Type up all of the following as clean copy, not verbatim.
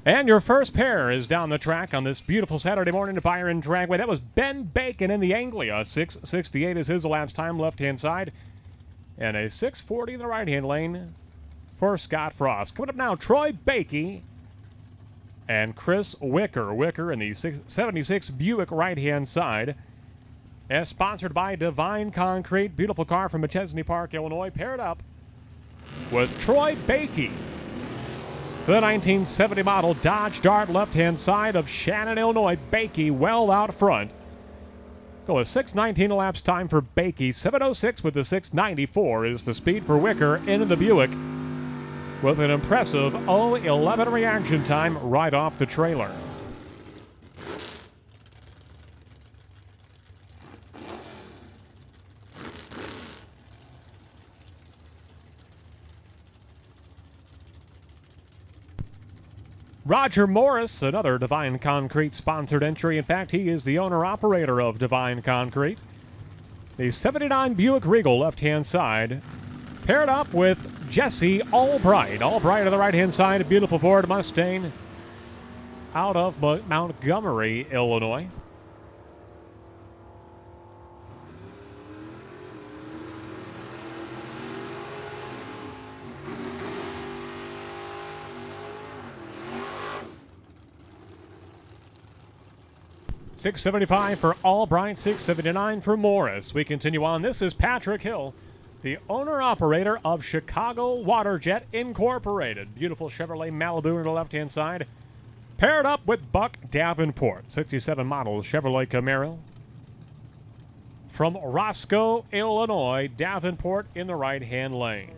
And your first pair is down the track on this beautiful Saturday morning at Byron Dragway. That was Ben Bacon in the Anglia. 6:68 is his elapsed time, left-hand side. And a 6:40 in the right-hand lane for Scott Frost. Coming up now, Troy Bakey and Chris Wicker. Wicker in the 76 Buick right-hand side. As sponsored by Divine Concrete. Beautiful car from Mechesney Park, Illinois. Paired up with Troy Bakey. The 1970 model Dodge Dart, left-hand side of Shannon, Illinois. Bakey well out front. Go a 6:19 elapsed time for Bakey. 7:06 with the 6:94 is the speed for Wicker into the Buick with an impressive 0:11 reaction time right off the trailer. Roger Morris, another Divine Concrete sponsored entry. In fact, he is the owner-operator of Divine Concrete. The 79 Buick Regal, left-hand side, paired up with Jesse Albright. Albright on the right-hand side, a beautiful Ford Mustang out of Montgomery, Illinois. $675 for Albright, $679 for Morris. We continue on. This is Patrick Hill, the owner-operator of Chicago Waterjet Incorporated. Beautiful Chevrolet Malibu on the left-hand side. Paired up with Buck Davenport, 67 model Chevrolet Camaro. From Roscoe, Illinois, Davenport in the right-hand lane.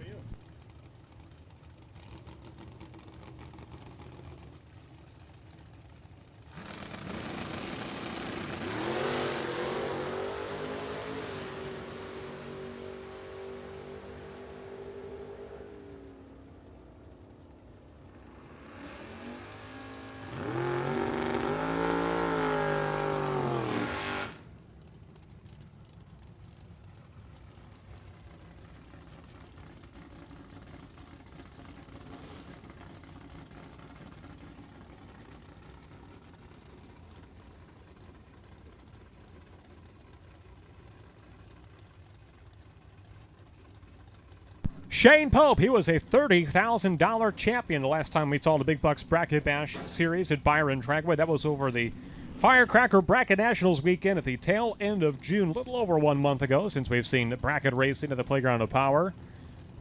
Shane Pope, he was a $30,000 champion the last time we saw the Big Bucks Bracket Bash series at Byron Dragway. That was over the Firecracker Bracket Nationals weekend at the tail end of June, a little over 1 month ago since we've seen bracket racing at the Playground of Power.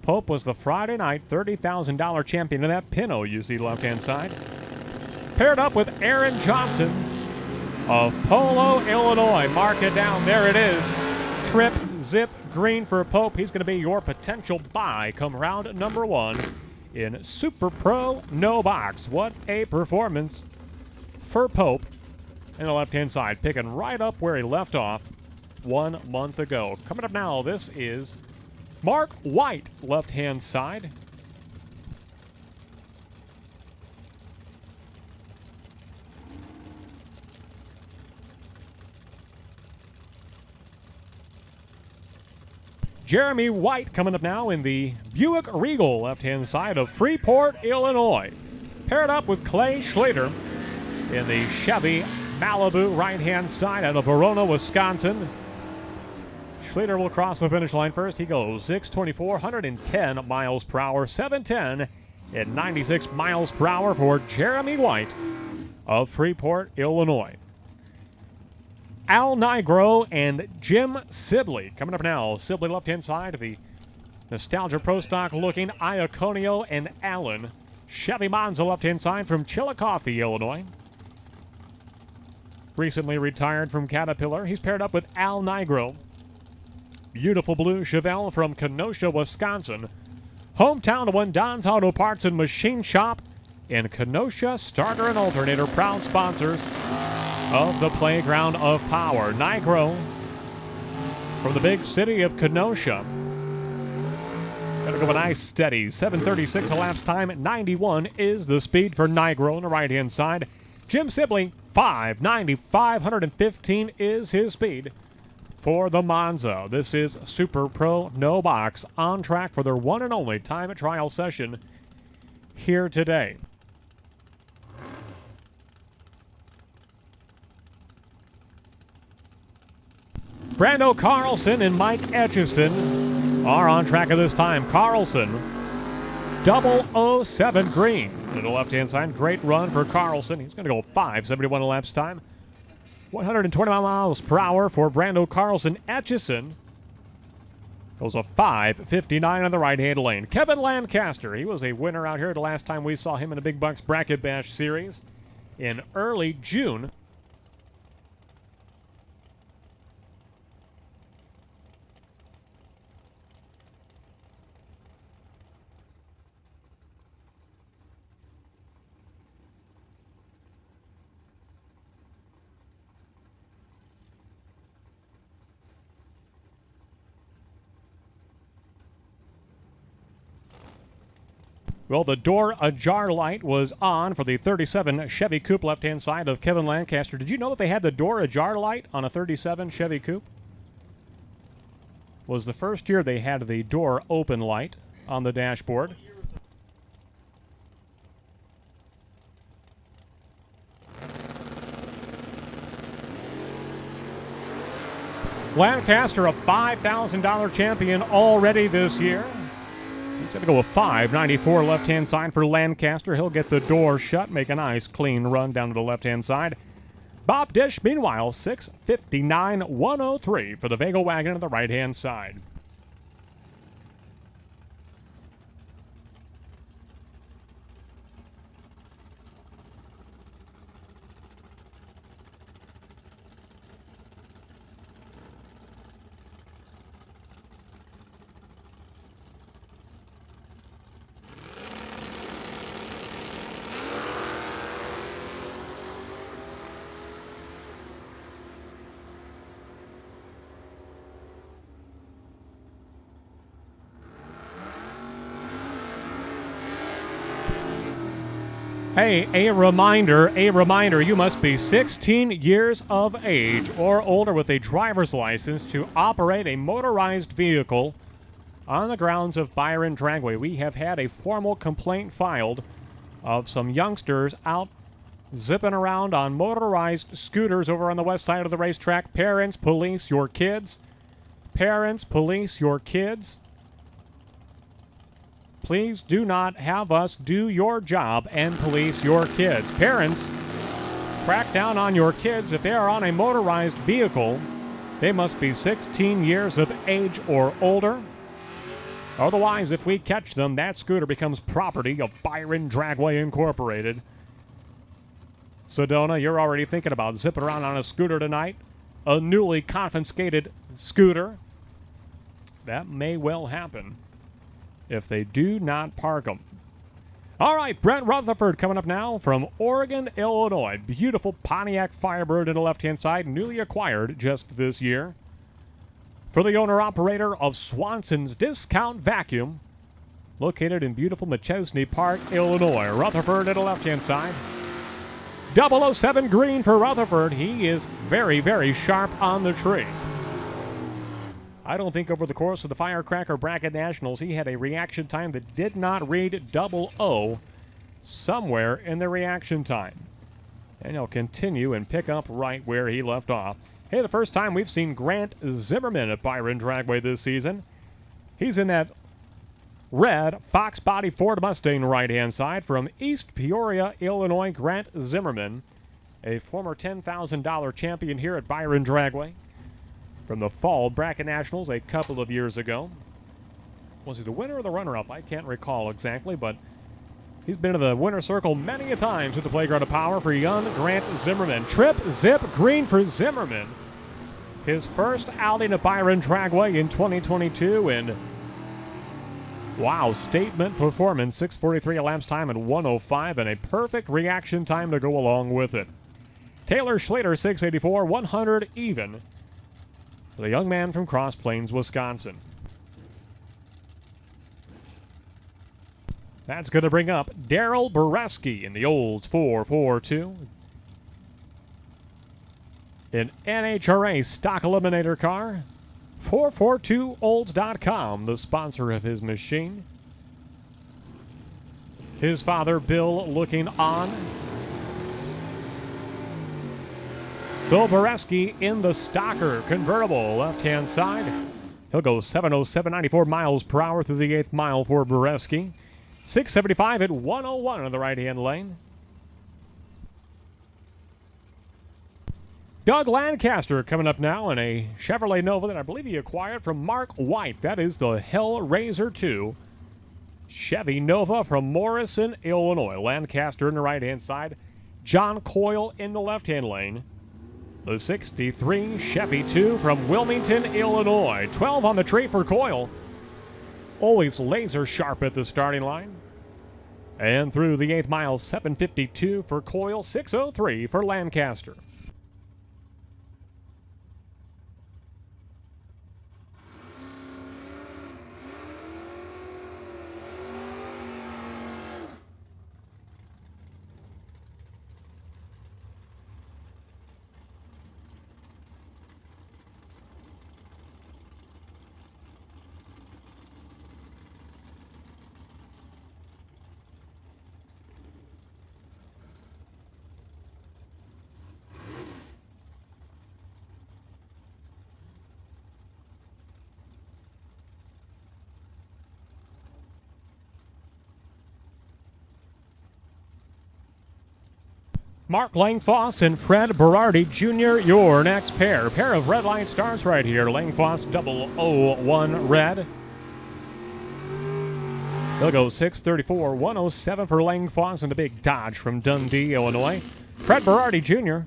Pope was the Friday night $30,000 champion in that Pinto you see left-hand side. Paired up with Aaron Johnson of Polo, Illinois. Mark it down. There it is. Trip Zip green for Pope. He's going to be your potential buy come round number 1 in Super Pro No Box. What a performance for Pope in the left-hand side, picking right up where he left off 1 month ago. Coming up now, this is Mark White, left-hand side. Jeremy White coming up now in the Buick Regal, left-hand side of Freeport, Illinois. Paired up with Clay Schlitter in the Chevy Malibu, right-hand side out of Verona, Wisconsin. Schlitter will cross the finish line first. He goes 6:24, 110 miles per hour, 7:10 at 96 miles per hour for Jeremy White of Freeport, Illinois. Al Nigro and Jim Sibley coming up now. Sibley left-hand side of the Nostalgia Pro Stock looking Iaconio and Allen. Chevy Monza left-hand side from Chillicothe, Illinois. Recently retired from Caterpillar. He's paired up with Al Nigro. Beautiful blue Chevelle from Kenosha, Wisconsin. Hometown of one Don's Auto Parts and Machine Shop in Kenosha. Starter and Alternator, proud sponsors of the Playground of Power. Nigro from the big city of Kenosha. Gonna go a nice steady 7:36 elapsed time. 91 is the speed for Nigro on the right-hand side. Jim Sibley, 5:95, 115 is his speed for the Monza. This is Super Pro No Box on track for their one and only time trial session here today. Brando Carlson and Mike Etchison are on track at this time. Carlson, 007 green to the left-hand side. Great run for Carlson. He's going to go 5:71 elapsed time. 120 miles per hour for Brando Carlson. Etchison goes a 5:59 on the right-hand lane. Kevin Lancaster, he was a winner out here the last time we saw him in the Big Bucks Bracket Bash Series in early June. Well, the door ajar light was on for the 37 Chevy Coupe left-hand side of Kevin Lancaster. Did you know that they had the door ajar light on a 37 Chevy Coupe? Was the first year they had the door open light on the dashboard. Lancaster, a $5,000 champion already this year. He's going to go with 5.94 left-hand side for Lancaster. He'll get the door shut, make a nice clean run down to the left-hand side. Bob Dish, meanwhile, 6.59, 103 for the Vega wagon on the right-hand side. Hey, a reminder, you must be 16 years of age or older with a driver's license to operate a motorized vehicle on the grounds of Byron Dragway. We have had a formal complaint filed of some youngsters out zipping around on motorized scooters over on the west side of the racetrack. Parents, police your kids. Parents, police your kids. Please do not have us do your job and police your kids. Parents, crack down on your kids. If they are on a motorized vehicle, they must be 16 years of age or older. Otherwise, if we catch them, that scooter becomes property of Byron Dragway Incorporated. Sedona, you're already thinking about zipping around on a scooter tonight? A newly confiscated scooter? That may well happen if they do not park them. All right, Brent Rutherford coming up now from Oregon, Illinois. Beautiful Pontiac Firebird in the left-hand side, newly acquired just this year. For the owner-operator of Swanson's Discount Vacuum, located in beautiful McChesney Park, Illinois. Rutherford at the left-hand side. 007 green for Rutherford. He is very, very sharp on the tree. I don't think over the course of the Firecracker Bracket Nationals he had a reaction time that did not read 00 somewhere in the reaction time. And he'll continue and pick up right where he left off. Hey, the first time we've seen Grant Zimmerman at Byron Dragway this season. He's in that red Fox Body Ford Mustang right-hand side from East Peoria, Illinois. Grant Zimmerman, a former $10,000 champion here at Byron Dragway from the Fall Bracket Nationals a couple of years ago. Was he the winner or the runner-up? I can't recall exactly, but he's been to the winner's circle many a times with the Playground of Power for young Grant Zimmerman. Trip, zip, green for Zimmerman. His first outing at Byron Dragway in 2022, and wow, statement performance. 6:43 elapsed time and 1:05, and a perfect reaction time to go along with it. Taylor Schlitter, 684, 100 even. The young man from Cross Plains, Wisconsin. That's going to bring up Daryl Baraski in the Olds 442. An NHRA stock eliminator car. 442olds.com, the sponsor of his machine. His father, Bill, looking on. So Baraski in the Stalker convertible left-hand side. He'll go 707.94 miles per hour through the 8th mile for Baraski. 675 at 101 in the right-hand lane. Doug Lancaster coming up now in a Chevrolet Nova that I believe he acquired from Mark White. That is the Hellraiser 2 Chevy Nova from Morrison, Illinois. Lancaster in the right-hand side. John Coyle in the left-hand lane. The 63 Chevy 2 from Wilmington, Illinois. 12 on the tree for Coyle. Always laser sharp at the starting line. And through the 8th mile, 752 for Coyle, 603 for Lancaster. Mark Langfoss and Fred Berardi Jr., your next pair. Pair of red line stars right here. Langfoss 001 red. They'll go 634, 107 for Langfoss and the big Dodge from Dundee, Illinois. Fred Berardi Jr.,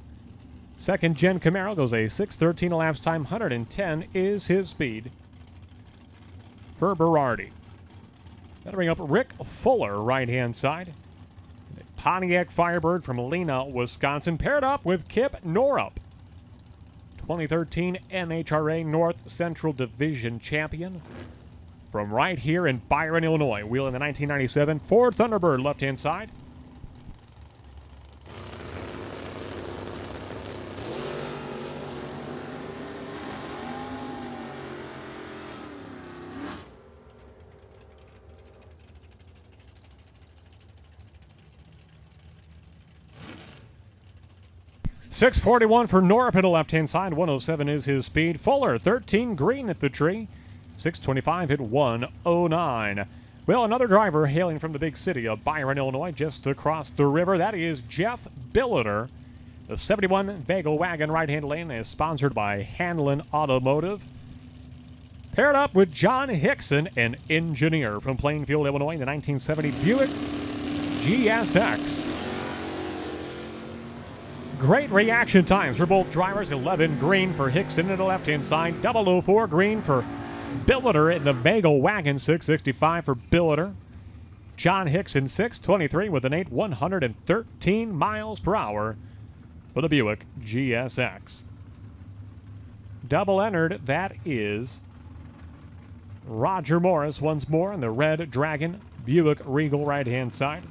second gen Camaro, goes a 613 elapsed time. 110 is his speed for Berardi. That'll bring up Rick Fuller, right-hand side. Pontiac Firebird from Lena, Wisconsin, paired up with Kip Norup, 2013 NHRA North Central Division champion from right here in Byron, Illinois. Wheeling the 1997 Ford Thunderbird left-hand side. .641 for Norup at the left-hand side. 107 is his speed. Fuller, 13 green at the tree. 625 at 109. Well, another driver hailing from the big city of Byron, Illinois, just across the river. That is Jeff Billiter. The 71 Bagel Wagon right-hand lane is sponsored by Hanlon Automotive. Paired up with John Hickson, an engineer from Plainfield, Illinois, in the 1970 Buick GSX. Great reaction times for both drivers. 11 green for Hickson at the left-hand side. 004 green for Billiter in the Bagel Wagon. 665 for Billiter. John Hickson 623 with an 113 miles per hour for the Buick GSX. Double entered, that is Roger Morris once more in the Red Dragon Buick Regal right-hand side.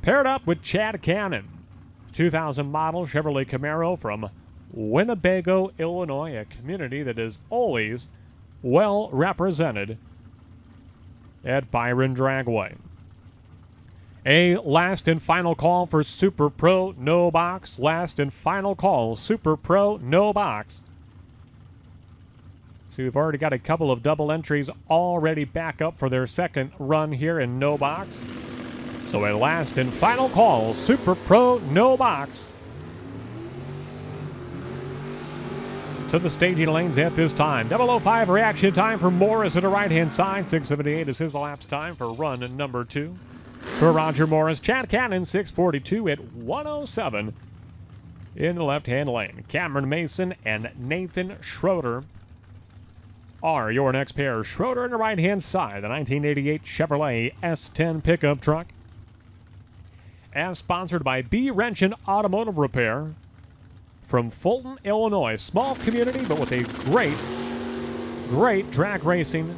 Paired up with Chad Cannon. 2000 model Chevrolet Camaro from Winnebago, Illinois, a community that is always well represented at Byron Dragway. A last and final call for Super Pro, no box. Last and final call, Super Pro, no box. So we've already got a couple of double entries already back up for their second run here in no box. So a last and final call, Super Pro, no box. To the staging lanes at this time. 005 reaction time for Morris at the right-hand side. 678 is his elapsed time for run number 2. For Roger Morris, Chad Cannon, 642 at 107 in the left-hand lane. Cameron Mason and Nathan Schroeder are your next pair. Schroeder on the right-hand side, the 1988 Chevrolet S10 pickup truck. As sponsored by B. Wrenchen Automotive Repair from Fulton, Illinois. Small community, but with a great drag racing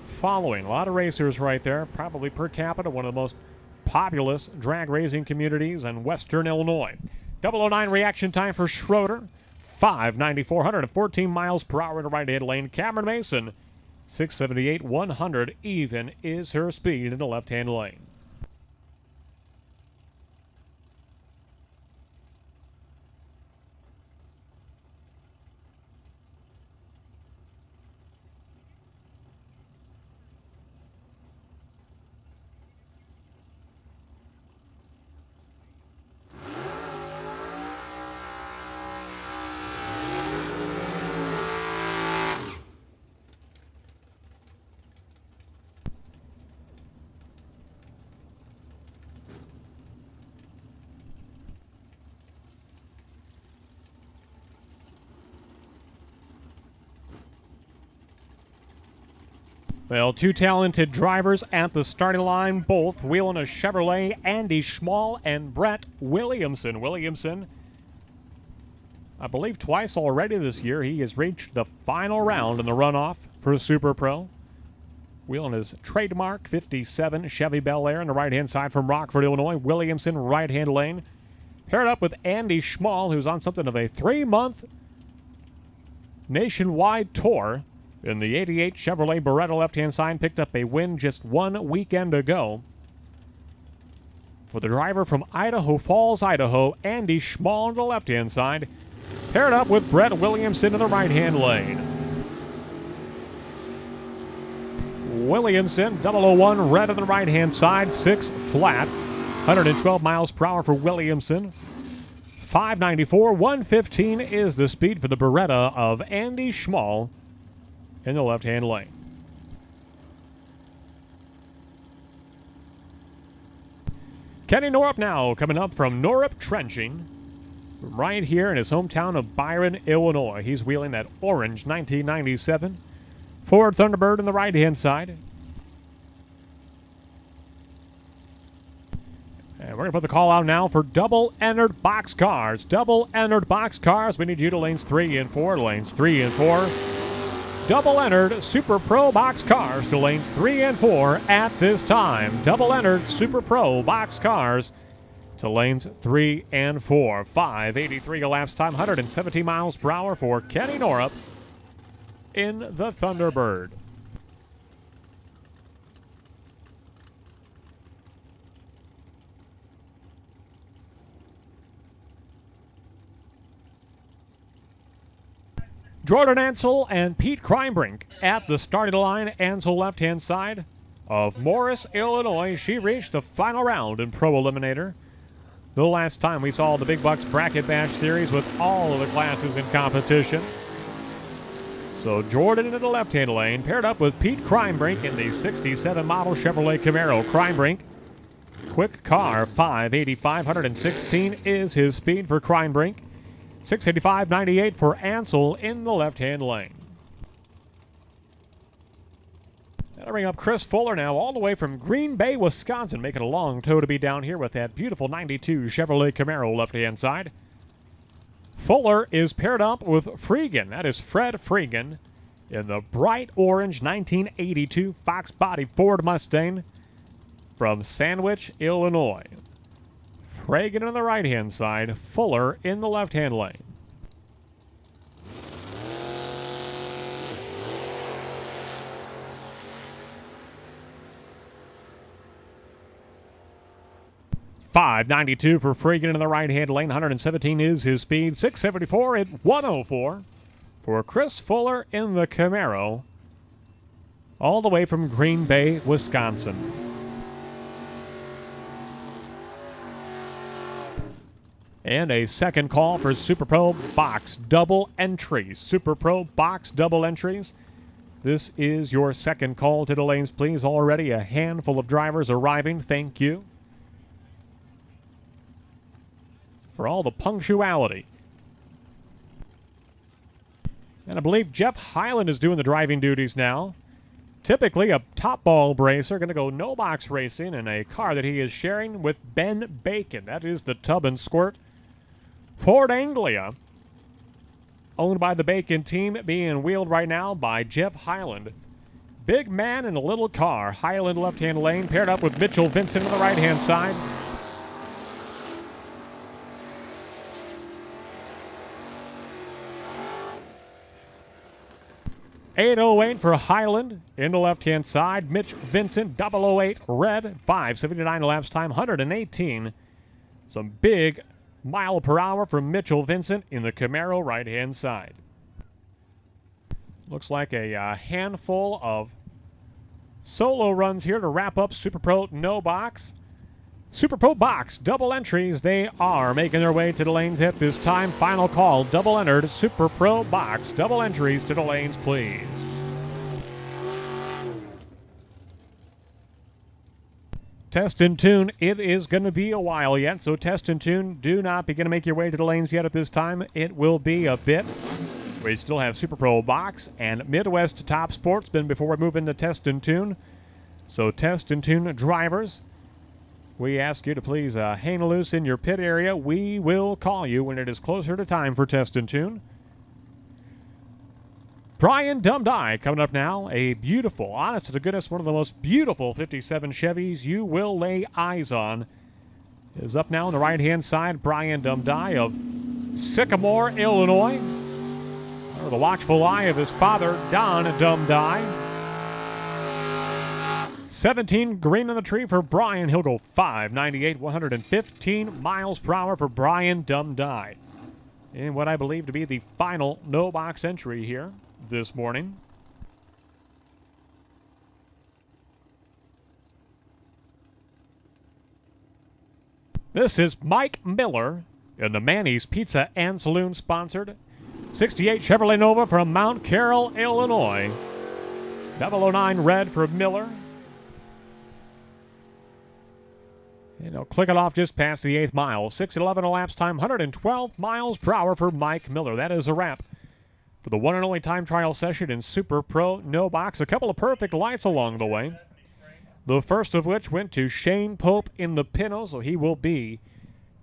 following. A lot of racers right there, probably per capita, one of the most populous drag racing communities in western Illinois. 009 reaction time for Schroeder. 594, 114 miles per hour in the right-hand lane. Cameron Mason, 678, 100 even is her speed in the left-hand lane. Well, two talented drivers at the starting line, both wheeling a Chevrolet, Andy Schmall and Brett Williamson. Williamson, I believe twice already this year, he has reached the final round in the runoff for Super Pro. Wheeling his trademark 57 Chevy Bel Air on the right-hand side from Rockford, Illinois. Williamson, right-hand lane. Paired up with Andy Schmall, who's on something of a 3-month nationwide tour in the 88 Chevrolet Beretta left-hand side. Picked up a win just 1 weekend ago. For the driver from Idaho Falls, Idaho, Andy Schmall on the left-hand side. Paired up with Brett Williamson in the right-hand lane. Williamson, 001 red on the right-hand side, 6 flat. 112 miles per hour for Williamson. 594, 115 is the speed for the Beretta of Andy Schmall in the left-hand lane. Kenny Norup now coming up from Norup Trenching, right here in his hometown of Byron, Illinois. He's wheeling that orange 1997 Ford Thunderbird on the right-hand side. And we're going to put the call out now for double-entered boxcars. Double-entered boxcars. We need you to lanes 3 and 4. Lanes 3 and 4. Double-entered Super Pro boxcars to lanes 3 and 4 at this time. Double-entered Super Pro boxcars to lanes 3 and 4. 5:83 elapsed time. 117 miles per hour for Kenny Norup in the Thunderbird. Jordan Ansel and Pete Kreinbrink at the starting line. Ansel left-hand side of Morris, Illinois. She reached the final round in Pro Eliminator. The last time we saw the Big Bucks Bracket Bash Series with all of the classes in competition. So Jordan into the left-hand lane, paired up with Pete Kreinbrink in the 67 model Chevrolet Camaro. Kreinbrink, quick car, 585, 116 is his speed for Kreinbrink. 685.98 for Ansel in the left-hand lane. That'll bring up Chris Fuller now, all the way from Green Bay, Wisconsin, making a long tow to be down here with that beautiful 92 Chevrolet Camaro left-hand side. Fuller is paired up with Freegan. That is Fred Freegan in the bright orange 1982 Fox Body Ford Mustang from Sandwich, Illinois. Freegan on the right-hand side, Fuller in the left-hand lane. .592 for Freegan in the right-hand lane. 117 is his speed. 674 at 104 for Chris Fuller in the Camaro, all the way from Green Bay, Wisconsin. And a second call for Super Pro Box Double Entries. Super Pro Box Double Entries. This is your second call to the lanes, please. Already a handful of drivers arriving. Thank you for all the punctuality. And I believe Jeff Hyland is doing the driving duties now. Typically a top ball bracer, going to go no box racing in a car that he is sharing with Ben Bacon. That is the Tub and Squirt Ford Anglia, owned by the Bacon team, being wheeled right now by Jeff Hyland. Big man in a little car. Hyland left-hand lane, paired up with Mitchell Vincent on the right-hand side. .808 for Hyland in the left-hand side. Mitch Vincent, 008 red, 579 elapsed time, 118. Some big mile per hour from Mitchell Vincent in the Camaro right-hand side. Looks like a handful of solo runs here to wrap up Super Pro No Box. Super Pro Box double entries, they are making their way to the lanes at this time. Final call, double entered Super Pro Box double entries to the lanes, please. Test and tune, it is going to be a while yet, so test and tune, do not begin to make your way to the lanes yet at this time. It will be a bit. We still have Super Pro Box and Midwest Top Sportsman before we move into Test and Tune. So Test and Tune drivers, we ask you to please hang loose in your pit area. We will call you when it is closer to time for Test and Tune. Brian Dumdye coming up now. A beautiful, honest to goodness, one of the most beautiful 57 Chevys you will lay eyes on is up now on the right-hand side. Brian Dumdye of Sycamore, Illinois. Under the watchful eye of his father, Don Dumdye. 17 green on the tree for Brian. He'll go 598, 115 miles per hour for Brian Dumdye. In what I believe to be the final no-box entry here this morning. This is Mike Miller in the Manny's Pizza and Saloon sponsored 68 Chevrolet Nova from Mount Carroll, Illinois. 009 red for Miller. And he'll click it off just past the 8th mile. 6:11 elapsed time, 112 miles per hour for Mike Miller. That is a wrap for the one and only time trial session in Super Pro No Box. A couple of perfect lights along the way. The first of which went to Shane Pope in the Pinto, so he will be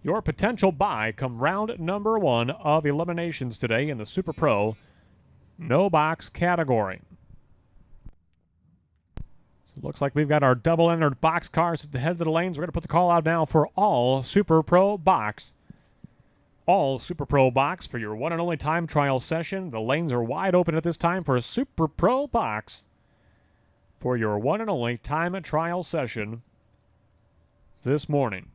your potential buy come round number 1 of eliminations today in the Super Pro No Box category. So it looks like we've got our double-entered box cars at the head of the lanes. We're going to put the call out now for all Super Pro Box. All Super Pro Box for your one and only time trial session. The lanes are wide open at this time for a Super Pro Box for your one and only time trial session this morning.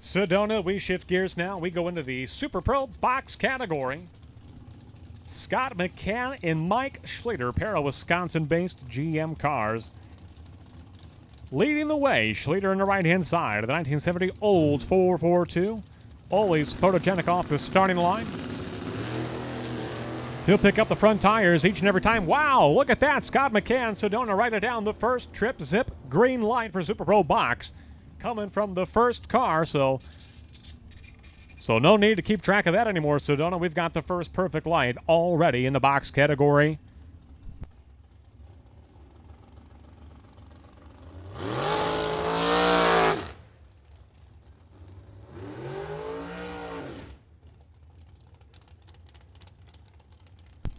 Sedona, we shift gears now. We go into the Super Pro box category. Scott Mccann and Mike Schlitter, pair of Wisconsin-based GM cars. Leading the way, Schlitter on the right-hand side of the 1970 Olds 442. Always photogenic off the starting line. He'll pick up the front tires each and every time. Wow, look at that. Scott Mccann, Sedona, write it down. The first trip zip green light for Super Pro box coming from the first car. So no need to keep track of that anymore, Sedona. We've got the first perfect light already in the box category.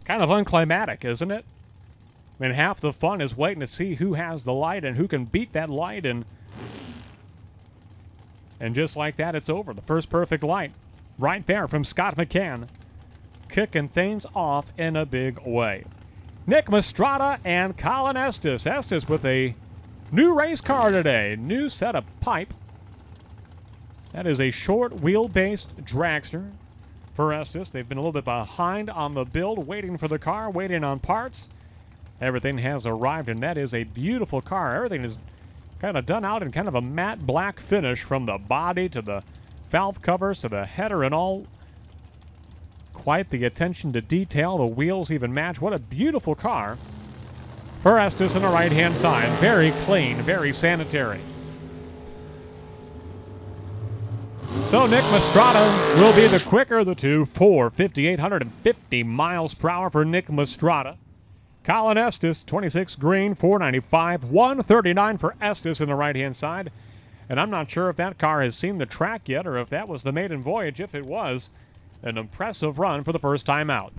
Kind of unclimatic, isn't it? I mean, half the fun is waiting to see who has the light and who can beat that light, and just like that, it's over. The first perfect light right there from Scott Mccann, kicking things off in a big way. Nick Mastrada and Colin Estes. Estes with a new race car today. New set of pipe. That is a short wheel-based dragster. For Estes, they've been a little bit behind on the build, waiting for the car, waiting on parts. Everything has arrived, and that is a beautiful car. Everything is kind of done out in kind of a matte black finish, from the body to the valve covers to the header and all. Quite the attention to detail. The wheels even match. What a beautiful car for Estes on the right-hand side. Very clean, very sanitary. So Nick Mastrada will be the quicker of the two. 5,850 miles per hour for Nick Mastrada. Colin Estes, 26 green, 495, 139 for Estes in the right-hand side. And I'm not sure if that car has seen the track yet or if that was the maiden voyage. If it was, an impressive run for the first time out.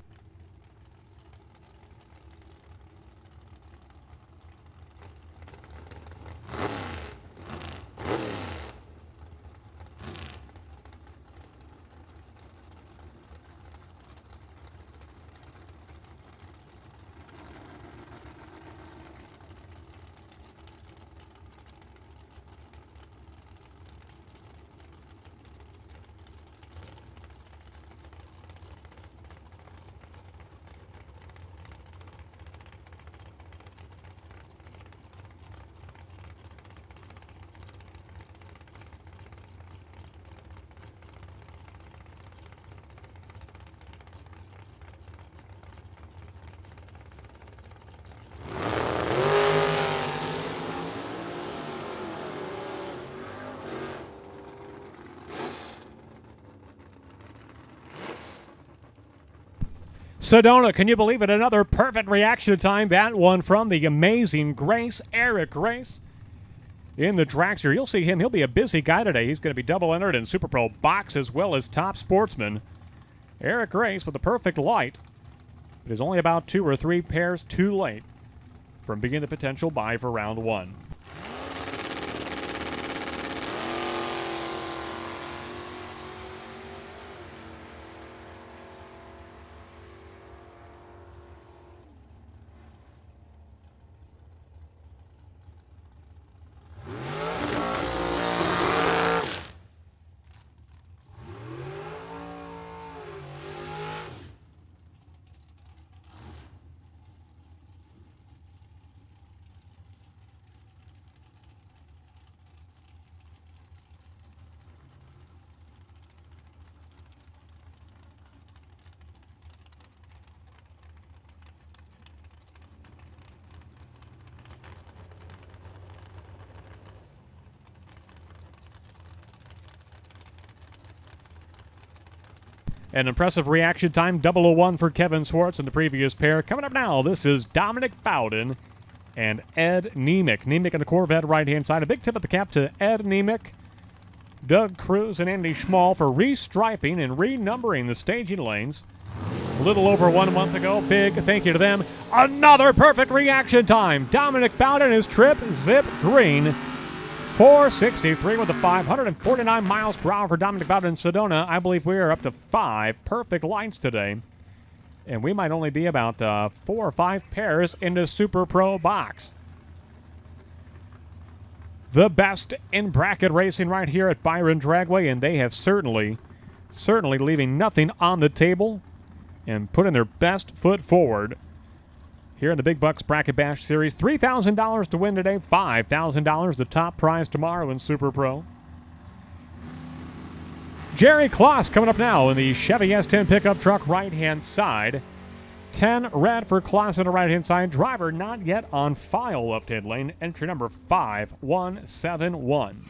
Sedona, can you believe it? Another perfect reaction time. That one from the amazing Grace, Eric Grace, in the dragster. You'll see him. He'll be a busy guy today. He's going to be double entered in Super Pro box as well as top sportsman. Eric Grace with the perfect light. It is only about 2 or 3 pairs too late from being the potential buy for round 1. An impressive reaction time, 001 for Kevin Swartz in the previous pair. Coming up now, this is Dominic Bowden and Ed Nemec. Nemec in the Corvette right-hand side. A big tip of the cap to Ed Nemec, Doug Cruz, and Andy Schmall for restriping and renumbering the staging lanes. A little over 1 month ago. Big thank you to them. Another perfect reaction time. Dominic Bowden, his trip, zip green. 463 with the 549 miles per hour for Dominic Bowden in Sedona. I believe we are up to 5 perfect lights today. And we might only be about 4 or 5 pairs in the Super Pro box. the best in bracket racing right here at Byron Dragway, and they have certainly leaving nothing on the table and putting their best foot forward here in the Big Bucks Bracket Bash Series. $3,000 to win today, $5,000 the top prize tomorrow in Super Pro. Jerry Klotz coming up now in the Chevy S10 pickup truck right-hand side. 10 red for Klotz on the right-hand side. Driver not yet on file left-hand lane. Entry number 5171.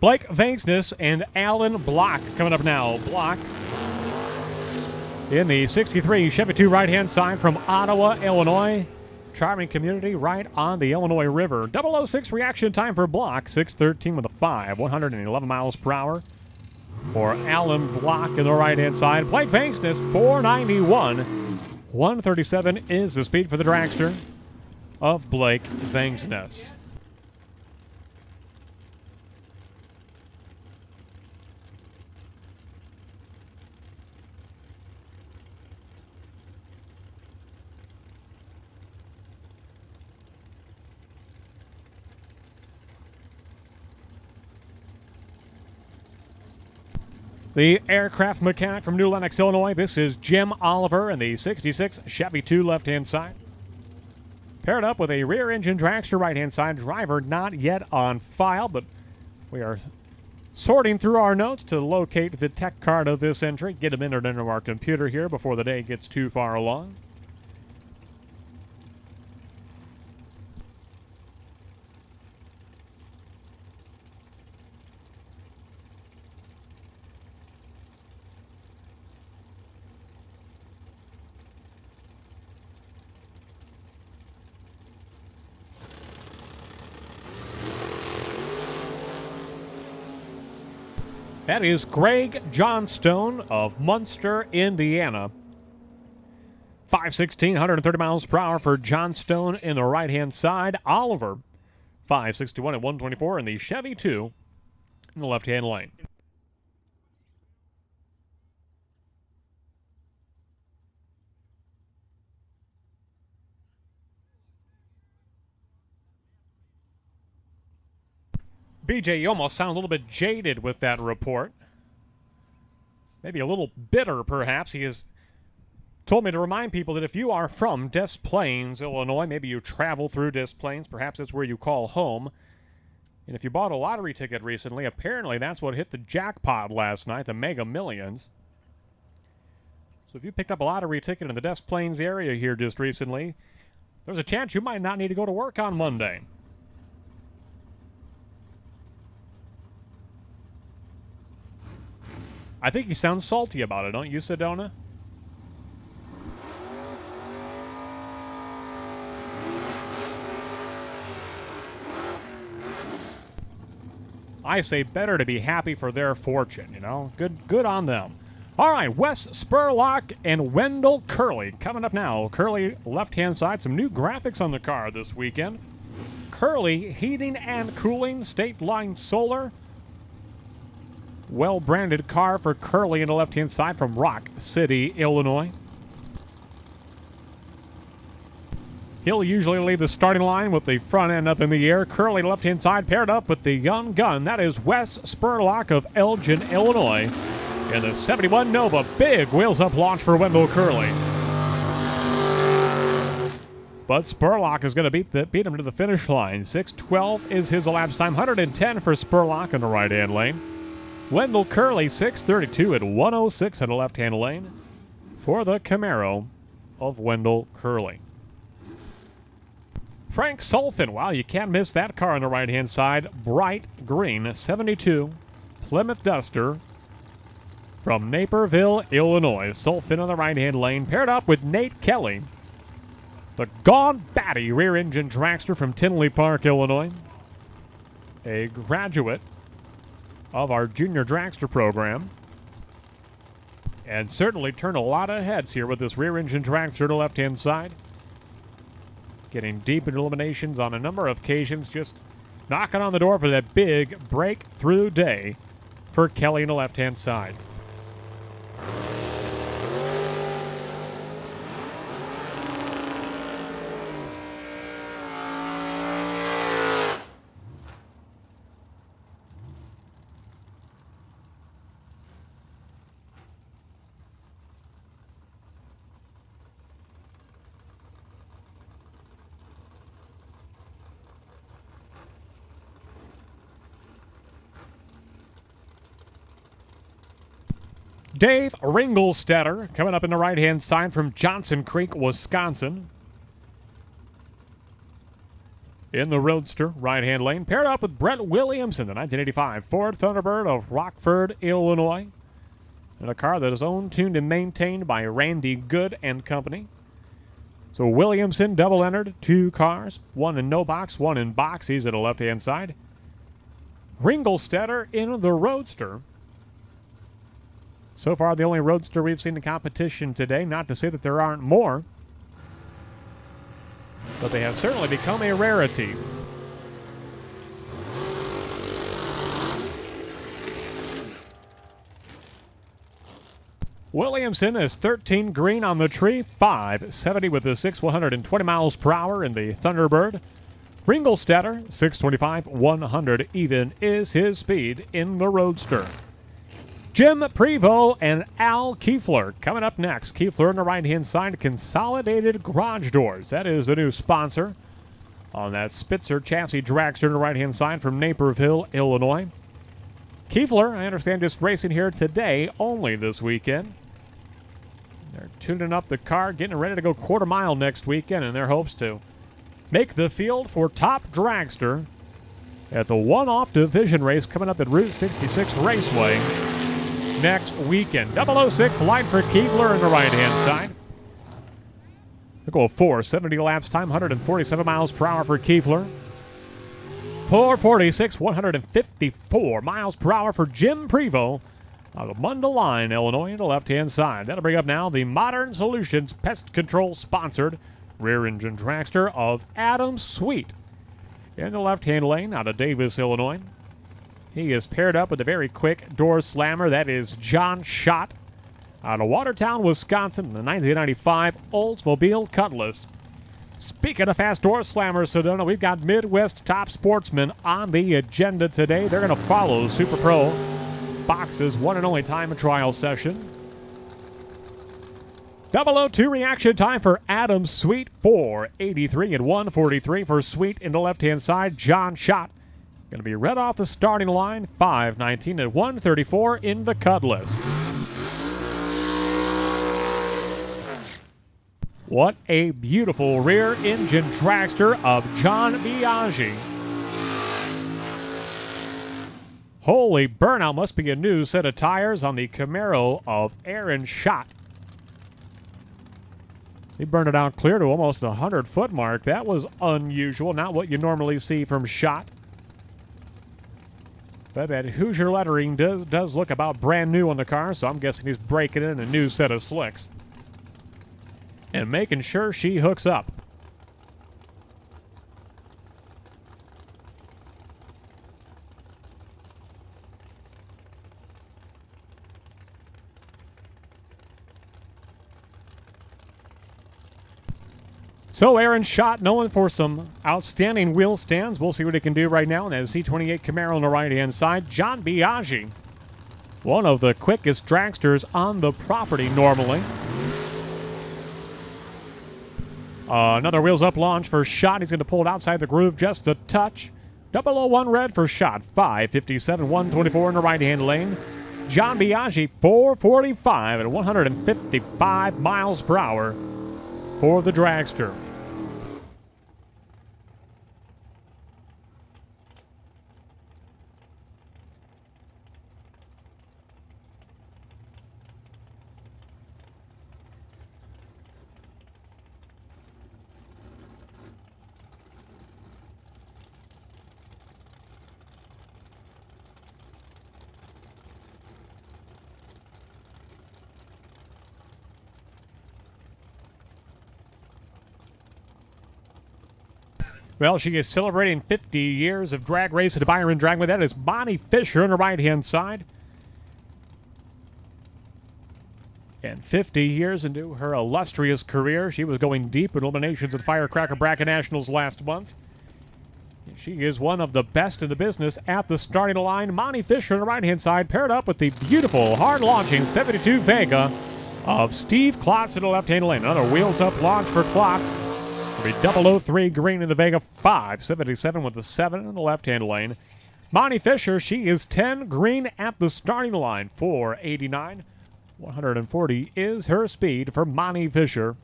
Blake Venksnis and Alan Block coming up now. Block in the 63 Chevy 2 right-hand side from Ottawa, Illinois. Charming community right on the Illinois River. 006 reaction time for Block. 6:13 with a 5. 111 miles per hour for Alan Block in the right-hand side. Blake Venksnis, 491. 137 is the speed for the dragster of Blake Venksnis. The aircraft mechanic from New Lenox, Illinois. This is Jim Oliver in the 66 Chevy 2 left-hand side. Paired up with a rear-engine dragster right-hand side. Driver not yet on file, but we are sorting through our notes to locate the tech card of this entry. Get them entered into our computer here before the day gets too far along. That is Greg Johnstone of Munster, Indiana. 5:16, 130 miles per hour for Johnstone in the right-hand side. Oliver, 5:61 at 124 in the Chevy 2 in the left-hand lane. BJ, you almost sound a little bit jaded with that report. Maybe a little bitter, perhaps. He has told me to remind people that if you are from Des Plaines, Illinois, maybe you travel through Des Plaines, perhaps that's where you call home. And if you bought a lottery ticket recently, apparently that's what hit the jackpot last night, the Mega Millions. So if you picked up a lottery ticket in the Des Plaines area here just recently, there's a chance you might not need to go to work on Monday. I think he sounds salty about it, don't you, Sedona? I say better to be happy for their fortune, you know? Good on them. All right, Wes Spurlock and Wendell Curley coming up now. Curley, left-hand side, some new graphics on the car this weekend. Curley, heating and cooling, State Line Solar. Well-branded car for Curley on the left-hand side from Rock City, Illinois. He'll usually lead the starting line with the front end up in the air. Curley left-hand side paired up with the young gun. That is Wes Spurlock of Elgin, Illinois. In the 71 Nova, big wheels-up launch for Wendell Curley. But Spurlock is going to beat him to the finish line. 6:12 is his elapsed time. 110 for Spurlock in the right-hand lane. Wendell Curley, 632 at 106 in the left-hand lane for the Camaro of Wendell Curley. Frank Sulfin, wow, you can't miss that car on the right-hand side. Bright green, 72 Plymouth Duster from Naperville, Illinois. Sulfin on the right-hand lane, paired up with Nate Kelly, the Gone Batty rear-engine dragster from Tinley Park, Illinois. A graduate of our junior dragster program. And certainly turned a lot of heads here with this rear-engine dragster to the left-hand side. Getting deep in eliminations on a number of occasions, just knocking on the door for that big breakthrough day for Kelly on the left-hand side. Dave Ringelstetter coming up in the right-hand side from Johnson Creek, Wisconsin. In the Roadster, right-hand lane, paired up with Brett Williamson, the 1985 Ford Thunderbird of Rockford, Illinois. In a car that is owned, tuned, and maintained by Randy Good and Company. So Williamson double-entered 2 cars, 1 in no box, 1 in box. He's at the left-hand side. Ringelstetter in the Roadster. So far, the only Roadster we've seen in competition today. Not to say that there aren't more, but they have certainly become a rarity. Williamson is 13 green on the tree, 570 with the 120 miles per hour in the Thunderbird. Ringelstetter, 625, 100 even is his speed in the Roadster. Jim Prevost and Al Kiefler coming up next. Kiefler on the right-hand side, Consolidated Garage Doors. That is the new sponsor on that Spitzer chassis dragster on the right-hand side from Naperville, Illinois. Kiefler, I understand, just racing here today, only this weekend. They're tuning up the car, getting ready to go quarter mile next weekend in their hopes to make the field for top dragster at the one-off division race coming up at Route 66 Raceway next weekend. 006 line for Kiefler on the right-hand side. We'll go 470 laps time, 147 miles per hour for Kiefler. 446, 154 miles per hour for Jim Prevost out of Mundelein, Illinois, on the left-hand side. That'll bring up now the Modern Solutions Pest Control sponsored rear-engine dragster of Adam Sweet in the left-hand lane out of Davis, Illinois. He is paired up with a very quick door slammer. That is John Schott out of Watertown, Wisconsin, in the 1995 Oldsmobile Cutlass. Speaking of fast door slammers, Sedona, we've got Midwest Top Sportsman on the agenda today. They're going to follow Super Pro Box's one and only time trial session. 002 reaction time for Adam Sweet, 483 and 143 for Sweet in the left-hand side. John Schott going to be right off the starting line, 519 and 134 in the Cutlass. What a beautiful rear-engine dragster of John Biaggi. Holy burnout, must be a new set of tires on the Camaro of Aaron Schott. He burned it out clear to almost the 100-foot mark. That was unusual, not what you normally see from Schott. But that Hoosier lettering does look about brand new on the car, so I'm guessing he's breaking in a new set of slicks and making sure she hooks up. So Aaron Schott, known for some outstanding wheel stands. We'll see what he can do right now in that Z28 Camaro on the right-hand side. John Biaggi, one of the quickest dragsters on the property normally. Another wheels up launch for Schott. He's going to pull it outside the groove just a touch. 001 red for shot, 5:57, 124 in the right-hand lane. John Biaggi, 4:45 at 155 miles per hour for the Dragster. Well, she is celebrating 50 years of drag race at Byron Dragway. That is Bonnie Fisher on the right-hand side. And 50 years into her illustrious career. She was going deep in eliminations at Firecracker Bracket Nationals last month. She is one of the best in the business at the starting line. Bonnie Fisher on the right-hand side, paired up with the beautiful, hard-launching 72 Vega of Steve Klotz in the left-hand lane. Another wheels-up launch for Klotz. Be 003 green in the Vega, 577 with the 7 in the left-hand lane. Bonnie Fisher, she is 10 green at the starting line, 489. 140 is her speed for Bonnie Fisher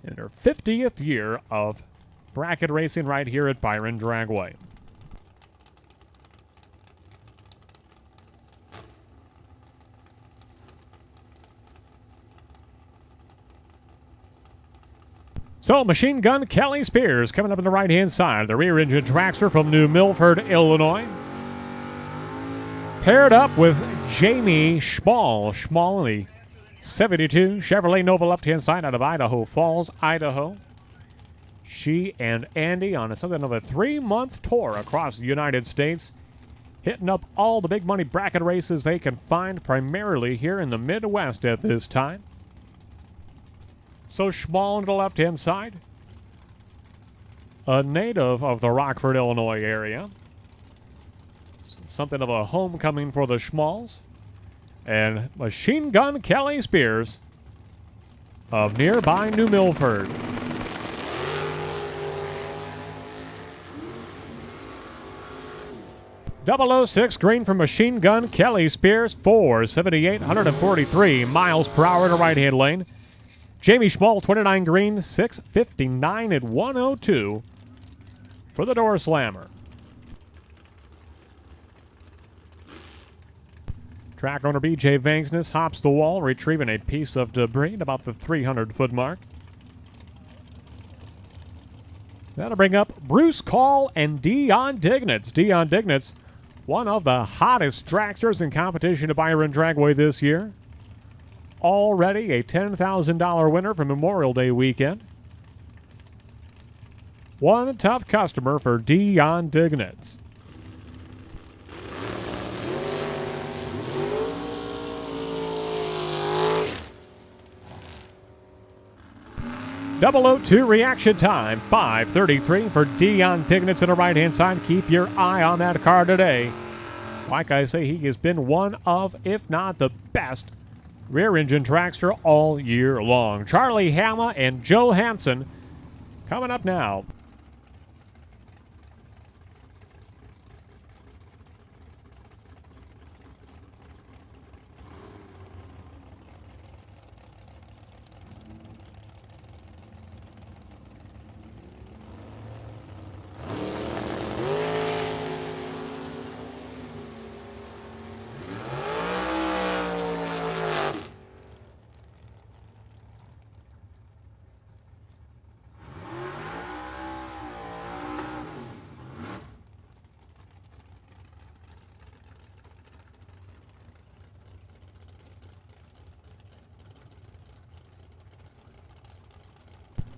in her 50th year of bracket racing right here at Byron Dragway. So, Machine Gun Kelly Spears coming up on the right-hand side. The rear-engine Dragster from New Milford, Illinois. Paired up with Jamie Schmall. Schmall in the 72 Chevrolet Nova left-hand side out of Idaho Falls, Idaho. She and Andy on something of a 3-month tour across the United States, hitting up all the big money bracket races they can find primarily here in the Midwest at this time. So Schmall on the left-hand side, a native of the Rockford, Illinois area. Something of a homecoming for the Schmalls. And Machine Gun Kelly Spears of nearby New Milford. .006 green for Machine Gun Kelly Spears, 478, 143 miles per hour in the right-hand lane. Jamie Schmall, 29 green, 659 at 102 for the door slammer. Track owner B.J. Venksnis hops the wall, retrieving a piece of debris at about the 300-foot mark. That'll bring up Bruce Call and Dion Dignitz. Dion Dignitz, one of the hottest dragsters in competition at Byron Dragway this year. Already a $10,000 winner for Memorial Day weekend. One tough customer for Dion Dignitz. .002 reaction time, 5:33 for Dion Dignitz on the right-hand side. Keep your eye on that car today. Like I say, he has been one of, if not the best, rear-engine dragster all year long. Charlie Hama and Joe Hansen coming up now.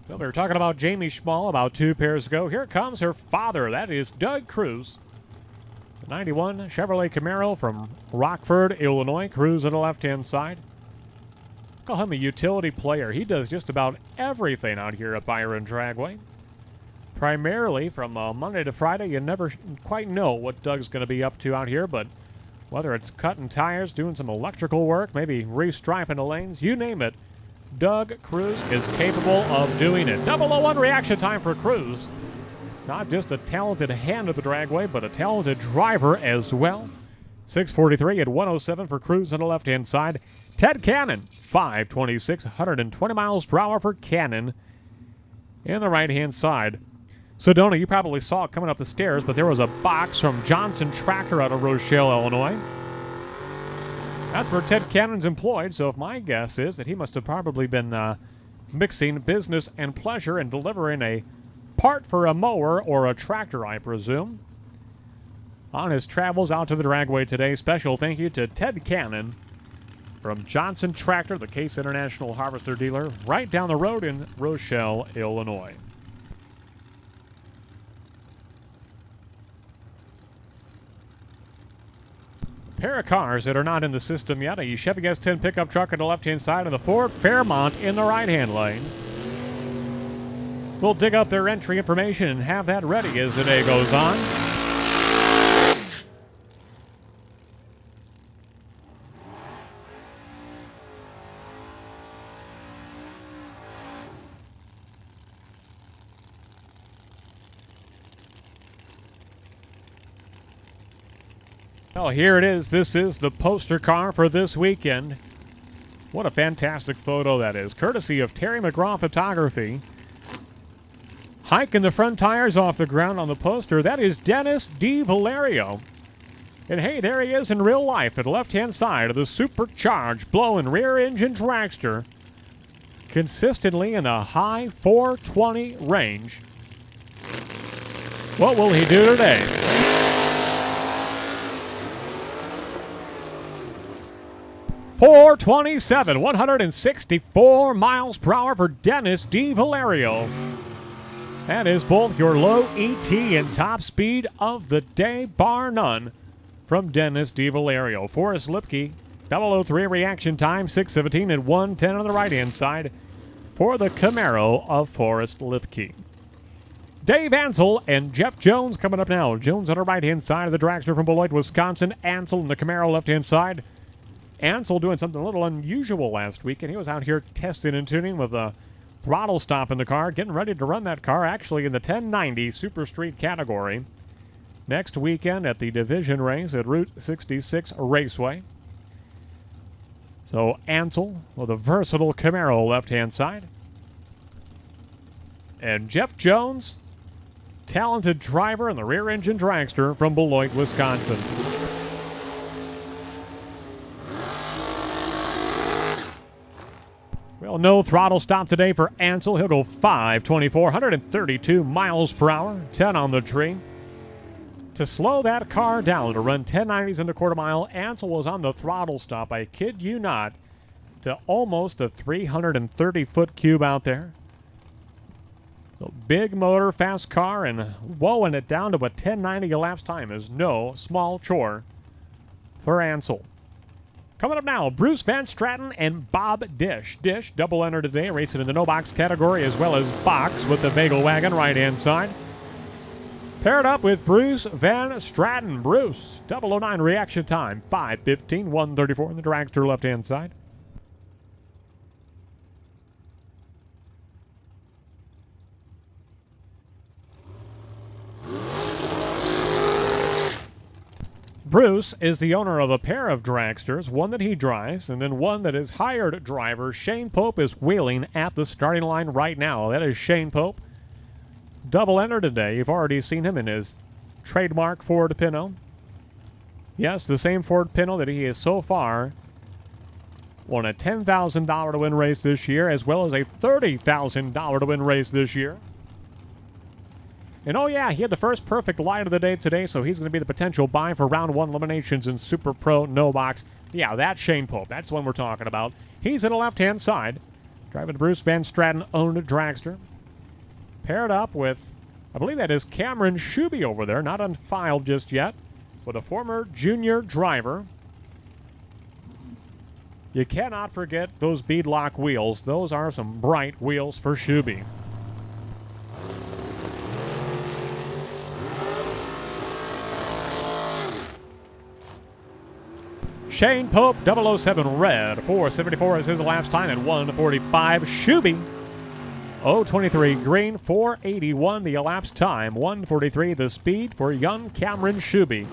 Well, we were talking about Jamie Schmall about 2 pairs ago. Here comes her father. That is Doug Cruz. The 91 Chevrolet Camaro from Rockford, Illinois. Cruz on the left-hand side. Call him a utility player. He does just about everything out here at Byron Dragway. Primarily from Monday to Friday. You never quite know what Doug's going to be up to out here, but whether it's cutting tires, doing some electrical work, maybe restriping the lanes, you name it, Doug Cruz is capable of doing it. 001 reaction time for Cruz. Not just a talented hand at the Dragway, but a talented driver as well. 6:43 at 107 for Cruz on the left-hand side. Ted Cannon, 5:26, 120 miles per hour for Cannon in the right-hand side. Sedona, you probably saw it coming up the stairs, but there was a box from Johnson Tractor out of Rochelle, Illinois. That's where Ted Cannon's employed, so if my guess is that he must have probably been mixing business and pleasure and delivering a part for a mower or a tractor, I presume. On his travels out to the Dragway today, special thank you to Ted Cannon from Johnson Tractor, the Case International Harvester dealer, right down the road in Rochelle, Illinois. Pair of cars that are not in the system yet. A Chevy S10 pickup truck on the left-hand side and the Ford Fairmont in the right-hand lane. We'll dig up their entry information and have that ready as the day goes on. Well, here it is. This is the poster car for this weekend. What a fantastic photo that is. Courtesy of Terry McGraw Photography. Hiking the front tires off the ground on the poster. That is Dennis D. Valerio. And hey, there he is in real life at the left-hand side of the supercharged blowing rear-engine dragster. Consistently in a high 420 range. What will he do today? .427, 164 miles per hour for Dennis D. Valerio. That is both your low ET and top speed of the day, bar none, from Dennis D. Valerio. Forrest Lipke, 003 reaction time, 6:17 and 1:10 on the right-hand side for the Camaro of Forrest Lipke. Dave Ansel and Jeff Jones coming up now. Jones on the right-hand side of the dragster from Beloit, Wisconsin. Ansel in the Camaro left-hand side. Ansel doing something a little unusual last week, and he was out here testing and tuning with a throttle stop in the car, getting ready to run that car actually in the 1090 Super Street category next weekend at the division race at Route 66 Raceway. So Ansel with a versatile Camaro left-hand side. And Jeff Jones, talented driver in the rear-engine dragster from Beloit, Wisconsin. Well, no throttle stop today for Ansel. He'll go 524, 132 miles per hour, 10 on the tree. To slow that car down to run 1090s in the quarter mile, Ansel was on the throttle stop, I kid you not, to almost a 330-foot cube out there. So big motor, fast car, and wowing it down to a 1090 elapsed time is no small chore for Ansel. Coming up now, Bruce Van Straten and Bob Dish. Dish, double enter today, racing in the no-box category as well as box with the bagel wagon right-hand side. Paired up with Bruce Van Straten. Bruce, 009 reaction time, 5:15, 1:34 in the dragster left-hand side. Bruce is the owner of a pair of dragsters, one that he drives, and then one that his hired driver, Shane Pope, is wheeling at the starting line right now. That is Shane Pope. Double enter today. You've already seen him in his trademark Ford Pinto. Yes, the same Ford Pinto that he has so far won a $10,000 to win race this year, as well as a $30,000 to win race this year. And oh yeah, he had the first perfect light of the day today, so he's going to be the potential buy for round one eliminations in Super Pro No Box. Yeah, that's Shane Pope. That's the one we're talking about. He's in the left-hand side, driving the Bruce Van Straten-owned dragster. Paired up with, I believe that is Cameron Shuby over there, not unfiled just yet, with a former junior driver. You cannot forget those beadlock wheels. Those are some bright wheels for Shuby. Shane Pope, 007 red, 4:74 is his elapsed time at 1:45. Shuby 023 green, 481 the elapsed time, 143 the speed for young Cameron Shuby,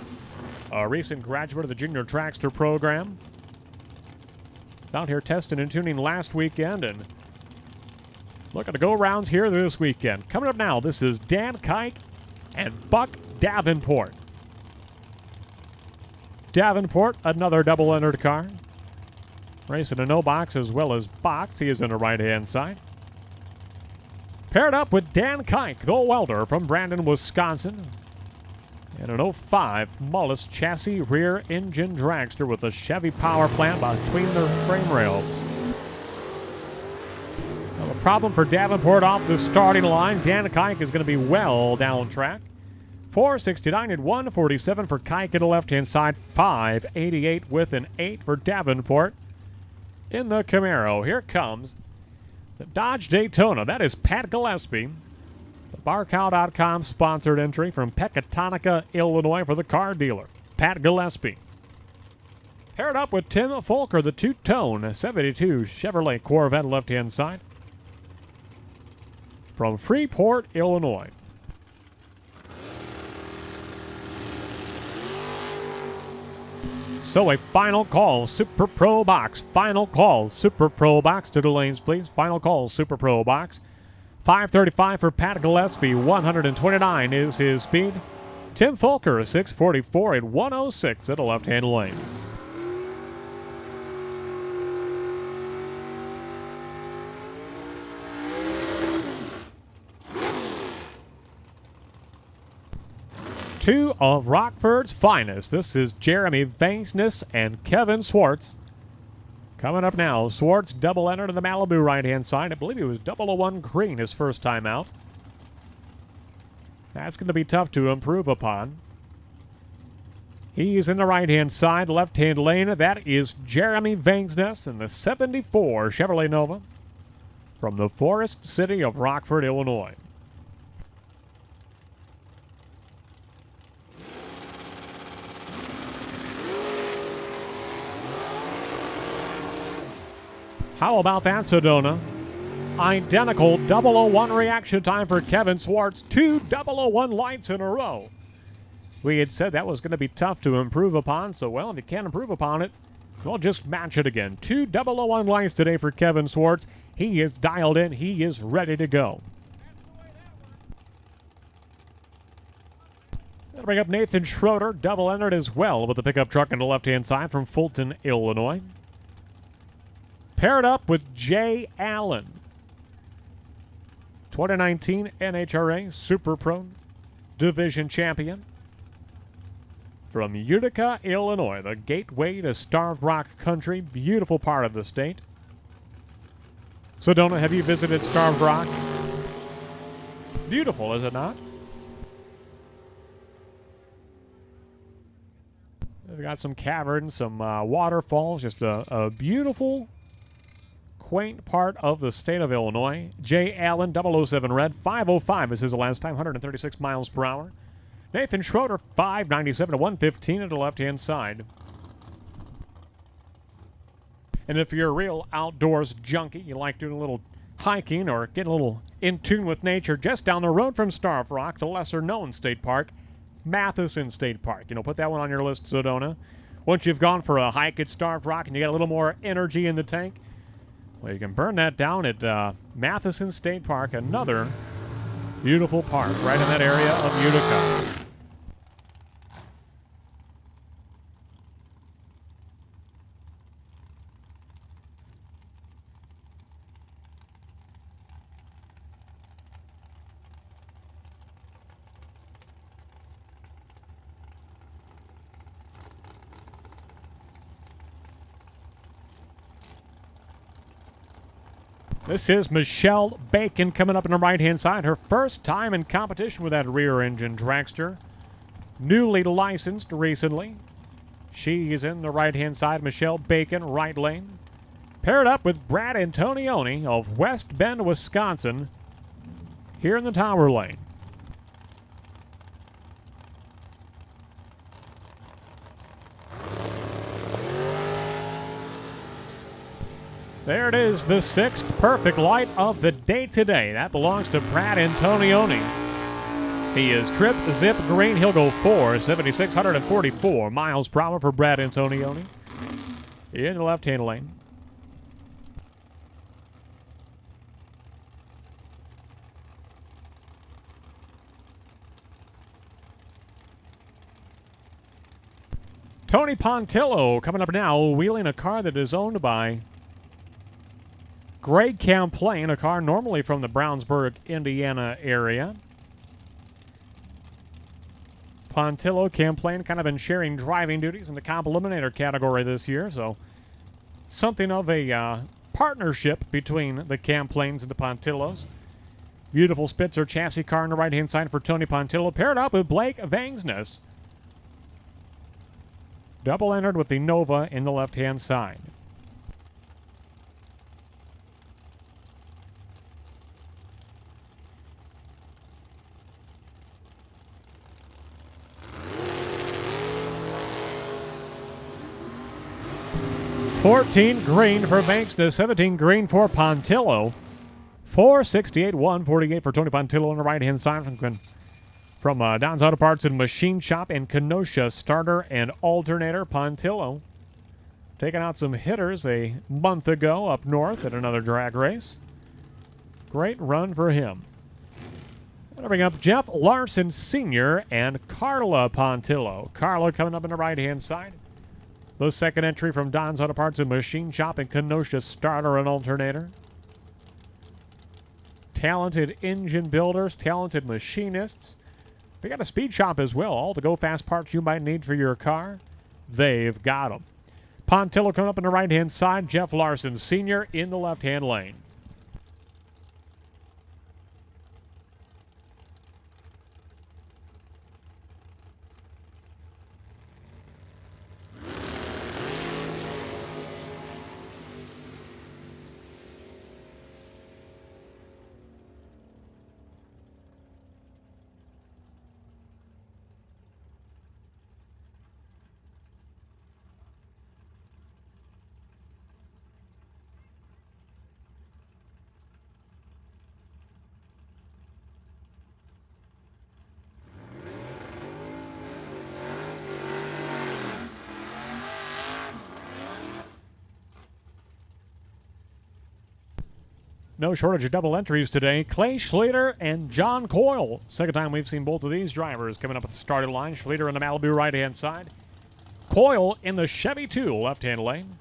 a recent graduate of the junior Dragster program. Out here testing and tuning last weekend and looking to go rounds here this weekend. Coming up now, this is Dan Kike and Buck Davenport. Davenport, another double-entered car. Racing a no box as well as box. He is in the right-hand side. Paired up with Dan Kike, the welder from Brandon, Wisconsin. And an 05 Mullis chassis rear engine dragster with a Chevy power plant between the frame rails. Well, the problem for Davenport off the starting line, Dan Kike is going to be well down track. 469 at 147 for Kike at the left-hand side. 588 with an 8 for Davenport in the Camaro. Here comes the Dodge Daytona. That is Pat Gillespie. The BarCow.com sponsored entry from Pecatonica, Illinois for the car dealer, Pat Gillespie. Paired up with Tim Folker, the two-tone 72 Chevrolet Corvette left-hand side from Freeport, Illinois. So a final call, Super Pro Box. Final call, Super Pro Box to the lanes, please. Final call, Super Pro Box. 535 for Pat Gillespie, 129 is his speed. Tim Folker, 644 at 106 at the left-hand lane. Two of Rockford's finest. This is Jeremy Venksnis and Kevin Swartz. Coming up now, Swartz double-entered in the Malibu right-hand side. I believe he was 001 green his first time out. That's going to be tough to improve upon. He's in the right-hand side, left-hand lane. That is Jeremy Venksnis in the 74 Chevrolet Nova from the Forest City of Rockford, Illinois. How about that, Sedona? Identical 001 reaction time for Kevin Swartz. 2 001 lights in a row. We had said that was going to be tough to improve upon, so, well, if you can't improve upon it, well, just match it again. 2 001 lights today for Kevin Swartz. He is dialed in. He is ready to go. That'll bring up Nathan Schroeder, double-entered as well with the pickup truck on the left-hand side from Fulton, Illinois. Paired up with Jay Allen, 2019 NHRA Super Pro Division Champion from Utica, Illinois, the gateway to Starved Rock Country, beautiful part of the state. Sedona, have you visited Starved Rock? Beautiful, is it not? We've got some caverns, some waterfalls, just a beautiful, quaint part of the state of Illinois. Jay Allen, 007 red, 505 is his last time, 136 miles per hour. Nathan Schroeder, 597 to 115 at the left-hand side. And if you're a real outdoors junkie, you like doing a little hiking or getting a little in tune with nature, just down the road from Starved Rock, the lesser-known state park, Matheson State Park. You know, put that one on your list, Sedona. Once you've gone for a hike at Starved Rock and you got a little more energy in the tank, well, you can burn that down at Matheson State Park, another beautiful park right in that area of Utica. This is Michelle Bacon coming up on the right-hand side. Her first time in competition with that rear-engine dragster. Newly licensed recently. She is in the right-hand side. Michelle Bacon, right lane. Paired up with Brad Antonioni of West Bend, Wisconsin, here in the tower lane. There it is, the 6th perfect light of the day today. That belongs to Brad Antonioni. He is trip, zip, green. He'll go 7,644 miles per hour for Brad Antonioni in the left-hand lane. Tony Pontillo coming up now, wheeling a car that is owned by Greg Camplain, a car normally from the Brownsburg, Indiana area. Pontillo, Camplain kind of been sharing driving duties in the comp eliminator category this year, so something of a partnership between the Camplains and the Pontillos. Beautiful Spitzer chassis car on the right-hand side for Tony Pontillo, paired up with Blake Venksnis. Double entered with the Nova in the left-hand side. $14 green for Venksnis, 17 green for Pontillo. 468, 148 for Tony Pontillo on the right-hand side from Don's Auto Parts and Machine Shop in Kenosha. Starter and alternator. Pontillo taking out some hitters a month ago up north at another drag race. Great run for him. Going to bring up Jeff Larson Sr. and Carla Pontillo. Carla coming up on the right-hand side. The second entry from Don's Auto Parts and Machine Shop in Kenosha. Starter and alternator. Talented engine builders, talented machinists. They got a speed shop as well. All the go-fast parts you might need for your car, they've got them. Pontillo coming up on the right-hand side. Jeff Larson Sr. in the left-hand lane. No shortage of double entries today. Clay Schlitter and John Coyle. Second time we've seen both of these drivers coming up at the starting line. Schlitter in the Malibu right-hand side. Coyle in the Chevy 2 left-hand lane.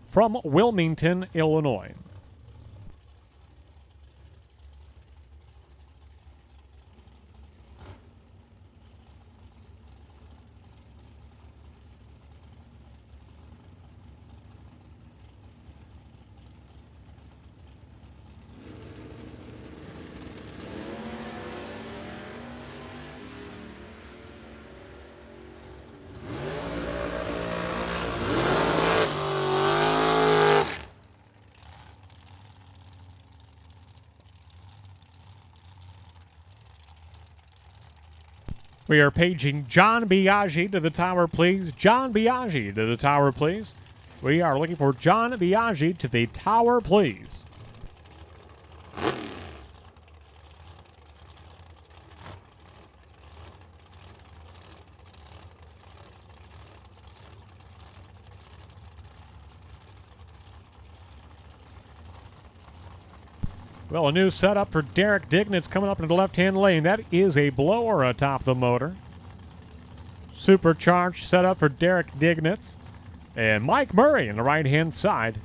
From Wilmington, Illinois. We are paging John Biaggi to the tower, please. John Biaggi to the tower, please. We are looking for John Biaggi to the tower, please. Well, a new setup for Derek Dignitz coming up in the left-hand lane. That is a blower atop the motor. Supercharged setup for Derek Dignitz. And Mike Murray in the right-hand side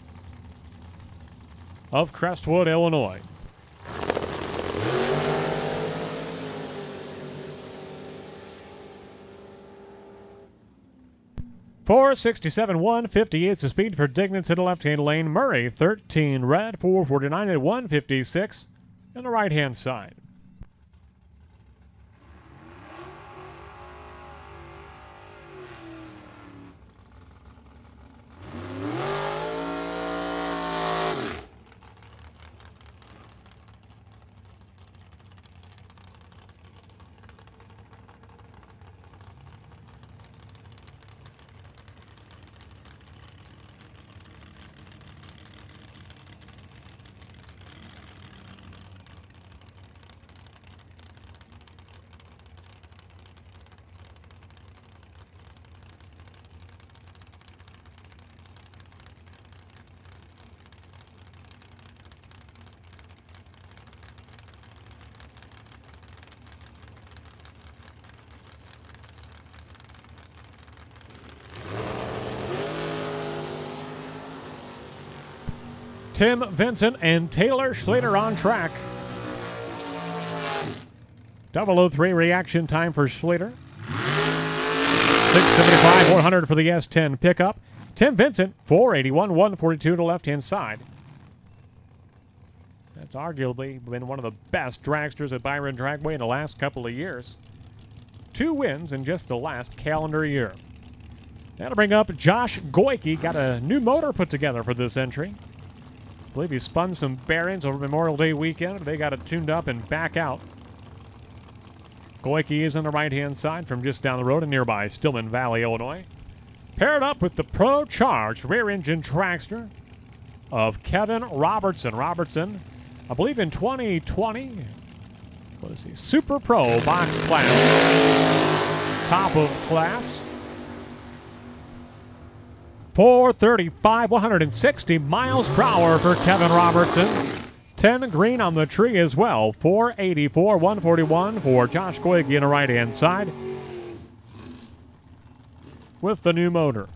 of Crestwood, Illinois. .467, 158 the speed for Dignitz in the left-hand lane. Murray, 13 red, 449 at 156 on the right-hand side. Tim Vincent and Taylor Schlitter on track. 003 reaction time for Schlitter. 675, 400 for the S10 pickup. Tim Vincent, 481, 142 to left-hand side. That's arguably been one of the best dragsters at Byron Dragway in the last couple of years. 2 wins in just the last calendar year. That'll bring up Josh Goyke. Got a new motor put together for this entry. I believe he spun some bearings over Memorial Day weekend. They got it tuned up and back out. Goyke is on the right-hand side from just down the road in nearby Stillman Valley, Illinois. Paired up with the Pro-Charged rear-engine dragster of Kevin Robertson. Robertson, I believe in 2020, what is he? Super Pro box class. Top of class. 435, 160 miles per hour for Kevin Robertson. 10 green on the tree as well. 484, 141 for Josh Goyke on the right-hand side with the new motor.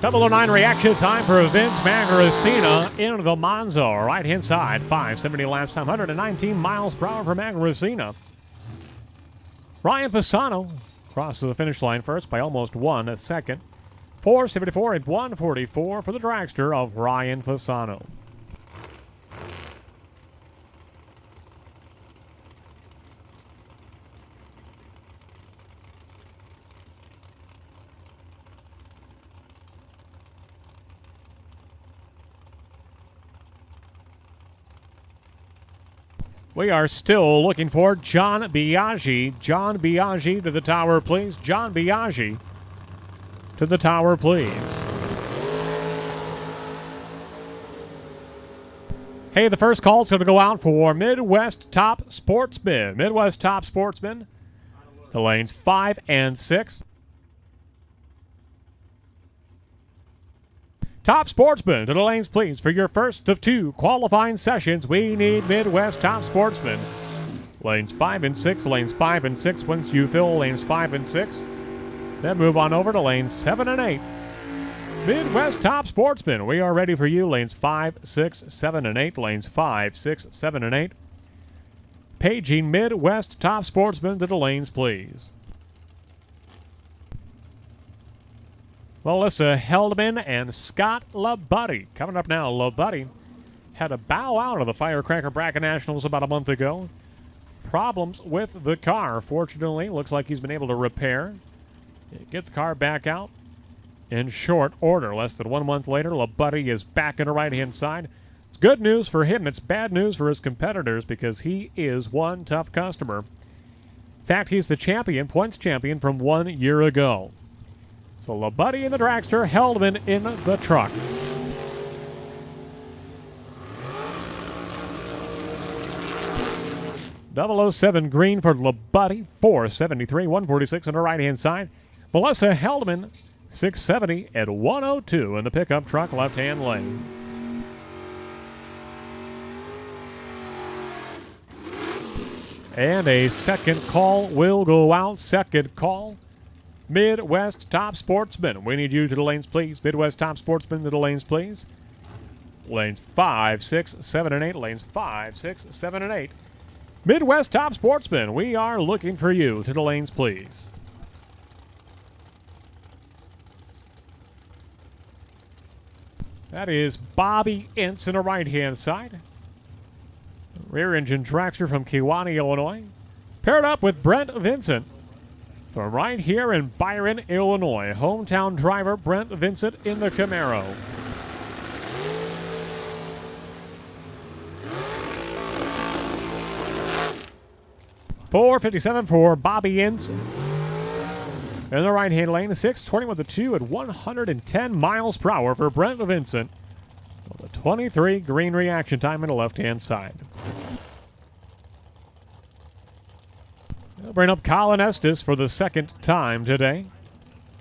Double 09 reaction time for Vince Magracina in the Monza. Right-hand side, 570 laps time, 119 miles per hour for Magracina. Ryan Fasano crosses the finish line first by almost 1 second. 474 and 144 for the dragster of Ryan Fasano. We are still looking for John Biaggi. John Biaggi to the tower, please. John Biaggi to the tower, please. Hey, the first call is going to go out for Midwest Top Sportsman. Midwest Top Sportsman. The lanes 5 and 6. Top Sportsman to the lanes, please. For your first of 2 qualifying sessions, we need Midwest Top Sportsman. Lanes 5 and 6, lanes 5 and 6. Once you fill lanes 5 and 6, then move on over to lanes 7 and 8. Midwest Top Sportsman, we are ready for you. Lanes 5, 6, 7, and 8. Lanes 5, 6, 7, and 8. Paging Midwest Top Sportsman to the lanes, please. Melissa Heldman and Scott LaBuddy. Coming up now, LaBuddy had a bow out of the Firecracker Bracket Nationals about a month ago. Problems with the car. Fortunately, looks like he's been able to repair. Get the car back out in short order. Less than 1 month later, LaBuddy is back in the right-hand side. It's good news for him. It's bad news for his competitors because he is one tough customer. In fact, he's the champion, points champion from 1 year ago. So LaBuddy in the dragster, Heldman in the truck. .007 green for LaBuddy, 473, 146 on the right-hand side. Melissa Heldman, 670 at 102 in the pickup truck left-hand lane. And a second call will go out. Second call. Midwest Top Sportsman. We need you to the lanes, please. Midwest Top Sportsman to the lanes, please. Lanes 5, 6, 7, and 8. Lanes 5, 6, 7, and 8. Midwest Top Sportsman. We are looking for you to the lanes, please. That is Bobby Ince in the right-hand side. Rear engine dragster from Kewanee, Illinois. Paired up with Brent Vincent from right here in Byron, Illinois. Hometown driver Brent Vincent in the Camaro. 4:57 for Bobby Ince. In the right-hand lane, 6:20 with the 2 at 110 miles per hour for Brent Vincent. With a 23 green reaction time in the left-hand side. They'll bring up Colin Estes for the second time today.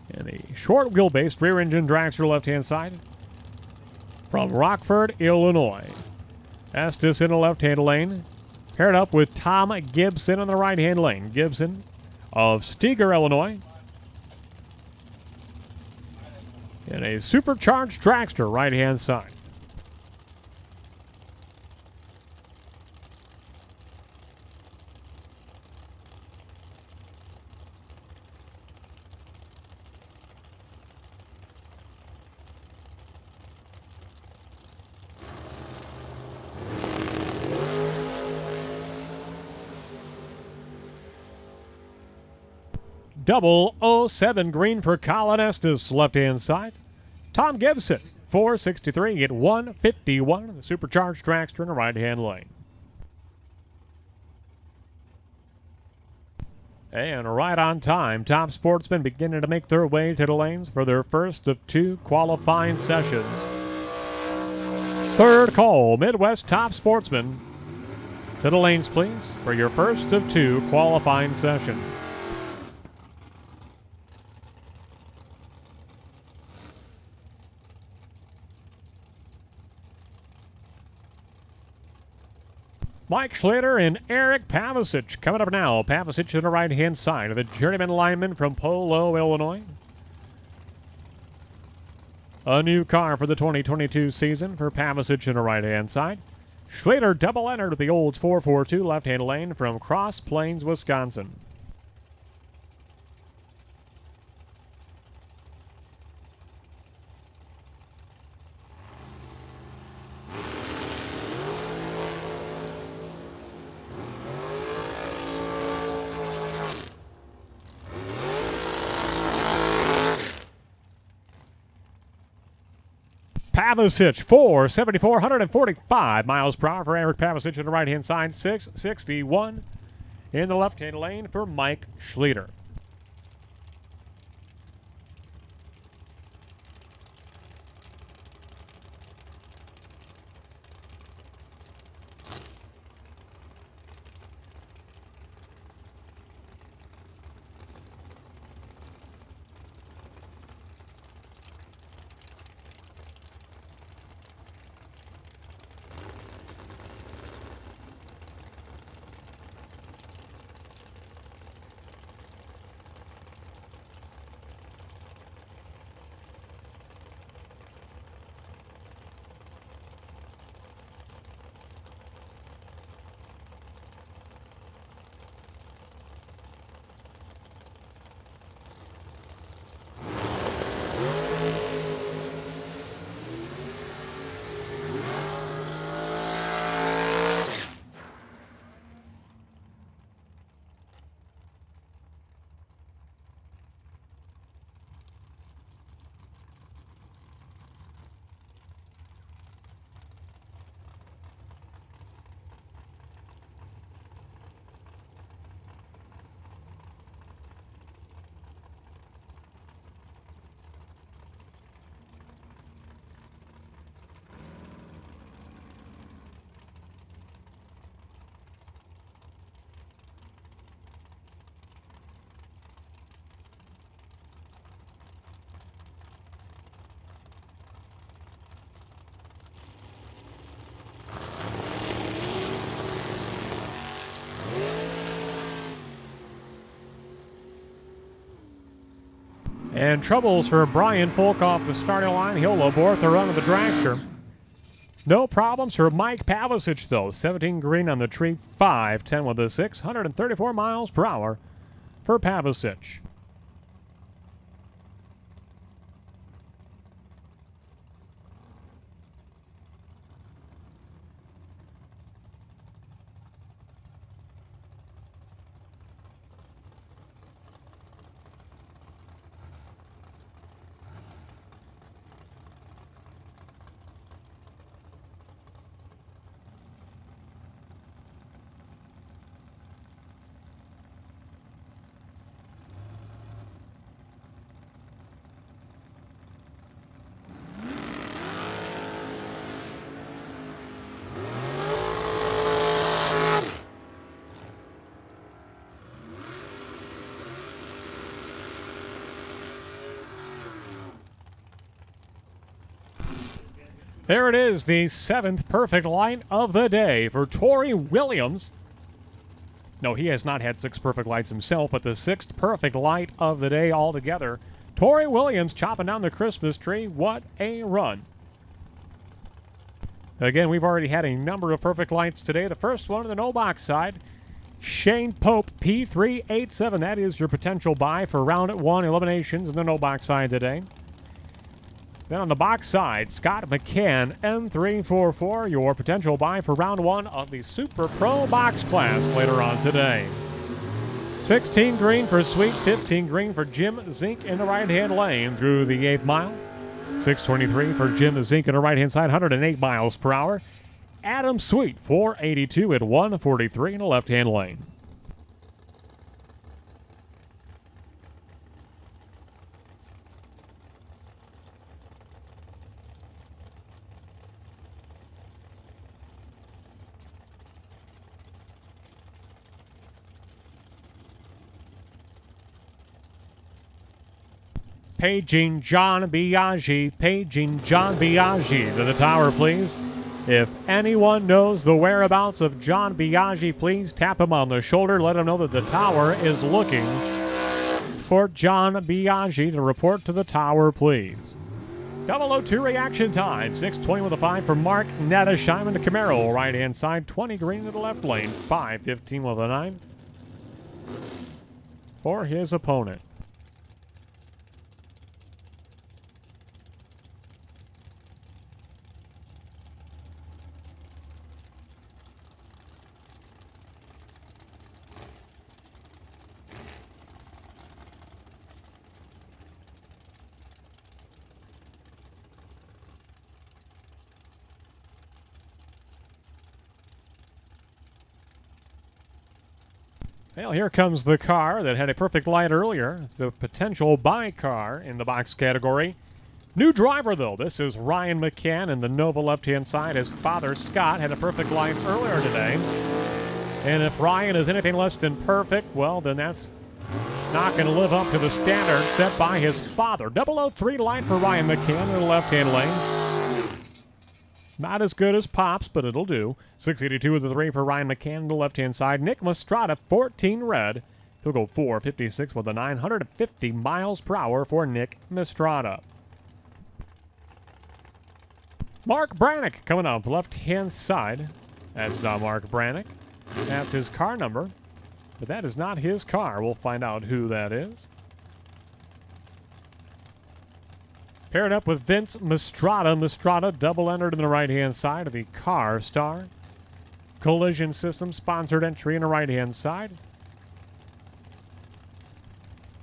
In the short wheelbase rear-engine dragster left-hand side from Rockford, Illinois. Estes in the left-hand lane, paired up with Tom Gibson in the right-hand lane. Gibson of Steger, Illinois. In a supercharged dragster right-hand side. Double 07 green for Colin Estes, left-hand side. Tom Gibson, 4:63 at 1:51. The supercharged dragster in the right-hand lane. And right on time, top sportsmen beginning to make their way to the lanes for their first of 2 qualifying sessions. Third call, Midwest top sportsmen. To the lanes, please, for your first of 2 qualifying sessions. Mike Schlitter and Eric Pavisic coming up now. Pavisic to the right-hand side of the journeyman lineman from Polo, Illinois. A new car for the 2022 season for Pavisic to the right-hand side. Schlitter double entered the Olds 442 left-hand lane from Cross Plains, Wisconsin. Pavisic, 474, 145 miles per hour for Eric Pavisic on the right-hand side, 661 in the left-hand lane for Mike Schlitter. And troubles for Brian Folk off the starting line. He'll abort the run of the dragster. No problems for Mike Pavisic, though. 17 green on the tree, 5-10 with a 6, 134 miles per hour for Pavisic. There it is, the 7th perfect light of the day for Tori Williams. No, he has not had 6 perfect lights himself, but the 6th perfect light of the day altogether. Tori Williams chopping down the Christmas tree. What a run. Again, we've already had a number of perfect lights today. The first one on the no-box side, Shane Pope, P387. That is your potential buy for round 1 eliminations in the no-box side today. Then on the box side, Scott Mccann, M344, your potential buy for round 1 of the Super Pro box class later on today. 16 green for Sweet, 15 green for Jim Zink in the right-hand lane through the 8th mile. 623 for Jim Zink in the right-hand side, 108 miles per hour. Adam Sweet, 482 at 143 in the left-hand lane. Paging John Biaggi, paging John Biaggi to the tower, please. If anyone knows the whereabouts of John Biaggi, please tap him on the shoulder. Let him know that the tower is looking for John Biaggi to report to the tower, please. 002 reaction time. 6:20 with a 5 for Mark Nettesheim to Camaro, right-hand side. 20 green to the left lane. 5:15 with a 9 for his opponent. Well, here comes the car that had a perfect light earlier, the potential buy car in the box category. New driver, though. This is Ryan Mccann in the Nova left-hand side. His father, Scott, had a perfect light earlier today. And if Ryan is anything less than perfect, well, then that's not going to live up to the standard set by his father. 003 light for Ryan Mccann in the left-hand lane. Not as good as Pops, but it'll do. 682 with the 3 for Ryan Mccann on the left-hand side. Nick Mastrada, 14 red. He'll go 456 with a 950 miles per hour for Nick Mastrada. Mark Brannick coming up left-hand side. That's not Mark Brannick. That's his car number, but that is not his car. We'll find out who that is. Paired up with Vince Mastrada. Mastrada double entered in the right-hand side of the car star. Collision System sponsored entry in the right-hand side.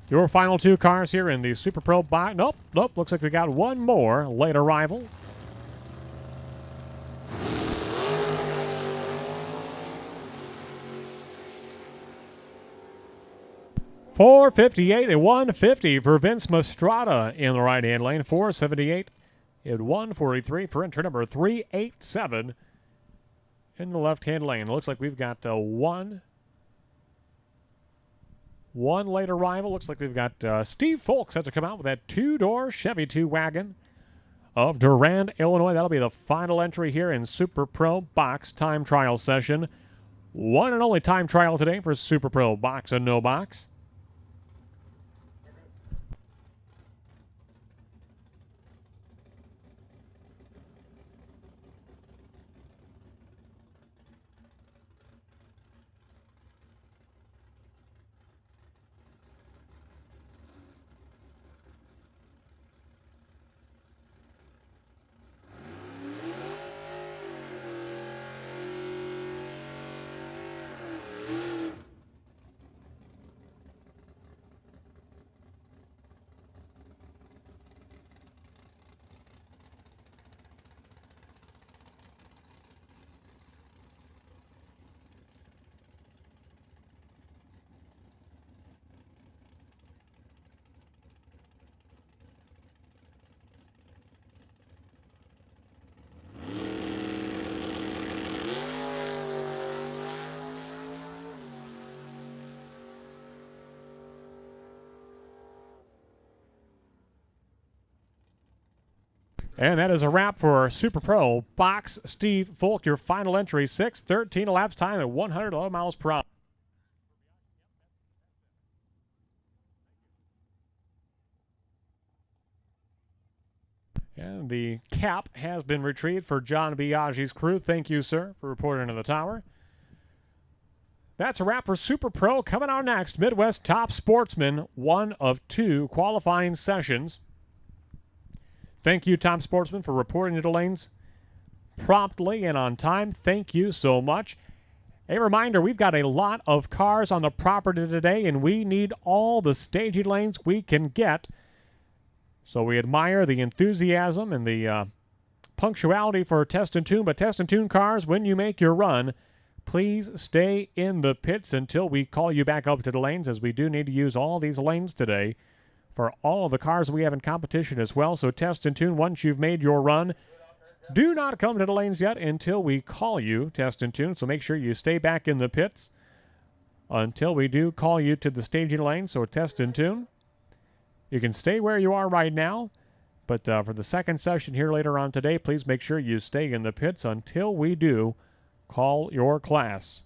Your final 2 cars here in the Super Pro box. Nope. Looks like we got one more late arrival. $458 at 150 for Vince Mastrada in the right-hand lane. $478 at 143 for entry number 387 in the left-hand lane. Looks like we've got one late arrival. Looks like we've got Steve Folks set to come out with that 2-door Chevy 2 wagon of Durand, Illinois. That'll be the final entry here in Super Pro Box Time Trial Session. One and only time trial today for Super Pro Box and No Box. And that is a wrap for Super Pro Box Steve Folk. Your final entry, 6:13 elapsed time at 111 miles per hour. And the cap has been retrieved for John Biaggi's crew. Thank you, sir, for reporting to the tower. That's a wrap for Super Pro. Coming out next, Midwest Top Sportsman, one of 2 qualifying sessions. Thank you, Top Sportsman, for reporting to the lanes promptly and on time. Thank you so much. A reminder, we've got a lot of cars on the property today, and we need all the staging lanes we can get. So we admire the enthusiasm and the punctuality for Test and Tune. But Test and Tune cars, when you make your run, please stay in the pits until we call you back up to the lanes, as we do need to use all these lanes today for all of the cars we have in competition as well. So Test and Tune, once you've made your run, do not come to the lanes yet until we call you, Test and Tune. So make sure you stay back in the pits until we do call you to the staging lane. So Test and Tune. You can stay where you are right now, but for the second session here later on today, please make sure you stay in the pits until we do call your class.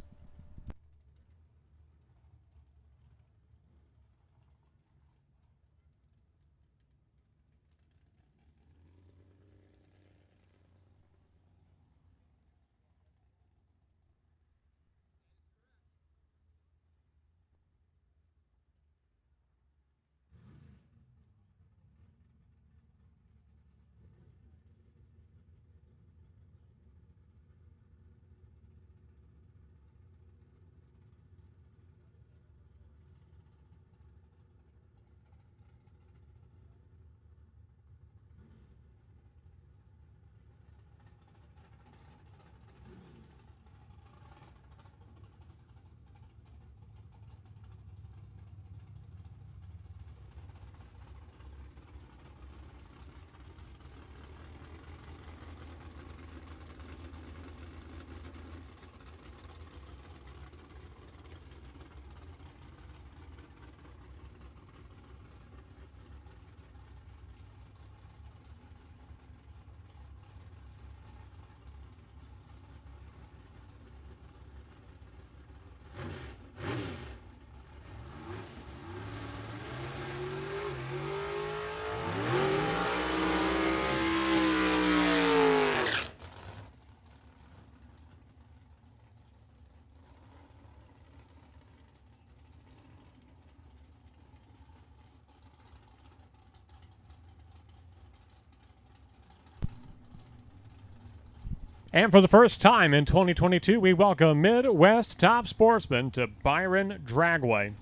And for the first time in 2022, we welcome Midwest Top Sportsman to Byron Dragway.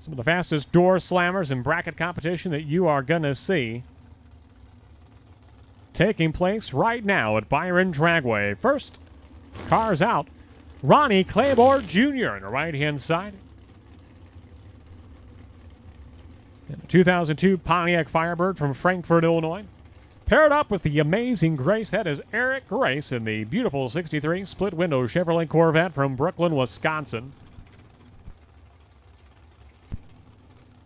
Some of the fastest door slammers in bracket competition that you are going to see taking place right now at Byron Dragway. First, cars out. Ronnie Claiborne Jr. on the right-hand side. And a 2002 Pontiac Firebird from Frankfort, Illinois. Paired up with the amazing Grace, that is Eric Grace in the beautiful 63 split-window Chevrolet Corvette from Brooklyn, Wisconsin.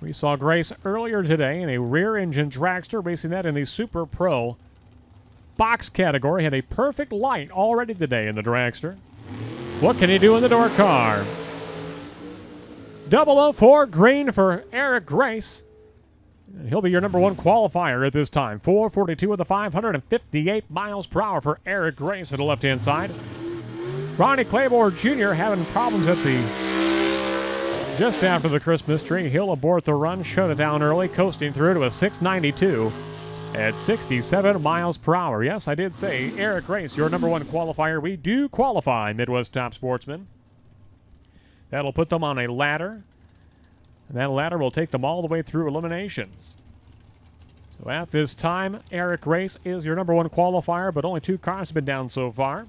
We saw Grace earlier today in a rear-engine dragster, racing that in the Super Pro box category. Had a perfect light already today in the dragster. What can he do in the door car? 004 green for Eric Grace. He'll be your number 1 qualifier at this time. 442 of the 558 miles per hour for Eric Grace at the left-hand side. Ronnie Claiborne Jr. having problems at the just after the Christmas tree. He'll abort the run, shut it down early, coasting through to a 692 at 67 miles per hour. Yes, I did say Eric Grace, your number 1 qualifier. We do qualify Midwest Top Sportsman. That'll put them on a ladder. And that ladder will take them all the way through eliminations. So at this time, Eric Grace is your number 1 qualifier, but only 2 cars have been down so far.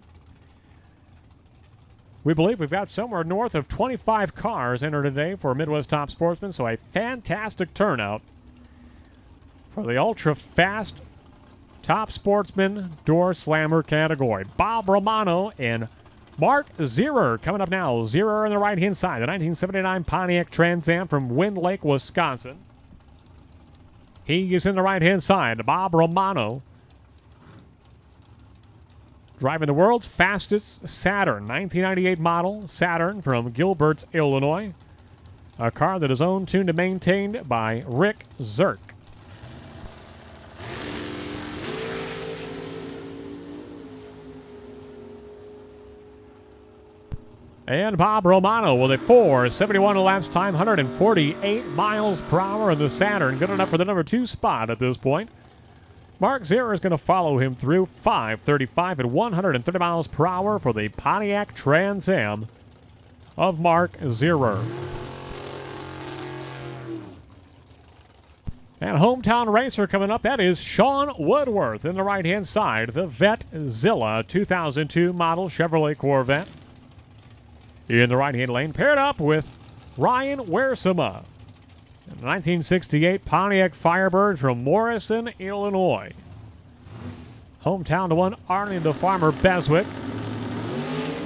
We believe we've got somewhere north of 25 cars entered today for Midwest Top Sportsman, so a fantastic turnout for the ultra-fast Top Sportsman door slammer category. Bob Romano and Mark Zierer coming up now. Zierer on the right-hand side. The 1979 Pontiac Trans Am from Wind Lake, Wisconsin. He is in the right-hand side. Bob Romano Driving the world's fastest Saturn, 1998 model Saturn from Gilbert, Illinois. A car that is owned, tuned, and maintained by Rick Zirk. And Bob Romano with a 4:71 elapsed time, 148 miles per hour in the Saturn. Good enough for the number 2 spot at this point. Mark Zero is going to follow him through 5:35 at 130 miles per hour for the Pontiac Trans Am of Mark Zero. And hometown racer coming up, that is Sean Woodworth in the right-hand side, the Vetzilla 2002 model Chevrolet Corvette. In the right-hand lane, paired up with Ryan Wersema, a 1968 Pontiac Firebird from Morrison, Illinois. Hometown to one, Arnie the Farmer Beswick.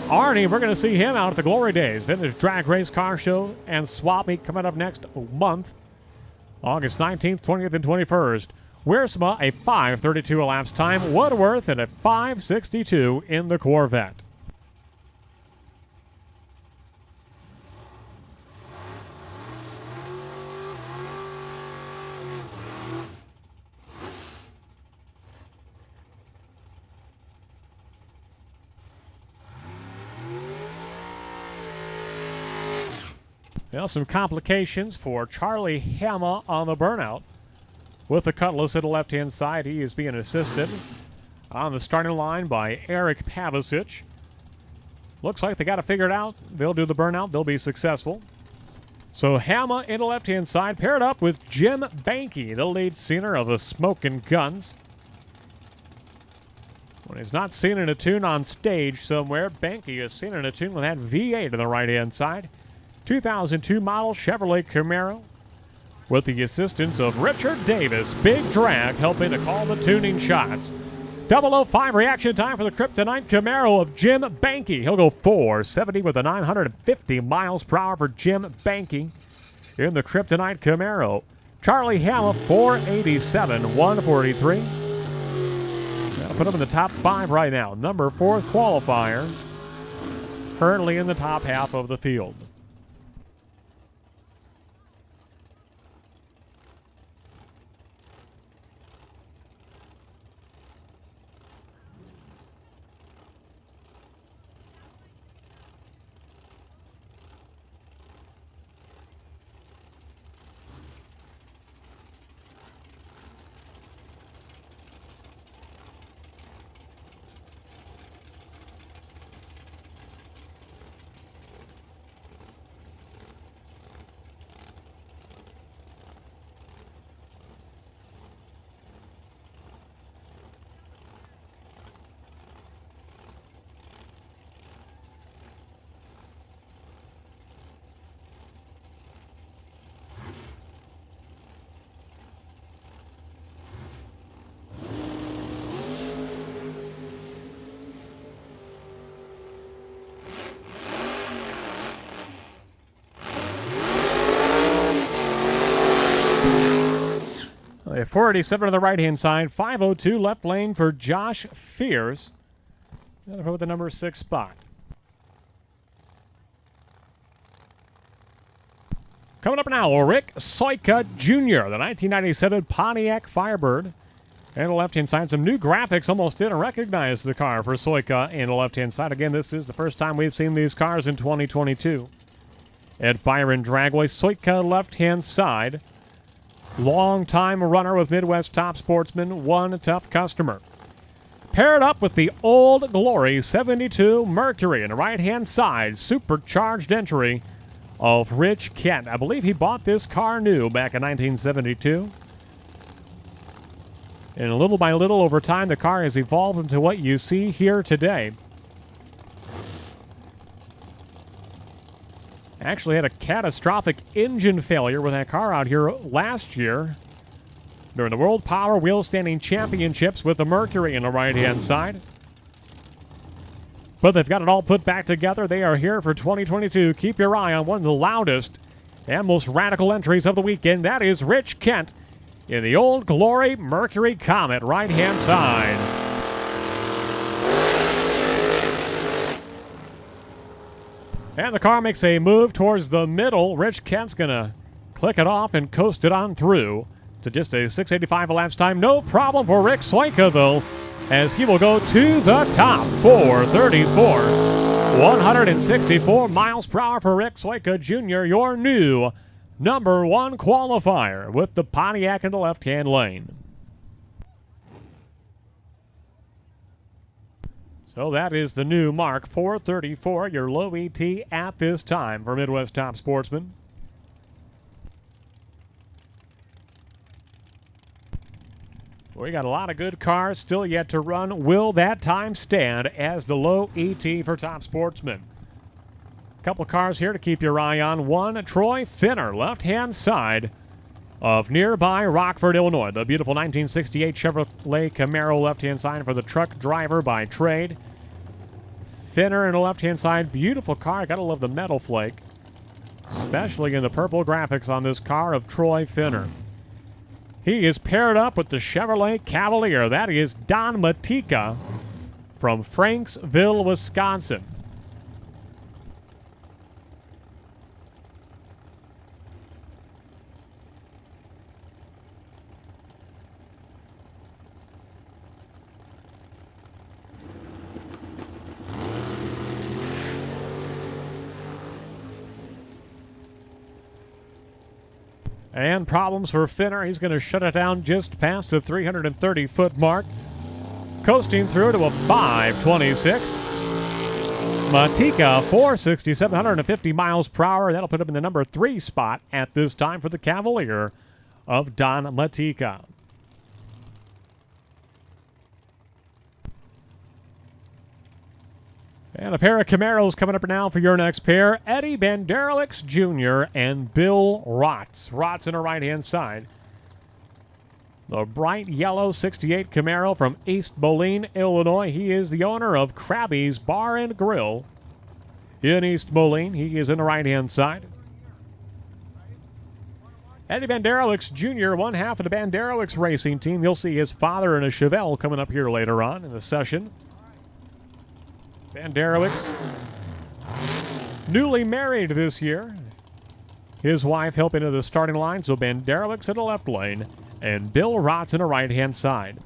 Arnie, we're going to see him out at the Glory Days, Vintage Drag Race Car Show and Swap Meet coming up next month, August 19th, 20th, and 21st. Wersema, a 5:32 elapsed time. Woodworth at a 5:62 in the Corvette. Well, some complications for Charlie Hama on the burnout. With the Cutlass at the left-hand side, he is being assisted on the starting line by Eric Pavisic. Looks like they got it figured out. They'll do the burnout. They'll be successful. So Hama in the left-hand side, paired up with Jim Banky, the lead singer of the Smokin' Guns. When he's not seen in a tune on stage somewhere, Banky is seen in a tune with that V8 on the right-hand side. 2002 model Chevrolet Camaro with the assistance of Richard Davis, Big Drag, helping to call the tuning shots. 005 reaction time for the Kryptonite Camaro of Jim Banky. He'll go 4:70 with a 950 miles per hour for Jim Banky in the Kryptonite Camaro. Charlie Hama, 487, 143. That'll put him in the top 5 right now. Number 4 qualifier, currently in the top half of the field. A 487 on the right-hand side, 502 left lane for Josh Fears. With the number 6 spot. Coming up now, Rick Soika Jr., the 1997 Pontiac Firebird. And the left-hand side, some new graphics. Almost didn't recognize the car for Soika in the left-hand side. Again, this is the first time we've seen these cars in 2022. At Byron Dragway, Soika left-hand side. Long-time runner with Midwest Top Sportsman, one tough customer. Paired up with the Old Glory 72 Mercury in the right-hand side, supercharged entry of Rich Kent. I believe he bought this car new back in 1972. And little by little over time, the car has evolved into what you see here today. Actually had a catastrophic engine failure with that car out here last year during the World Power Wheel Standing Championships with the Mercury in the right-hand side. But they've got it all put back together. They are here for 2022. Keep your eye on one of the loudest and most radical entries of the weekend. That is Rich Kent in the Old Glory Mercury Comet, right-hand side. And the car makes a move towards the middle. Rich Kent's going to click it off and coast it on through to just a 6:85 elapsed time. No problem for Rick Swanka, though, as he will go to the top. 4:34. 164 miles per hour for Rick Swanka Jr., your new number 1 qualifier with the Pontiac in the left-hand lane. So that is the new mark, 4:34, your low ET at this time for Midwest Top Sportsman. We got a lot of good cars still yet to run. Will that time stand as the low ET for Top Sportsman? A couple cars here to keep your eye on. One, Troy Finner, left-hand side of nearby Rockford, Illinois. The beautiful 1968 Chevrolet Camaro left-hand side for the truck driver by trade. Finner in the left-hand side. Beautiful car. Gotta love the metal flake, especially in the purple graphics on this car of Troy Finner. He is paired up with the Chevrolet Cavalier. That is Don Matika from Franksville, Wisconsin. And problems for Finner. He's going to shut it down just past the 330-foot mark. Coasting through to a 5:26. Matika, 467, 150 miles per hour. That'll put him in the number 3 spot at this time for the Cavalier of Don Matika. And a pair of Camaros coming up now for your next pair. Eddie Banderowicz Jr. and Bill Rotz. Rotz on the right-hand side. The bright yellow 68 Camaro from East Moline, Illinois. He is the owner of Krabby's Bar and Grill in East Moline. He is in the right-hand side. Eddie Banderowicz Jr., one half of the Banderowicz racing team. You'll see his father in a Chevelle coming up here later on in the session. Banderowicz, newly married this year. His wife helping to the starting line, so Banderowicz in the left lane and Bill Rotz in the right-hand side.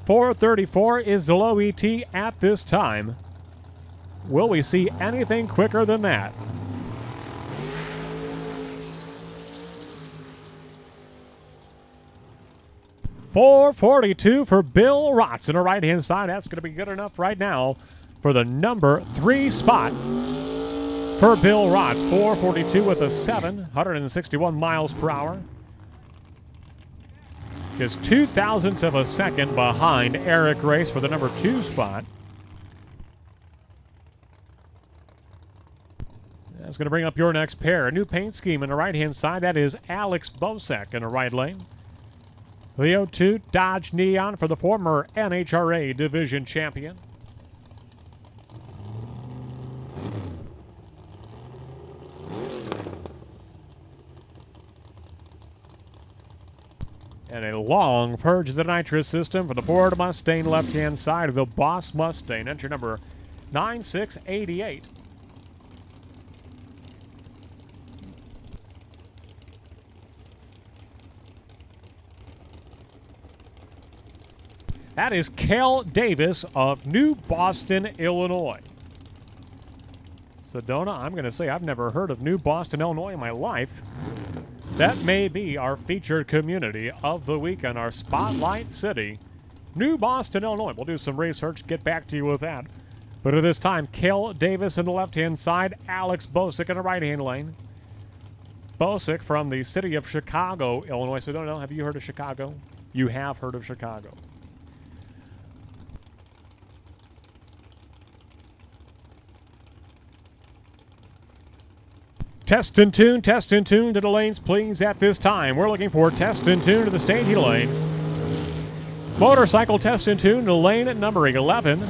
4:34 is the low ET at this time. Will we see anything quicker than that? .442 for Bill Rotz in the right-hand side. That's going to be good enough right now for the number 3 spot for Bill Rotz. 4:42 with a 7, 161 miles per hour. Just 0.02 of a second behind Eric Race for the number 2 spot. That's going to bring up your next pair. A new paint scheme in the right-hand side. That is Alex Bosek in the right lane. The 02 Dodge Neon for the former NHRA division champion. And a long purge of the nitrous system for the Ford Mustang left-hand side of the Boss Mustang. Entry number 9688. That is Cal Davis of New Boston, Illinois. Sedona, I'm going to say I've never heard of New Boston, Illinois in my life. That may be our featured community of the week in our Spotlight City, New Boston, Illinois. We'll do some research, get back to you with that. But at this time, Cal Davis in the left-hand side, Alex Bosek in the right-hand lane. Bosek from the city of Chicago, Illinois. So don't know, have you heard of Chicago? You have heard of Chicago. Test and tune to the lanes, please, at this time. We're looking for test and tune to the staging lanes. Motorcycle test and tune to lane at number 11.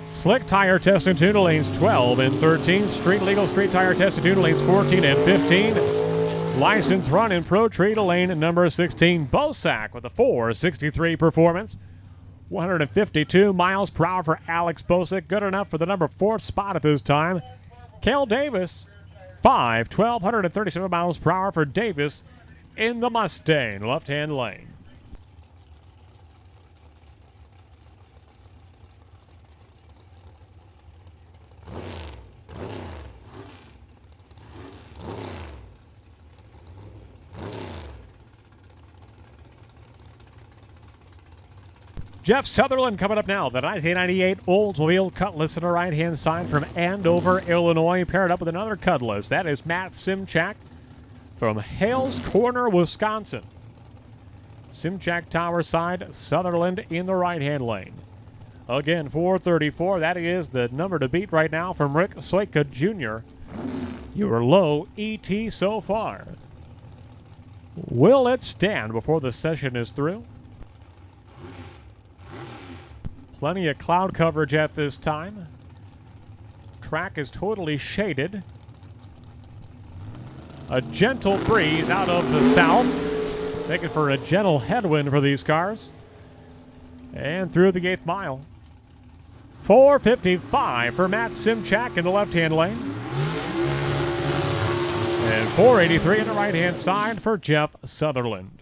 Slick tire test and tune to lanes 12 and 13. Street legal street tire test and tune to lanes 14 and 15. License run in Pro Tree to lane at number 16. Bosack with a 463 performance. 152 miles per hour for Alex Bosek. Good enough for the number 4 spot at this time. Cale Davis, 1,237 miles per hour for Davis in the Mustang, left-hand lane. Jeff Sutherland coming up now. The 1998 Oldsmobile Cutlass on the right-hand side from Andover, Illinois, paired up with another Cutlass. That is Matt Simchak from Hales Corner, Wisconsin. Simchak Tower side, Sutherland in the right-hand lane. Again, 434. That is the number to beat right now from Rick Soika Jr. Your low ET so far. Will it stand before the session is through? Plenty of cloud coverage at this time. Track is totally shaded. A gentle breeze out of the south, making for a gentle headwind for these cars. And through the 8th mile. 455 for Matt Simchak in the left-hand lane. And 483 in the right-hand side for Jeff Sutherland.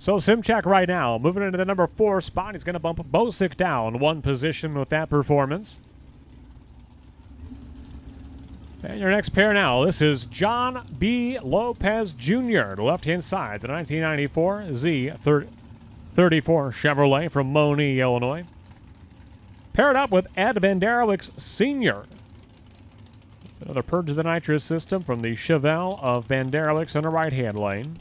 So Simchak right now, moving into the number 4 spot. He's going to bump Bosick down 1 position with that performance. And your next pair now, this is John B. Lopez Jr., the left-hand side, the 1994 Z34 Chevrolet from Moni, Illinois. Paired up with Ed Banderowicz Sr., another purge of the nitrous system from the Chevelle of Banderowicz in the right-hand lane.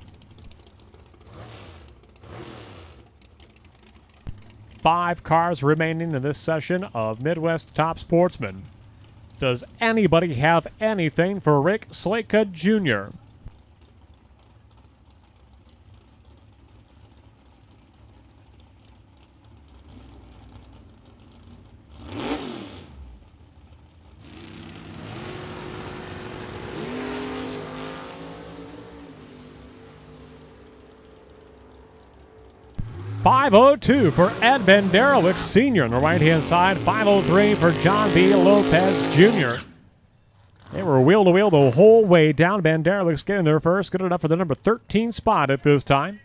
5 cars remaining in this session of Midwest Top Sportsman. Does anybody have anything for Rick Soika Jr.? .502 for Ed Banderowicz Sr. on the right-hand side. .503 for John B. Lopez Jr. They were wheel-to-wheel the whole way down. Banderowicz getting there first. Good enough for the number 13 spot at this time.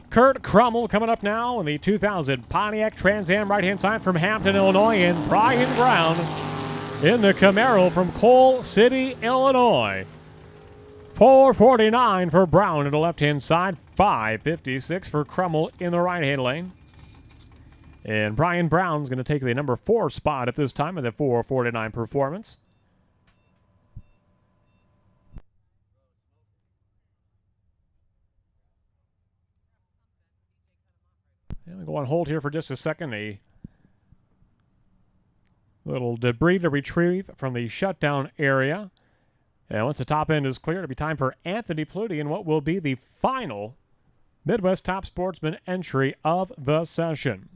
Kurt Crummell coming up now in the 2000 Pontiac Trans Am right-hand side from Hampton, Illinois, and Brian Brown in the Camaro from Coal City, Illinois. 449 for Brown in the left-hand side, 556 for Crummell in the right-hand lane. And Brian Brown's going to take the number 4 spot at this time with a 449 performance. And we go on hold here for just a second. A little debris to retrieve from the shutdown area. And once the top end is clear, it'll be time for Anthony Pluti in what will be the final Midwest Top Sportsman entry of the session.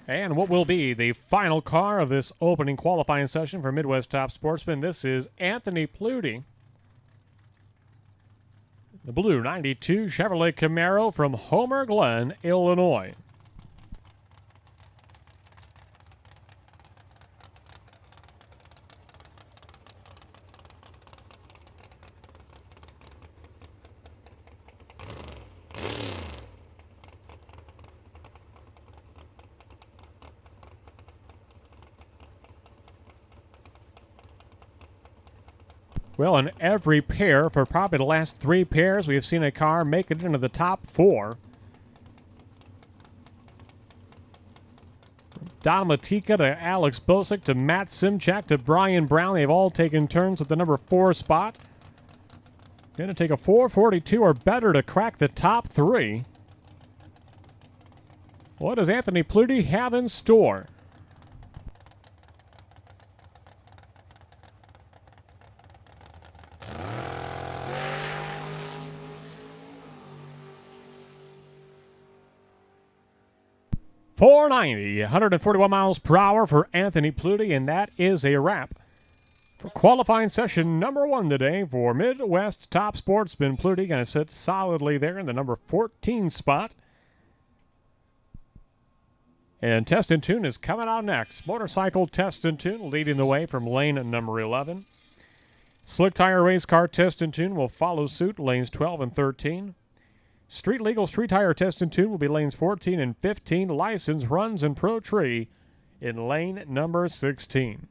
And what will be the final car of this opening qualifying session for Midwest Top Sportsman? This is Anthony Pluty. The blue 92 Chevrolet Camaro from Homer Glen, Illinois. Well, in every pair, for probably the last 3 pairs, we have seen a car make it into the top 4. Don Matika to Alex Bosick to Matt Simchak to Brian Brown. They've all taken turns at the number 4 spot. Going to take a 442 or better to crack the top 3. What does Anthony Pluty have in store? .490, 141 miles per hour for Anthony Pluty, and that is a wrap for qualifying session number 1 today for Midwest Top Sportsman. Pluty going to sit solidly there in the number 14 spot. And Test and Tune is coming out next. Motorcycle Test and Tune leading the way from lane number 11. Slick Tire Race Car Test and Tune will follow suit, lanes 12 and 13. Street Legal Street Tire Test and Tune will be lanes 14 and 15. License Runs and Pro Tree in lane number 16.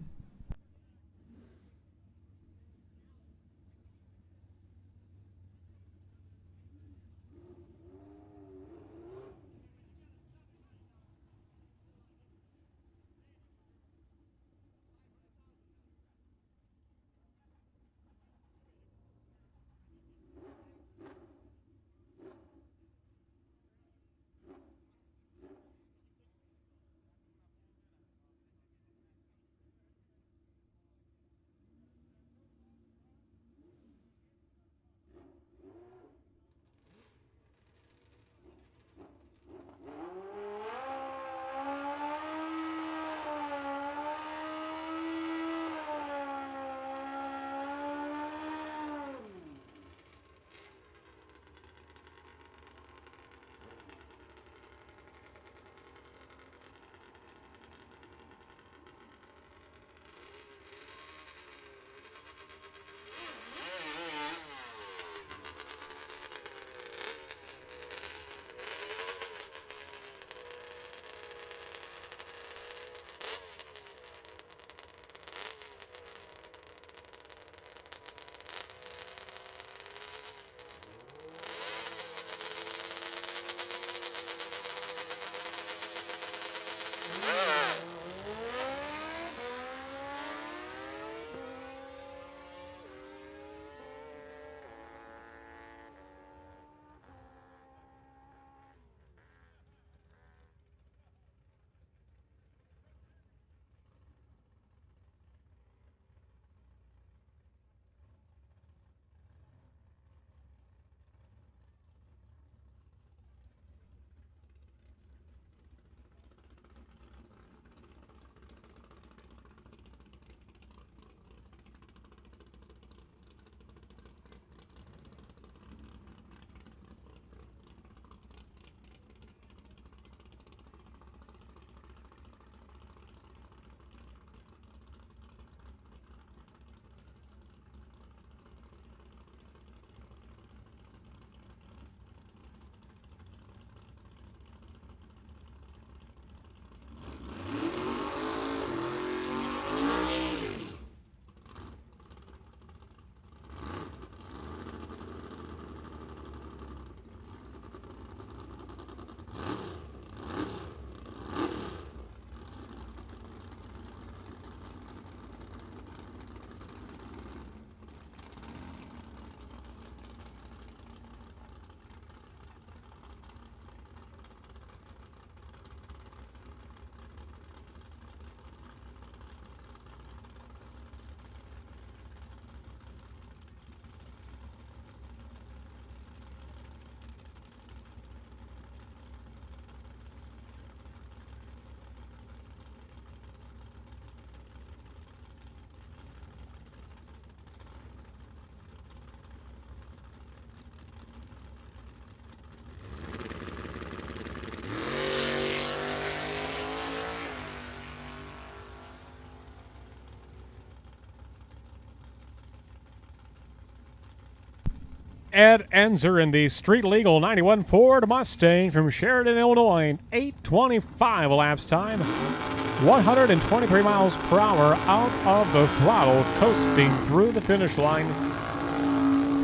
Ed Enzer in the street legal 91 Ford Mustang from Sheridan, Illinois. 8:25 elapsed time. 123 miles per hour out of the throttle, coasting through the finish line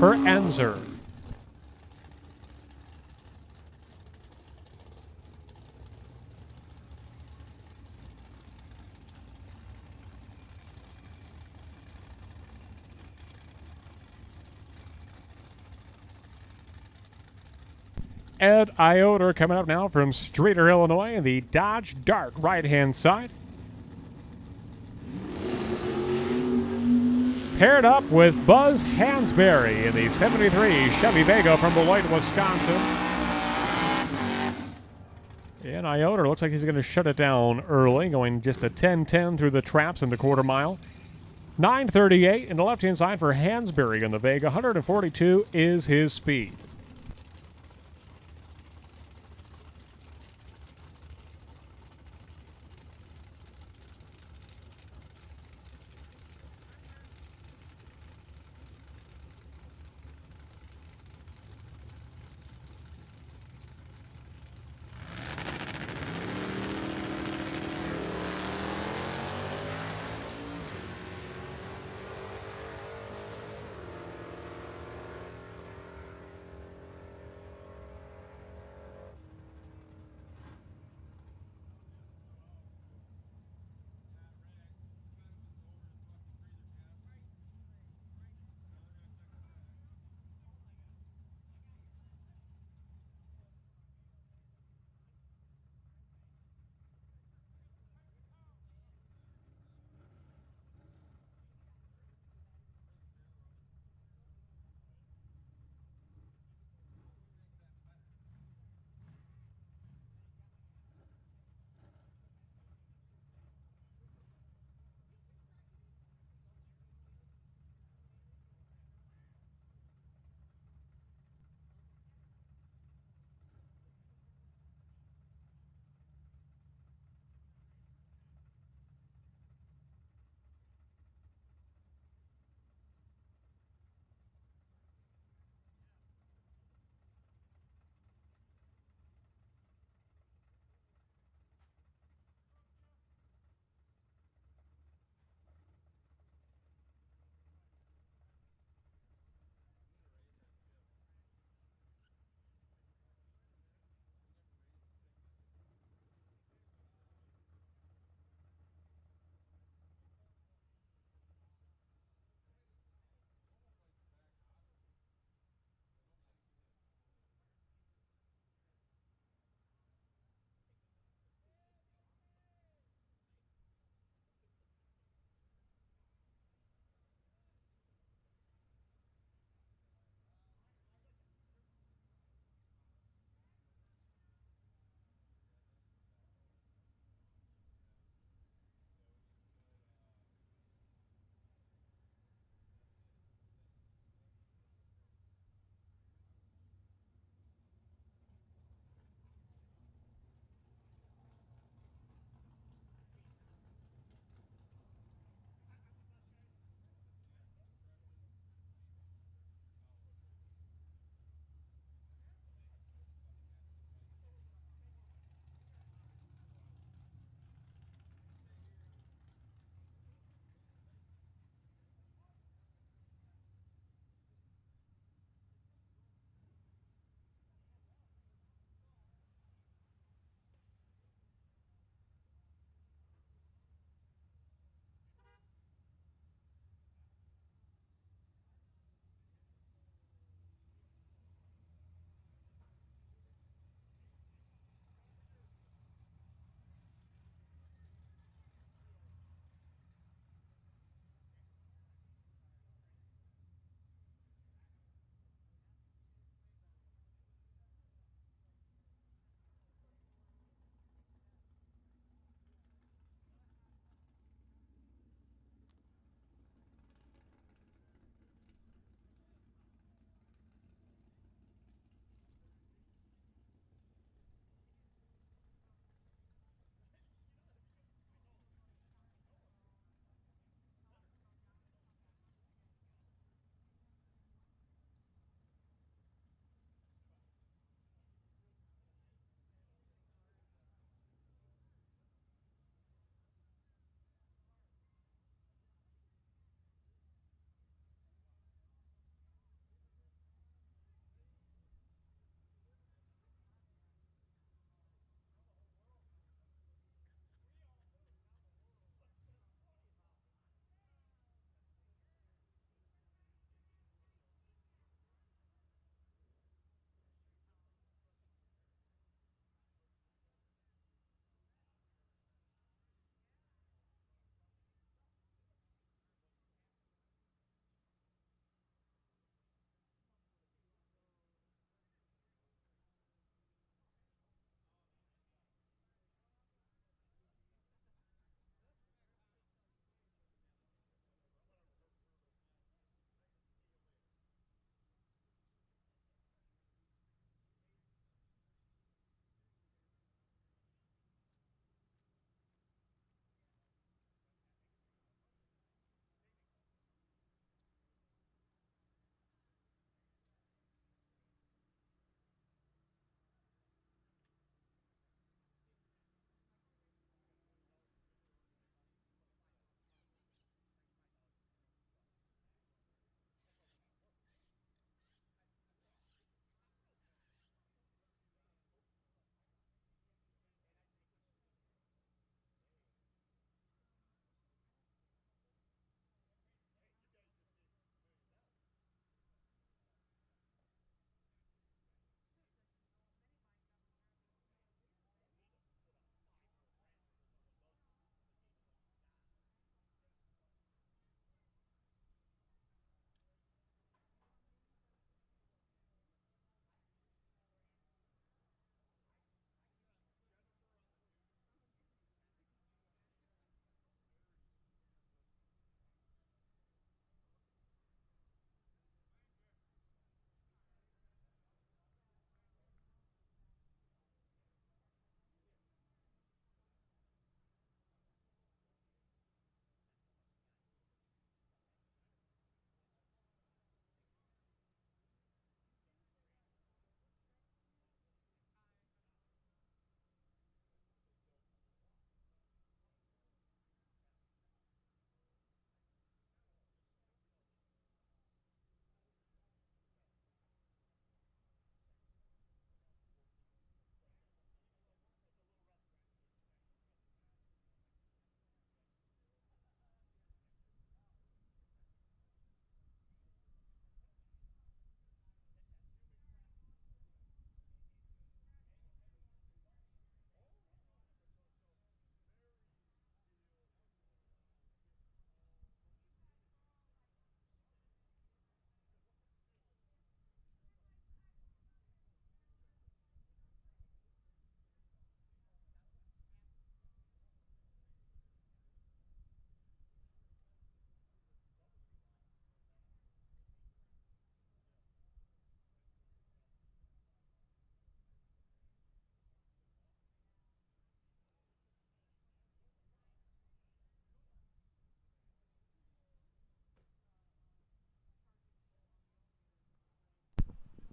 for Enzer. Ed Ioder coming up now from Streator, Illinois, in the Dodge Dart right-hand side. Paired up with Buzz Hansberry in the 73 Chevy Vega from Beloit, Wisconsin. And Ioder looks like he's going to shut it down early, going just a 10-10 through the traps in the quarter mile. 9:38 in the left-hand side for Hansberry in the Vega. 142 is his speed.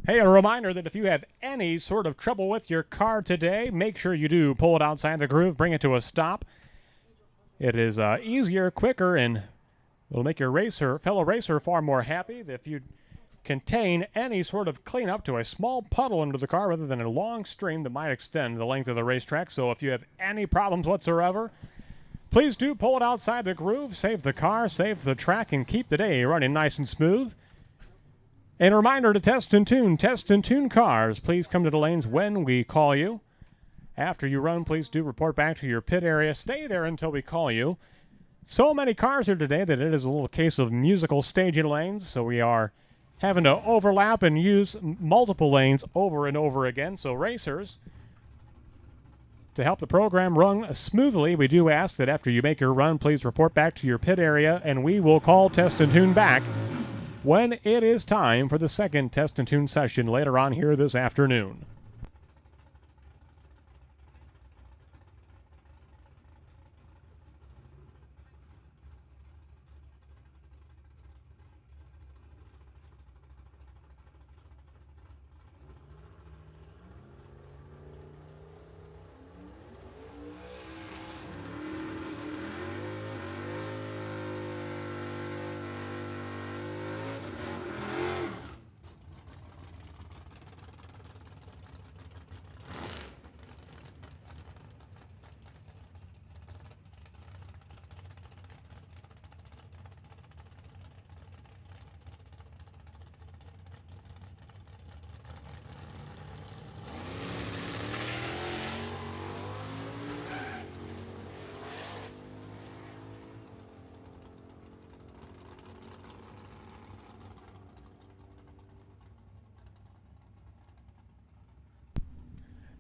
Hey, a reminder that if you have any sort of trouble with your car today, make sure you do pull it outside the groove, bring it to a stop. It is easier, quicker, and will make your fellow racer far more happy if you contain any sort of cleanup to a small puddle under the car rather than a long stream that might extend the length of the racetrack. So if you have any problems whatsoever, please do pull it outside the groove, save the car, save the track, and keep the day running nice and smooth. And a reminder to test and tune cars. Please come to the lanes when we call you. After you run, please do report back to your pit area. Stay there until we call you. So many cars here today that it is a little case of musical staging lanes, so we are having to overlap and use multiple lanes over and over again. So racers, to help the program run smoothly, we do ask that after you make your run, please report back to your pit area, and we will call Test and Tune back when it is time for the second Test and Tune session later on here this afternoon.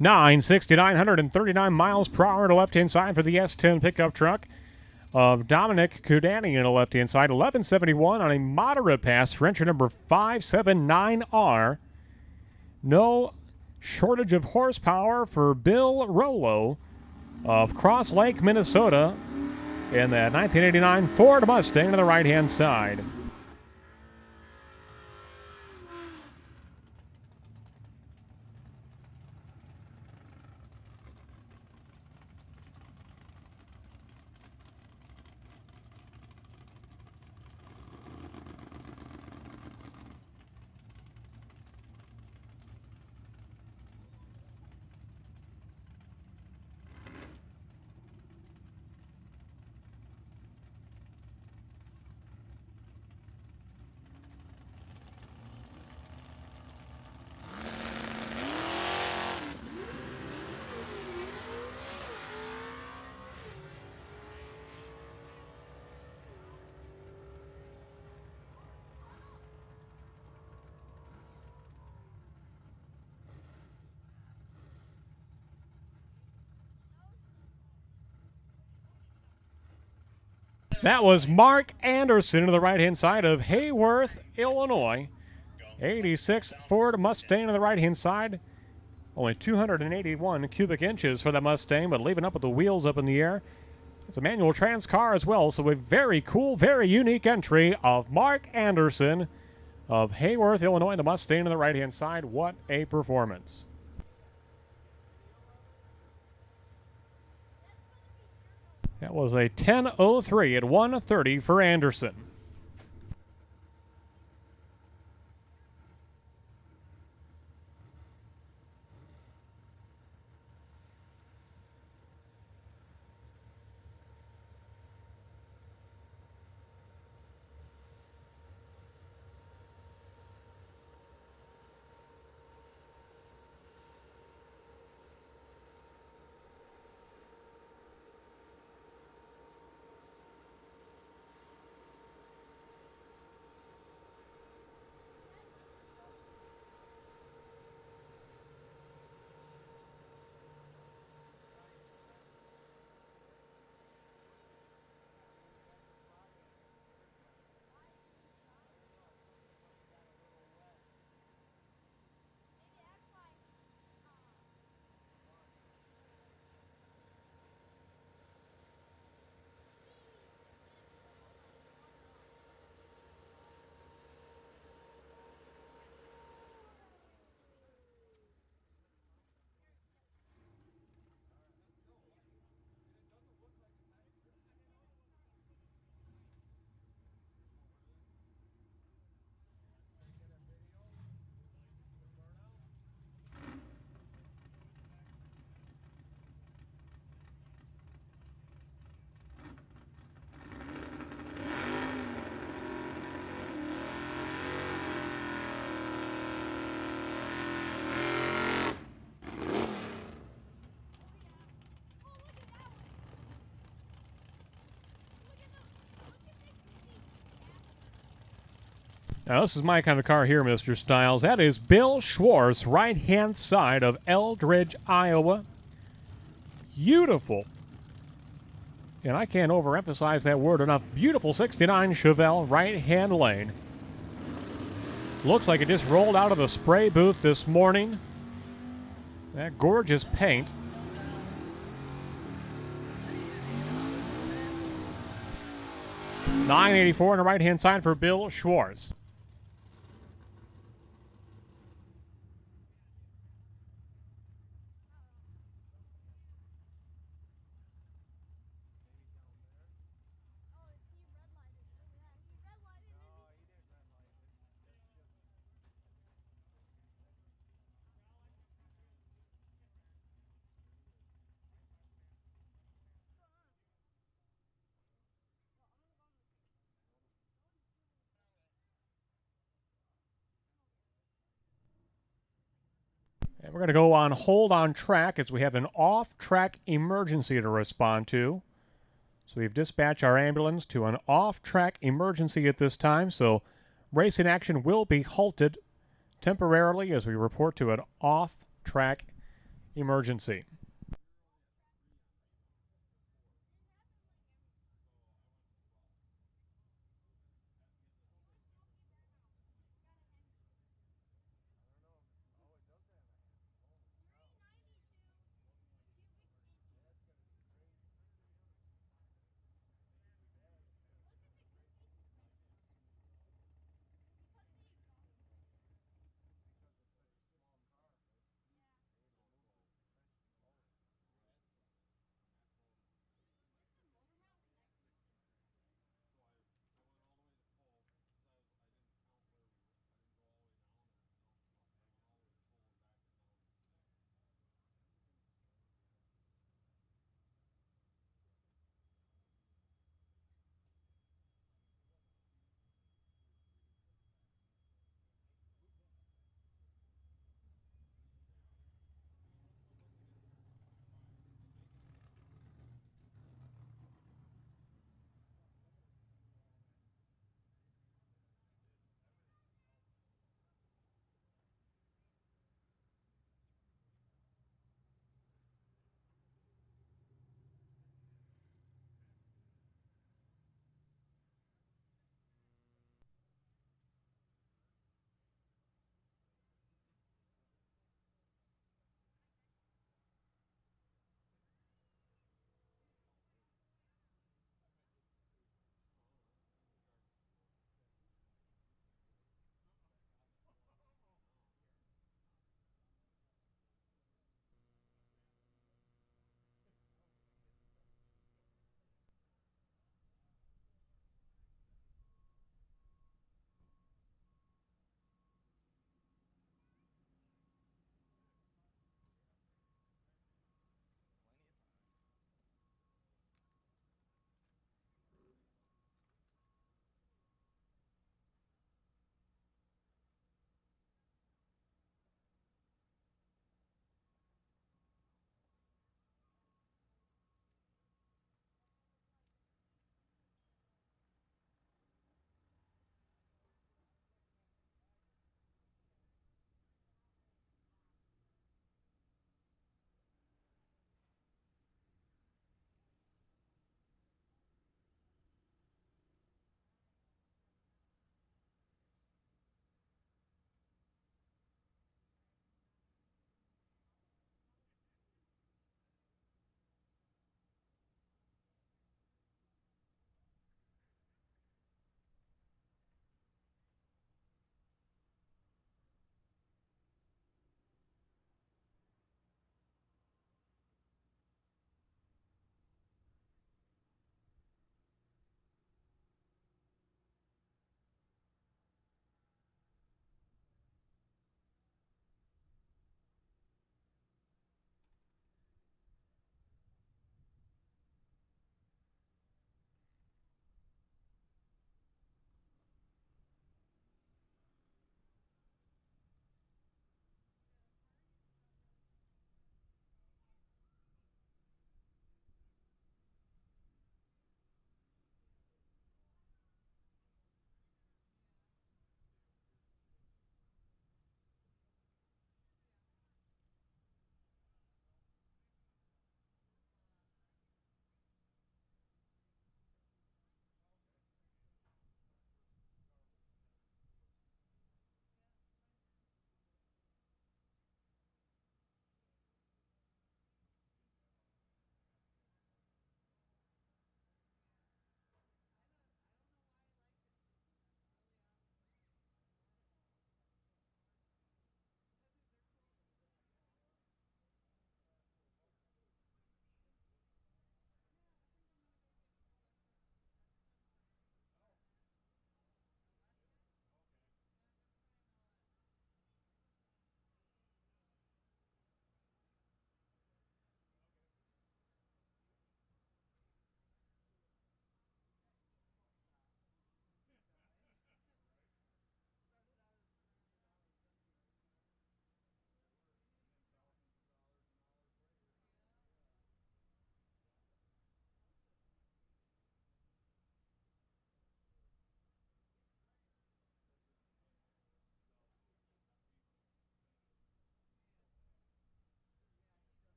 Nine 6,939 miles per hour to the left-hand side for the S10 pickup truck of Dominic Kudani on the left-hand side. 1171 on a moderate pass for entry number 579R. No shortage of horsepower for Bill Rollo of Cross Lake, Minnesota in that 1989 Ford Mustang to the right-hand side. That was Mark Anderson to the right-hand side of Hayworth, Illinois. 86 Ford Mustang on the right-hand side. Only 281 cubic inches for that Mustang, but leaving up with the wheels up in the air. It's a manual trans car as well, so a very cool, very unique entry of Mark Anderson of Hayworth, Illinois, the Mustang on the right-hand side. What a performance. That was a 10:03 at 1:30 for Anderson. Now, this is my kind of car here, Mr. Stiles. That is Bill Schwartz, right-hand side of Eldridge, Iowa. Beautiful. And I can't overemphasize that word enough. Beautiful 69 Chevelle, right-hand lane. Looks like it just rolled out of the spray booth this morning. That gorgeous paint. $984 on the right-hand side for Bill Schwartz. And we're going to go on hold on track as we have an off-track emergency to respond to. So we've dispatched our ambulance to an off-track emergency at this time. So racing action will be halted temporarily as we report to an off-track emergency.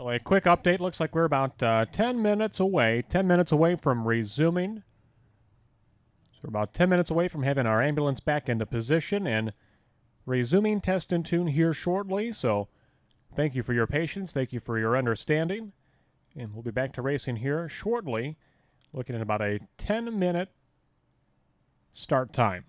Well, a quick update. Looks like we're about 10 minutes away. 10 minutes away from resuming. So we're about 10 minutes away from having our ambulance back into position and resuming test and tune here shortly. So thank you for your patience. Thank you for your understanding. And we'll be back to racing here shortly, looking at about a 10-minute start time.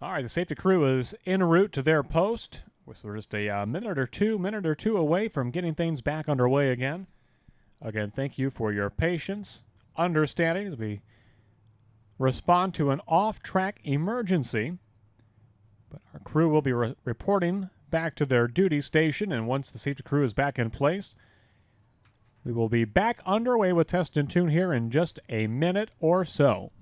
All right, the safety crew is en route to their post. We're just a minute or two away from getting things back underway again. Again, thank you for your patience, understanding as we respond to an off-track emergency. But our crew will be reporting back to their duty station, and once the safety crew is back in place, we will be back underway with Test and Tune here in just a minute or so.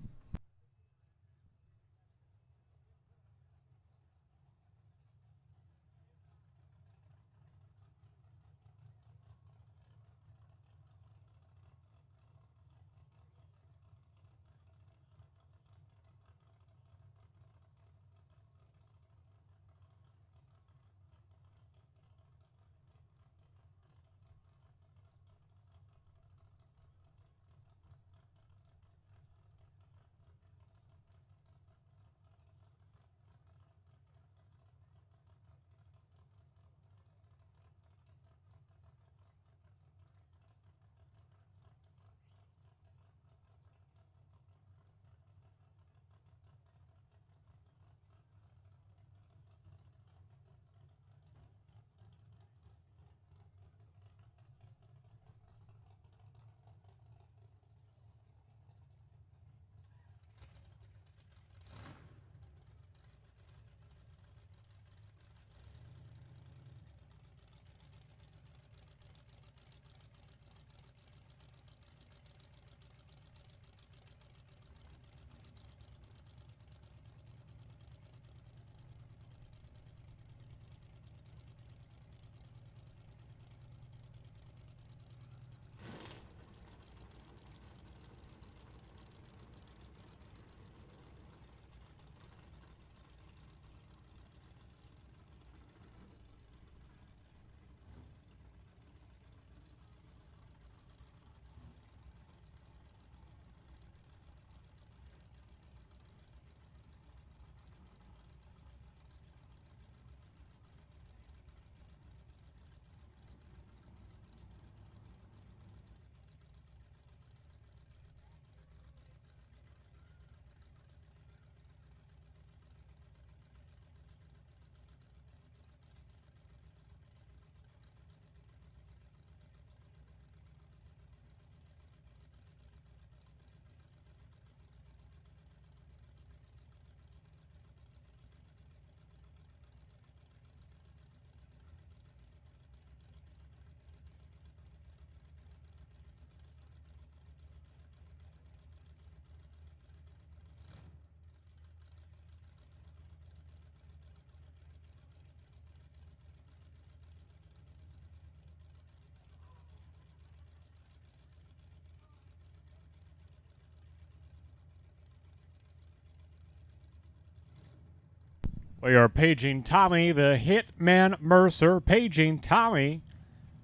We are paging Tommy, the Hitman Mercer. Paging Tommy,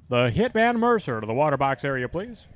the Hitman Mercer, to the water box area, please.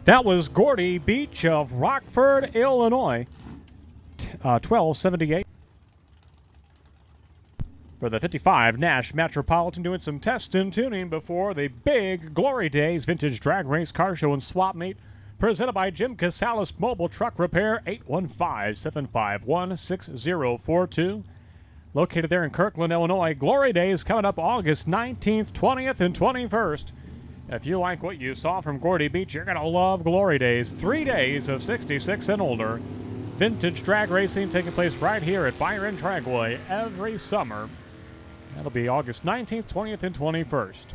That was Gordy Beach of Rockford, Illinois, 1278. For the 55, Nash Metropolitan doing some test and tuning before the big Glory Days Vintage Drag Race Car Show and Swap Meet, presented by Jim Casales Mobile Truck Repair, 815-751-6042. Located there in Kirkland, Illinois. Glory Days coming up August 19th, 20th, and 21st. If you like what you saw from Gordy Beach, you're going to love Glory Days. 3 days of 66 and older vintage drag racing taking place right here at Byron Dragway every summer. That'll be August 19th, 20th, and 21st.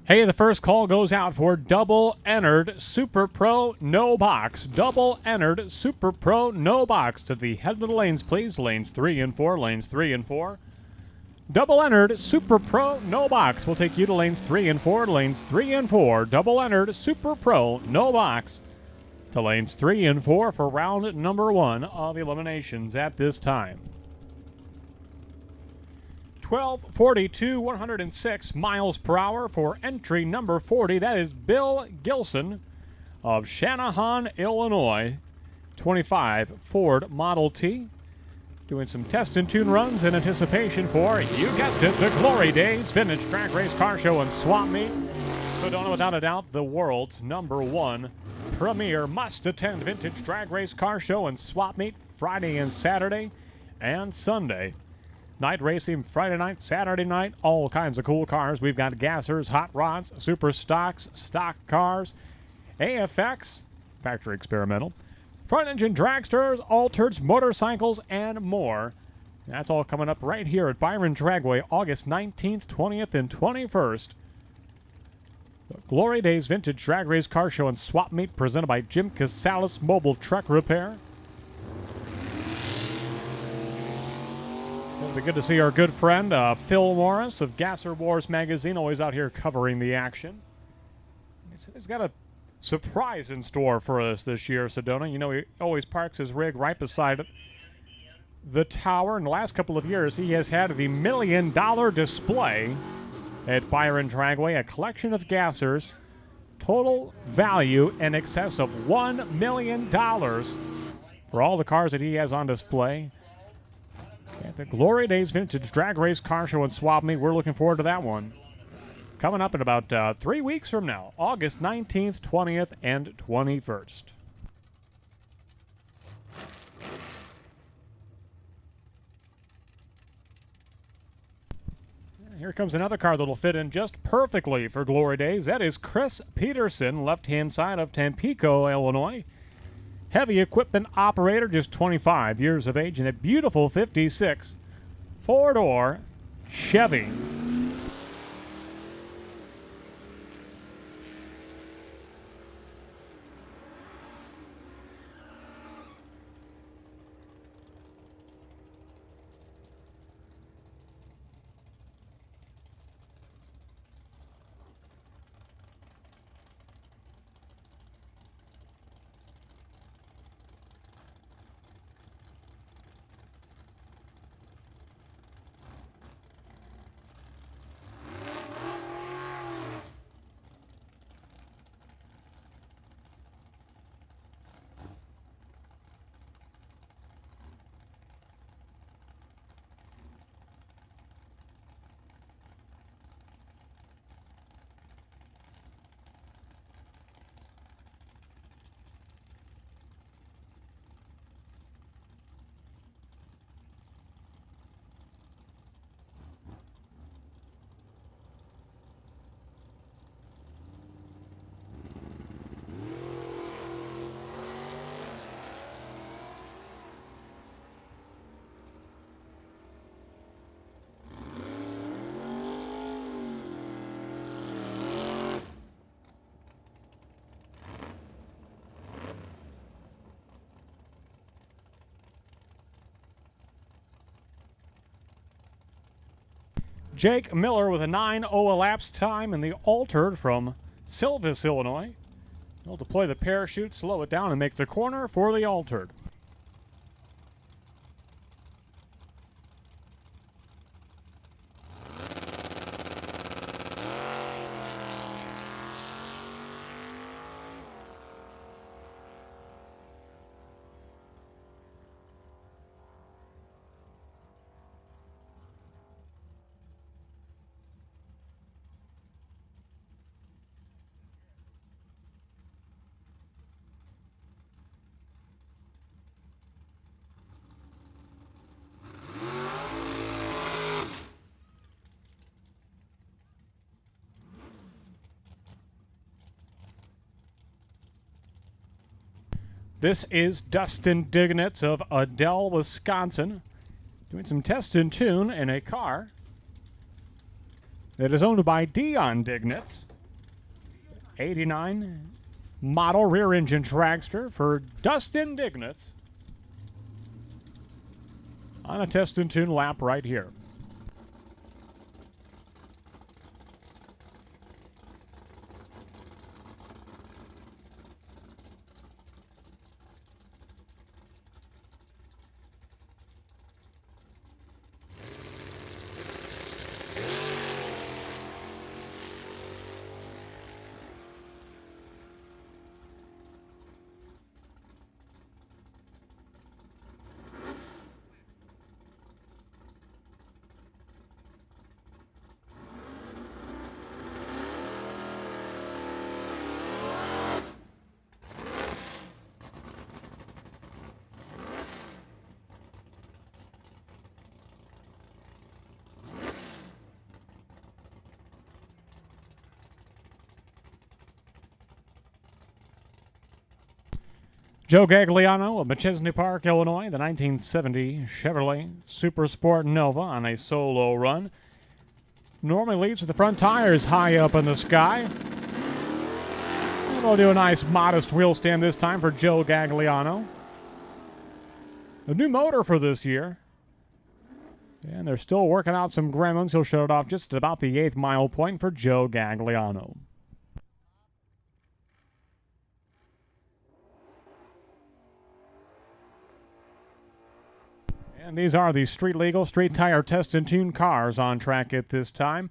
Hey, the first call goes out for double entered Super Pro no box. Double entered Super Pro no box. To the head of the lanes, please. Lanes 3 and 4. Lanes 3 and 4. Double entered Super Pro no box. We'll take you to lanes 3 and 4. Lanes 3 and 4. Double entered Super Pro no box. To lanes 3 and 4 for round number 1 of eliminations at this time. 12:42, 106 miles per hour for entry number 40. That is Bill Gilson of Shanahan, Illinois. 25 Ford Model T. Doing some test and tune runs in anticipation for, you guessed it, the Glory Days Vintage Drag Race Car Show and Swap Meet. So don't know without a doubt the world's #1 premier must-attend Vintage Drag Race Car Show and Swap Meet Friday and Saturday and Sunday. Night racing Friday night, Saturday night, all kinds of cool cars. We've got gassers, hot rods, super stocks, stock cars, AFX, factory experimental, front engine dragsters, altereds, motorcycles, and more. That's all coming up right here at Byron Dragway, August 19th, 20th, and 21st. The Glory Days Vintage Drag Race Car Show and Swap Meet presented by Jim Casales Mobile Truck Repair. It'll be good to see our good friend Phil Morris of Gasser Wars Magazine, always out here covering the action. He's got a surprise in store for us this year, Sedona. You know, he always parks his rig right beside the tower. In the last couple of years, he has had the $1 million display at Byron Dragway, a collection of gassers, total value in excess of $1 million for all the cars that he has on display. At the Glory Days Vintage Drag Race Car Show and Swap Meet. We're looking forward to that one. Coming up in about 3 weeks from now, August 19th, 20th, and 21st. Here comes another car that'll fit in just perfectly for Glory Days. That is Chris Peterson, left-hand side of Tampico, Illinois. Heavy equipment operator, just 25 years of age, in a beautiful 56 four-door Chevy. Jake Miller with a 9.0 elapsed time in the Altered from Silvis, Illinois. He'll deploy the parachute, slow it down, and make the corner for the Altered. This is Dustin Dignitz of Adel, Wisconsin, doing some test and tune in a car that is owned by Dion Dignitz. 89 model rear engine dragster for Dustin Dignitz on a test and tune lap right here. Joe Gagliano of Machesney Park, Illinois, the 1970 Chevrolet Super Sport Nova on a solo run. Normally leaves with the front tires high up in the sky. And we'll do a nice modest wheel stand this time for Joe Gagliano. A new motor for this year. And they're still working out some gremlins. He'll shut it off just at about the 8th mile point for Joe Gagliano. And these are the street legal, street tire test and tune cars on track at this time.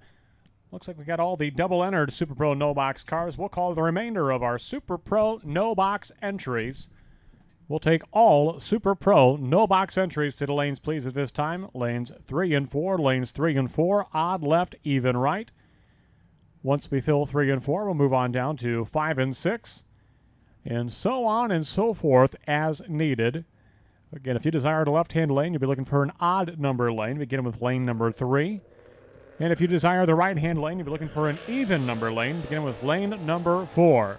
Looks like we got all the double entered Super Pro No Box cars. We'll call the remainder of our Super Pro No Box entries. We'll take all Super Pro No Box entries to the lanes, please, at this time. Lanes 3 and 4, lanes 3 and 4, odd left, even right. Once we fill 3 and 4, we'll move on down to 5 and 6, and so on and so forth as needed. Again, if you desire the left-hand lane, you'll be looking for an odd number lane, beginning with lane number 3. And if you desire the right-hand lane, you'll be looking for an even number lane, beginning with lane number 4.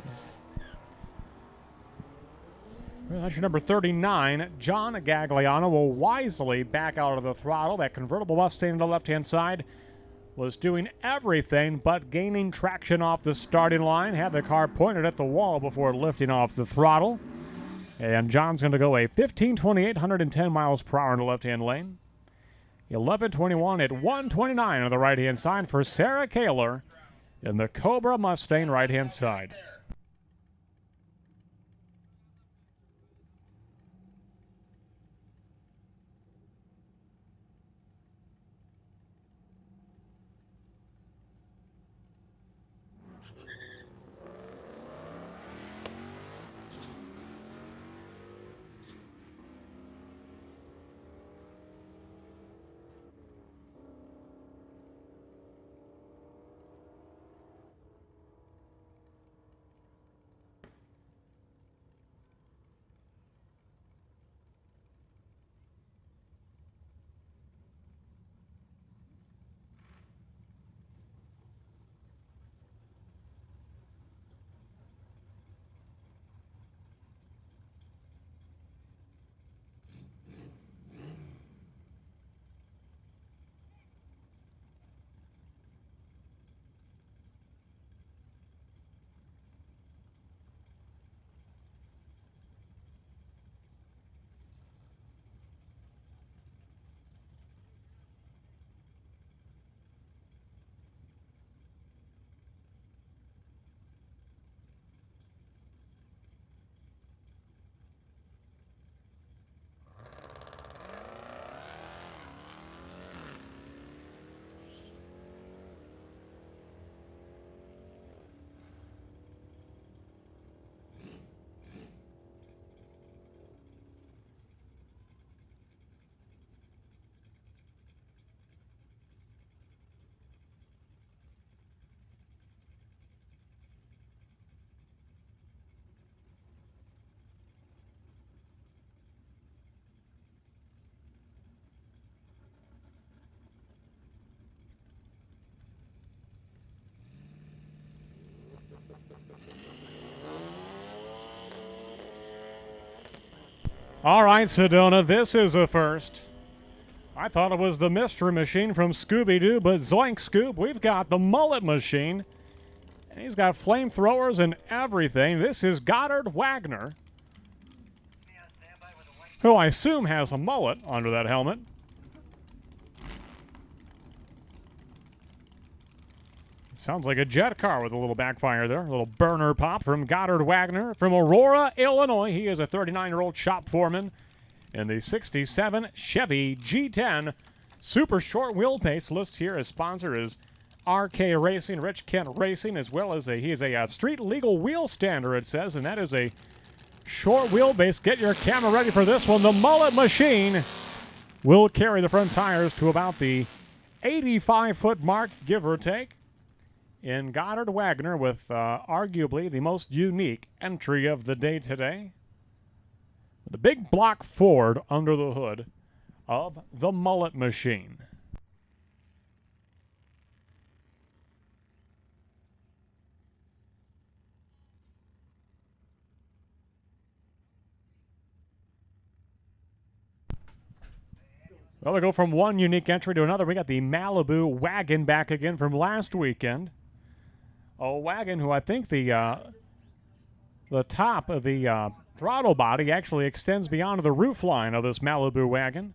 Well, that's your number 39. John Gagliano will wisely back out of the throttle. That convertible Mustang on the left-hand side was doing everything but gaining traction off the starting line. Had the car pointed at the wall before lifting off the throttle. And John's going to go a 15:28, 110 miles per hour in the left-hand lane. 11:21 at 129 on the right-hand side for Sarah Kaler in the Cobra Mustang right-hand side. All right, Sedona, this is a first. I thought it was the Mystery Machine from Scooby-Doo, but zoink scoop, we've got the Mullet Machine. And he's got flamethrowers and everything. This is Goddard Wagner, who I assume has a mullet under that helmet. Sounds like a jet car with a little backfire there. A little burner pop from Goddard Wagner from Aurora, Illinois. He is a 39-year-old shop foreman in the 67 Chevy G10 super short wheelbase. List here as sponsor is RK Racing, Rich Kent Racing, as well as he is a street legal wheel stander, it says, and that is a short wheelbase. Get your camera ready for this one. The Mullet Machine will carry the front tires to about the 85-foot mark, give or take. In Goddard Wagner with arguably the most unique entry of the day today. The big block Ford under the hood of the Mullet Machine. Well, we go from one unique entry to another. We got the Malibu wagon back again from last weekend. A wagon who I think the top of the throttle body actually extends beyond the roof line of this Malibu wagon.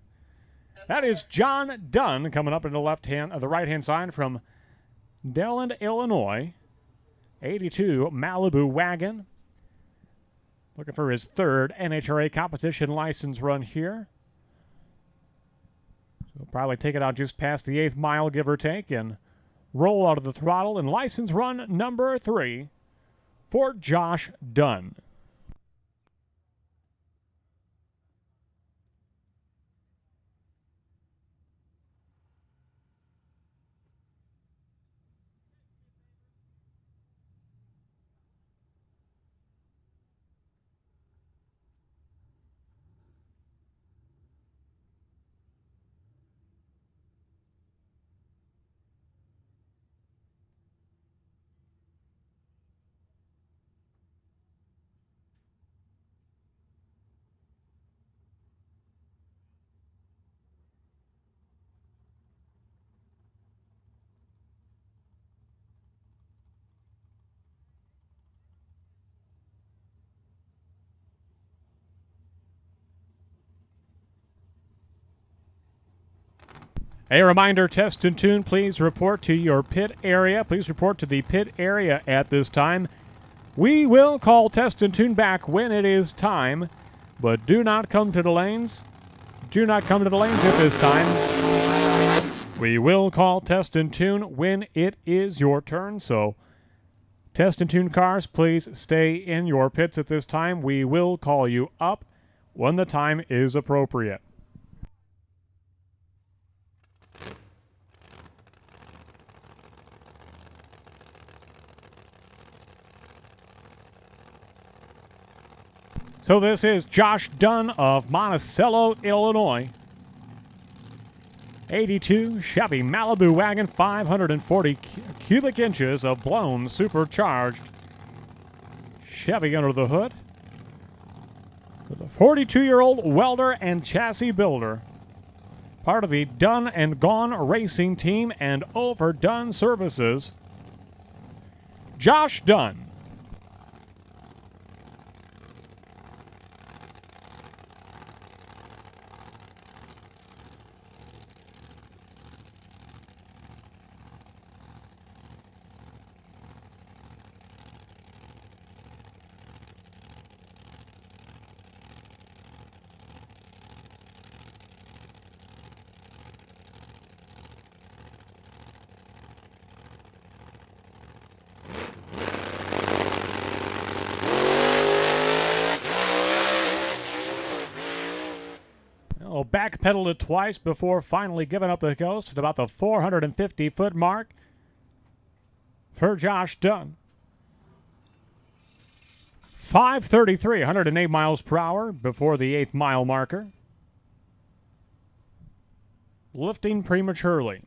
That is John Dunn coming up in the the right-hand side from Delland, Illinois. 82 Malibu wagon. Looking for his third NHRA competition license run here. We'll probably take it out just past the 8th mile, give or take, and roll out of the throttle in license run number 3 for Josh Dunn. A reminder, test and tune, please report to your pit area. Please report to the pit area at this time. We will call test and tune back when it is time, but do not come to the lanes. Do not come to the lanes at this time. We will call test and tune when it is your turn, so test and tune cars, please stay in your pits at this time. We will call you up when the time is appropriate. So this is Josh Dunn of Monticello, Illinois. 82 Chevy Malibu wagon, 540 cubic inches of blown supercharged Chevy under the hood. With a 42-year-old welder and chassis builder. Part of the Dunn and Gone racing team and over Dunn services. Josh Dunn. Backpedaled it twice before finally giving up the ghost at about the 450-foot mark for Josh Dunn. 5:33, 108 miles per hour before the 8th mile marker. Lifting prematurely.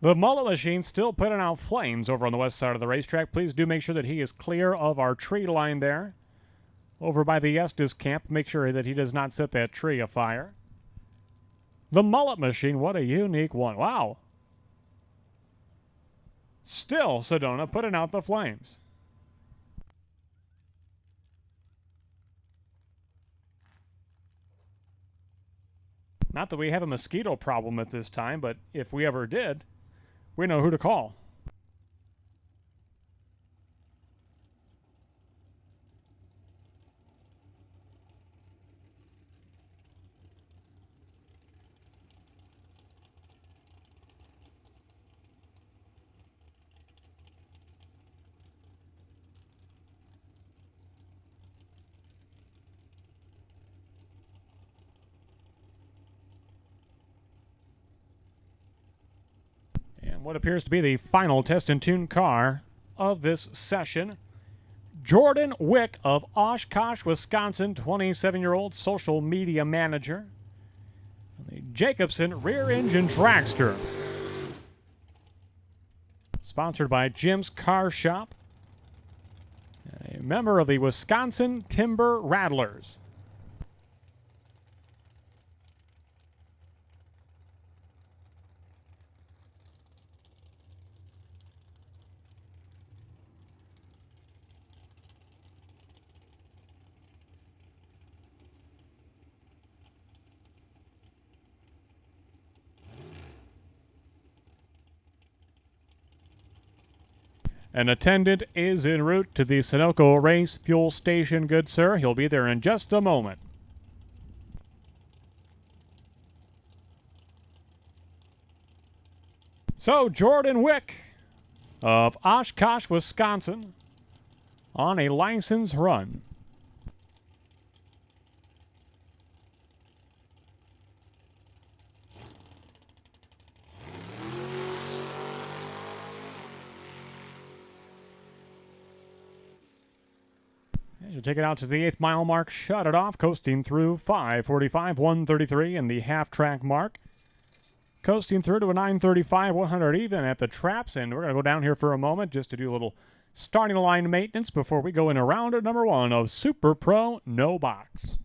The mullet machine still putting out flames over on the west side of the racetrack. Please do make sure that he is clear of our tree line there. Over by the Estes camp, make sure that he does not set that tree afire. The mullet machine, what a unique one. Wow. Still, Sedona putting out the flames. Not that we have a mosquito problem at this time, but if we ever did, we know who to call. What appears to be the final test and tune car of this session. Jordan Wick of Oshkosh, Wisconsin, 27-year-old social media manager. The Jacobson rear engine dragster. Sponsored by Jim's Car Shop. A member of the Wisconsin Timber Rattlers. An attendant is en route to the Sunoco Race Fuel Station, good sir. He'll be there in just a moment. So, Jordan Wick of Oshkosh, Wisconsin, on a license run. As you take it out to the 8th mile mark, shut it off, coasting through 5:45, 133 in the half-track mark. Coasting through to a 9:35, 100 even at the traps, and we're going to go down here for a moment just to do a little starting line maintenance before we go into round number 1 of Super Pro No Box.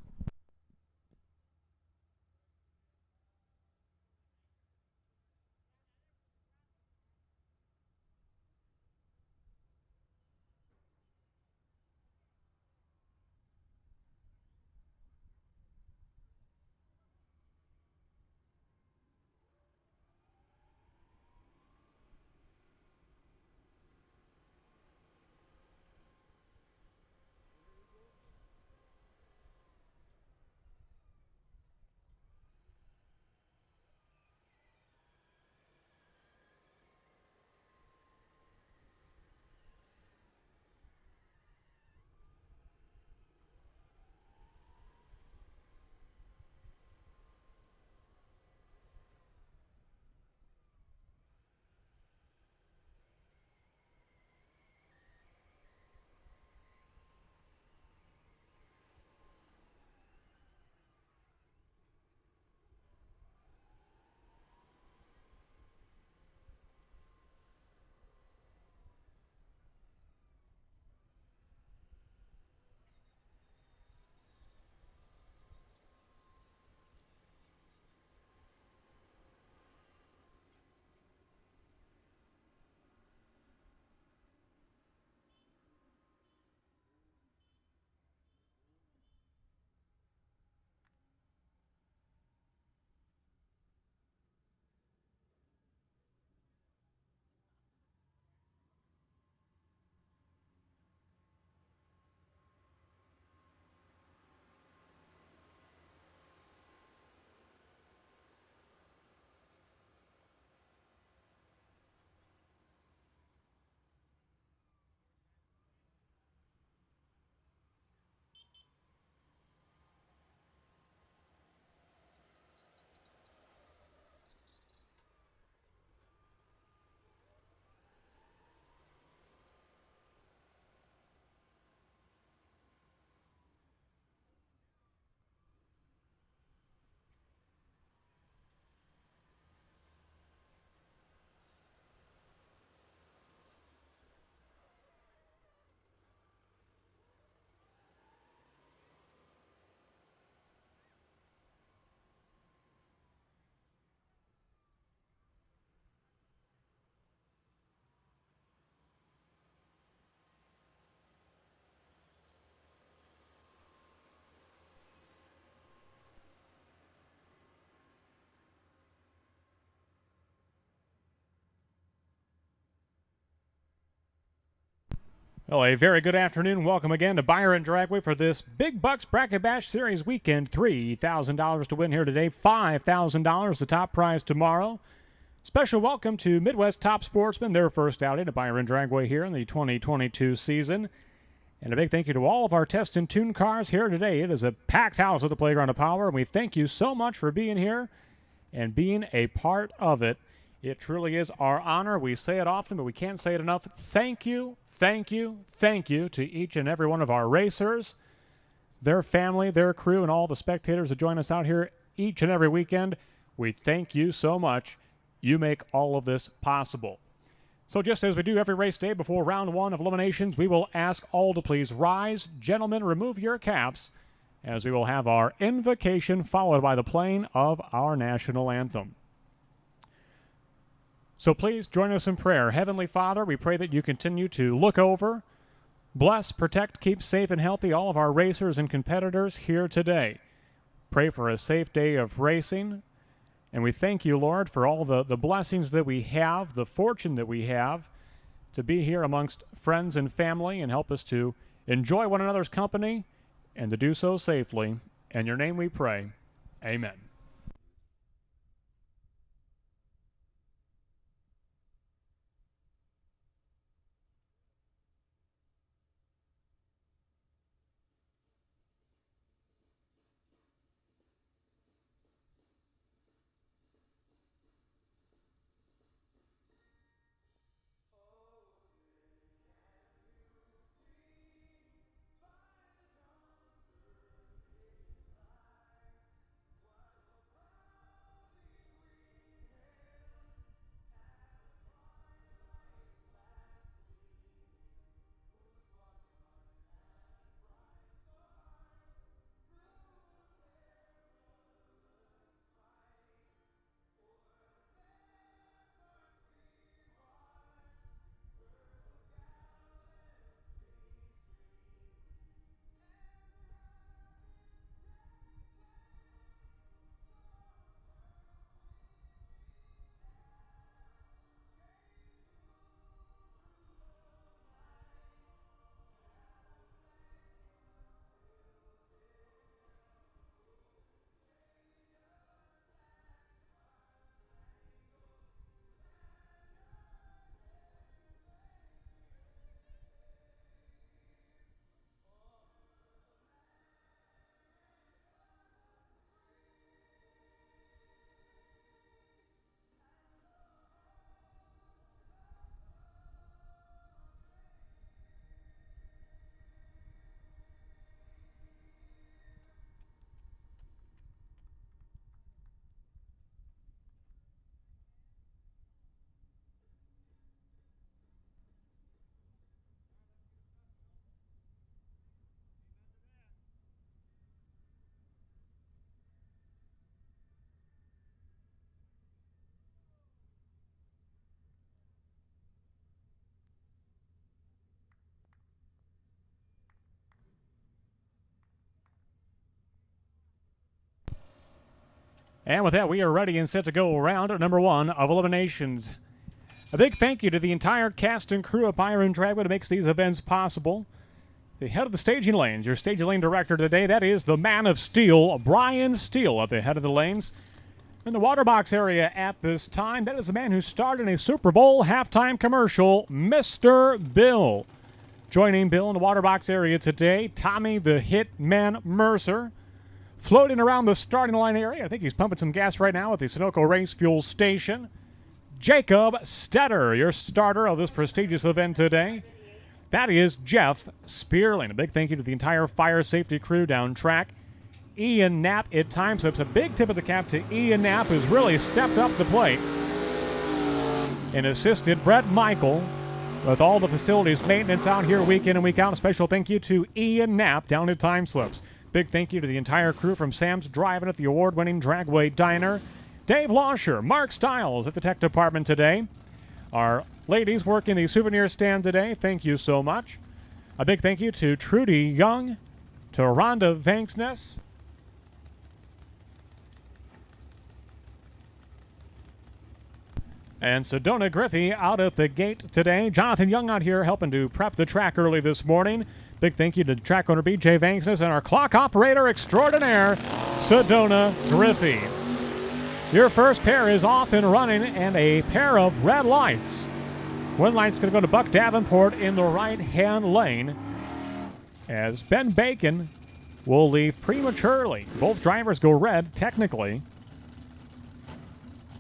Well, a very good afternoon. Welcome again to Byron Dragway for this Big Bucks Bracket Bash Series weekend. $3,000 to win here today, $5,000 the top prize tomorrow. Special welcome to Midwest Top Sportsman, their first outing at Byron Dragway here in the 2022 season. And a big thank you to all of our test and tune cars here today. It is a packed house at the Playground of Power, and we thank you so much for being here and being a part of it. It truly is our honor. We say it often, but we can't say it enough. Thank you. Thank you, thank you to each and every one of our racers, their family, their crew, and all the spectators that join us out here each and every weekend. We thank you so much. You make all of this possible. So just as we do every race day before round one of eliminations, we will ask all to please rise. Gentlemen, remove your caps as we will have our invocation followed by the playing of our national anthem. So please join us in prayer. Heavenly Father, we pray that you continue to look over, bless, protect, keep safe and healthy all of our racers and competitors here today. Pray for a safe day of racing. And we thank you, Lord, for all the blessings that we have, the fortune that we have to be here amongst friends and family and help us to enjoy one another's company and to do so safely. In your name we pray. Amen. And with that, we are ready and set to go round number one of eliminations. A big thank you to the entire cast and crew of Byron Dragway that makes these events possible. The head of the staging lanes, your staging lane director today, that is the man of steel, Brian Steele, at the head of the lanes. In the water box area at this time, that is the man who starred in a Super Bowl halftime commercial, Mr. Bill. Joining Bill in the water box area today, Tommy the Hitman Mercer. Floating around the starting line area, I think he's pumping some gas right now at the Sunoco Race Fuel Station. Jacob Stetter, your starter of this prestigious event today. That is Jeff Spearling. A big thank you to the entire fire safety crew down track. Ian Knapp at times. So it's a big tip of the cap to Ian Knapp, who's really stepped up the plate and assisted Brett Michael with all the facilities maintenance out here week in and week out. A special thank you to Ian Knapp down at Time Slips. Big thank you to the entire crew from Sam's Driving at the award-winning Dragway Diner. Dave Lauscher, Mark Stiles at the tech department today. Our ladies working the souvenir stand today, thank you so much. A big thank you to Trudy Young, to Rhonda Venksnis, And Sedona Griffey out at the gate today. Jonathan Young out here helping to prep the track early this morning. Big thank you to track owner B.J. Venksnis and our clock operator extraordinaire, Sedona Griffey. Your first pair is off and running, and a pair of red lights. One light's going to go to Buck Davenport in the right-hand lane, as Ben Bacon will leave prematurely. Both drivers go red, technically,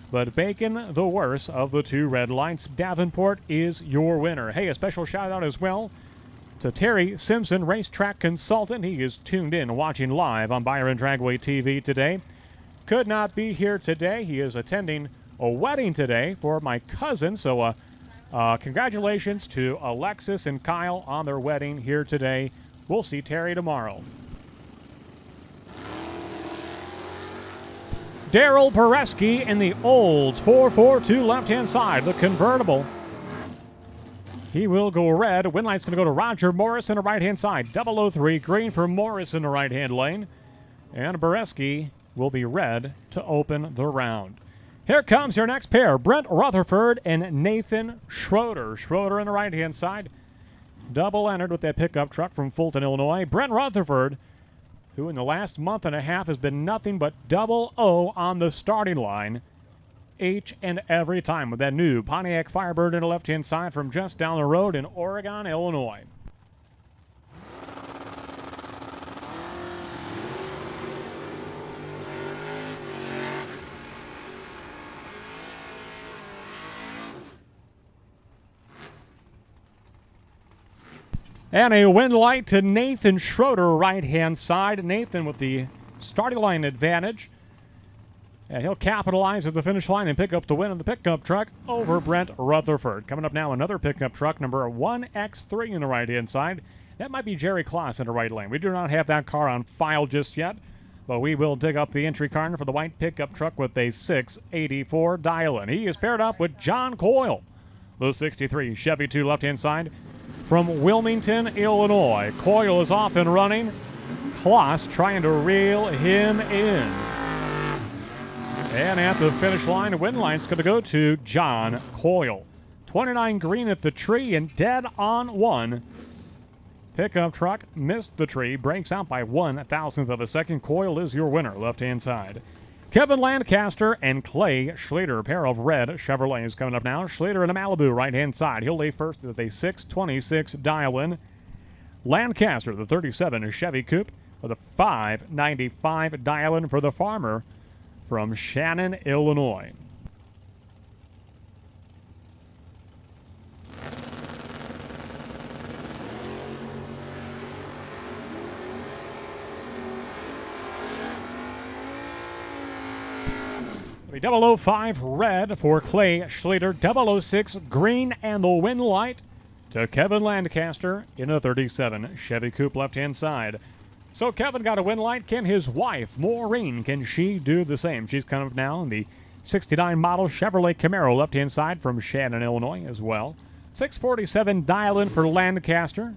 but Bacon the worse of the two red lights. Davenport is your winner. Hey, a special shout-out as well to Terry Simpson, racetrack consultant. He is tuned in, watching live on Byron Dragway TV today. Could not be here today. He is attending a wedding today for my cousin, so congratulations to Alexis and Kyle on their wedding here today. We'll see Terry tomorrow. Daryl Pereski in the Olds 442 left-hand side, the convertible. He will go red. Win light's going to go to Roger Morris in the right-hand side. 003 green for Morris in the right-hand lane. And Baraski will be red to open the round. Here comes your next pair, Brent Rutherford and Nathan Schroeder. Schroeder in the right-hand side. Double entered with that pickup truck from Fulton, Illinois. Brent Rutherford, who in the last month and a half has been nothing but 00 on the starting line each and every time with that new Pontiac Firebird in the left-hand side from just down the road in Oregon, Illinois. And a win light to Nathan Schroeder, right-hand side. Nathan with the starting line advantage. And he'll capitalize at the finish line and pick up the win in the pickup truck over Brent Rutherford. Coming up now, another pickup truck, number 1X3 in the right-hand side. That might be Jerry Klotz in the right lane. We do not have that car on file just yet, but we will dig up the entry card for the white pickup truck with a 684 dial-in. He is paired up with John Coyle, the 63 Chevy 2 left-hand side. From Wilmington, Illinois. Coyle is off and running. Klotz trying to reel him in. And at the finish line, the win line's going to go to John Coyle. 29 green at the tree and dead on one. Pickup truck missed the tree, breaks out by 1/1000th of a second. Coyle is your winner, left-hand side. Kevin Lancaster and Clay Schlitter, pair of red Chevrolets coming up now. Schlitter in a Malibu, right-hand side. He'll leave first with a 626 dial-in. Lancaster, the 37 Chevy Coupe, with a 595 dial-in for the farmer from Shannon, Illinois. The 005 red for Clay Schlitter, 006 green, and the win light to Kevin Lancaster in a 37 Chevy Coupe left-hand side. So Kevin got a win light. Can his wife, Maureen, can she do the same? She's coming up now in the 69 model Chevrolet Camaro left-hand side from Shannon, Illinois as well. 647 dial-in for Lancaster.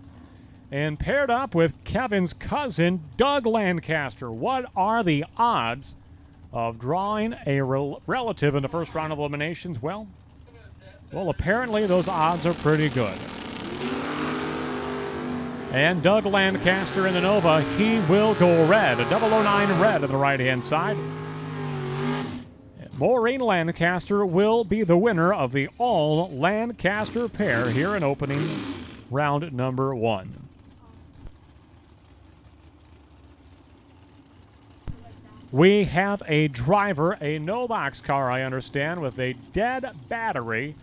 And paired up with Kevin's cousin, Doug Lancaster. What are the odds of drawing a relative in the first round of eliminations? Well, apparently those odds are pretty good. And Doug Lancaster in the Nova, he will go red. A 009 red on the right-hand side. Maureen Lancaster will be the winner of the all-Lancaster pair here in opening round number 1. We have a driver, a no-box car, I understand, with a dead battery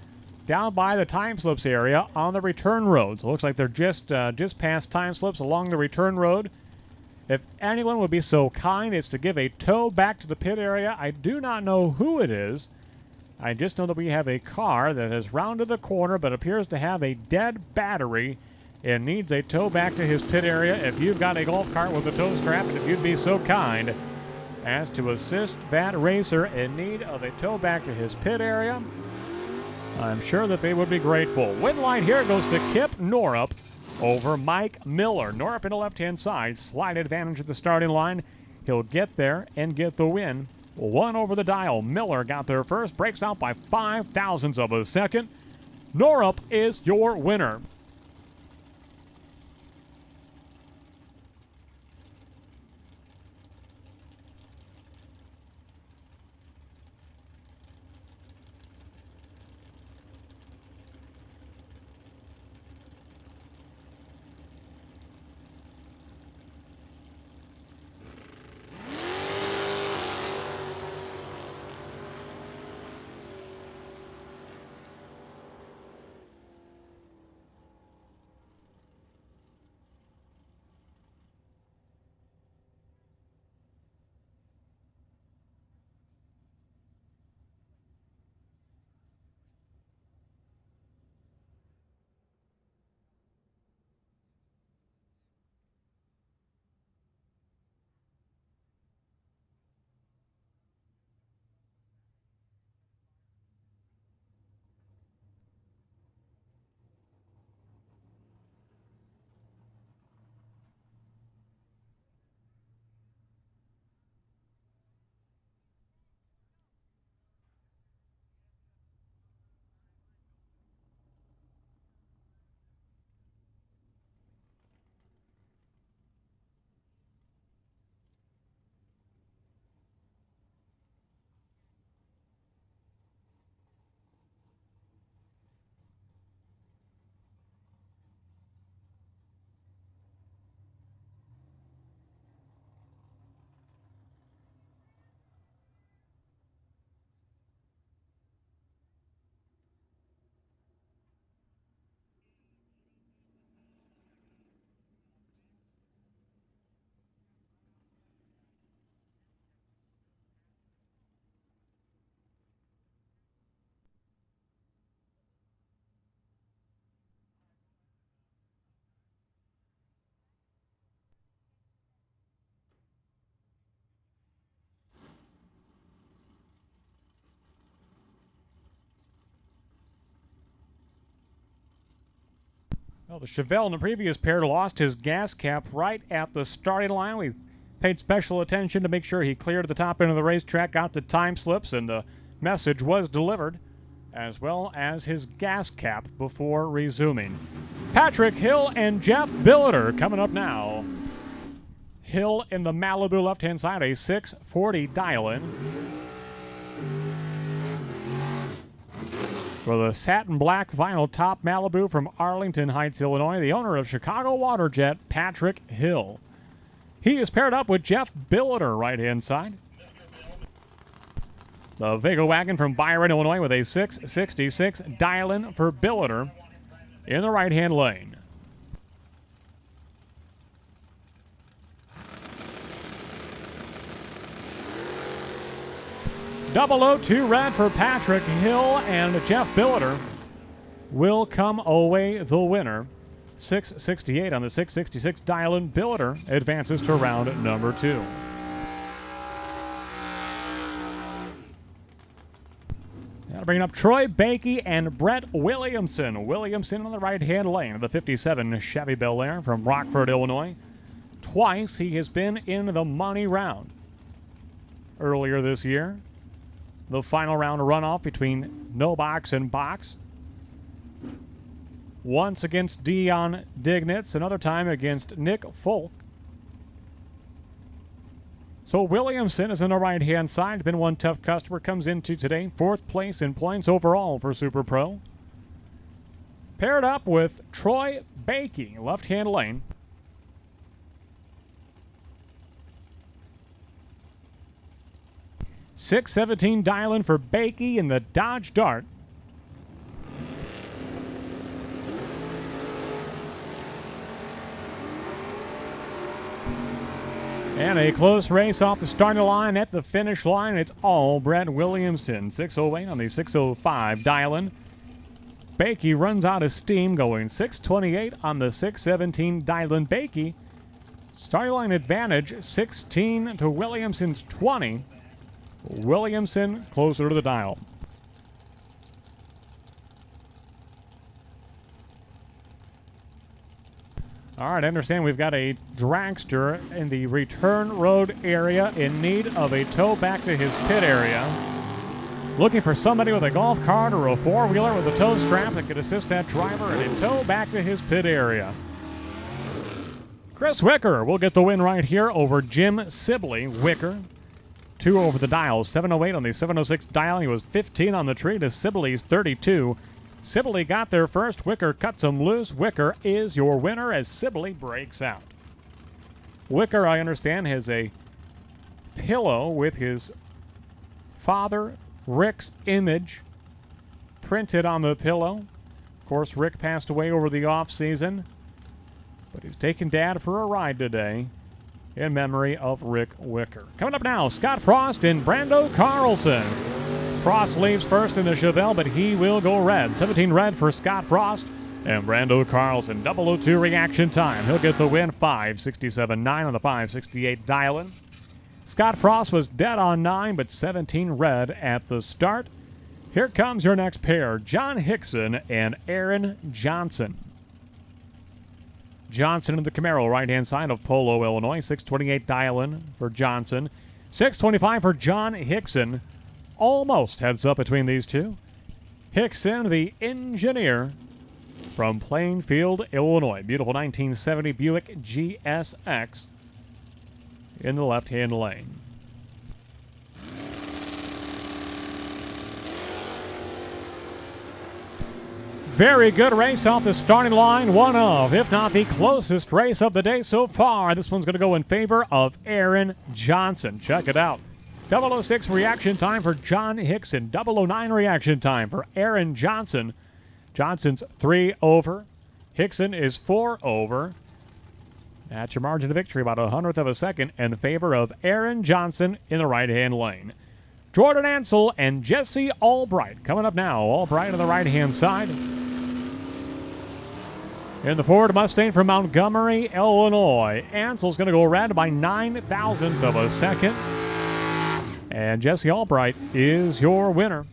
down by the time slips area on the return road. So it looks like they're just past time slips along the return road. If anyone would be so kind as to give a tow back to the pit area, I do not know who it is. I just know that we have a car that has rounded the corner but appears to have a dead battery and needs a tow back to his pit area. If you've got a golf cart with a tow strap, and if you'd be so kind as to assist that racer in need of a tow back to his pit area, I'm sure that they would be grateful. Win line here goes to Kip Norup over Mike Miller. Norup in the left-hand side, slight advantage at the starting line. He'll get there and get the win One over the dial. Miller got there first, breaks out by 0.005 of a second. Norup is your winner. Well, the Chevelle in the previous pair lost his gas cap right at the starting line. We paid special attention to make sure he cleared the top end of the racetrack, got the time slips, and the message was delivered, as well as his gas cap before resuming. Patrick Hill and Jeff Billiter coming up now. Hill in the Malibu left-hand side, a 640 dial-in. For the satin black vinyl top Malibu from Arlington Heights, Illinois, the owner of Chicago Waterjet, Patrick Hill. He is paired up with Jeff Billiter, right-hand side. The Vega wagon from Byron, Illinois, with a 666 dial-in for Billiter in the right-hand lane. .002 red for Patrick Hill, and Jeff Billiter will come away the winner. 668 on the 666 dial-in. Billiter advances to round number 2. Now bringing up Troy Bakey and Brett Williamson. Williamson on the right-hand lane of the 57 Chevy Bel Air from Rockford, Illinois. Twice he has been in the money round. Earlier this year, the final round runoff between No Box and Box. Once against Dion Dignitz, another time against Nick Folk. So Williamson is on the right-hand side. Been one tough customer. Comes into today 4th place in points overall for Super Pro. Paired up with Troy Bakey, left-hand lane. .617 dial-in for Bakey in the Dodge Dart. And a close race off the starting line. At the finish line, it's all Brett Williamson. 608 on the 605 dial-in. Bakey runs out of steam, going 628 on the 617 dial-in. Bakey, starting line advantage, 16 to Williamson's 20. Williamson closer to the dial. All right, I understand we've got a dragster in the return road area in need of a tow back to his pit area. Looking for somebody with a golf cart or a four-wheeler with a tow strap that could assist that driver in a tow back to his pit area. Chris Wicker will get the win right here over Jim Sibley. Wicker, 2 over the dial, 708 on the 706 dial. He was 15 on the tree to Sibley's 32. Sibley got there first. Wicker cuts him loose. Wicker is your winner as Sibley breaks out. Wicker, I understand, has a pillow with his father, Rick's image printed on the pillow. Of course, Rick passed away over the off-season, but he's taking Dad for a ride today in memory of Rick Wicker. Coming up now, Scott Frost and Brando Carlson. Frost leaves first in the Chevelle, but he will go red. 17 red for Scott Frost and Brando Carlson. 002 reaction time. He'll get the win. 567.9 on the 568 dial-in. Scott Frost was dead on 9, but 17 red at the start. Here comes your next pair, John Hickson and Aaron Johnson. Johnson in the Camaro, right-hand side of Polo, Illinois. 628 dial-in for Johnson. 625 for John Hickson. Almost heads up between these two. Hickson, the engineer from Plainfield, Illinois. Beautiful 1970 Buick GSX in the left-hand lane. Very good race off the starting line. One of, if not the closest race of the day so far. This one's going to go in favor of Aaron Johnson. Check it out. 006 reaction time for John Hickson. 009 reaction time for Aaron Johnson. Johnson's 3 over. Hickson is 4 over. That's your margin of victory, about 100th of a second in favor of Aaron Johnson in the right-hand lane. Jordan Ansel and Jesse Albright coming up now. Albright on the right-hand side. In the Ford Mustang from Montgomery, Illinois. Ansel's going to go red by 9 thousandths of a second. And Jesse Albright is your winner.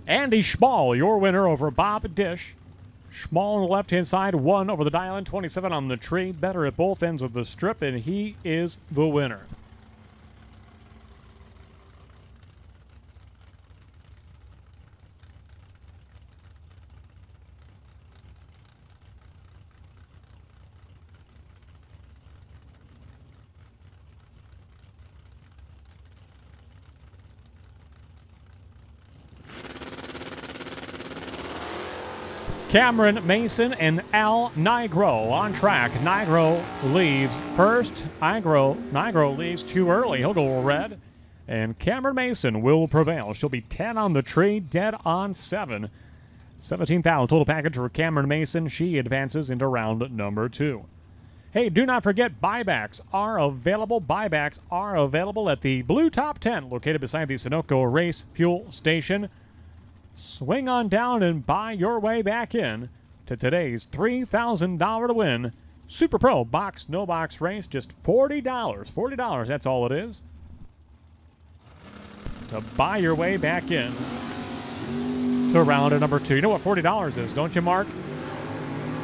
Andy Schmall, your winner over Bob Dish. Schmall on the left-hand side, 1 over the dial-in, 27 on the tree. Better at both ends of the strip, and he is the winner. Cameron Mason and Al Nigro on track. Nigro leaves first. Nigro leaves too early. He'll go red. And Cameron Mason will prevail. She'll be 10 on the tree, dead on 7. 17,000 total package for Cameron Mason. She advances into round number 2. Hey, do not forget, buybacks are available. Buybacks are available at the Blue Top Tent, located beside the Sunoco Race Fuel Station. Swing on down and buy your way back in to today's $3,000 to win Super Pro Box No Box race. Just $40. $40, that's all it is. To buy your way back in to round number 2. You know what $40 is, don't you, Mark?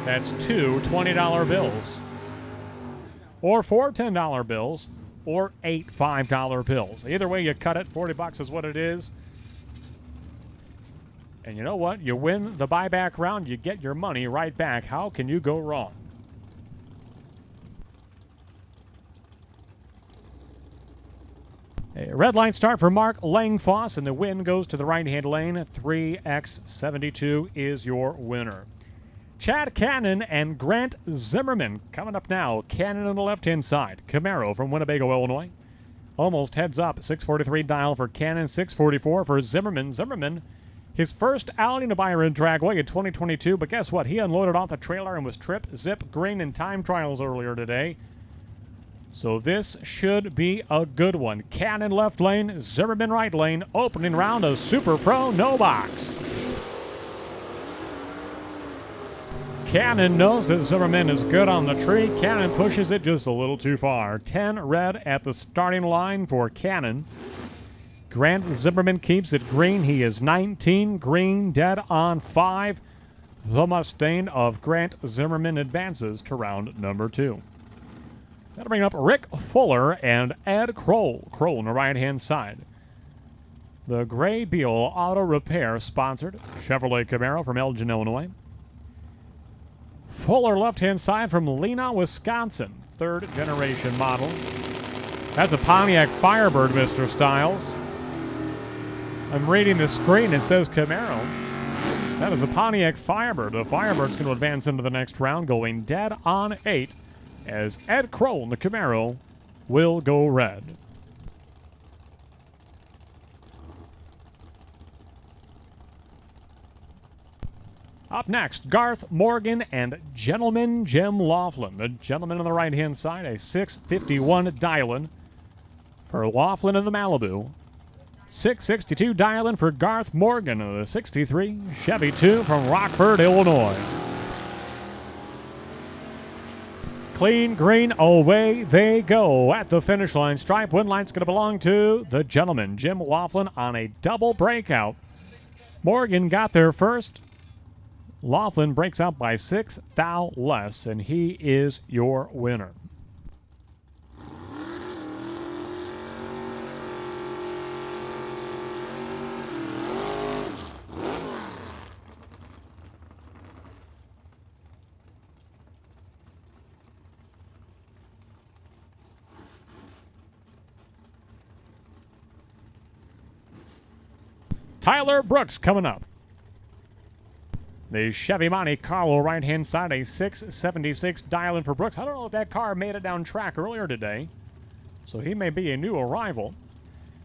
That's 2 $20 bills. Or 4 $10 bills. Or 8 $5 bills. Either way you cut it, $40 is what it is. And you know what? You win the buyback round, you get your money right back. How can you go wrong? A red line start for Mark Langfoss, and the win goes to the right-hand lane. 3x72 is your winner. Chad Cannon and Grant Zimmerman coming up now. Cannon on the left-hand side. Camaro from Winnebago, Illinois. Almost heads up. 643 dial for Cannon, 644 for Zimmerman. Zimmerman, his first outing to Byron Dragway in 2022, but guess what? He unloaded off the trailer and was trip, zip, green, and time trials earlier today. So this should be a good one. Cannon left lane, Zimmerman right lane. Opening round of Super Pro no box. Cannon knows that Zimmerman is good on the tree. Cannon pushes it just a little too far. 10 red at the starting line for Cannon. Grant Zimmerman keeps it green. He is 19 green, dead on 5. The Mustang of Grant Zimmerman advances to round number 2. That'll bring up Rick Fuller and Ed Kroll. Kroll on the right-hand side. The Gray Beal Auto Repair sponsored Chevrolet Camaro from Elgin, Illinois. Fuller left-hand side from Lena, Wisconsin. 3rd generation model. That's a Pontiac Firebird, Mr. Stiles. I'm reading the screen. It says Camaro. That is a Pontiac Firebird. The Firebird's going to advance into the next round, going dead on 8. As Ed Kroll in the Camaro will go red. Up next, Garth Morgan and Gentleman Jim Laughlin. The gentleman on the right-hand side, a 651 Dylan for Laughlin in the Malibu. 662 Dylan for Garth Morgan of the 63 Chevy 2 from Rockford, Illinois. Clean green, away they go at the finish line. Stripe win line's going to belong to the gentleman, Jim Laughlin, on a double breakout. Morgan got there first. Laughlin breaks out by 6 thou less, and he is your winner. Tyler Brooks coming up. The Chevy Monte Carlo right-hand side, a 676 dial-in for Brooks. I don't know if that car made it down track earlier today, so he may be a new arrival.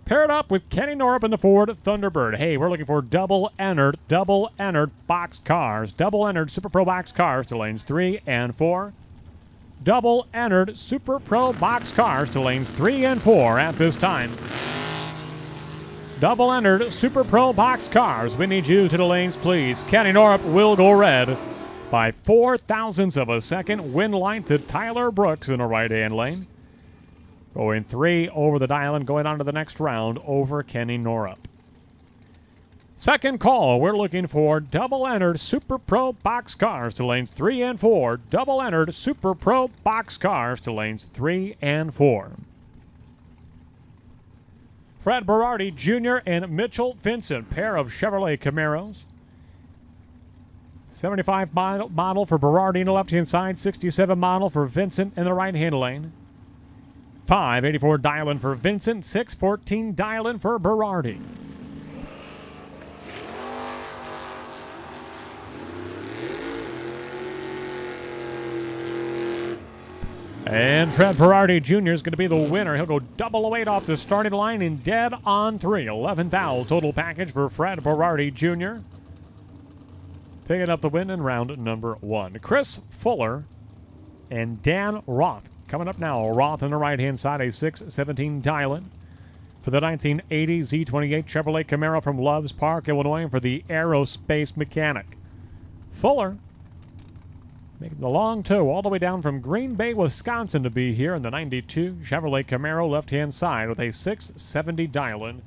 Paired up with Kenny Norup in the Ford Thunderbird. Hey, we're looking for double-entered box cars. Double-entered Super Pro box cars to lanes 3 and 4. Double-entered Super Pro box cars to lanes 3 and 4 at this time. Double-entered Super Pro box cars. We need you to the lanes, please. Kenny Norup will go red by 4 thousandths of a second. Win line to Tyler Brooks in the right-hand lane. Going 3 over the dial-in, going on to the next round over Kenny Norup. Second call, we're looking for double-entered Super Pro box cars to lanes 3 and 4. Double-entered Super Pro box cars to lanes 3 and 4. Fred Berardi Jr. and Mitchell Vincent, pair of Chevrolet Camaros. 75 model for Berardi in the left-hand side, 67 model for Vincent in the right-hand lane. 584 dial-in for Vincent, 614 dial-in for Berardi. And Fred Berardi Jr. is going to be the winner. He'll go double weight off the starting line in dead on 3. 11 thou total package for Fred Berardi Jr. Picking up the win in round number 1. Chris Fuller and Dan Roth coming up now. Roth on the right-hand side, a 617 dial-in for the 1980 Z28 Chevrolet Camaro from Loves Park, Illinois, for the aerospace mechanic. Fuller making the long tow all the way down from Green Bay, Wisconsin to be here in the 92 Chevrolet Camaro left-hand side with a 670 dial-in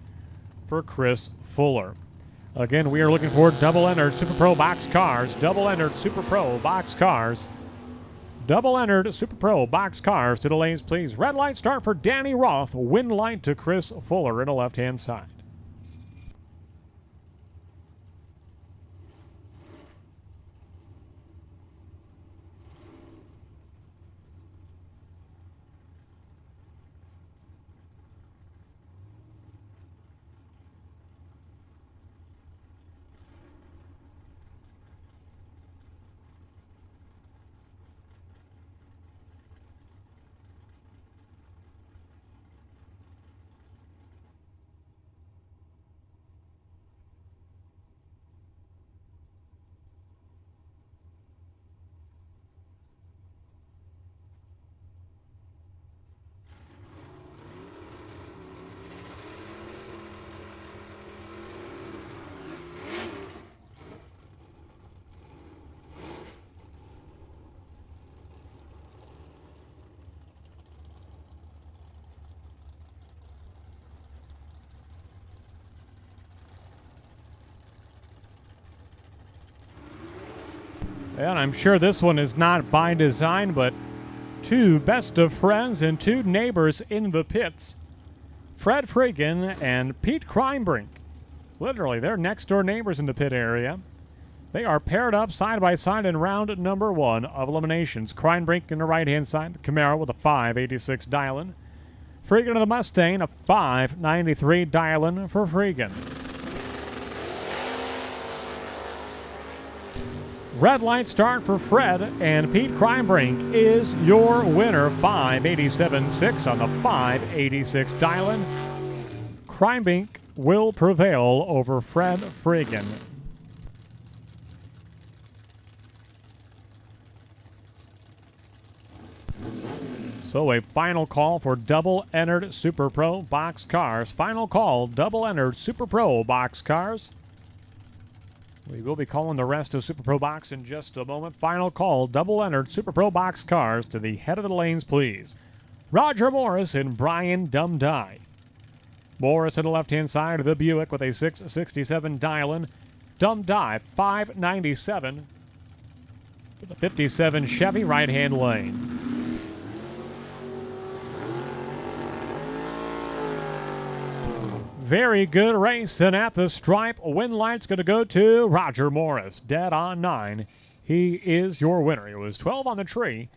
for Chris Fuller. Again, we are looking for double-entered Super Pro box cars. Double-entered Super Pro box cars. Double-entered Super Pro box cars to the lanes, please. Red light start for Danny Roth. Win light to Chris Fuller in the left-hand side. And I'm sure this one is not by design, but two best of friends and two neighbors in the pits. Fred Friggin and Pete Crimebrink. Literally, they're next door neighbors in the pit area. They are paired up side by side in round number 1 of eliminations. Crimebrink in the right-hand side, the Camaro with a 586 dial-in. Friggin of the Mustang, a 593 dial-in for Friggin. Red light start for Fred, and Pete Crimebrink is your winner. 587.6 on the 586 dial-in. Crimebrink will prevail over Fred Friggin. So a final call for double-entered Super Pro box cars. Final call, double-entered Super Pro box cars. We will be calling the rest of Super Pro Box in just a moment. Final call, double-entered Super Pro Box cars to the head of the lanes, please. Roger Morris and Brian Dumdye. Morris at the left-hand side of the Buick with a 667 dial-in. Dumdye, 597. The 57 Chevy right-hand lane. Very good race, and at the stripe, win light's going to go to Roger Morris. Dead on 9. He is your winner. It was 12 on the tree.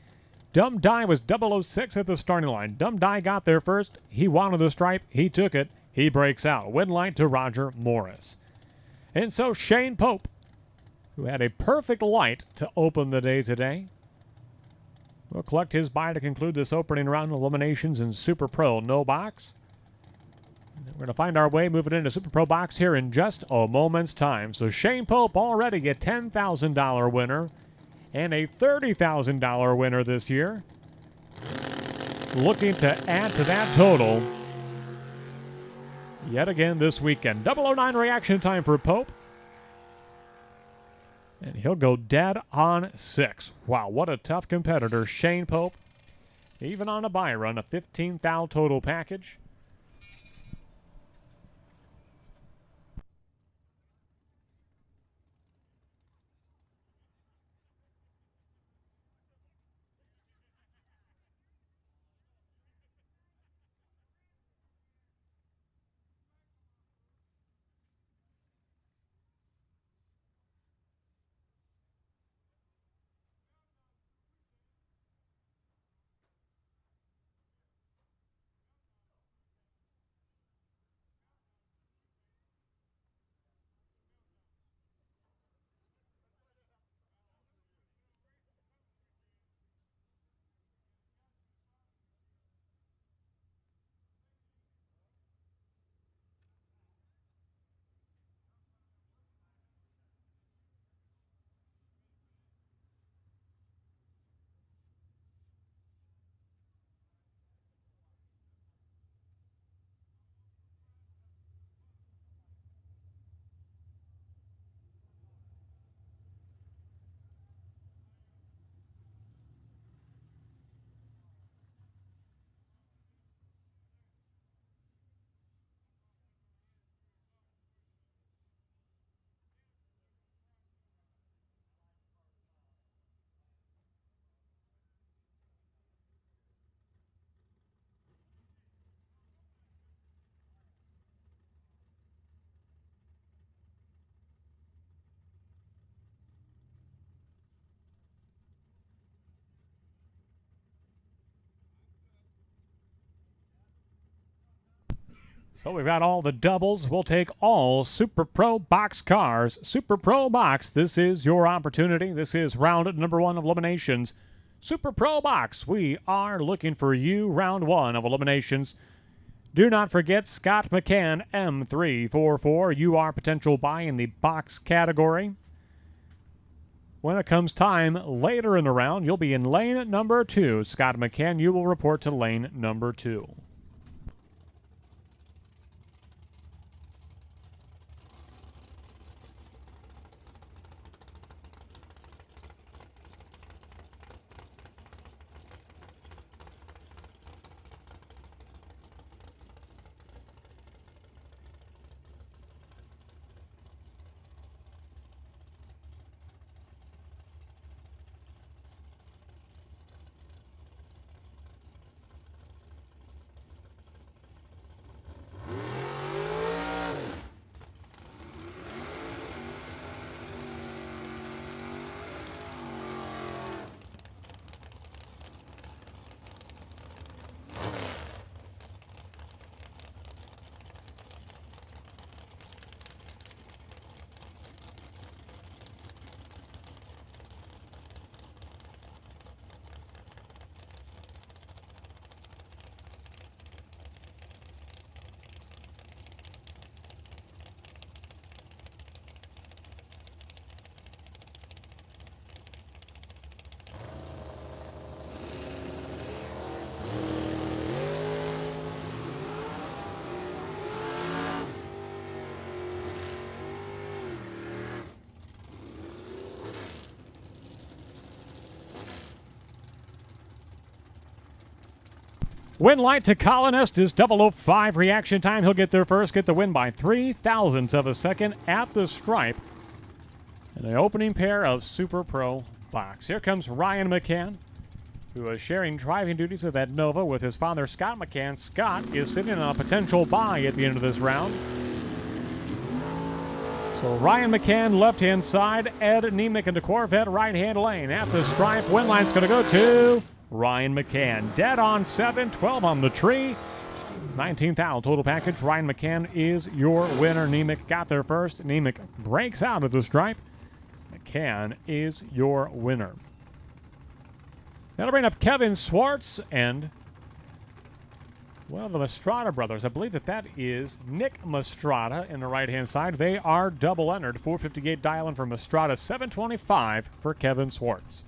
Dumdye was 006 at the starting line. Dumdye got there first. He wanted the stripe. He took it. He breaks out. Win light to Roger Morris. And so Shane Pope, who had a perfect light to open the day today, will collect his bye to conclude this opening round of eliminations in Super Pro No Box. We're going to find our way moving into Super Pro Box here in just a moment's time. So Shane Pope already a $10,000 winner and a $30,000 winner this year. Looking to add to that total yet again this weekend. 009 reaction time for Pope. And he'll go dead on 6. Wow, what a tough competitor, Shane Pope. Even on a Byron, a 15,000 total package. So we've got all the doubles. We'll take all Super Pro Box cars. Super Pro Box, this is your opportunity. This is round number 1 of eliminations. Super Pro Box, we are looking for you. Round 1 of eliminations. Do not forget Scott Mccann, M344. You are potential buy in the box category. When it comes time later in the round, you'll be in lane number 2. Scott Mccann, you will report to lane number 2. Win light to Colonist is 005 reaction time. He'll get there first, get the win by 0.03 of a second at the stripe. And the opening pair of Super Pro box. Here comes Ryan Mccann, who is sharing driving duties of that Nova with his father, Scott Mccann. Scott is sitting on a potential bye at the end of this round. So Ryan Mccann, left-hand side. Ed Nemec in the Corvette, right-hand lane. At the stripe, win line's going to go to Ryan Mccann. Dead on 7, 12 on the tree. 19,000 total package. Ryan Mccann is your winner. Nemec got there first. Nemec breaks out of the stripe. Mccann is your winner. That'll bring up Kevin Swartz and, well, the Mastrada brothers. I believe that is Nick Mastrada in the right-hand side. They are double-entered. 458 dialing for Mastrada, 725 for Kevin Swartz.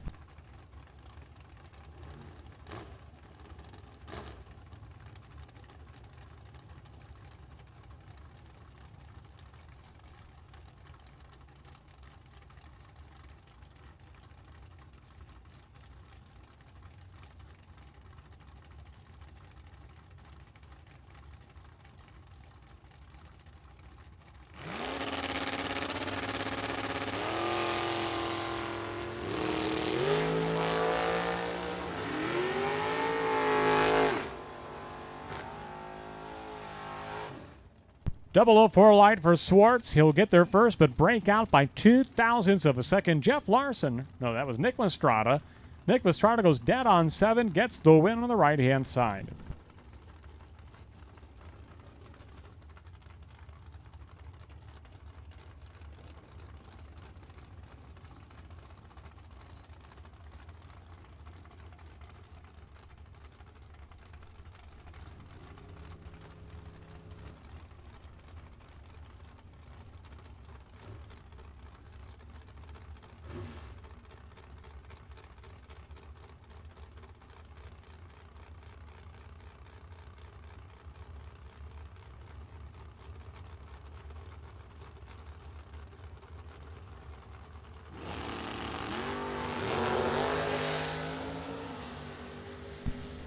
.004 light for Swartz. He'll get there first, but break out by 0.02 of a second. Jeff Larson. No, that was Nick Mastrada. Nick Mastrada goes dead on 7, gets the win on the right-hand side.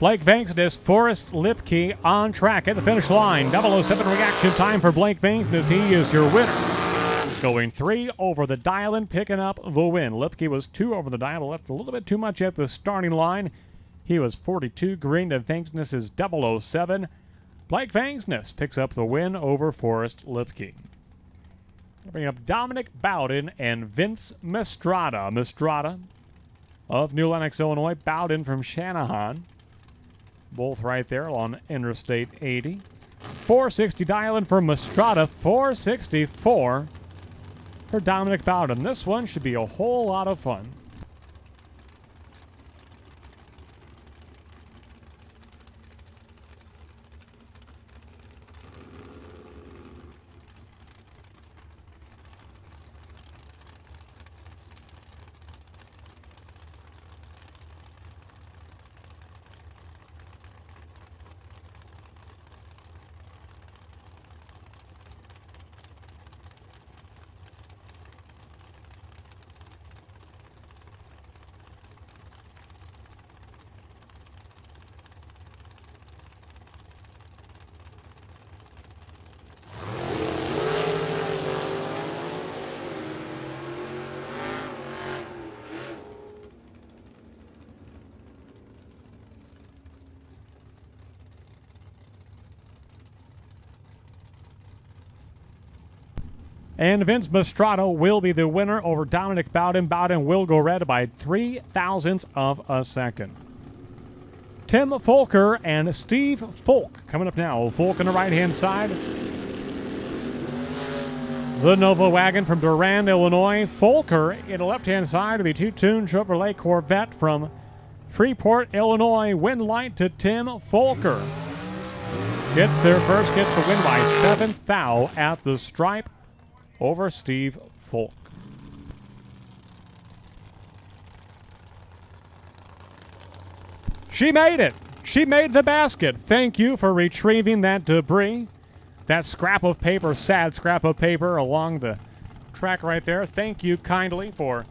Blake Venksnis, Forrest Lipke on track at the finish line. 007 reaction time for Blake Venksnis. He is your winner. Going 3 over the dial and picking up the win. Lipke was 2 over the dial, left a little bit too much at the starting line. He was 42 green to Venksnis is 007. Blake Venksnis picks up the win over Forrest Lipke. Bringing up Dominic Bowden and Vince Mastrada. Mastrada of New Lenox, Illinois. Bowden from Shanahan. Both right there on Interstate 80. 460 dialing for Mastrada. 464 for Dominic Bowden. This one should be a whole lot of fun. And Vince Mastrada will be the winner over Dominic Bowden. Bowden will go red by 0.03 of a second. Tim Folker and Steve Folk coming up now. Folk on the right-hand side. The Nova wagon from Durand, Illinois. Folker in the left-hand side of the two-tune Chevrolet Corvette from Freeport, Illinois. Win light to Tim Folker. Gets there first, gets the win by 7 thou at the stripe over Steve Folk. She made it. She made the basket. Thank you for retrieving that debris. That scrap of paper, sad scrap of paper along the track right there. Thank you kindly for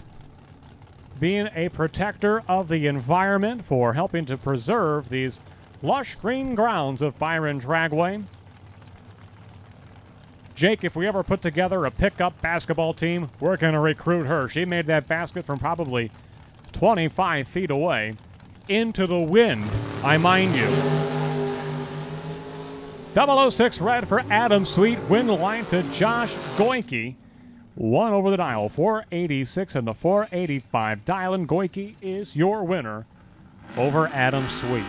being a protector of the environment, for helping to preserve these lush green grounds of Byron Dragway. Jake, if we ever put together a pickup basketball team, we're going to recruit her. She made that basket from probably 25 feet away into the wind, I mind you. 006 red for Adam Sweet. Win line to Josh Goinke. 1 over the dial, 486 and the 485. Dylan Goinke is your winner over Adam Sweet.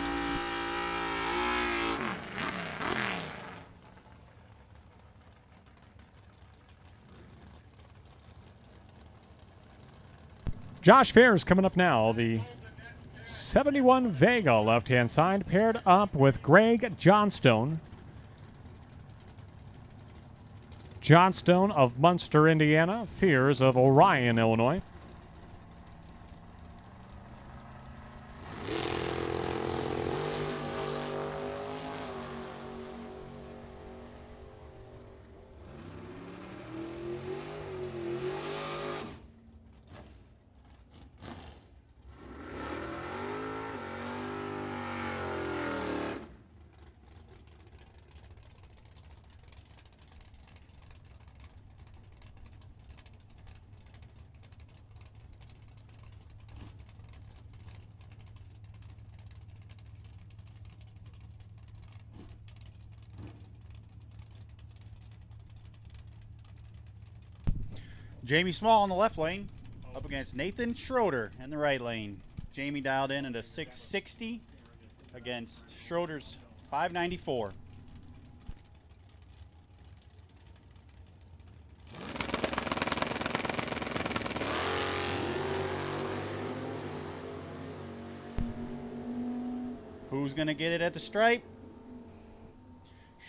Josh Fair's coming up now. The 71 Vega left-hand side paired up with Greg Johnstone. Johnstone of Munster, Indiana. Fears of Orion, Illinois. Jamie Small in the left lane up against Nathan Schroeder in the right lane. Jamie dialed in at a 660 against Schroeder's 594. Who's going to get it at the stripe?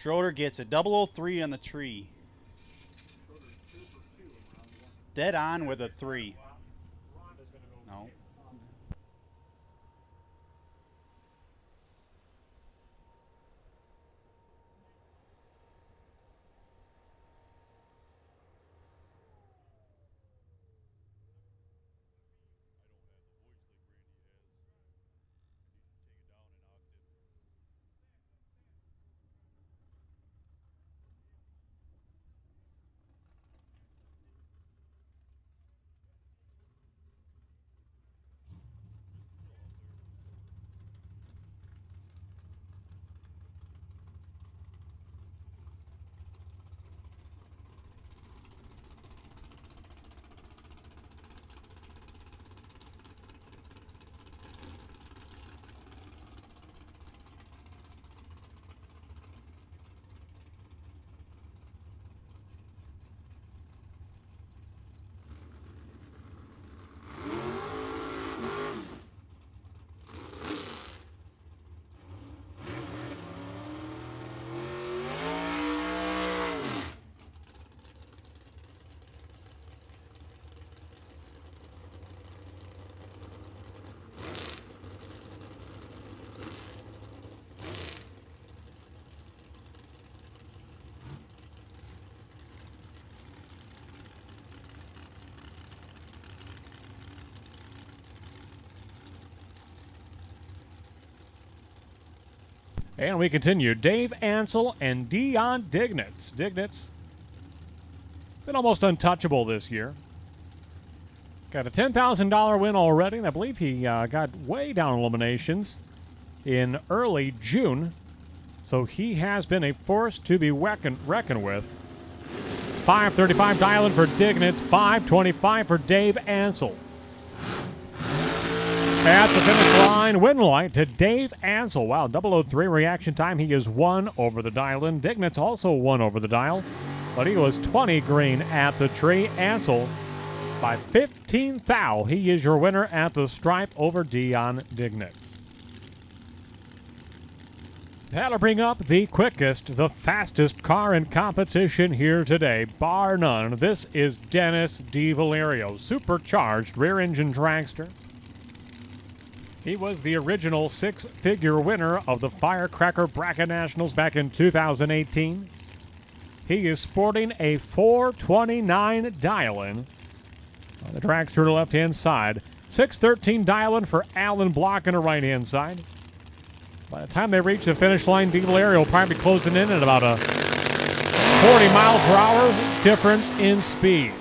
Schroeder gets a 003 on the tree. Dead on with a 3. No. And we continue. Dave Ansel and Dion Dignitz. Dignitz been almost untouchable this year. Got a $10,000 win already, and I believe he got way down eliminations in early June. So he has been a force to be reckoned with. 535 dialing for Dignitz, 525 for Dave Ansel. At the finish line, win line to Dave Ansel. Wow, 003 reaction time. He is 1 over the dial-in. Dignitz also 1 over the dial, but he was 20 green at the tree. Ansel by 15 thou. He is your winner at the stripe over Dion Dignitz. That'll bring up the quickest, the fastest car in competition here today, bar none. This is Dennis DiValerio, supercharged rear-engine dragster. He was the original 6-figure winner of the Firecracker Bracket Nationals back in 2018. He is sporting a 429 dial-in on the dragster to the left-hand side. 613 dial-in for Alan Block on the right-hand side. By the time they reach the finish line, De Valerio will probably be closing in at about a 40-mile-per-hour difference in speed.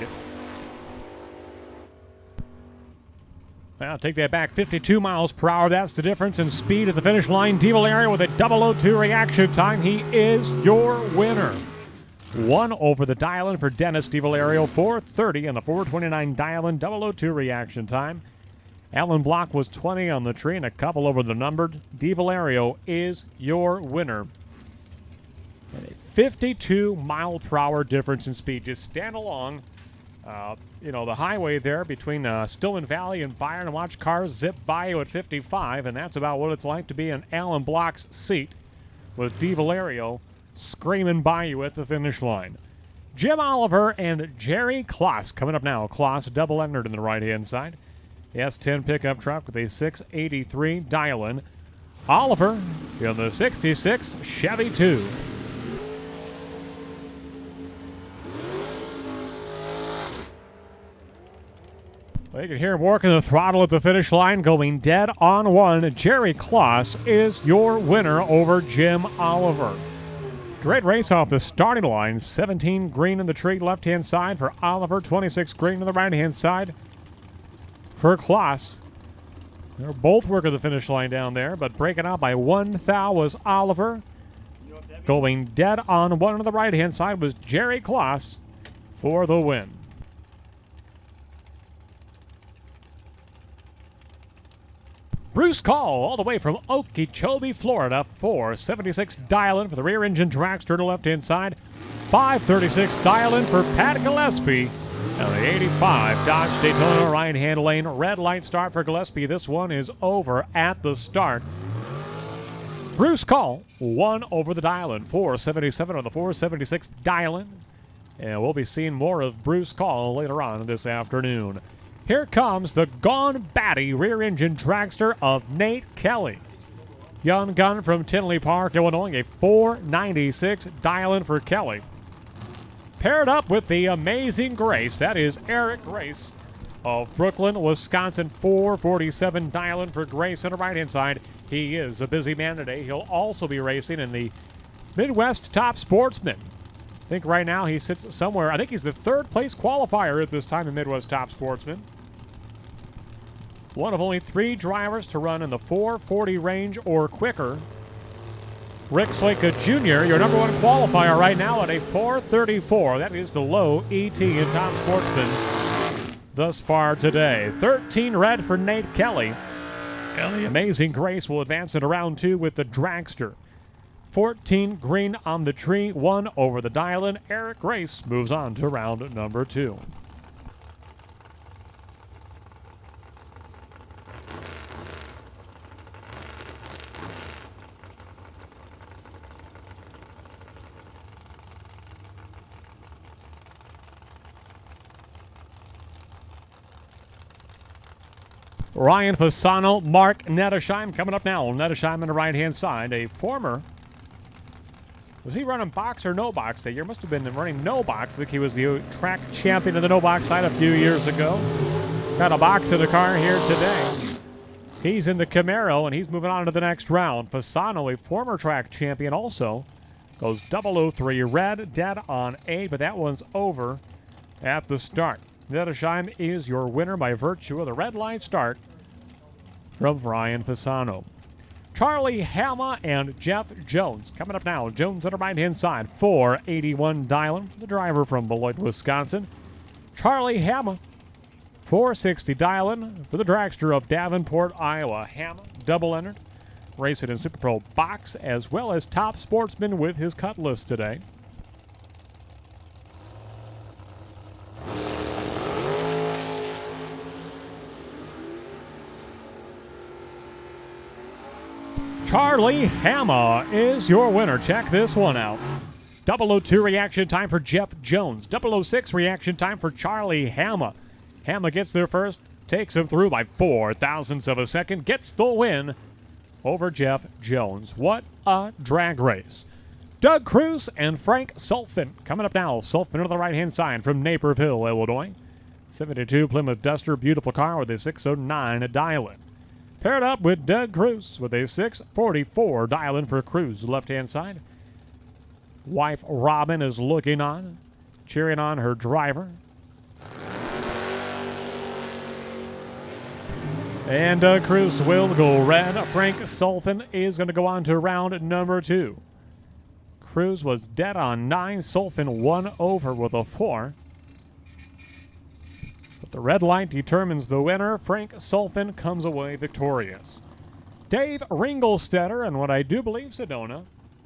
Well, take that back, 52 miles per hour. That's the difference in speed at the finish line. De Valerio with a 002 reaction time. He is your winner. 1 over the dial-in for Dennis De Valerio, 4:30 on the 4:29 dial-in, 002 reaction time. Alan Block was 20 on the tree and a couple over the numbered. De Valerio is your winner. And a 52-mile-per-hour difference in speed. Just stand along, the highway there between Stillman Valley and Byron and watch cars zip by you at 55, and that's about what it's like to be in Alan Block's seat with De Valerio screaming by you at the finish line. Jim Oliver and Jerry Klotz coming up now. Klotz double-entered in the right-hand side. S10 pickup truck with a 683 dial-in. Oliver in the 66 Chevy 2. Well, you can hear him working the throttle at the finish line, going dead on one. Jerry Klotz is your winner over Jim Oliver. Great race off the starting line. 17 green in the tree left-hand side for Oliver, 26 green on the right-hand side for Klotz. They're both working the finish line down there, but breaking out by 1 thou was Oliver. Going dead on one on the right-hand side was Jerry Klotz for the win. Bruce Call, all the way from Okeechobee, Florida, 476 dial-in for the rear-engine dragster to the left-hand side. 536 dial-in for Pat Gillespie. Now the 85 Dodge Daytona right-hand lane. Red light start for Gillespie. This one is over at the start. Bruce Call, 1 over the dial-in. 477 on the 476 dial-in. And we'll be seeing more of Bruce Call later on this afternoon. Here comes the Gone Batty rear-engine dragster of Nate Kelly. Young gun from Tinley Park, Illinois, a 496 dial-in for Kelly. Paired up with the Amazing Grace, that is Eric Grace of Brooklyn, Wisconsin, 447 dial-in for Grace on the right-hand side. He is a busy man today. He'll also be racing in the Midwest Top Sportsman. I think right now he sits somewhere, I think he's the 3rd place qualifier at this time in Midwest Top Sportsman. One of only 3 drivers to run in the 440 range or quicker. Rick Slaka Jr., your number 1 qualifier right now at a 434. That is the low ET in Top Sportsman thus far today. 13 red for Nate Kelly. And the Amazing Grace will advance in round 2 with the dragster. 14 green on the tree, 1 over the dial-in. Eric Grace moves on to round number 2. Ryan Fasano, Mark Nettesheim coming up now. Nettesheim on the right-hand side, a former... Was he running box or no box that year? Must have been running no box. I think he was the track champion of the no box side a few years ago. Got a box in the car here today. He's in the Camaro, and he's moving on to the next round. Fasano, a former track champion also, goes 003 red, dead on 8, but that one's over at the start. Nettesheim is your winner by virtue of the red line start from Ryan Fasano. Charlie Hama and Jeff Jones coming up now. Jones on the right-hand side, 481 dial-in, the driver from Beloit, Wisconsin. Charlie Hama, 460 dial-in for the dragster of Davenport, Iowa. Hama, double-entered, racing in Super Pro box as well as Top Sportsman with his Cutlass today. Charlie Hama is your winner. Check this one out. 002 reaction time for Jeff Jones. 006 reaction time for Charlie Hama. Hama gets there first, takes him through by 4 thousandths of a second, gets the win over Jeff Jones. What a drag race. Doug Cruz and Frank Sulfin coming up now. Sulfin on the right-hand side from Naperville, Illinois. 72 Plymouth Duster, beautiful car with a 609 dial-in. Paired up with Doug Cruz with a 6:44 dial-in for Cruz, left-hand side. Wife Robin is looking on, cheering on her driver. And Cruz will go red. Frank Sulfan is going to go on to round number 2. Cruz was dead on 9. Sulfan 1 over with a 4. But the red light determines the winner. Frank Sulfan comes away victorious. Dave Ringelstetter, and what I do believe Sedona,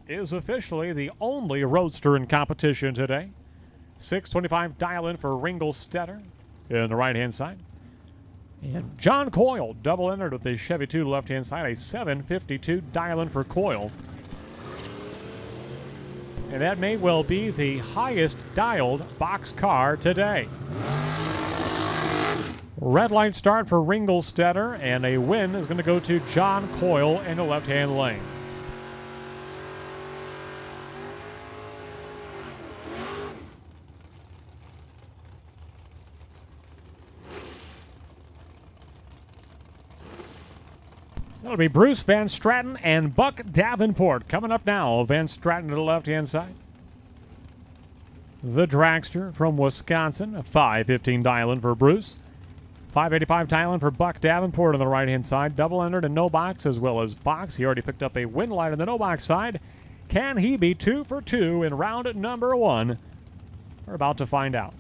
is officially the only roadster in competition today. 6:25 dial-in for Ringelstetter in the right-hand side. And John Coyle double entered with a Chevy 2 left-hand side, a 7:52 dial-in for Coyle. And that may well be the highest dialed box car today. Red light start for Ringelstetter, and a win is going to go to John Coyle in the left-hand lane. That'll be Bruce Van Stratton and Buck Davenport coming up now. Van Stratton to the left-hand side. The Dragster from Wisconsin, a 5:15 dial-in for Bruce. 5:85 dial-in for Buck Davenport on the right-hand side. Double entered and no box as well as box. He already picked up a win light on the no box side. Can he be 2 for 2 in round number 1? We're about to find out.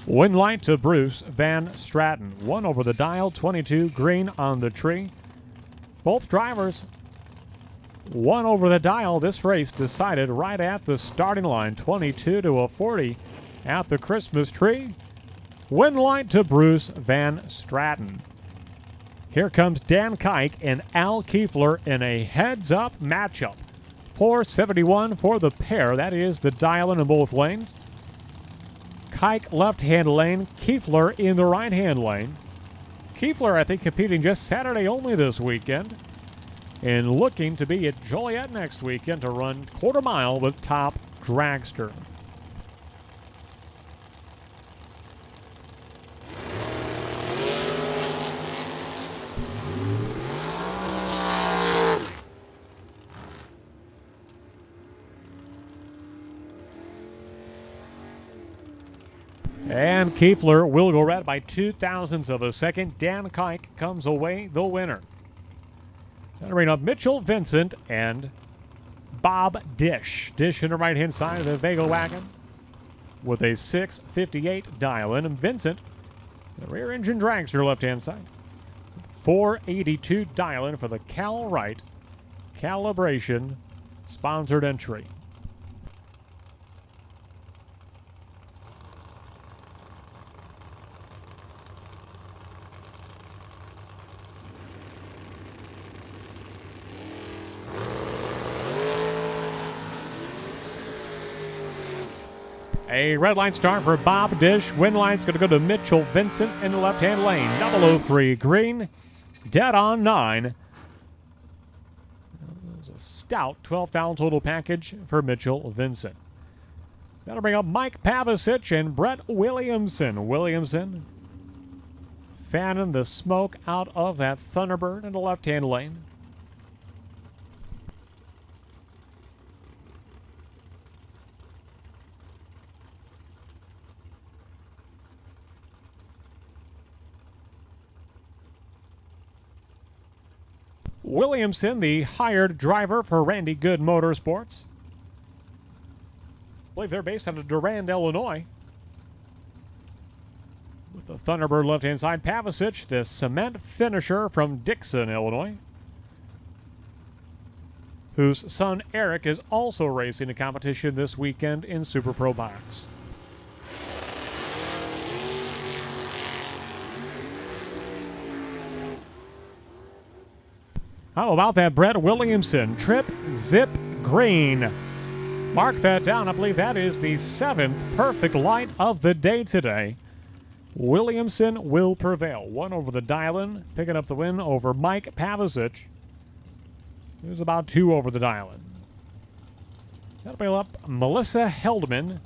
Win light to Bruce Van Stratton. 1 over the dial, 22 green on the tree. Both drivers 1 over the dial. This race decided right at the starting line, 22 to a 40 at the Christmas tree. Win light to Bruce Van Stratton. Here comes Dan Kike and Al Kiefler in a heads-up matchup. 471 for the pair. That is the dial-in both lanes. Kike left-hand lane, Kiefler in the right-hand lane. Kiefler, I think, competing just Saturday only this weekend and looking to be at Joliet next weekend to run quarter mile with Top Dragster. And Kiefler will go red by 0.02 of a second. Dan Kike comes away the winner. That'll bring up Mitchell Vincent and Bob Dish. Dish in the right-hand side of the Vega wagon with a 6:58 dial-in. And Vincent, the rear-engine dragster left-hand side. 4:82 dial-in for the Cal Wright calibration sponsored entry. A red line start for Bob Dish. Win line's going to go to Mitchell Vincent in the left-hand lane. 003 green. Dead on 9. It was a stout 12,000 total package for Mitchell Vincent. That'll bring up Mike Pavisic and Brett Williamson. Williamson fanning the smoke out of that Thunderbird in the left-hand lane. Williamson, the hired driver for Randy Good Motorsports. I believe they're based out of Durand, Illinois. With the Thunderbird left-hand side, Pavisic, the cement finisher from Dixon, Illinois, whose son Eric is also racing a competition this weekend in Super Pro Box. How about that Brett Williamson? Trip, zip, green. Mark that down. I believe that is the 7th perfect light of the day today. Williamson will prevail. 1 over the dial-in, picking up the win over Mike Pavisic, who's about 2 over the dial-in. That'll be up Melissa Heldman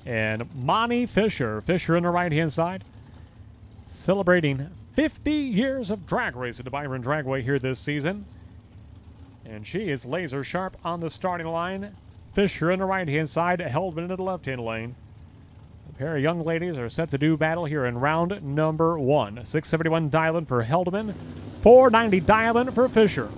and Monty Fisher. Fisher on the right-hand side, celebrating 50 years of drag racing at the Byron Dragway here this season. And she is laser sharp on the starting line. Fisher on the right-hand side, Heldman in the left-hand lane. A pair of young ladies are set to do battle here in round number 1. 671 dial-in for Heldman, 490 dial-in for Fisher.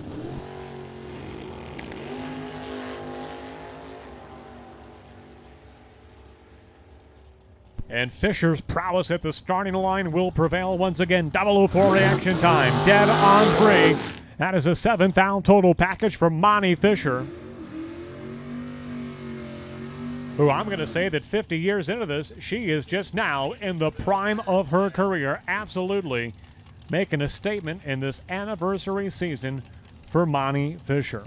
And Fisher's prowess at the starting line will prevail once again. 004 reaction time, dead on 3. That is a 7th down total package from Monty Fisher, who I'm going to say that 50 years into this, she is just now in the prime of her career. Absolutely making a statement in this anniversary season for Monty Fisher.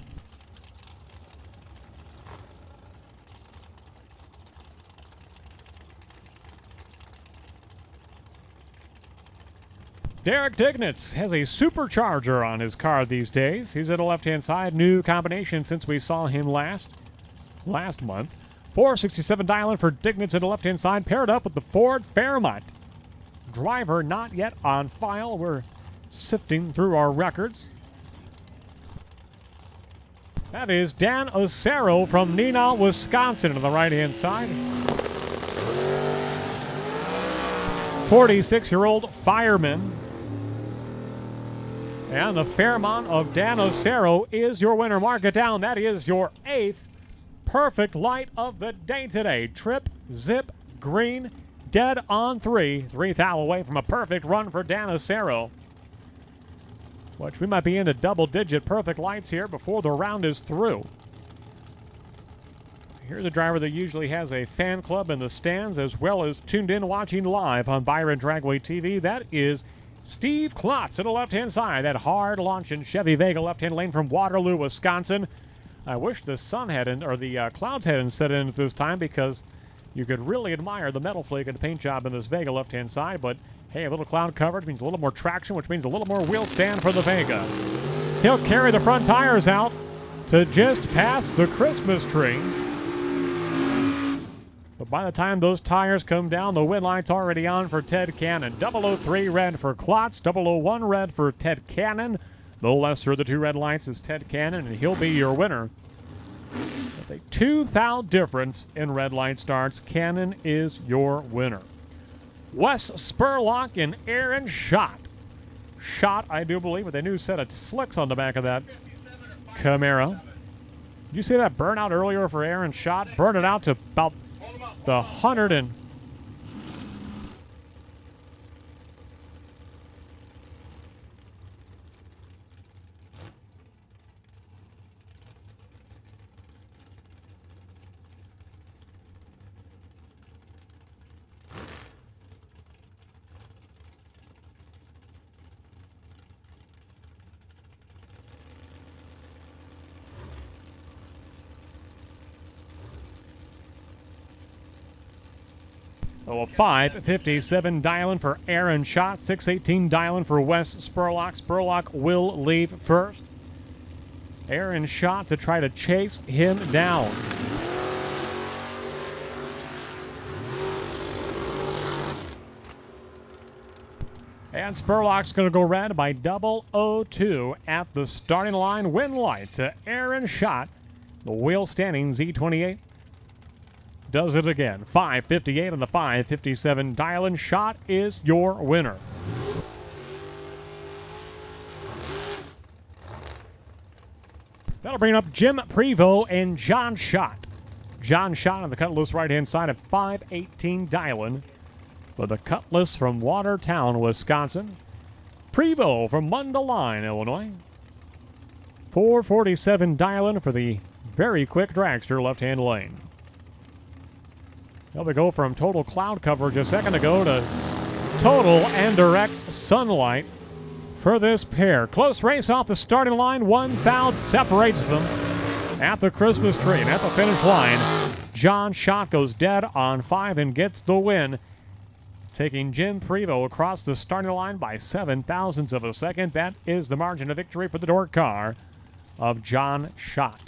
Derek Dignitz has a supercharger on his car these days. He's at the left-hand side. New combination since we saw him last month. 467 dial-in for Dignitz at the left-hand side, paired up with the Ford Fairmont. Driver not yet on file. We're sifting through our records. That is Dan Osero from Neenah, Wisconsin on the right-hand side. 46-year-old fireman. And the Fairmont of Dan Osero is your winner. Mark it down. That is your 8th perfect light of the day today. Trip, zip, green, dead on 3. 3th thou away from a perfect run for Dan Osero, which we might be into double-digit perfect lights here before the round is through. Here's a driver that usually has a fan club in the stands as well as tuned in watching live on Byron Dragway TV. That is Steve Klotz at the left-hand side. That hard launching Chevy Vega left-hand lane from Waterloo, Wisconsin. I wish the sun hadn't, or the clouds hadn't set in at this time, because you could really admire the metal flake and the paint job in this Vega left-hand side. But hey, a little cloud coverage means a little more traction, which means a little more wheel stand for the Vega. He'll carry the front tires out to just past the Christmas tree. But by the time those tires come down, the win light's already on for Ted Cannon. 003 red for Klotz, 001 red for Ted Cannon. The lesser of the 2 red lights is Ted Cannon, and he'll be your winner. With a 2 thou difference in red light starts, Cannon is your winner. Wes Spurlock and Aaron Schott. Schott, I do believe, with a new set of slicks on the back of that Camaro. Did you see that burnout earlier for Aaron Schott? Burned it out to about the 100 and... Oh, a 557 dial-in for Aaron Schott, 618 dial-in for Wes Spurlock. Spurlock will leave first. Aaron Schott to try to chase him down. And Spurlock's going to go red by 002 at the starting line. Win light to Aaron Schott. The wheel standing Z28 does it again. 558 on the 557 dial-in. Schott is your winner. That'll bring up Jim Prevost and John Schott. John Schott on the Cutlass right-hand side of 518 dial-in for the Cutlass from Watertown, Wisconsin. Prevost from Mundelein, Illinois. 447 dial-in for the very quick Dragster left-hand lane. They'll go from total cloud coverage a second ago to total and direct sunlight for this pair. Close race off the starting line. 1 thou separates them at the Christmas tree. And at the finish line, John Schott goes dead on 5 and gets the win, taking Jim Prevost across the starting line by 7 thousandths of a second. That is the margin of victory for the Dork car of John Schott.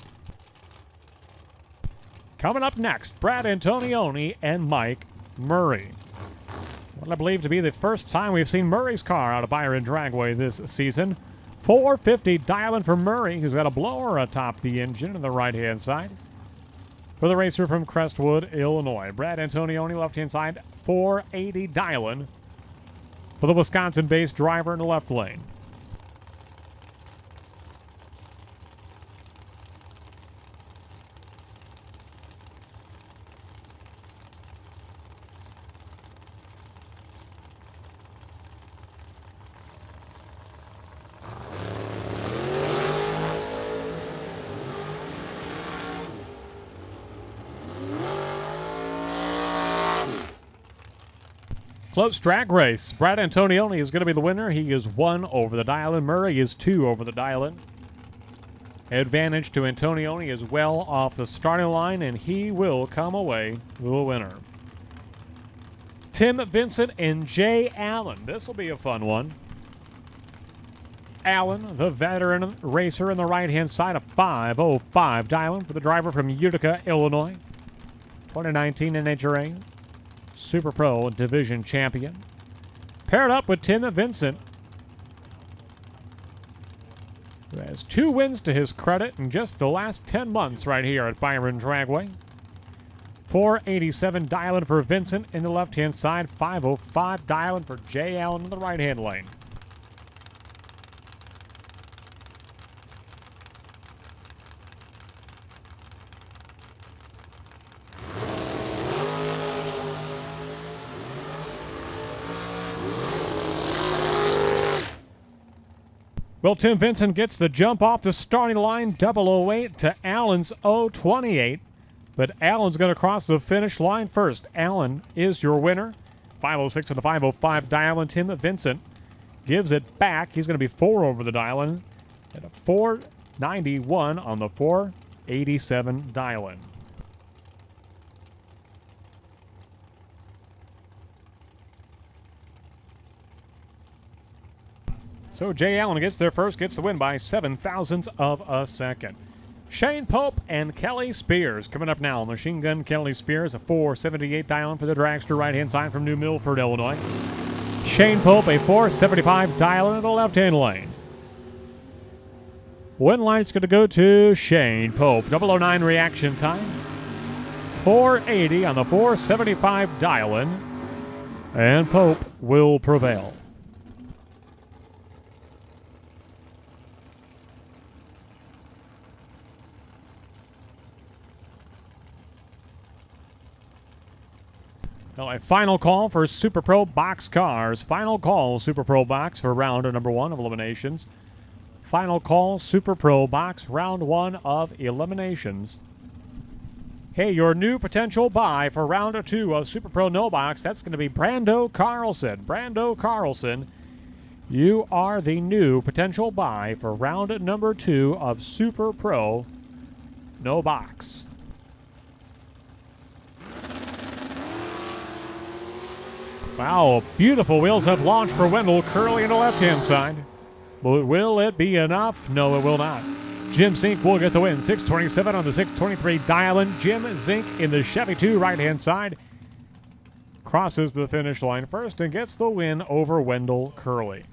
Coming up next, Brad Antonioni and Mike Murray. What I believe to be the first time we've seen Murray's car out of Byron Dragway this season. 450 dialing for Murray, who's got a blower atop the engine on the right-hand side. For the racer from Crestwood, Illinois, Brad Antonioni, left-hand side, 480 dialing for the Wisconsin-based driver in the left lane. Close drag race. Brad Antonioni is going to be the winner. He is 1 over the dial-in. Murray is 2 over the dial-in. Advantage to Antonioni is well off the starting line, and he will come away the winner. Tim, Vincent, and Jay Allen. This will be a fun one. Allen, the veteran racer, in the right-hand side, a 505 dial-in for the driver from Utica, Illinois. 2019 NHRA Super Pro Division Champion. Paired up with Tim Vincent, who has 2 wins to his credit in just the last 10 months right here at Byron Dragway. 487 dialing for Vincent in the left-hand side. 505 dialing for Jay Allen in the right-hand lane. Well, Tim Vincent gets the jump off the starting line, 008 to Allen's 028. But Allen's going to cross the finish line first. Allen is your winner. 506 to the 505 dial-in. Tim Vincent gives it back. He's going to be 4 over the dial-in at a 491 on the 487 dial-in. So Jay Allen gets there first, gets the win by 0.07 of a second. Shane Pope and Kelly Spears coming up now. Machine Gun Kelly Spears, a 478 dial-in for the Dragster, right-hand side from New Milford, Illinois. Shane Pope, a 475 dial-in in the left-hand lane. Win light's going to go to Shane Pope. 009 reaction time. 480 on the 475 dial-in. And Pope will prevail. Well, a final call for Super Pro Box cars. Final call, Super Pro Box for round number 1 of eliminations. Final call, Super Pro Box, round 1 of eliminations. Hey, your new potential buy for round 2 of Super Pro No Box, that's going to be Brando Carlson. Brando Carlson, you are the new potential buy for round number 2 of Super Pro No Box. Wow, beautiful wheels have launched for Wendell. Curley on the left-hand side. But will it be enough? No, it will not. Jim Zink will get the win. 627 on the 623 dial-in. Jim Zink in the Chevy 2 right-hand side. Crosses the finish line first and gets the win over Wendell Curley.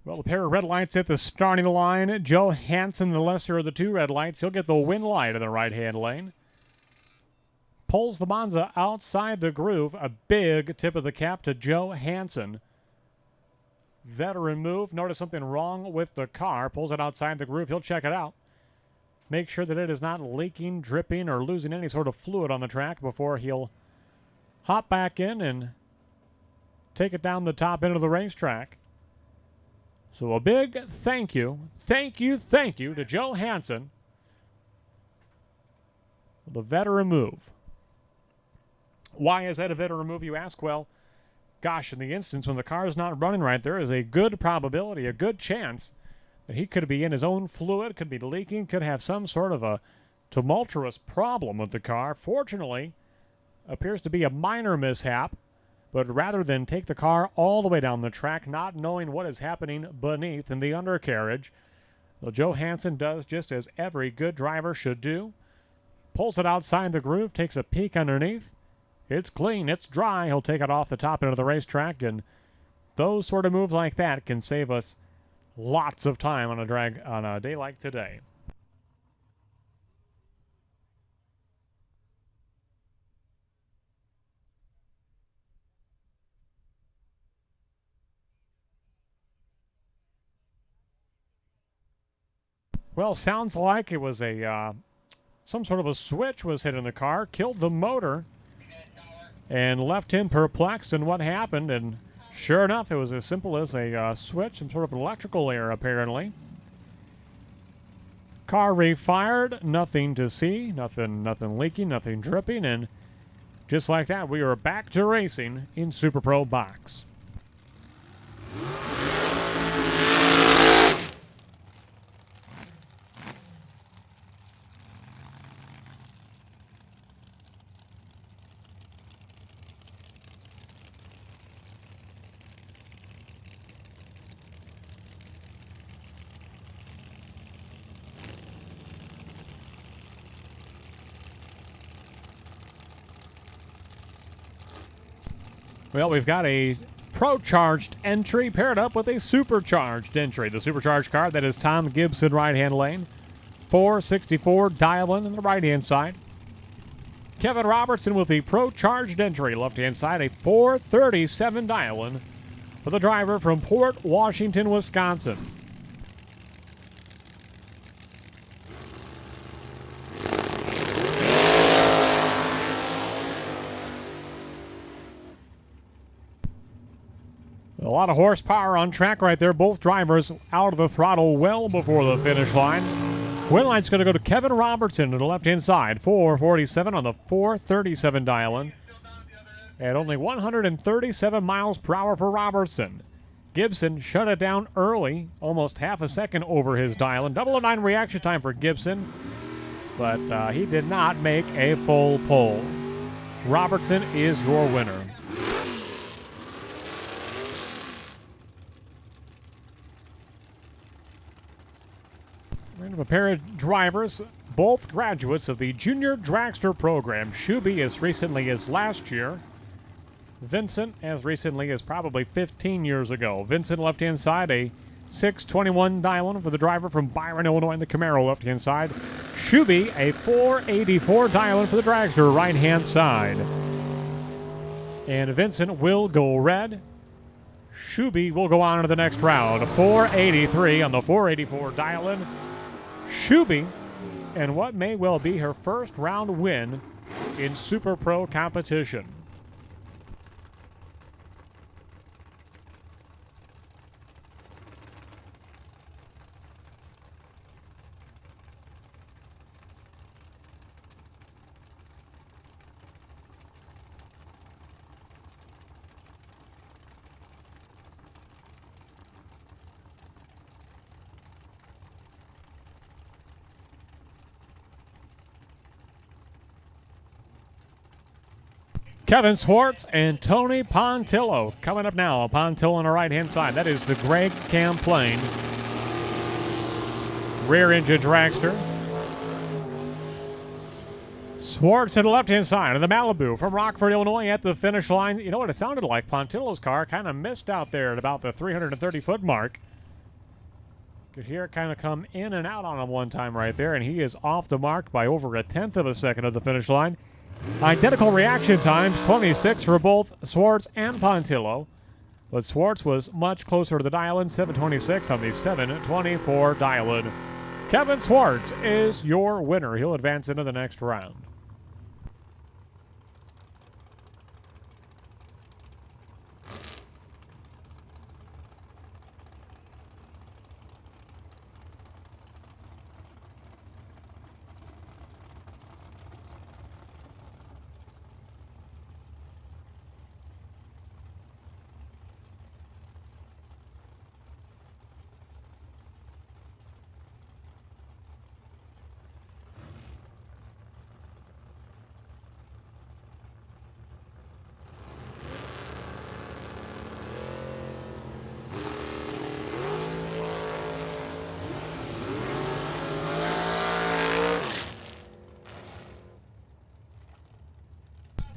Well, a pair of red lights at the starting line. Joe Hansen, the lesser of the 2 red lights. He'll get the win light in the right-hand lane. Pulls the Monza outside the groove. A big tip of the cap to Joe Hansen. Veteran move. Notice something wrong with the car. Pulls it outside the groove. He'll check it out. make sure that it is not leaking, dripping, or losing any sort of fluid on the track before he'll hop back in and take it down the top end of the racetrack. So a big thank you to Joe Hansen for the veteran move. Why is that a veteran move, you ask? Well, gosh, in the instance when the car is not running right, there is a good probability, a good chance that he could be in his own fluid, could be leaking, could have some sort of a tumultuous problem with the car. Fortunately, appears to be a minor mishap, but rather than take the car all the way down the track, not knowing what is happening beneath in the undercarriage, well, Joe Hansen does just as every good driver should do. Pulls it outside the groove, takes a peek underneath. It's clean, it's dry. He'll take it off the top end of the racetrack, and those sort of moves like that can save us lots of time on a day like today. Well, sounds like it was some sort of a switch was hit in the car, killed the motor, and left him perplexed in what happened. And sure enough, it was as simple as a switch, some sort of electrical error, apparently. Car refired, nothing to see, nothing leaking, nothing dripping, and just like that, we are back to racing in Super Pro Box. Well, we've got a pro-charged entry paired up with a supercharged entry. The supercharged car, that is Tom Gibson, right-hand lane. 464 Dialin on the right-hand side. Kevin Robertson with the pro-charged entry, left-hand side, a 437 Dialin for the driver from Port Washington, Wisconsin. A lot of horsepower on track right there. Both drivers out of the throttle well before the finish line. Win line's going to go to Kevin Robertson to the left-hand side. 447 on the 437 Dialin. At only 137 miles per hour for Robertson. Gibson shut it down early, almost half a second over his Dialin. 009 reaction time for Gibson, but he did not make a full pole. Robertson is your winner. We're going to have a pair of drivers, both graduates of the Junior Dragster program. Shuby as recently as last year. Vincent as recently as probably 15 years ago. Vincent left-hand side, a 621 Dialin for the driver from Byron, Illinois, in the Camaro left-hand side. Shuby, a 484 Dialin for the Dragster right-hand side. And Vincent will go red. Shuby will go on to the next round. 483 on the 484 Dialin. Shuby, and what may well be her first round win in Super Pro competition. Kevin Swartz and Tony Pontillo coming up now. Pontillo on the right-hand side. That is the Greg Camplain rear-engine dragster. Swartz on the left-hand side of the Malibu from Rockford, Illinois at the finish line. You know what it sounded like? Pontillo's car kind of missed out there at about the 330-foot mark. Could hear it kind of come in and out on him one time right there, and he is off the mark by over a tenth of a second at the finish line. Identical reaction times, 26 for both Swartz and Pontillo. But Swartz was much closer to the Dialin, 726 on the 724 Dialin. Kevin Swartz is your winner. He'll advance into the next round.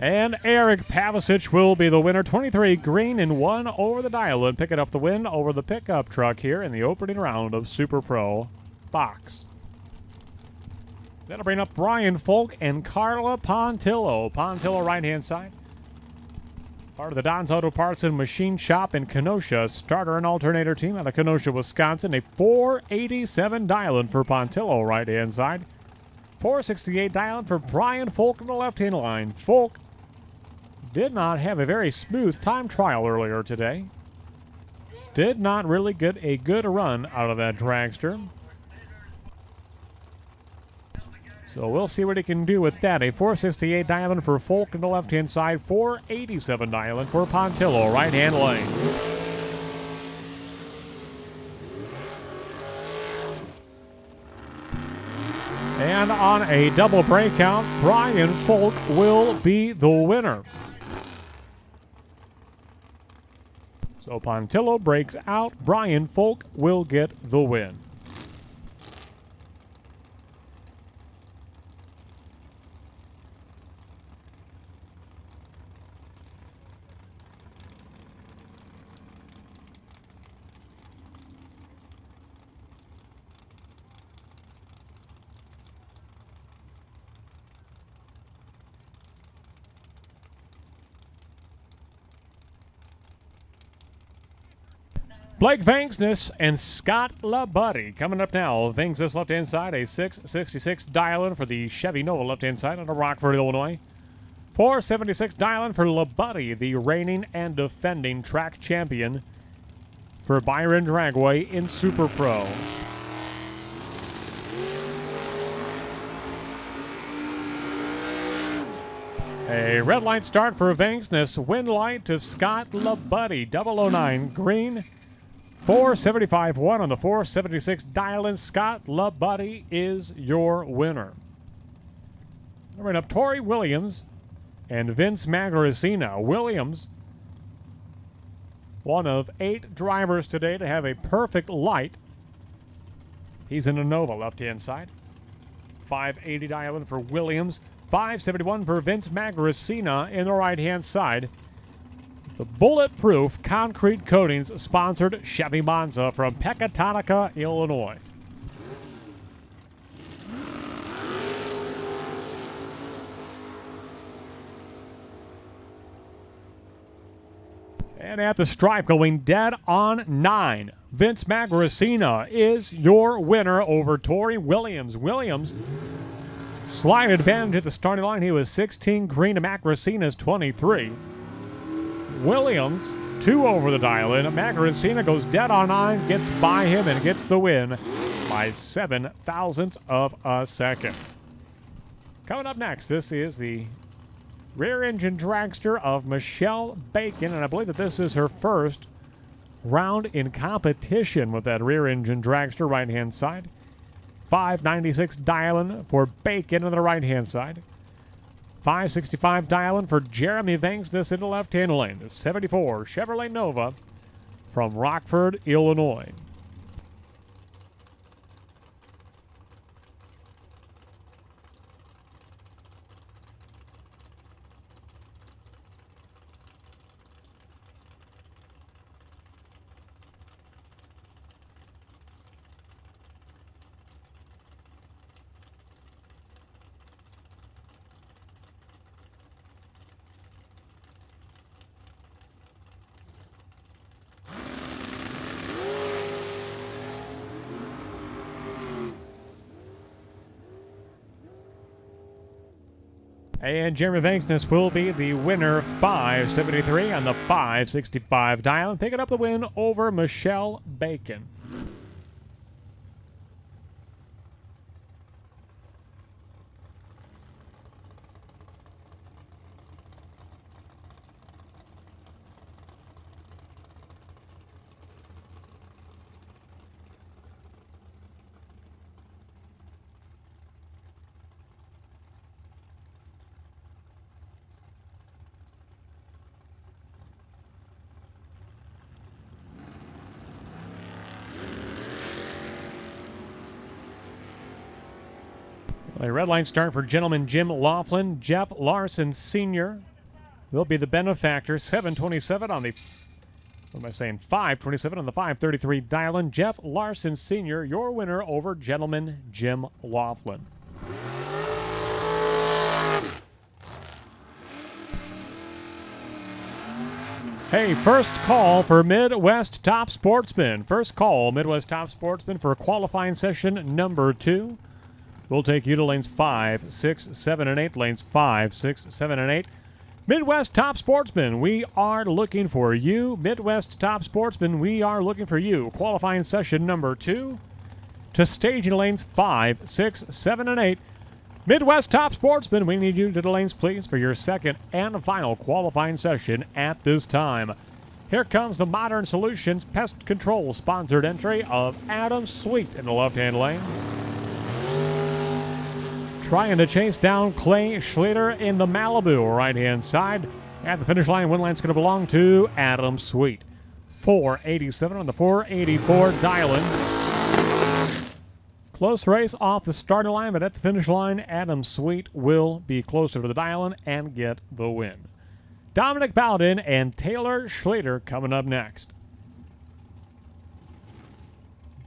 And Eric Pavisic will be the winner. 23 green and 1 over the dial, and picking up the win over the pickup truck here in the opening round of Super Pro Box. That'll bring up Brian Folk and Carla Pontillo. Pontillo right-hand side. Part of the Don's Auto Parts and Machine Shop in Kenosha. Starter and alternator team out of Kenosha, Wisconsin. A 487 dial-in for Pontillo right-hand side. 468 dial-in for Brian Folk on the left-hand line. Folk did not have a very smooth time trial earlier today. Did not really get a good run out of that dragster. So we'll see what he can do with that. A 468 dial-in for Folk on the left-hand side. 487 dial-in for Pontillo, right-hand lane. And on a double breakout, Brian Folk will be the winner. So Pontillo breaks out. Brian Folk will get the win. Blake Venksnis and Scott LaBuddy coming up now. Venksnis left-hand side, a 666 dial-in for the Chevy Nova left-hand side out of Rockford, Illinois. 476 dial-in for LaBuddy, the reigning and defending track champion for Byron Dragway in Super Pro. A red light start for Venksnis. Wind light to Scott LaBuddy. 009 green. 475-1 on the 476 dial-in. Scott LaBuddy is your winner. Right up, Tori Williams and Vince Magracina. Williams, one of 8 drivers today to have a perfect light. He's in a Nova left-hand side. 580 dial-in for Williams. 571 for Vince Magracina in the right-hand side. The bulletproof concrete coatings sponsored Chevy Monza from Pecatonica, Illinois. And at the stripe, going dead on 9. Vince Magracina is your winner over Tori Williams. Williams, slight advantage at the starting line. He was 16 green to Magracina's 23. Williams, 2 over the dial-in. Magracina goes dead on 9, gets by him, and gets the win by 7 thousandths of a second. Coming up next, this is the rear-engine dragster of Michelle Bacon, and I believe that this is her first round in competition with that rear-engine dragster right-hand side. 596 dial-in for Bacon on the right-hand side. 565 dial-in for Jeremy Venksnis in the left-hand lane. The 74 Chevrolet Nova from Rockford, Illinois. And Jeremy Venksnis will be the winner, 573 on the 565 dial, and picking up the win over Michelle Bacon. A red line start for gentleman Jim Laughlin. Jeff Larson Sr. will be the benefactor. 727 on the, what am I saying, 527 on the 533 dial-in. Jeff Larson Sr., your winner over gentleman Jim Laughlin. Hey, first call for Midwest Top Sportsman. First call, Midwest Top Sportsman, for qualifying session number 2. We'll take you to lanes 5, 6, 7, and 8. Lanes 5, 6, 7, and 8. Midwest Top Sportsman, we are looking for you. Midwest Top Sportsman, we are looking for you. Qualifying session number 2 to staging lanes 5, 6, 7, and 8. Midwest Top Sportsman, we need you to the lanes, please, for your second and final qualifying session at this time. Here comes the Modern Solutions Pest Control sponsored entry of Adam Sweet in the left-hand lane. Trying to chase down Clay Schlitter in the Malibu right-hand side. At the finish line, win line's going to belong to Adam Sweet. 487 on the 484 dial-in. Close race off the starting line, but at the finish line, Adam Sweet will be closer to the dial-in and get the win. Dominic Bowden and Taylor Schlitter coming up next.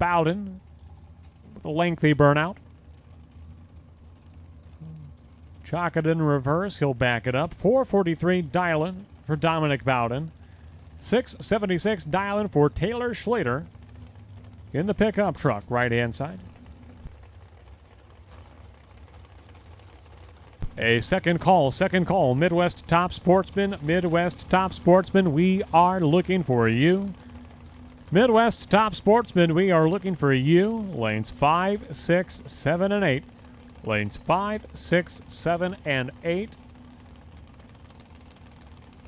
Bowden with a lengthy burnout. Chalk it in reverse. He'll back it up. 443 dial-in for Dominic Bowden. 676 dial-in for Taylor Schlitter in the pickup truck, right-hand side. A second call, Midwest Top Sportsman. Midwest Top Sportsman, we are looking for you. Midwest Top Sportsman, we are looking for you. Lanes 5, 6, 7, and 8. Lanes 5, 6, 7, and 8.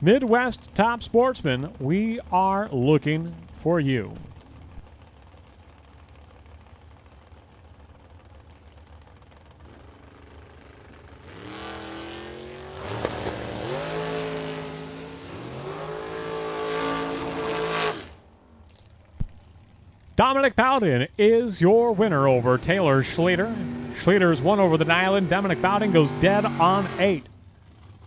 Midwest Top Sportsman, we are looking for you. Dominic Bowden is your winner over Taylor Schlitter. Schlitter's won over the dial-in. Dominic Bowden goes dead on 8.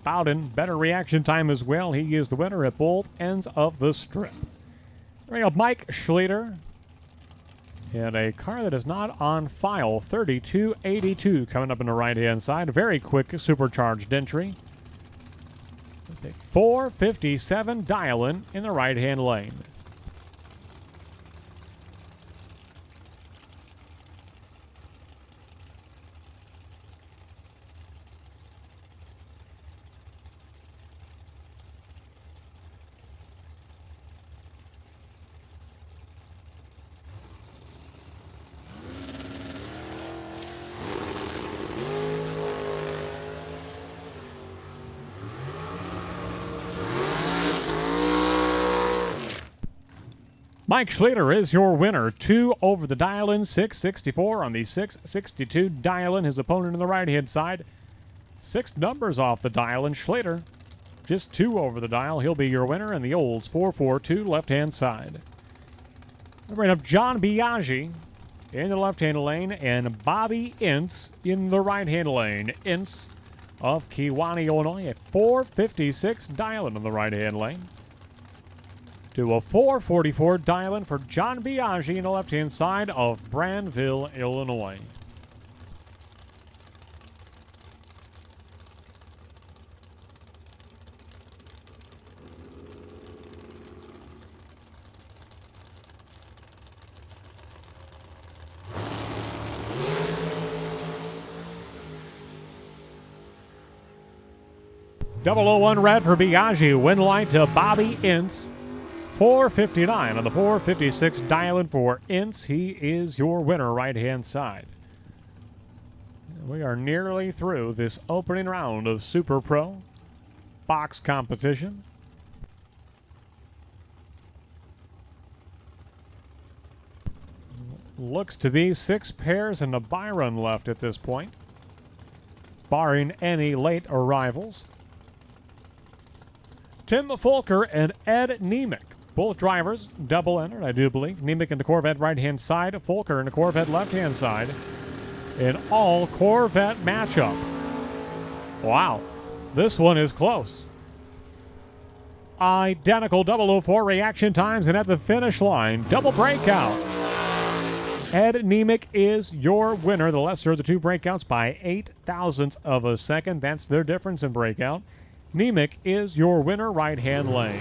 Bowden, better reaction time as well. He is the winner at both ends of the strip. There we go, Mike Schlitter. And a car that is not on file, 3282 coming up on the right-hand side. Very quick supercharged entry. 457 dial-in the right-hand lane. Mike Schlitter is your winner. 2 over the dial-in, 664 on the 662 dial-in. His opponent on the right-hand side. 6 numbers off the dial-in. Schlitter, just 2 over the dial. He'll be your winner in the Olds 442 left-hand side. We're going to have John Biaggi in the left-hand lane and Bobby Ince in the right-hand lane. Ince of Kewanee, Illinois at 456 dial-in on the right-hand lane. To a 444 dial-in for John Biaggi in the left-hand side of Brandville, Illinois. 001 red for Biaggi. Win light to Bobby Ince. 459 on the 456 dialing for Ince. He is your winner right-hand side. We are nearly through this opening round of Super Pro box competition. Looks to be 6 pairs and a Byron left at this point, barring any late arrivals. Tim Folker and Ed Nemec, both drivers, double entered, I do believe. Nemec in the Corvette right-hand side, Folker in the Corvette left-hand side. An all-Corvette matchup. Wow, this one is close. Identical 004 reaction times, and at the finish line, double breakout. Ed Nemec is your winner, the lesser of the two breakouts by 8 thousandths of a second. That's their difference in breakout. Nemec is your winner, right-hand lane.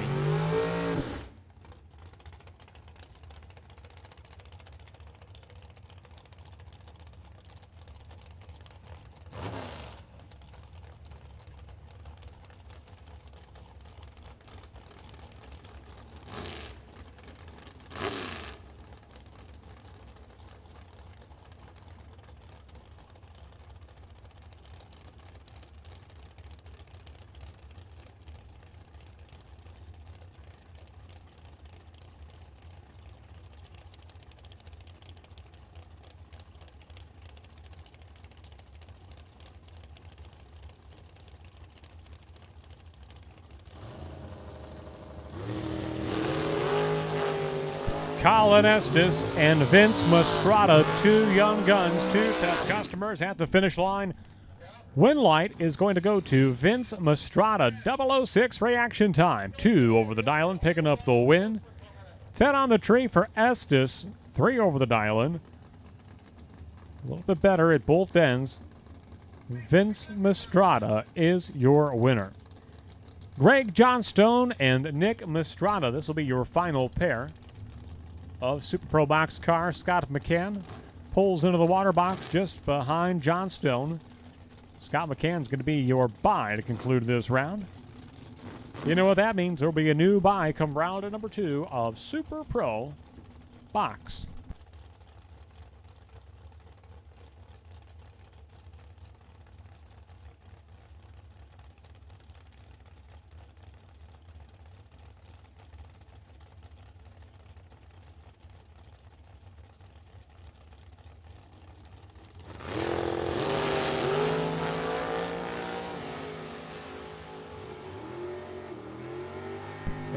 Colin Estes and Vince Mastrata, two young guns, two tough customers at the finish line. Win light is going to go to Vince Mastrata, 006 reaction time. 2 over the dial-in, picking up the win. 10 on the tree for Estes, 3 over the dial-in. A little bit better at both ends. Vince Mastrata is your winner. Greg Johnstone and Nick Mastrata, this will be your final pair of Super Pro box car. Scott Mccann pulls into the water box just behind Johnstone. Scott McCann's going to be your bye to conclude this round. You know what that means. There will be a new bye come round number 2 of Super Pro box.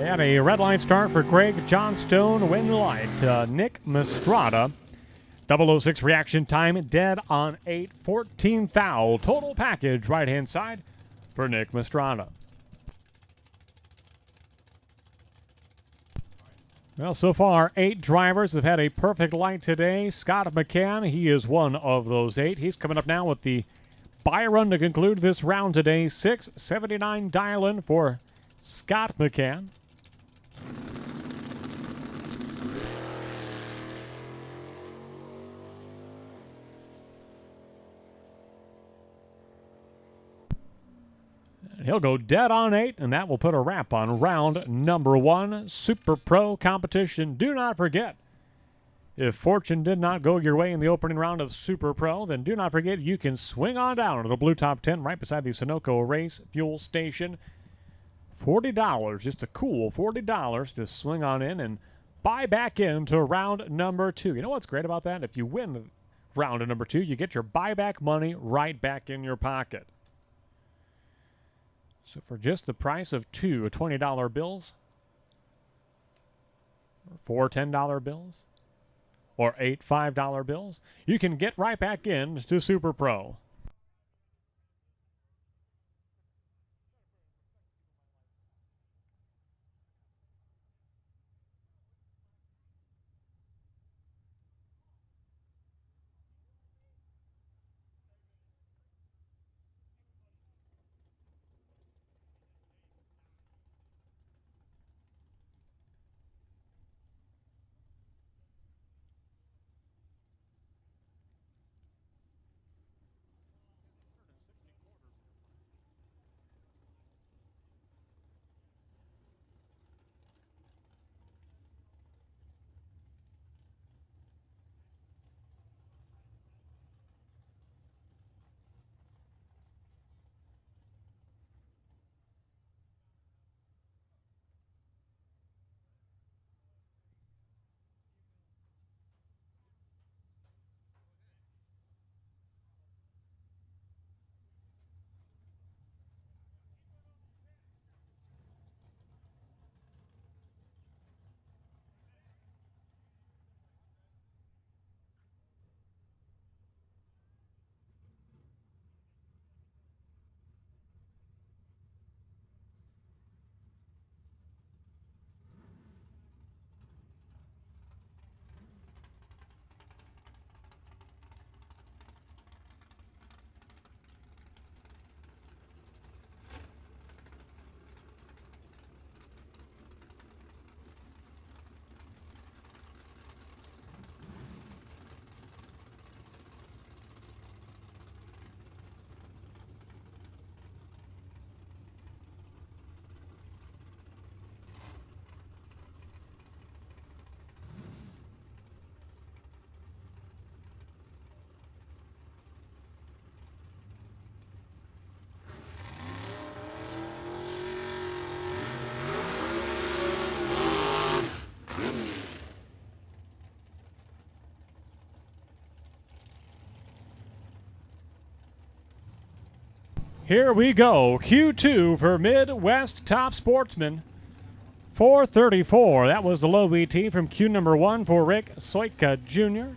And a red line start for Greg Johnstone. Win light, Nick Mastrata. 006 reaction time, dead on 8. 14 thou. Total package, right-hand side for Nick Mastrata. Well, so far, 8 drivers have had a perfect light today. Scott McCann, he is one of those 8. He's coming up now with the Byron to conclude this round today. 679 dial-in for Scott McCann. He'll go dead on 8, and that will put a wrap on round number 1, Super Pro competition. Do not forget, if fortune did not go your way in the opening round of Super Pro, then do not forget you can swing on down to the Blue Top 10 right beside the Sunoco Race Fuel Station. $40, just a cool $40 to swing on in and buy back into round number 2. You know what's great about that? If you win round number 2, you get your buyback money right back in your pocket. So for just the price of 2 $20 bills, or 4 $10 bills, or 8 $5 bills, you can get right back in to Super Pro. Here we go. Q2 for Midwest Top Sportsman. 434. That was the low ET from Q number 1 for Rick Soika Jr.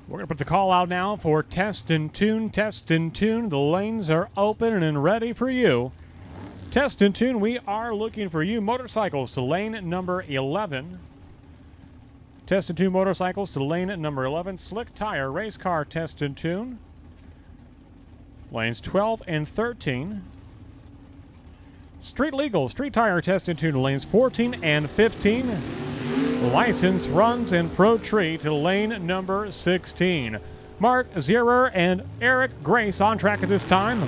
We're going to put the call out now for Test and Tune. Test and Tune. The lanes are open and ready for you. Test and Tune, we are looking for you. Motorcycles to lane number 11. Test and Tune motorcycles to lane number 11. Slick Tire race car Test and Tune. Lanes 12 and 13. Street Legal Street Tire Test and Tune lanes 14 and 15. License runs in Pro Tree to lane number 16. Mark Zierer and Eric Grace on track at this time.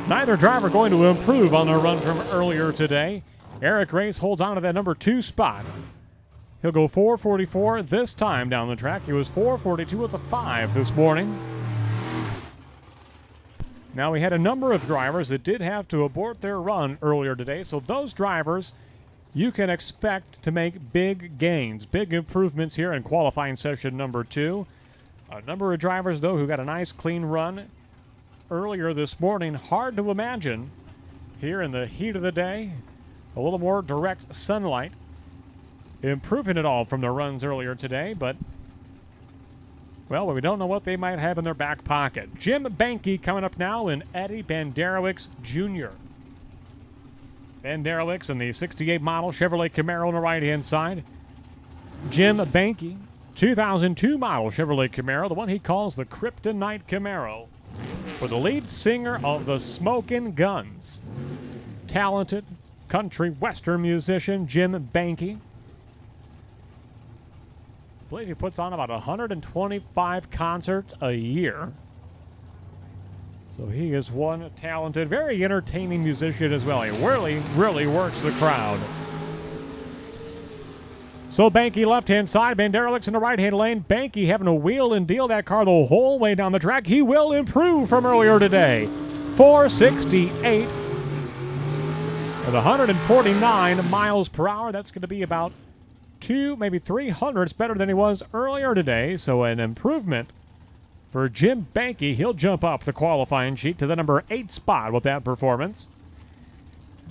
Neither driver going to improve on their run from earlier today. Eric Grace holds on to that number 2 spot. He'll go 4:44 this time down the track. He was 4:42 with a 5 this morning. Now, we had a number of drivers that did have to abort their run earlier today, so those drivers you can expect to make big gains, big improvements here in qualifying session number 2. A number of drivers, though, who got a nice clean run earlier this morning. Hard to imagine here in the heat of the day, a little more direct sunlight, improving it all from their runs earlier today, but, well, we don't know what they might have in their back pocket. Jim Banke coming up now and Eddie Banderowicz Jr. Banderowicz in the 68 model Chevrolet Camaro on the right-hand side. Jim Banke, 2002 model Chevrolet Camaro, the one he calls the Kryptonite Camaro, for the lead singer of the Smokin' Guns. Talented country western musician Jim Banke. I believe he puts on about 125 concerts a year. So he is one talented, very entertaining musician as well. He really works the crowd. So Banke left-hand side, Banderowicz in the right-hand lane. Banke having to wheel and deal that car the whole way down the track. He will improve from earlier today. 468 at 149 miles per hour. That's going to be about 2, maybe 3 hundredths better than he was earlier today. So an improvement for Jim Banke. He'll jump up the qualifying sheet to the number 8 spot with that performance.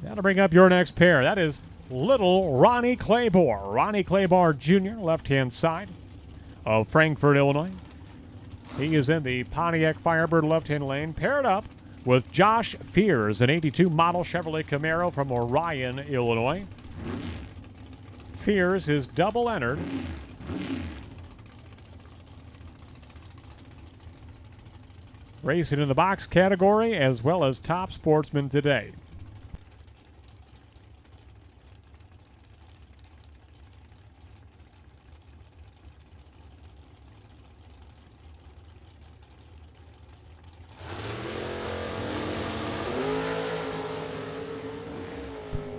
That'll bring up your next pair. That is little Ronnie Claybor. Ronnie Claybor Jr., left-hand side of Frankfort, Illinois. He is in the Pontiac Firebird left-hand lane, paired up with Josh Fears, an 82 model Chevrolet Camaro from Orion, Illinois. Fears is double entered. Racing in the box category as well as top sportsman today.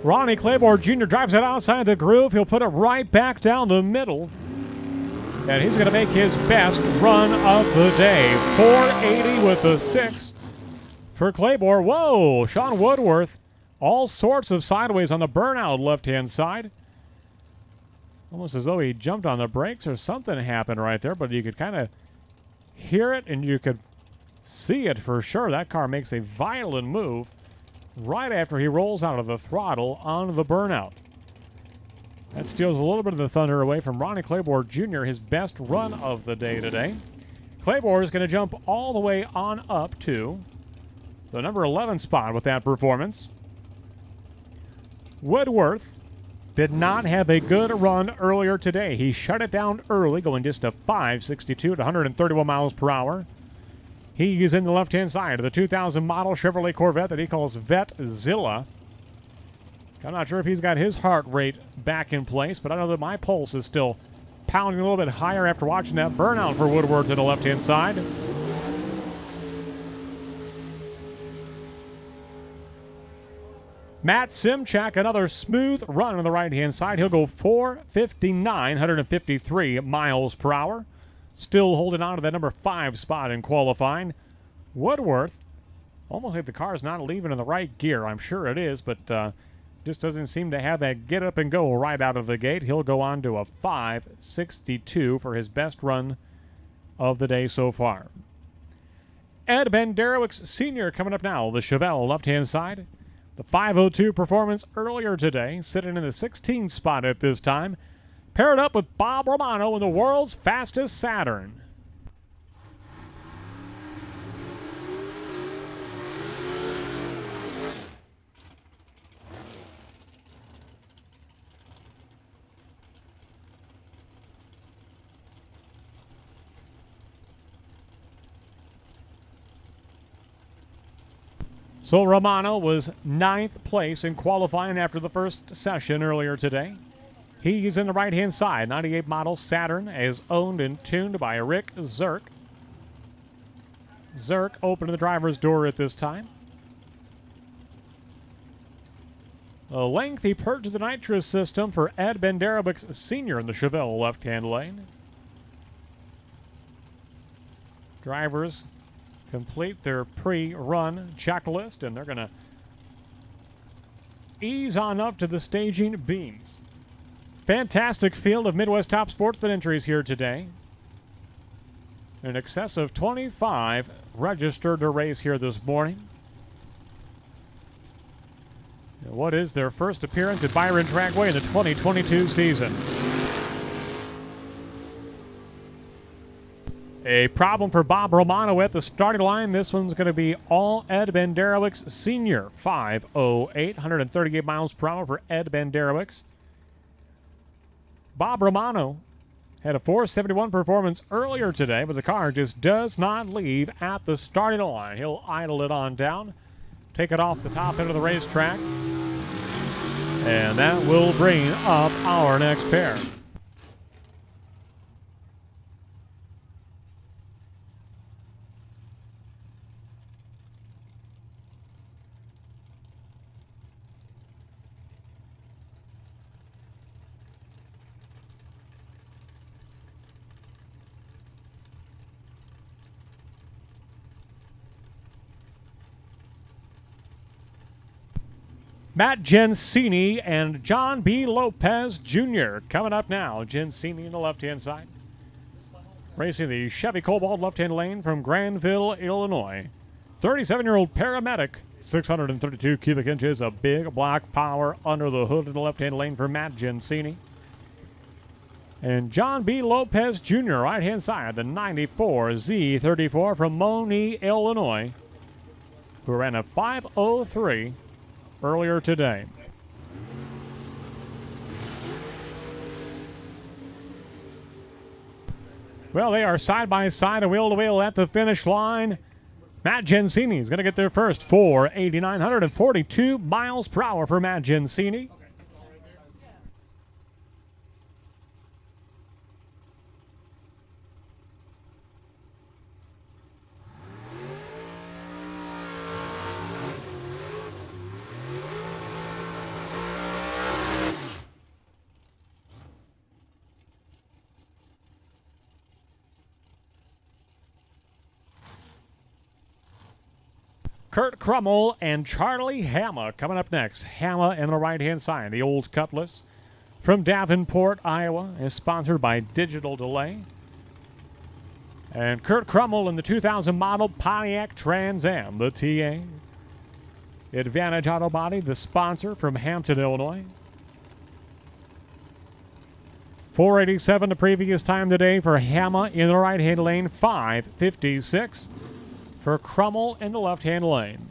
Ronnie Claybor Jr. drives it outside the groove. He'll put it right back down the middle. And he's going to make his best run of the day. 480 with the 6 for Claybor. Whoa, Sean Woodworth. All sorts of sideways on the burnout left-hand side. Almost as though he jumped on the brakes or something happened right there, but you could kind of hear it and you could see it for sure. That car makes a violent move right after he rolls out of the throttle on the burnout. That steals a little bit of the thunder away from Ronnie Claybor Jr., his best run of the day today. Claybor is going to jump all the way on up to the number 11 spot with that performance. Woodworth did not have a good run earlier today. He shut it down early, going just a 5.62 at 131 miles per hour. He is in the left-hand side of the 2000 model Chevrolet Corvette that he calls Vetzilla. I'm not sure if he's got his heart rate back in place, but I know that my pulse is still pounding a little bit higher after watching that burnout for Woodworth to the left-hand side. Matt Simchak, another smooth run on the right-hand side. He'll go 4:59, 153 miles per hour. Still holding on to that number 5 spot in qualifying. Woodworth, almost like the car's not leaving in the right gear. I'm sure it is, but just doesn't seem to have that get up and go right out of the gate. He'll go on to a 5:62 for his best run of the day so far. Ed Benderowicz Sr. coming up now, the Chevelle left-hand side. The 5:02 performance earlier today, sitting in the 16th spot at this time. Paired up with Bob Romano in the world's fastest Saturn. So Romano was 9th place in qualifying after the first session earlier today. He's in the right-hand side. 98 model Saturn is owned and tuned by Rick Zirk. Zirk opened the driver's door at this time. A lengthy purge of the nitrous system for Ed Benderowicz Sr. in the Chevelle left-hand lane. Drivers complete their pre-run checklist, and they're going to ease on up to the staging beams. Fantastic field of Midwest Top Sportsman entries here today. In excess of 25 registered to race here this morning. And what is their first appearance at Byron Dragway in the 2022 season? A problem for Bob Romano at the starting line. This one's going to be all Ed Benderowicz Sr. 5:08, 138 miles per hour for Ed Benderowicz. Bob Romano had a 4:71 performance earlier today, but the car just does not leave at the starting line. He'll idle it on down, take it off the top end of the racetrack, and that will bring up our next pair. Matt Gensini and John B. Lopez Jr. coming up now. Gensini on the left-hand side. Racing the Chevy Cobalt left-hand lane from Granville, Illinois. 37-year-old paramedic, 632 cubic inches of big black power under the hood in the left-hand lane for Matt Gensini. And John B. Lopez Jr., right-hand side, the 94 Z34 from Moni, Illinois, who ran a 5:03 earlier today. Well, they are side by side and wheel to wheel at the finish line. Matt Gensini is going to get there first. 4:89, 142 miles per hour for Matt Gensini. Kurt Crummell and Charlie Hama coming up next. Hama on the right-hand side, the old Cutlass from Davenport, Iowa, is sponsored by Digital Delay. And Kurt Crummell in the 2000 model Pontiac Trans Am, the TA. Advantage Auto Body, the sponsor from Hampton, Illinois. 4:87 the previous time today for Hama in the right-hand lane, 5:56. For Crummell in the left-hand lane.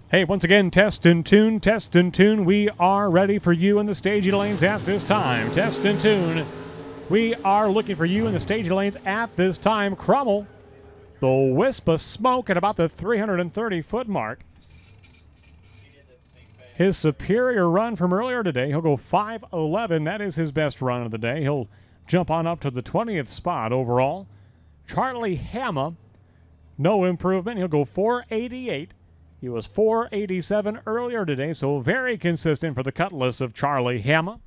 Hey, once again, test and tune, test and tune. We are ready for you in the staging lanes at this time. Test and tune. We are looking for you in the staging lanes at this time. Crummel, the wisp of smoke at about the 330-foot mark. His superior run from earlier today, he'll go 5:11. That is his best run of the day. He'll jump on up to the 20th spot overall. Charlie Hamma, no improvement. He'll go 4:88. He was 4:87 earlier today, so very consistent for the Cutlass of Charlie Hamma.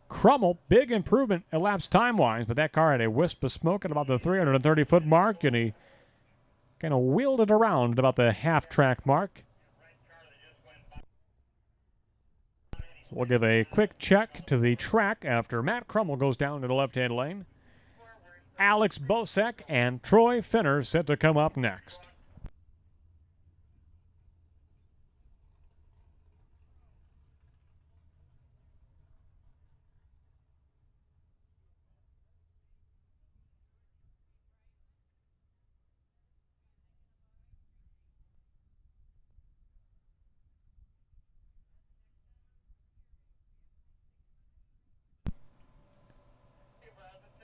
Crummel, big improvement elapsed time-wise, but that car had a wisp of smoke at about the 330-foot mark, and he kind of wheeled it around at about the half-track mark. So we'll give a quick check to the track after Matt Crummel goes down to the left-hand lane. Alex Bosek and Troy Finner set to come up next.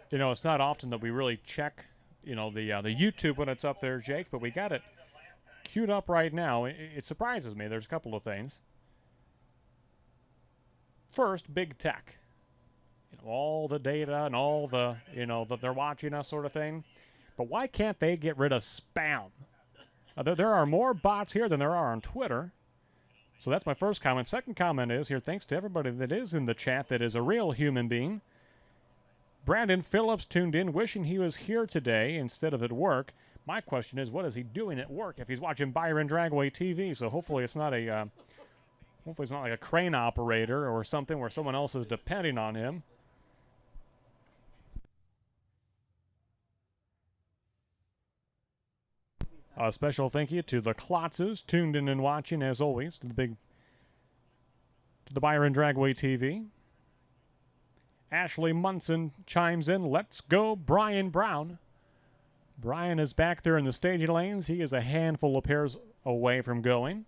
You know, it's not often that we really check, you know, the YouTube when it's up there, Jake, but we got it queued up right now. It surprises me. There's a couple of things. First, big tech. You know, all the data and all the, you know, that they're watching us sort of thing. But why can't they get rid of spam? There are more bots here than there are on Twitter. So that's my first comment. Second comment is here, thanks to everybody that is in the chat that is a real human being. Brandon Phillips tuned in, wishing he was here today instead of at work. My question is, what is he doing at work if he's watching Byron Dragway TV? So hopefully it's not a, hopefully it's not like a crane operator or something where someone else is depending on him. A special thank you to the Klotzes tuned in and watching as always to the Byron Dragway TV. Ashley Munson chimes in. Let's go, Brian Brown. Brian is back there in the staging lanes. He is a handful of pairs away from going.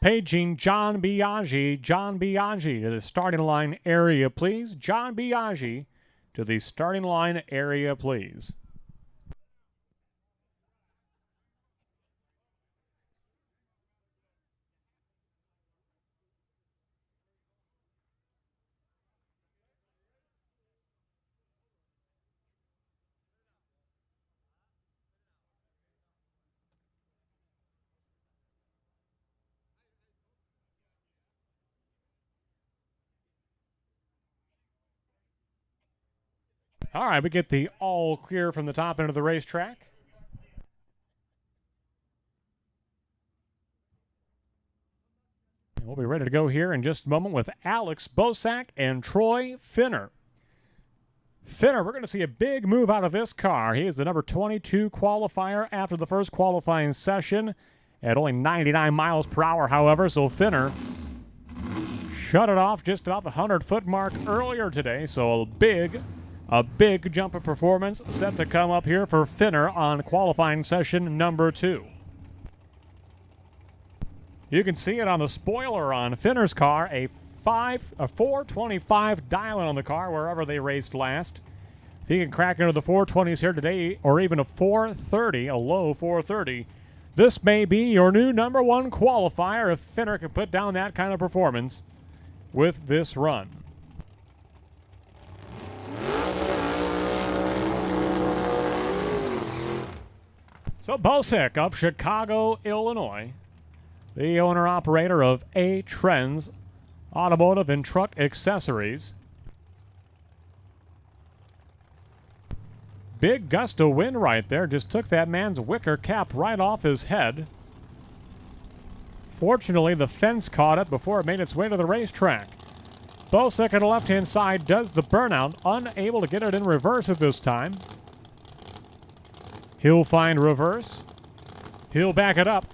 Paging John Biaggi. John Biaggi to the starting line area, please. John Biaggi to the starting line area, please. All right, we get the all clear from the top end of the racetrack. And we'll be ready to go here in just a moment with Alex Bosak and Troy Finner. Finner, we're going to see a big move out of this car. He is the number 22 qualifier after the first qualifying session at only 99 miles per hour, however, so Finner shut it off just about the 100-foot mark earlier today, so a big jump of performance set to come up here for Finner on qualifying session number 2. You can see it on the spoiler on Finner's car, a 425 dialing on the car wherever they raced last. If he can crack into the 420s here today, or even a 430, a low 430, this may be your new number 1 qualifier if Finner can put down that kind of performance with this run. So Bosek of Chicago, Illinois, the owner-operator of A Trends Automotive and Truck Accessories. Big gust of wind right there. Just took that man's wicker cap right off his head. Fortunately, the fence caught it before it made its way to the racetrack. Bosek on the left-hand side does the burnout, unable to get it in reverse at this time. He'll find reverse. He'll back it up.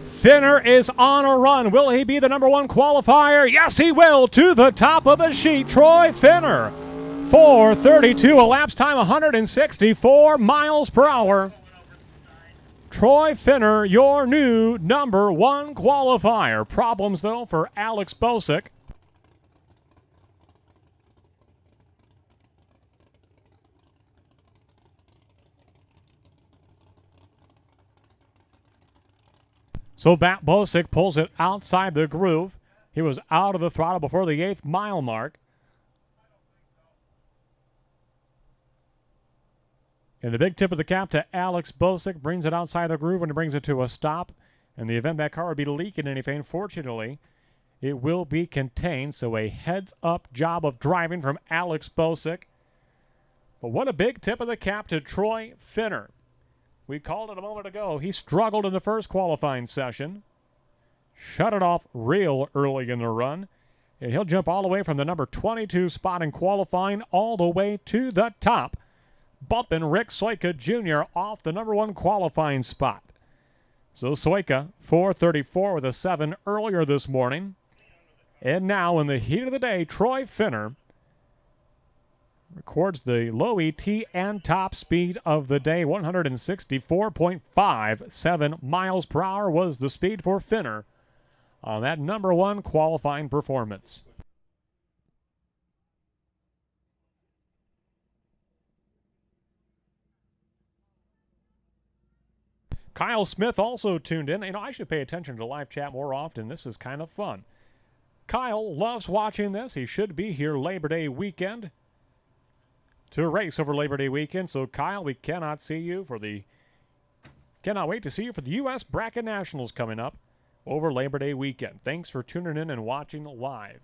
Finner is on a run. Will he be the number one qualifier? Yes, he will. To the top of the sheet, Troy Finner. 4:32, elapsed time 164 miles per hour. Troy Finner, your new number one qualifier. Problems, though, for Alex Bosick. So Bosick pulls it outside the groove. He was out of the throttle before the 8th mile mark. And the big tip of the cap to Alex Bosick, brings it outside the groove and he brings it to a stop. In the event that car would be leaking anything, fortunately, it will be contained. So a heads-up job of driving from Alex Bosick. But what a big tip of the cap to Troy Finner. We called it a moment ago. He struggled in the first qualifying session. Shut it off real early in the run. And he'll jump all the way from the number 22 spot in qualifying all the way to the top, bumping Rick Soika Jr. off the number one qualifying spot. So Soika, 4:34 with a 7 earlier this morning. And now in the heat of the day, Troy Finner records the low ET and top speed of the day. 164.57 miles per hour was the speed for Finner on that number one qualifying performance. Kyle Smith also tuned in. You know, I should pay attention to live chat more often. This is kind of fun. Kyle loves watching this. He should be here Labor Day weekend to race over Labor Day weekend. So, Kyle, we cannot wait to see you for the U.S. Bracket Nationals coming up over Labor Day weekend. Thanks for tuning in and watching live.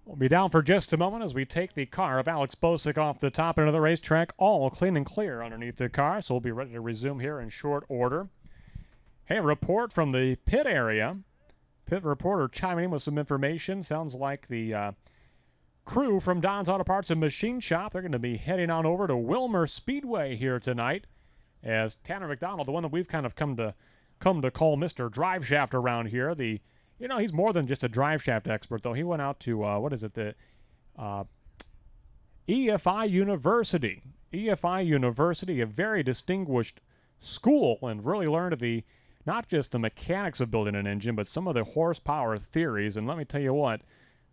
We'll be down for just a moment as we take the car of Alex Bosick off the top end of the racetrack, all clean and clear underneath the car. So we'll be ready to resume here in short order. Hey, report from the pit area. Pit reporter chiming in with some information. Sounds like the crew from Don's Auto Parts and Machine Shop, they're going to be heading on over to Wilmer Speedway here tonight, as Tanner McDonald, the one that we've kind of come to call Mr. Drive Shaft around here. He's more than just a drive shaft expert, though. He went out to the EFI University. EFI University, a very distinguished school, and really learned not just the mechanics of building an engine, but some of the horsepower theories. And let me tell you what,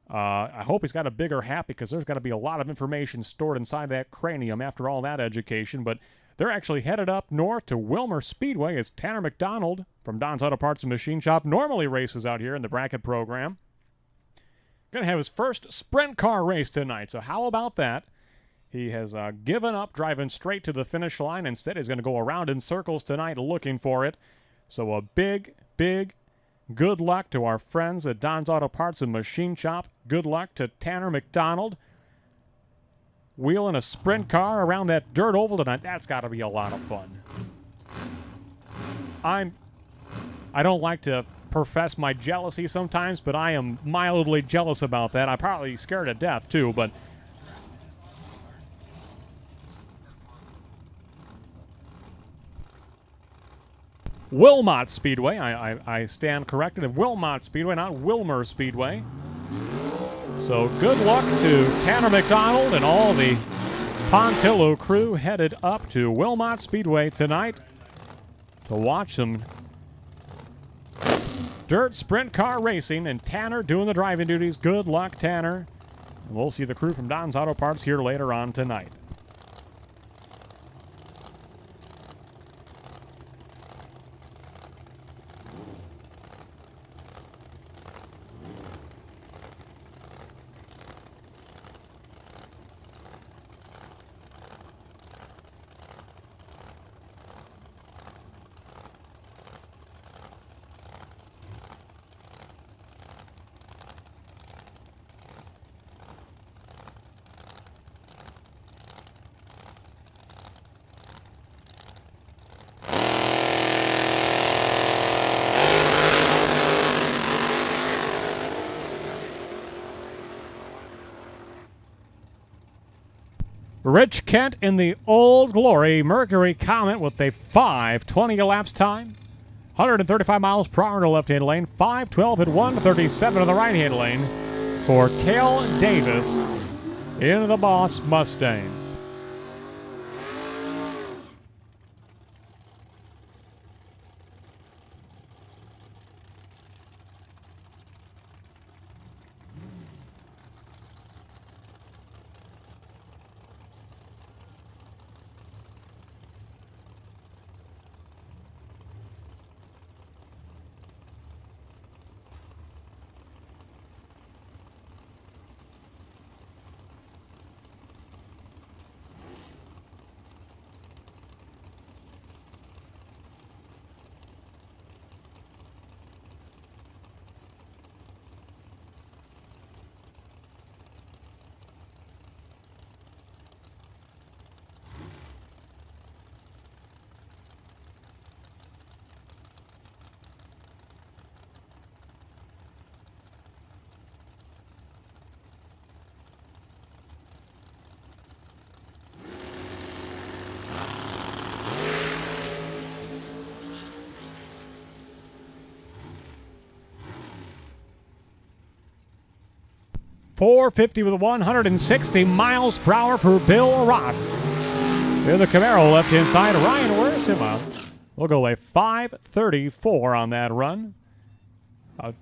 I hope he's got a bigger hat, because there's got to be a lot of information stored inside that cranium after all that education. But they're actually headed up north to Wilmer Speedway, as Tanner McDonald from Don's Auto Parts and Machine Shop normally races out here in the bracket program. Going to have his first sprint car race tonight, so how about that? He has given up driving straight to the finish line. Instead, he's going to go around in circles tonight looking for it. So a big, big good luck to our friends at Don's Auto Parts and Machine Shop. Good luck to Tanner McDonald. Wheeling a sprint car around that dirt oval tonight. That's got to be a lot of fun. I don't like to profess my jealousy sometimes, but I am mildly jealous about that. I'm probably scared to death, too, but Wilmot Speedway. I stand corrected. Wilmot Speedway, not Wilmer Speedway. So good luck to Tanner McDonald and all the Pontillo crew headed up to Wilmot Speedway tonight to watch some dirt sprint car racing, and Tanner doing the driving duties. Good luck, Tanner. And we'll see the crew from Don's Auto Parts here later on tonight. Rich Kent in the Old Glory Mercury Comet with a 5:20 elapsed time. 135 miles per hour in the left-hand lane. 5:12 at 1:37 in the right-hand lane for Cale Davis in the Boss Mustang. .450 with 160 miles per hour for Bill Rotz. In the Camaro left-hand side, Ryan wears him out. We'll go a 5:34 on that run.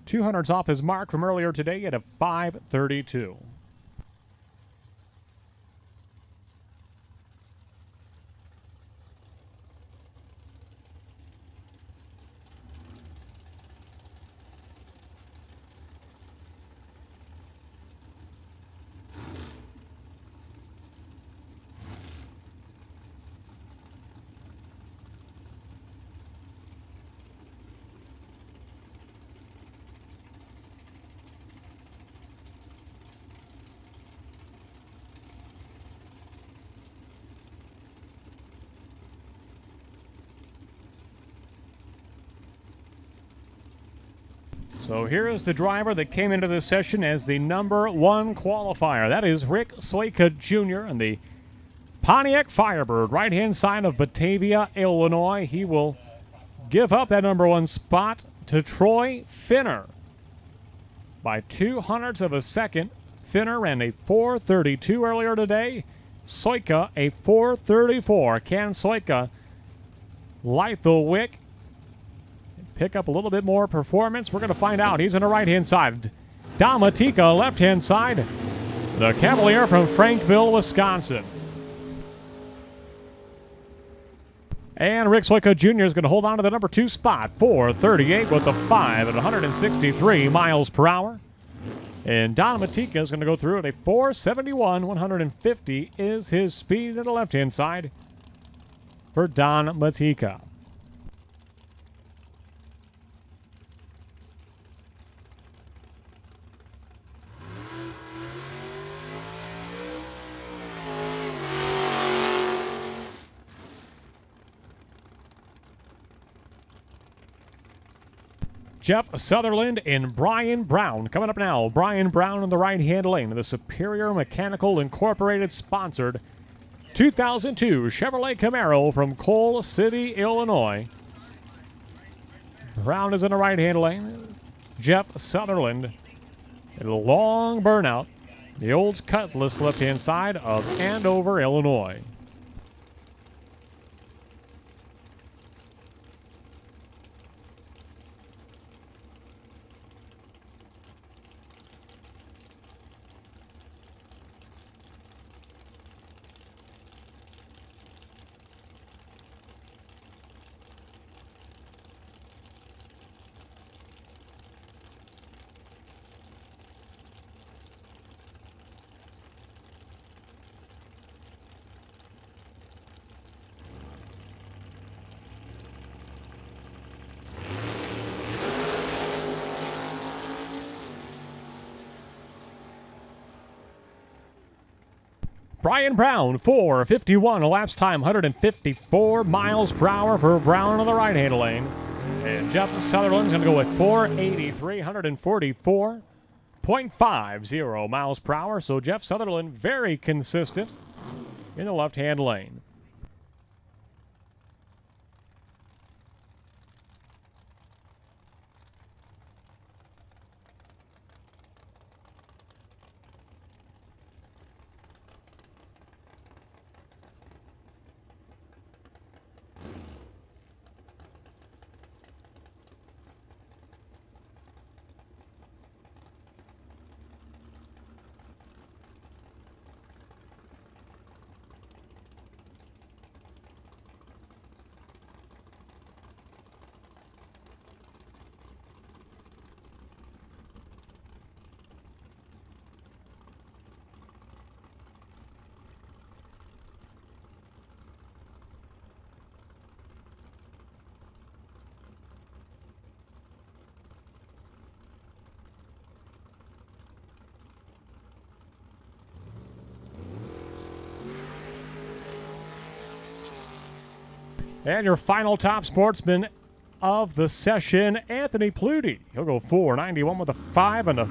200s off his mark from earlier today at a 5:32. So here is the driver that came into this session as the number 1 qualifier. That is Rick Soika Jr. and the Pontiac Firebird, right-hand side of Batavia, Illinois. He will give up that number 1 spot to Troy Finner by 0.02 of a second. Finner ran a 4:32 earlier today. Soika a 4:34. Can Soika light the Wick, pick up a little bit more performance? We're going to find out. He's on the right-hand side. Damatika, left-hand side. The Cavalier from Frankville, Wisconsin. And Rick Soika Jr. is going to hold on to the number 2 spot. 4:38 with a 5 at 163 miles per hour. And Don Matika is going to go through at a 4:71. 150 is his speed at the left-hand side for Don Matika. Jeff Sutherland and Brian Brown. Coming up now, Brian Brown in the right-hand lane. The Superior Mechanical Incorporated sponsored 2002 Chevrolet Camaro from Coal City, Illinois. Brown is in the right-hand lane. Jeff Sutherland in a long burnout. The Olds Cutlass left-hand side of Andover, Illinois. Brian Brown, 4:51, elapsed time, 154 miles per hour for Brown on the right-hand lane. And Jeff Sutherland's going to go at 4:83, 144.50 miles per hour. So Jeff Sutherland very consistent in the left-hand lane. And your final top sportsman of the session, Anthony Pluty. He'll go 4:91 with a 5 and a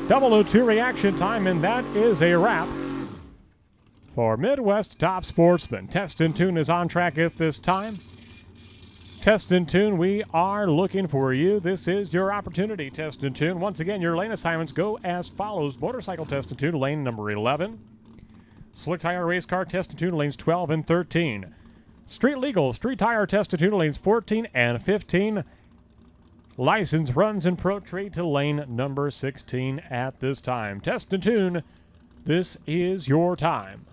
002 reaction time, and that is a wrap for Midwest Top Sportsman. Test and Tune is on track at this time. Test and Tune, we are looking for you. This is your opportunity, Test and Tune. Once again, your lane assignments go as follows. Motorcycle Test and Tune, lane number 11. Slick Tire Race Car Test and Tune, lanes 12 and 13. Street Legal Street Tire Test and Tune, lanes 14 and 15. License runs in Pro Trade to lane number 16 at this time. Test and Tune, this is your time.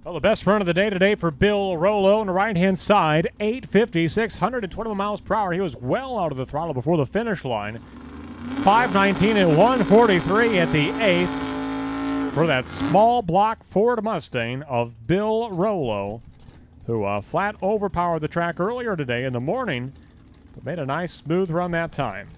Well, the best run of the day today for Bill Rollo on the right-hand side, 8:56, 121 miles per hour. He was well out of the throttle before the finish line. 5:19 and 1:43 at the 8th for that small block Ford Mustang of Bill Rollo, who flat overpowered the track earlier today in the morning, but made a nice smooth run that time.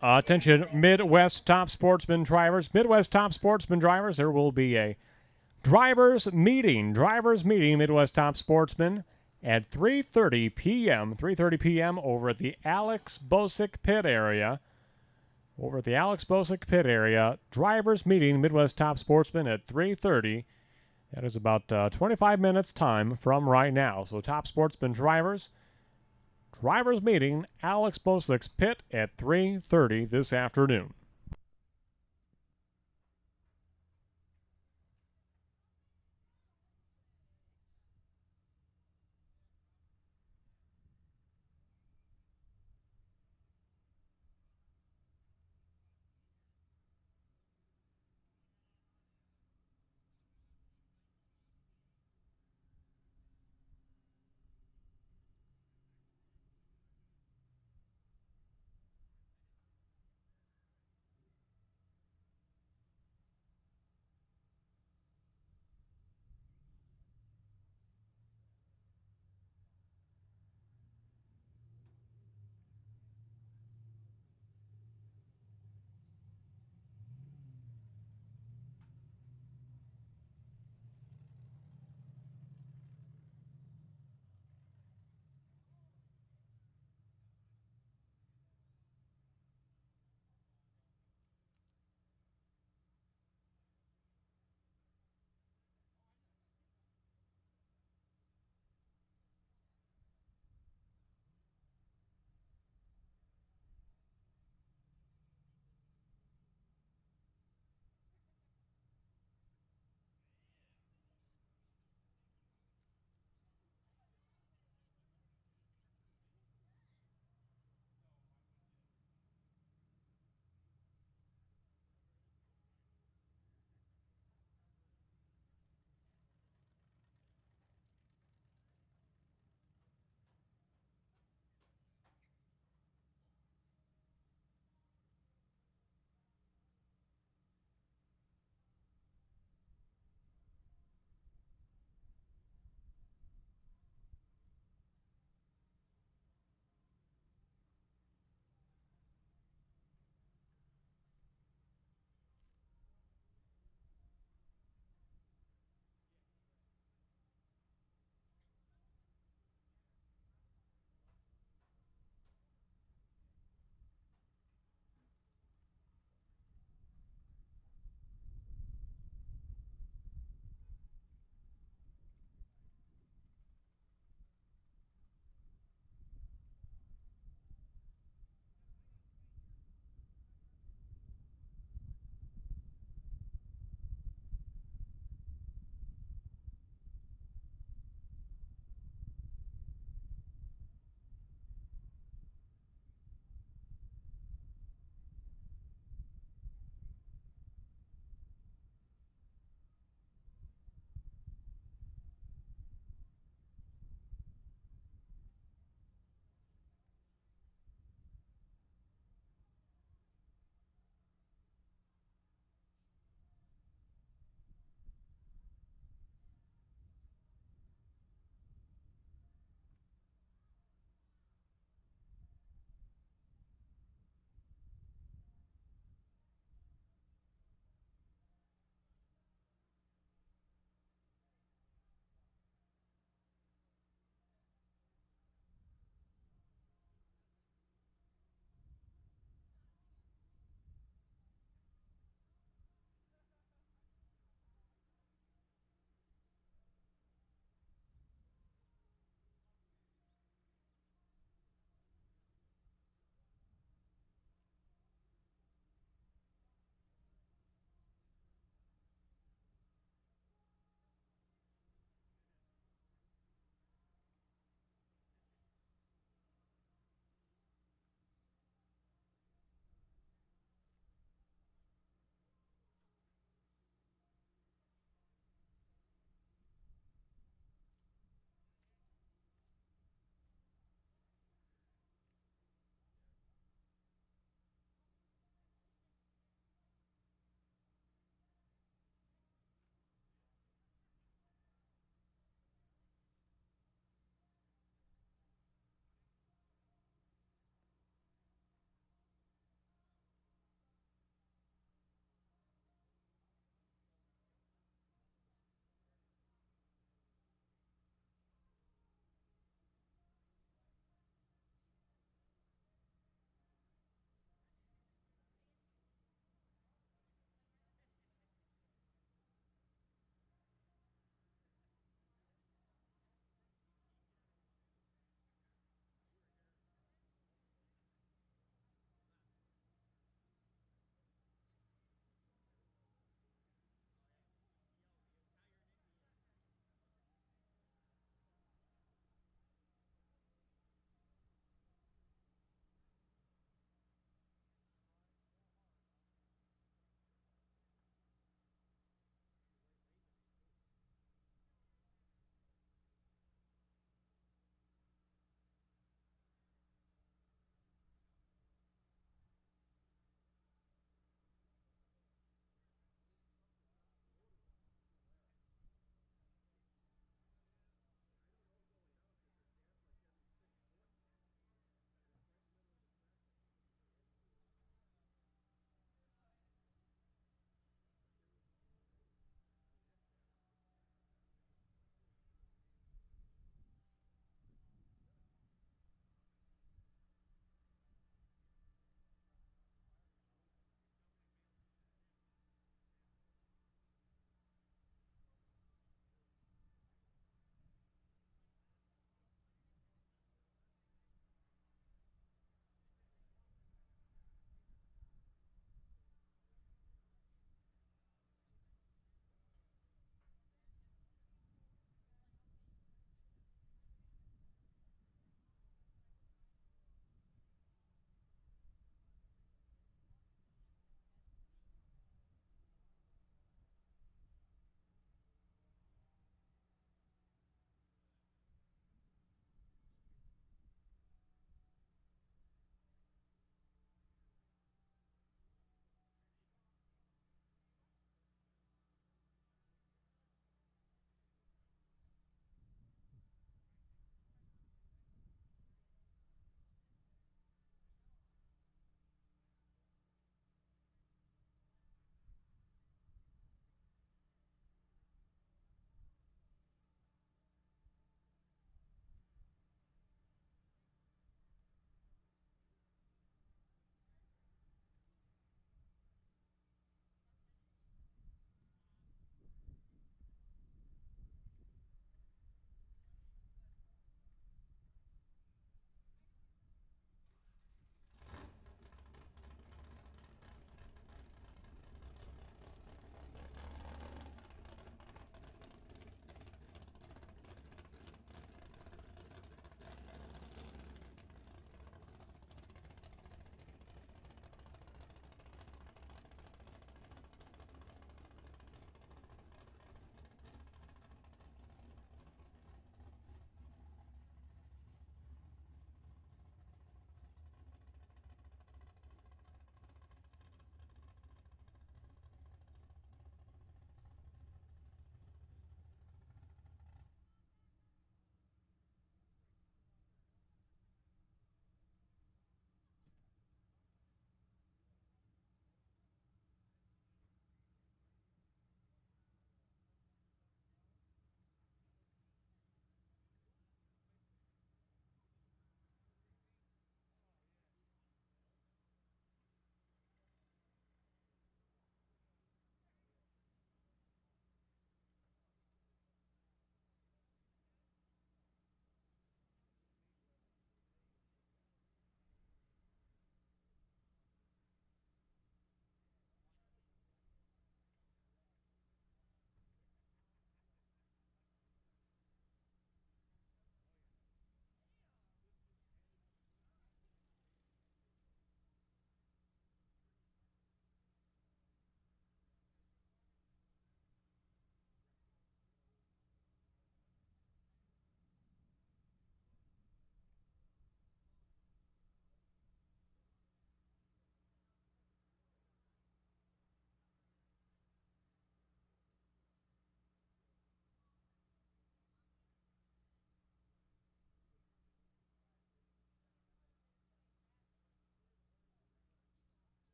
Attention, Midwest Top Sportsman drivers. Midwest Top Sportsman drivers, there will be a drivers meeting, Midwest Top Sportsman at 3:30 p.m. 3:30 p.m. over at the Alex Bosick pit area. Drivers meeting, Midwest Top Sportsman at 3:30. That is about 25 minutes time from right now. So Top Sportsman drivers meeting, Alex Bosick's pit at 3:30 this afternoon.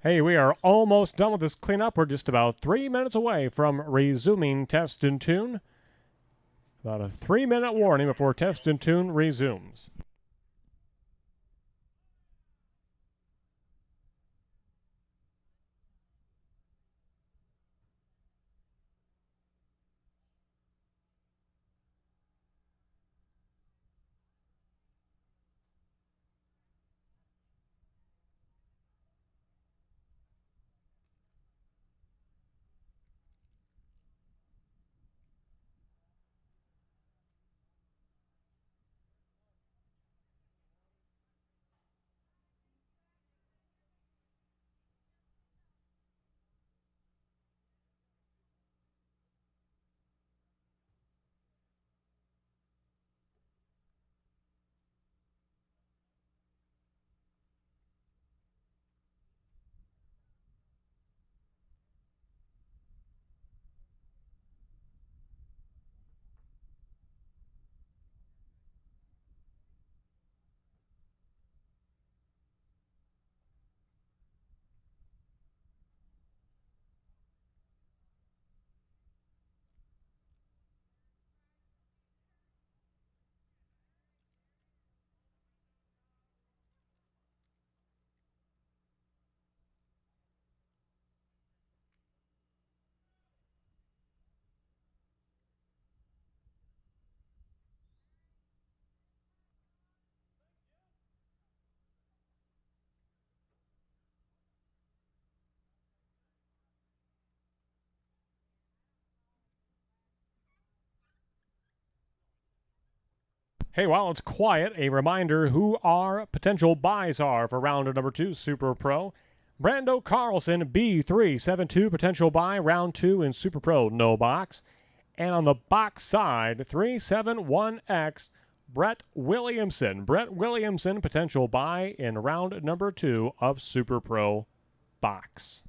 Hey, we are almost done with this cleanup. We're just about 3 minutes away from resuming Test and Tune. About a 3-minute warning before Test and Tune resumes. Hey, while it's quiet, a reminder who our potential buys are for round number 2 Super Pro. Brando Carlson, B372, potential buy, round 2 in Super Pro, no box. And on the box side, 371X, Brett Williamson. Brett Williamson, potential buy in round number 2 of Super Pro box.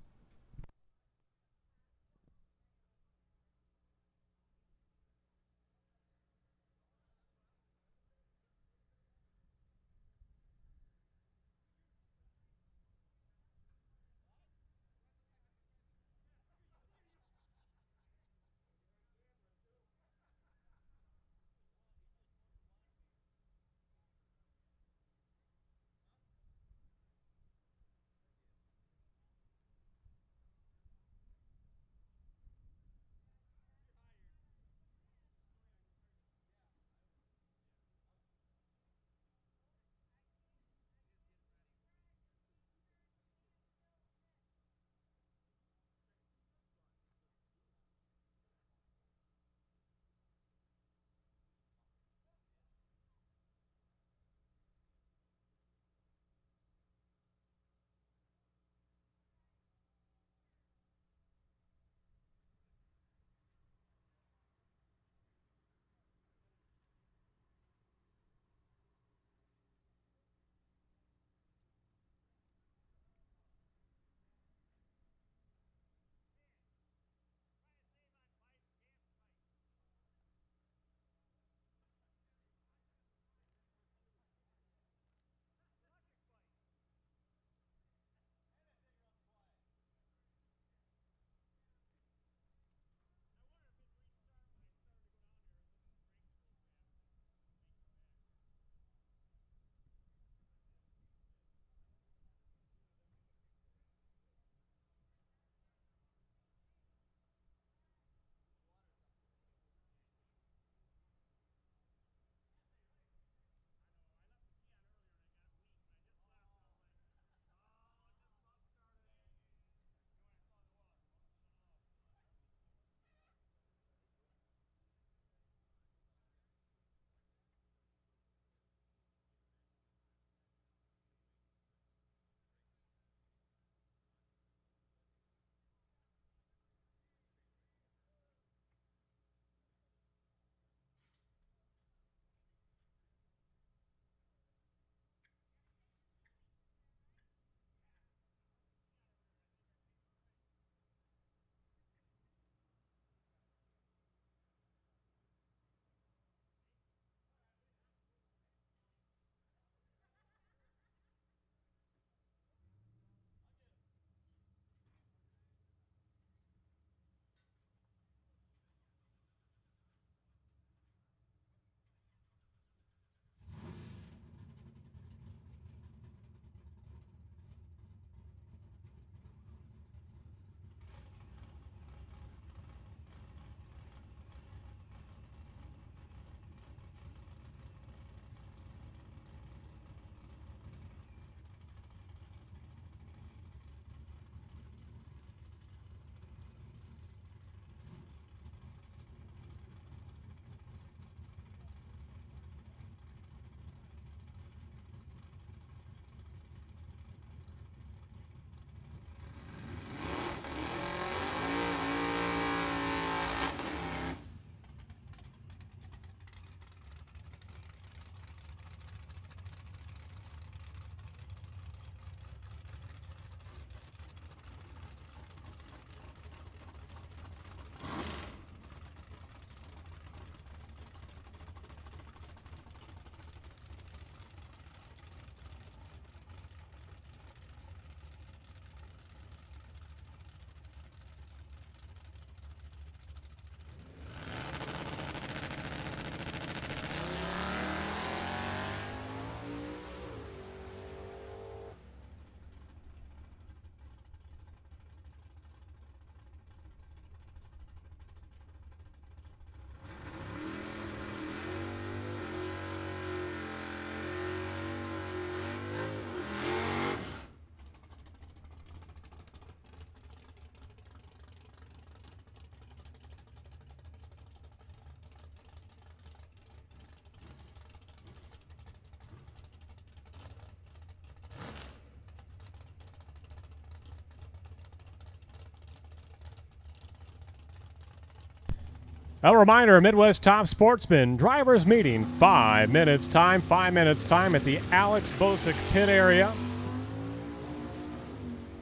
A reminder, Midwest Top Sportsman drivers meeting, 5 minutes time at the Alex Bosick pit area.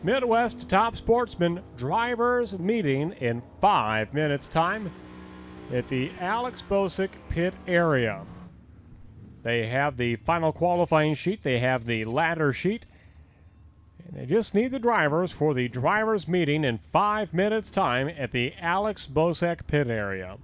Midwest Top Sportsman drivers meeting in 5 minutes time at the Alex Bosick pit area. They have the final qualifying sheet, they have the ladder sheet, and they just need the drivers for the drivers meeting in 5 minutes time at the Alex Bosick pit area.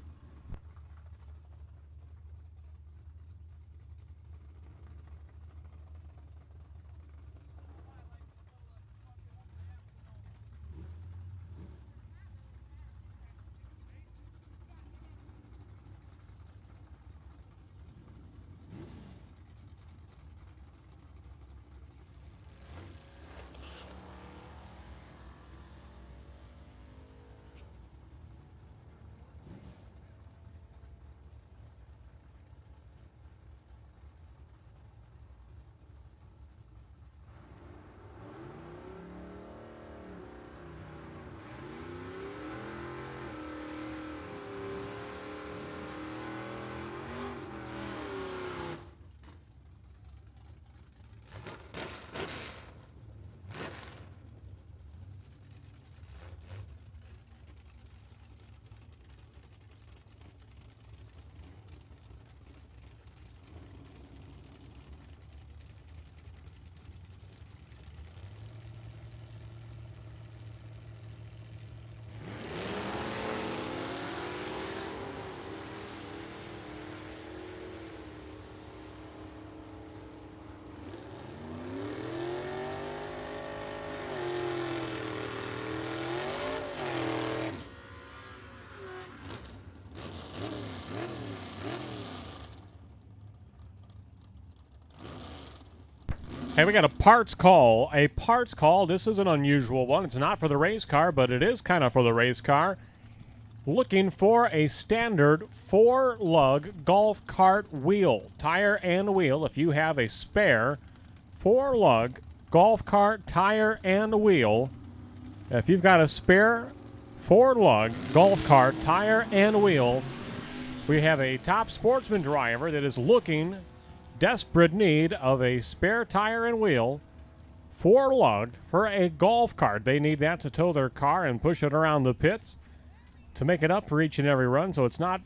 Hey, we got a parts call. A parts call. This is an unusual one. It's not for the race car, but it is kind of for the race car. Looking for a standard 4-lug golf cart wheel, tire and wheel. If you have a spare 4-lug golf cart tire and wheel, if you've got a spare 4-lug golf cart tire and wheel, we have a Top Sportsman driver that is looking desperate need of a spare tire and wheel, 4-lug for a golf cart. They need that to tow their car and push it around the pits to make it up for each and every run. So it's not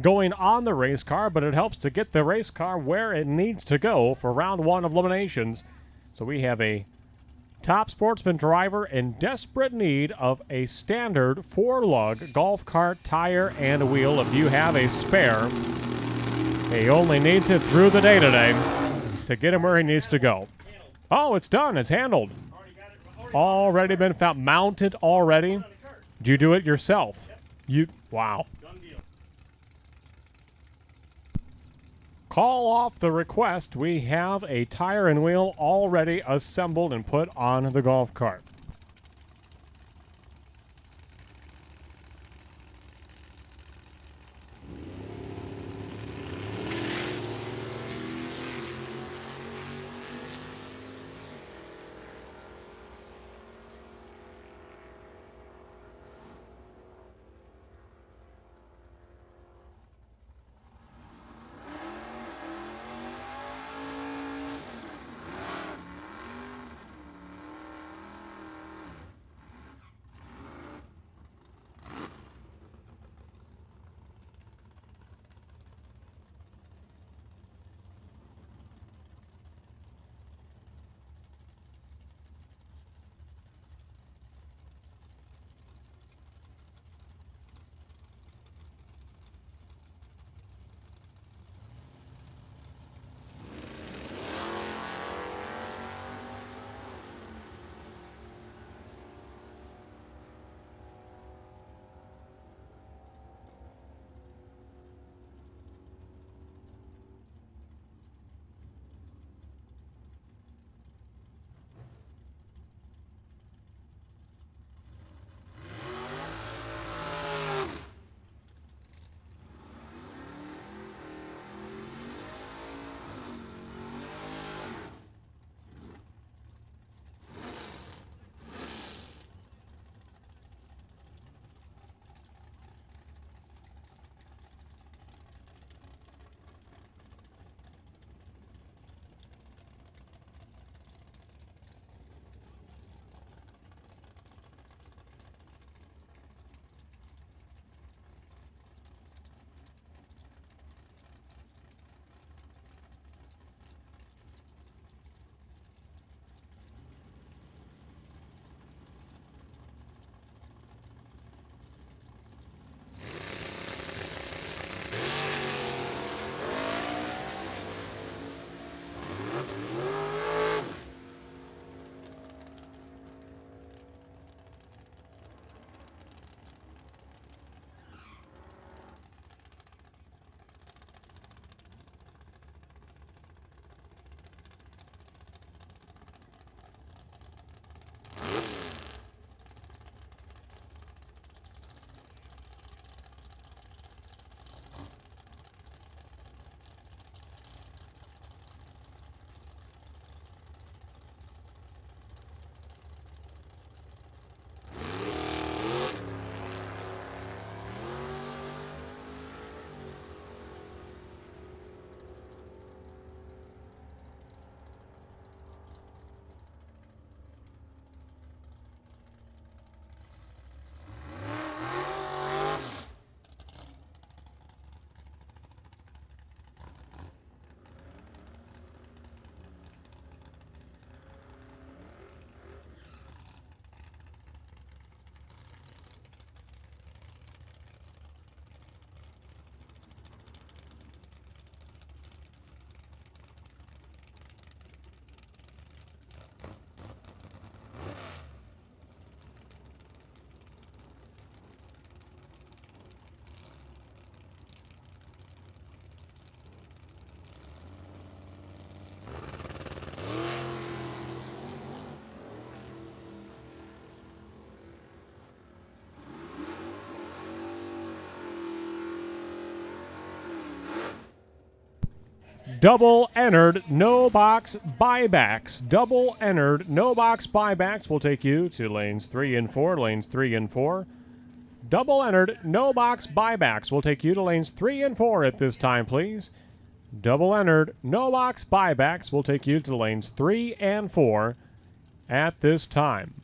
going on the race car, but it helps to get the race car where it needs to go for round 1 of eliminations. So we have a Top Sportsman driver in desperate need of a standard 4-lug golf cart tire and wheel. If you have a spare, he only needs it through the day today to get him where he needs to go. Oh, it's done. It's handled. Already been found. Mounted already. Did you do it yourself? Wow. Call off the request. We have a tire and wheel already assembled and put on the golf cart. Double entered, no box buybacks. Double entered, no box buybacks will take you to lanes 3 and 4, lanes 3 and 4. Double entered, no box buybacks will take you to lanes 3 and 4 at this time, please. Double entered, no box buybacks will take you to lanes 3 and 4 at this time.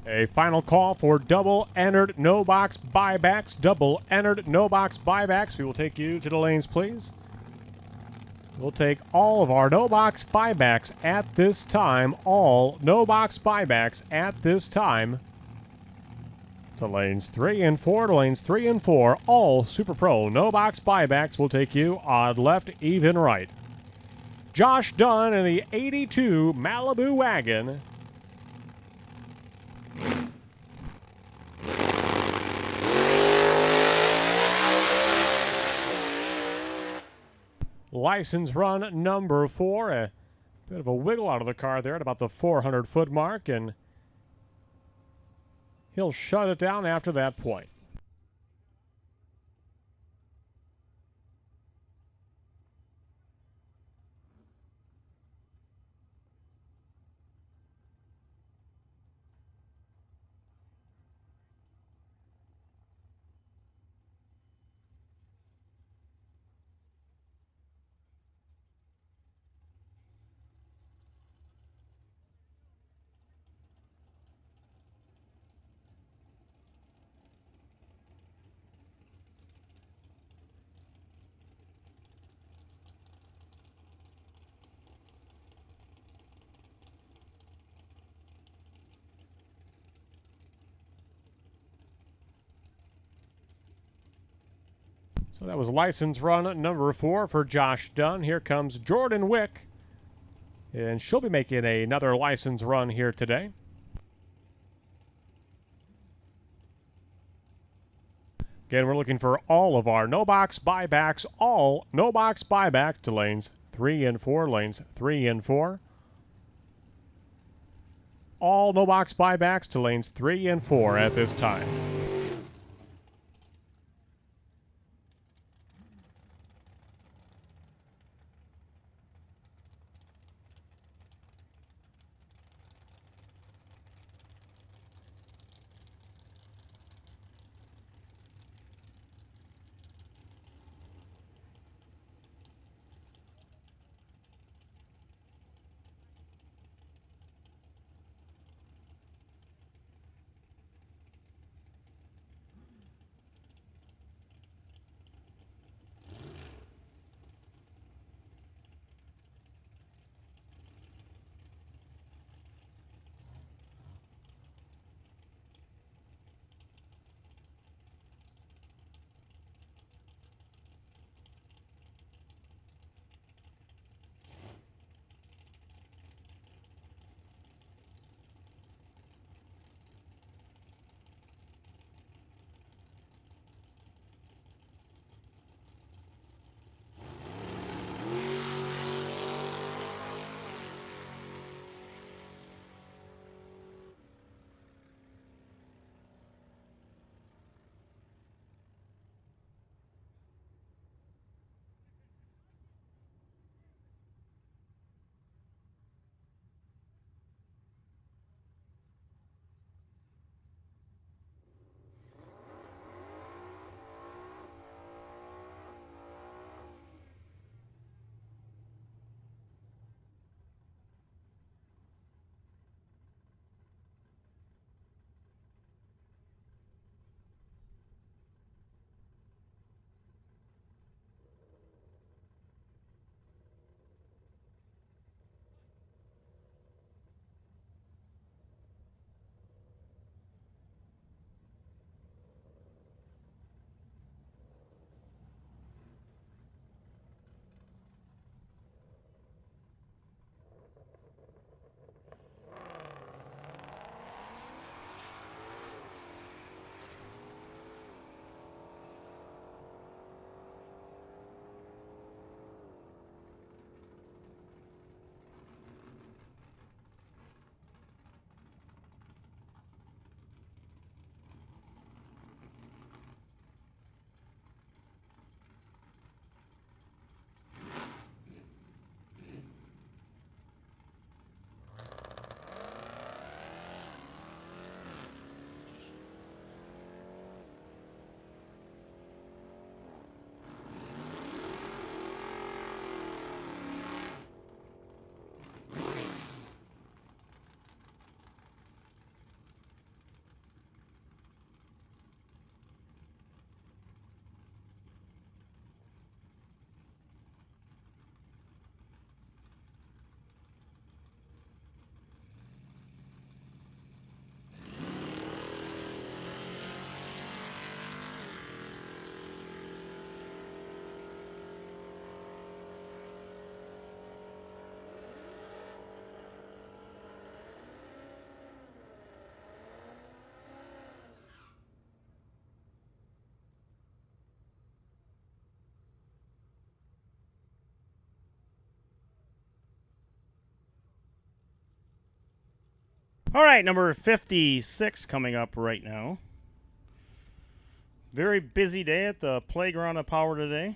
A final call for double entered no box buybacks. Double entered no box buybacks. We will take you to the lanes, please. We'll take all of our no box buybacks at this time. All no box buybacks at this time. To lanes 3 and 4, to lanes 3 and 4. All Super Pro no box buybacks will take you odd left, even right. Josh Dunn in the 82 Malibu wagon. License run number 4. A bit of a wiggle out of the car there at about the 400-foot mark, and he'll shut it down after that point. So that was license run number 4 for Josh Dunn. Here comes Jordan Wick, and she'll be making another license run here today. Again, we're looking for all of our no box buybacks, all no box buybacks to lanes 3 and 4, lanes 3 and 4. All no box buybacks to lanes 3 and 4 at this time. All right, number 56 coming up right now. Very busy day at the Playground of Power today.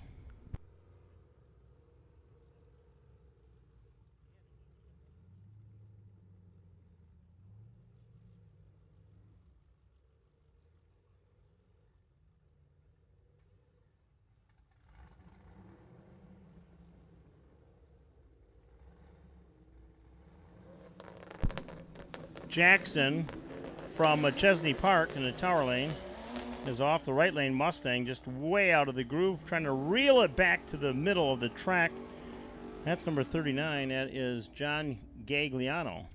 Jackson from Chesney Park in the tower lane is off the right lane Mustang, just way out of the groove, trying to reel it back to the middle of the track. That's number 39. That is John Gagliano.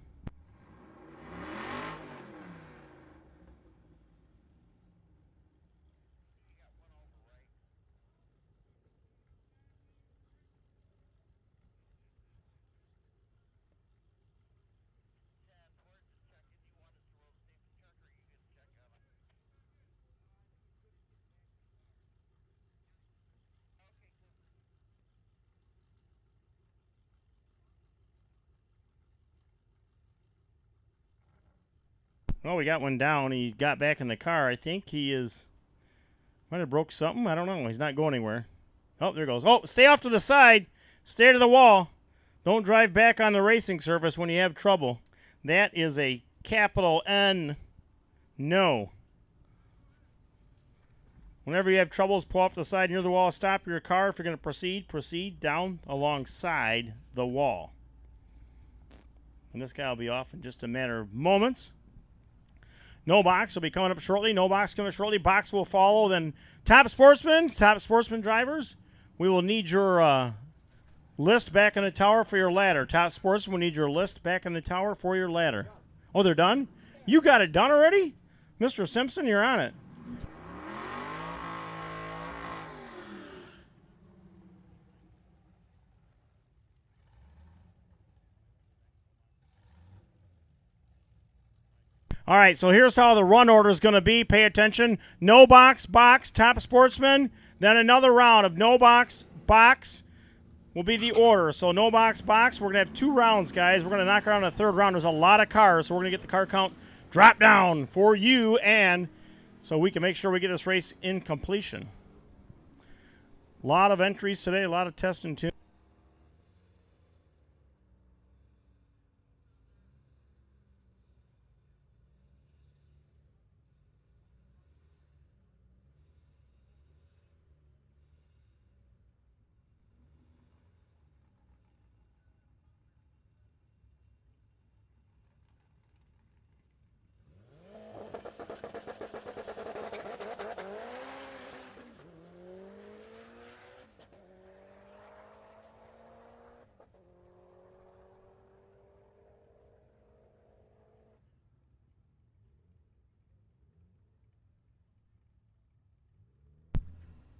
Oh, we got one down. He got back in the car. I think he might have broke something. I don't know. He's not going anywhere. Oh, there goes. Oh, stay off to the side. Stay to the wall. Don't drive back on the racing surface when you have trouble. That is a capital N. No. Whenever you have troubles, pull off the side near the wall. Stop your car. If you're going to proceed down alongside the wall. And this guy will be off in just a matter of moments. No box will be coming up shortly. No box coming up shortly. Box will follow. Then top sportsman drivers, we will need your list back in the tower for your ladder. Top sportsman, we need your list back in the tower for your ladder. Oh, they're done? You got it done already? Mr. Simpson, you're on it. All right, so here's how the run order is going to be. Pay attention. No box, top sportsman. Then another round of no box will be the order. So no box. We're going to have 2 rounds, guys. We're going to knock around a 3rd round. There's a lot of cars, so we're going to get the car count drop down for you, and so we can make sure we get this race in completion. A lot of entries today, a lot of testing too.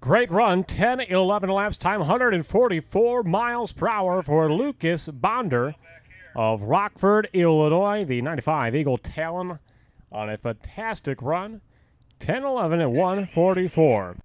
Great run, 10-11 laps time, 144 miles per hour for Lucas Bonder of Rockford, Illinois. The 95 Eagle Talon on a fantastic run, 10-11 at 144.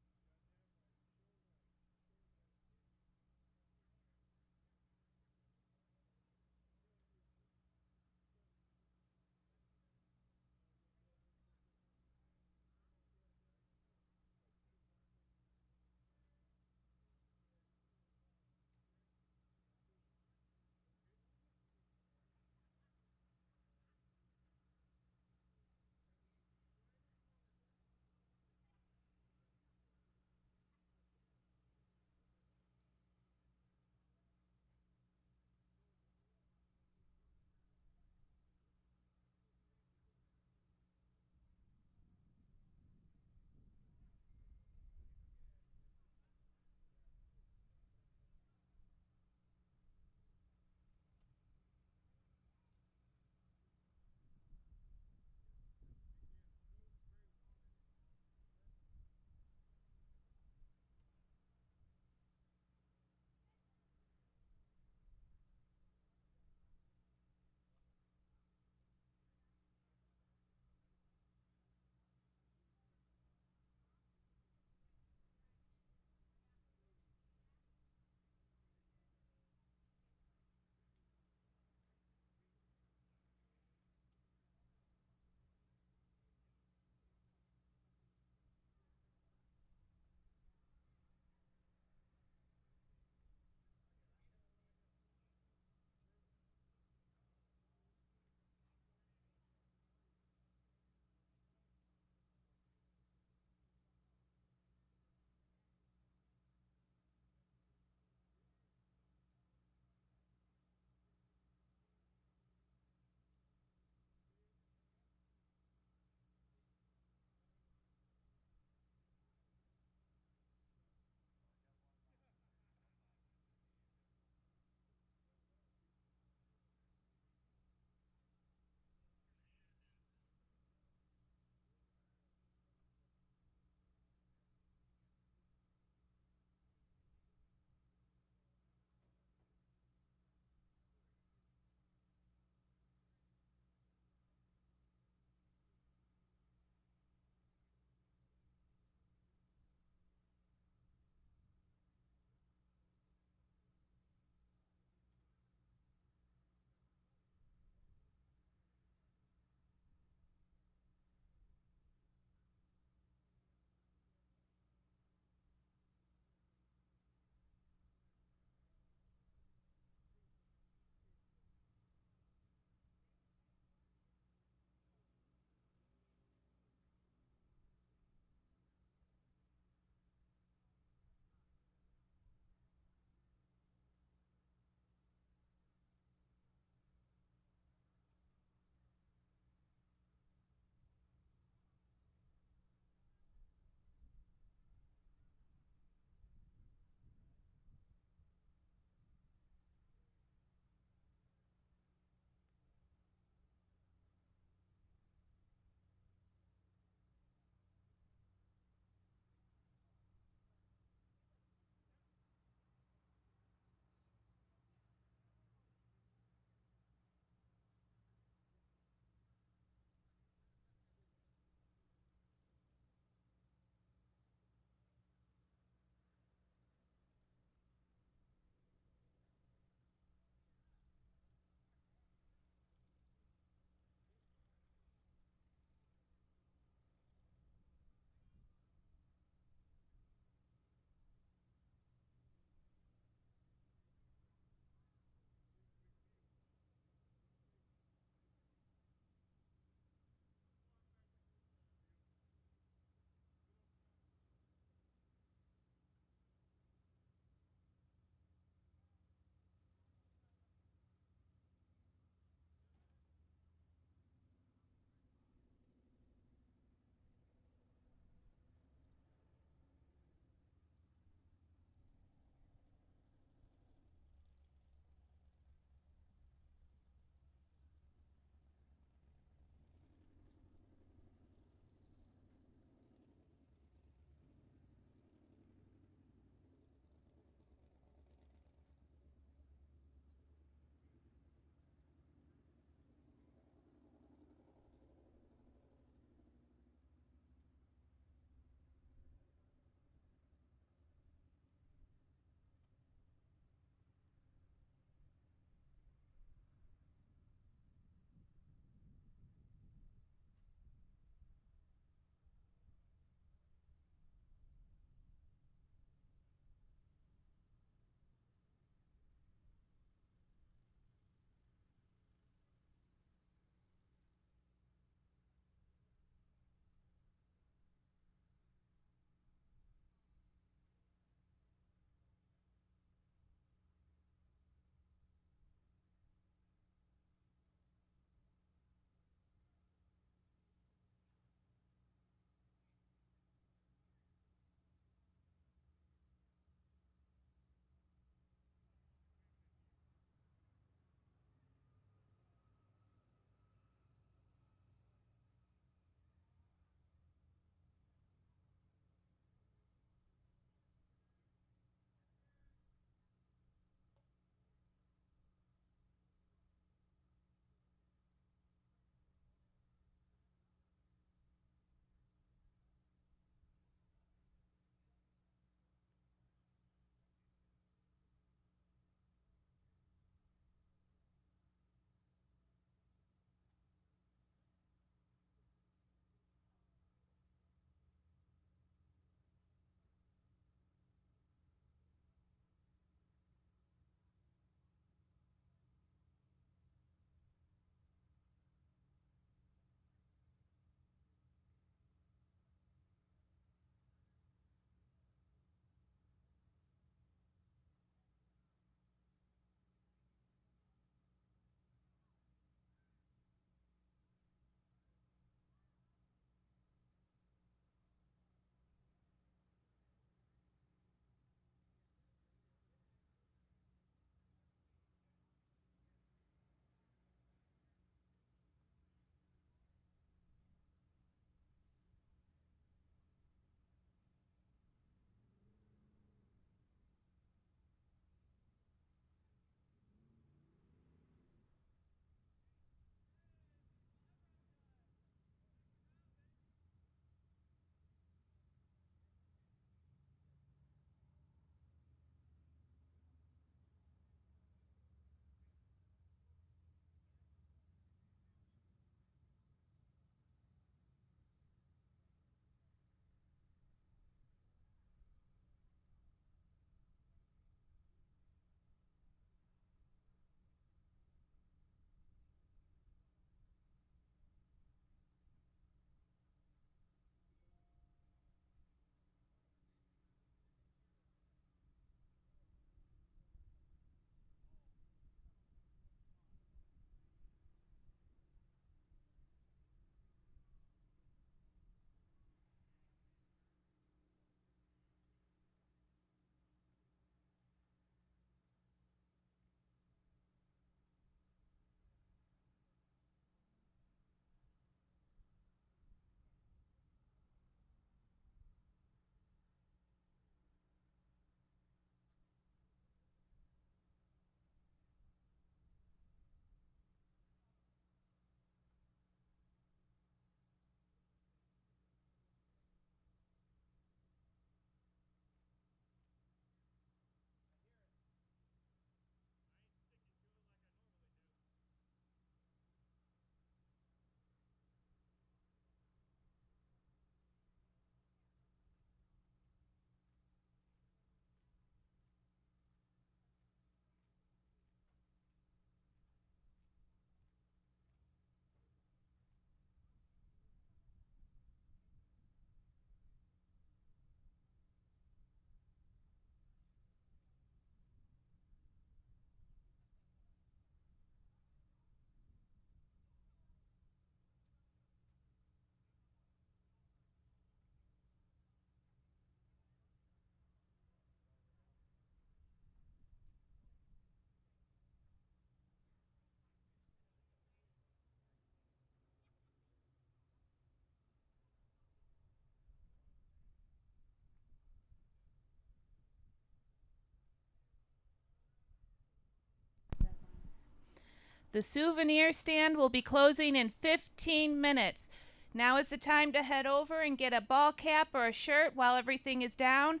The souvenir stand will be closing in 15 minutes. Now is the time to head over and get a ball cap or a shirt while everything is down.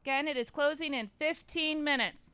Again, it is closing in 15 minutes.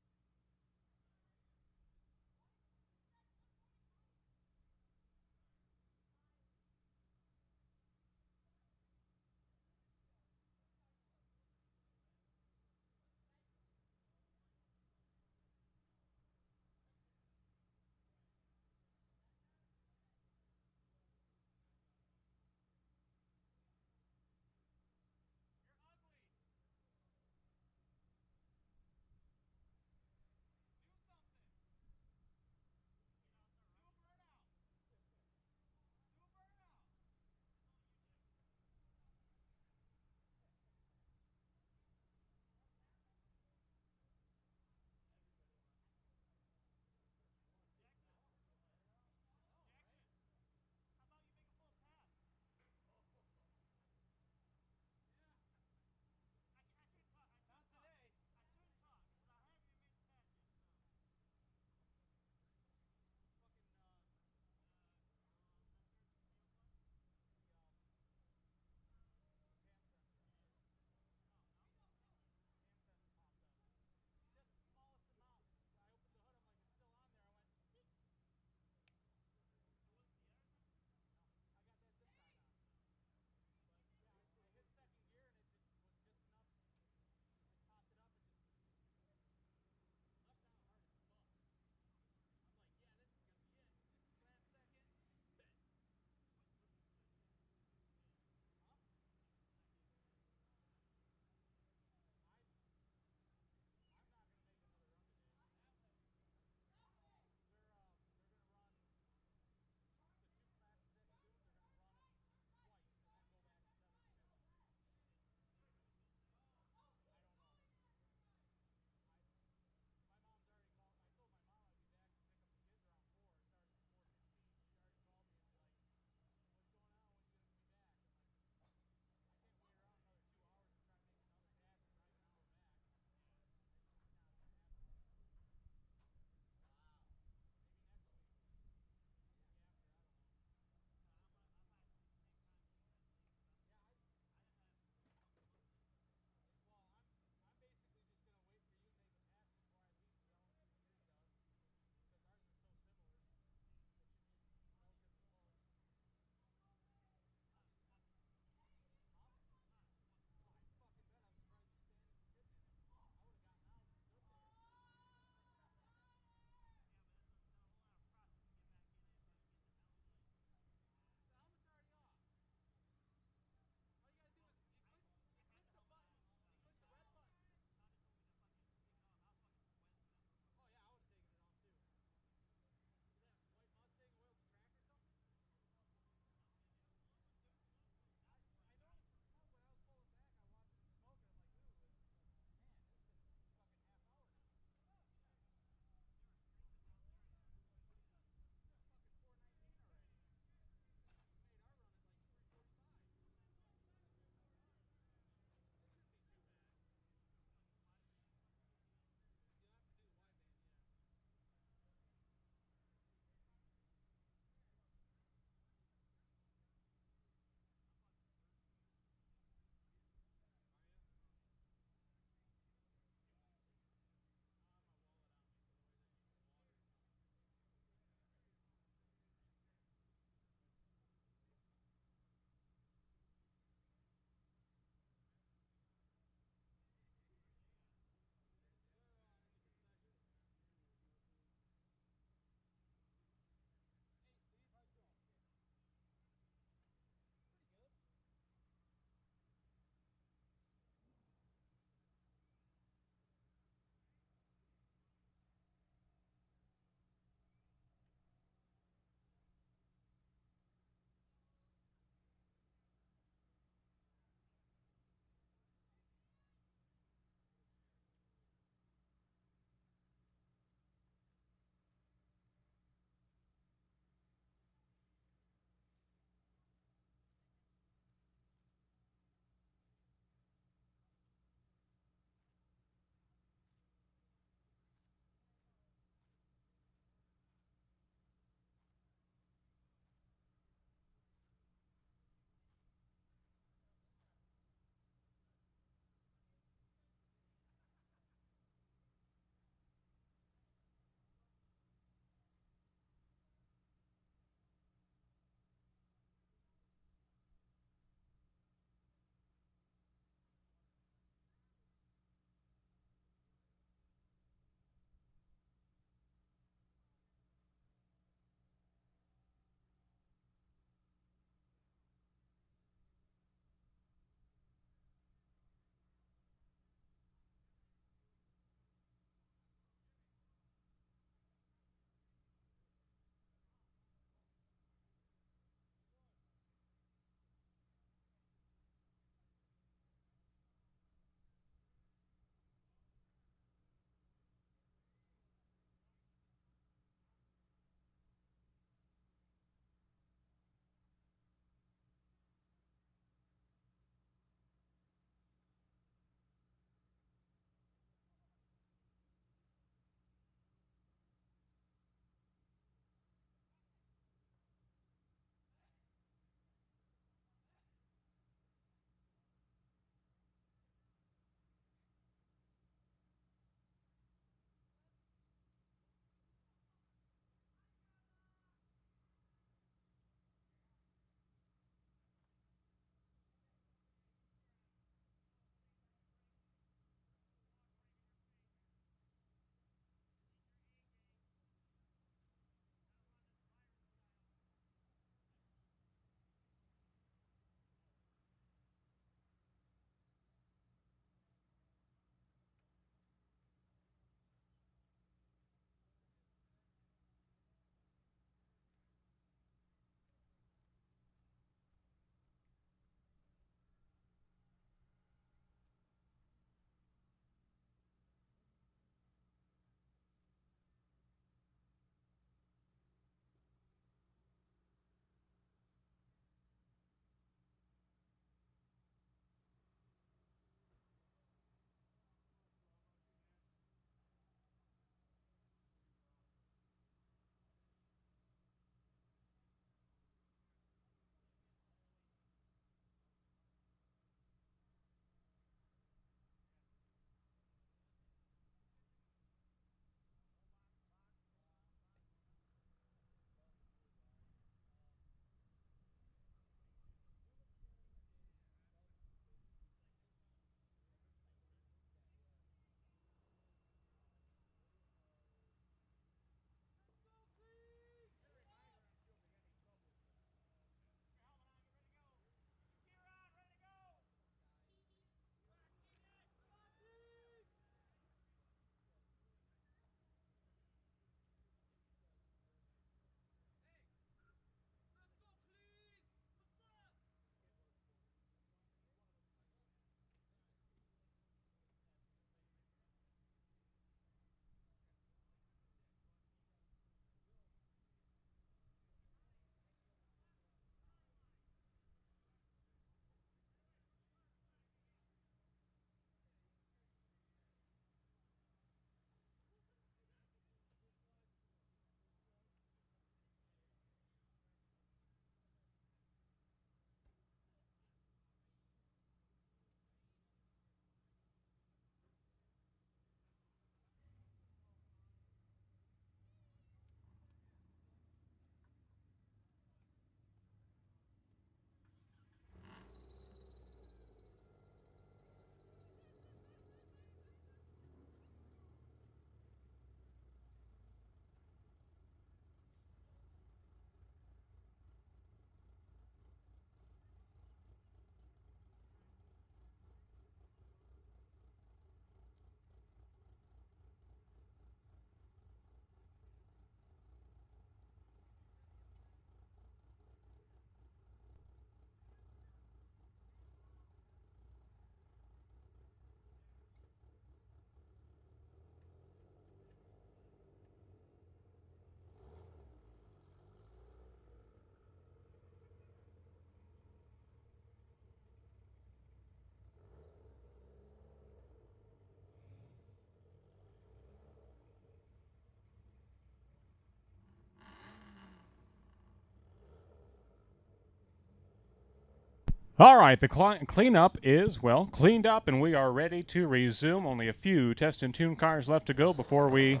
All right, the cleanup is, well, cleaned up, and we are ready to resume. Only a few test and tune cars left to go before we,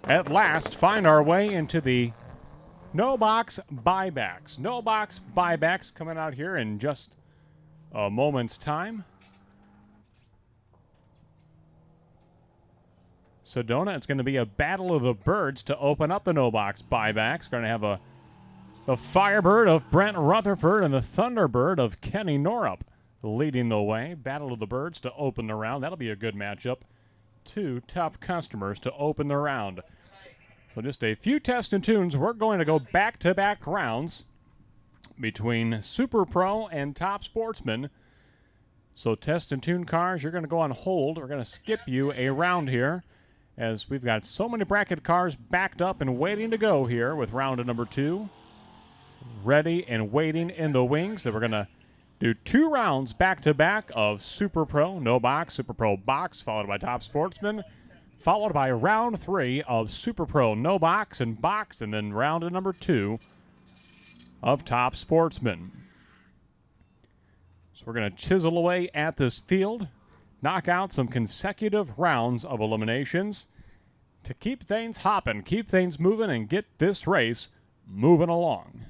at last, find our way into the no box buybacks. No box buybacks coming out here in just a moment's time. Sedona, it's going to be a battle of the birds to open up the no box buybacks. Going to have the Firebird of Brent Rutherford and the Thunderbird of Kenny Norup leading the way. Battle of the Birds to open the round. That'll be a good matchup. Two tough customers to open the round. So just a few test and tunes. We're going to go back-to-back rounds between Super Pro and Top Sportsman. So test and tune cars, you're going to go on hold. We're going to skip you a round here as we've got so many bracket cars backed up and waiting to go here with round number 2. Ready and waiting in the wings. That we're going to do 2 rounds back-to-back of Super Pro, no box, Super Pro box, followed by Top Sportsman, followed by round 3 of Super Pro, no box, and box, and then round number 2 of Top Sportsman. So we're going to chisel away at this field, knock out some consecutive rounds of eliminations to keep things hopping, keep things moving, and get this race moving along.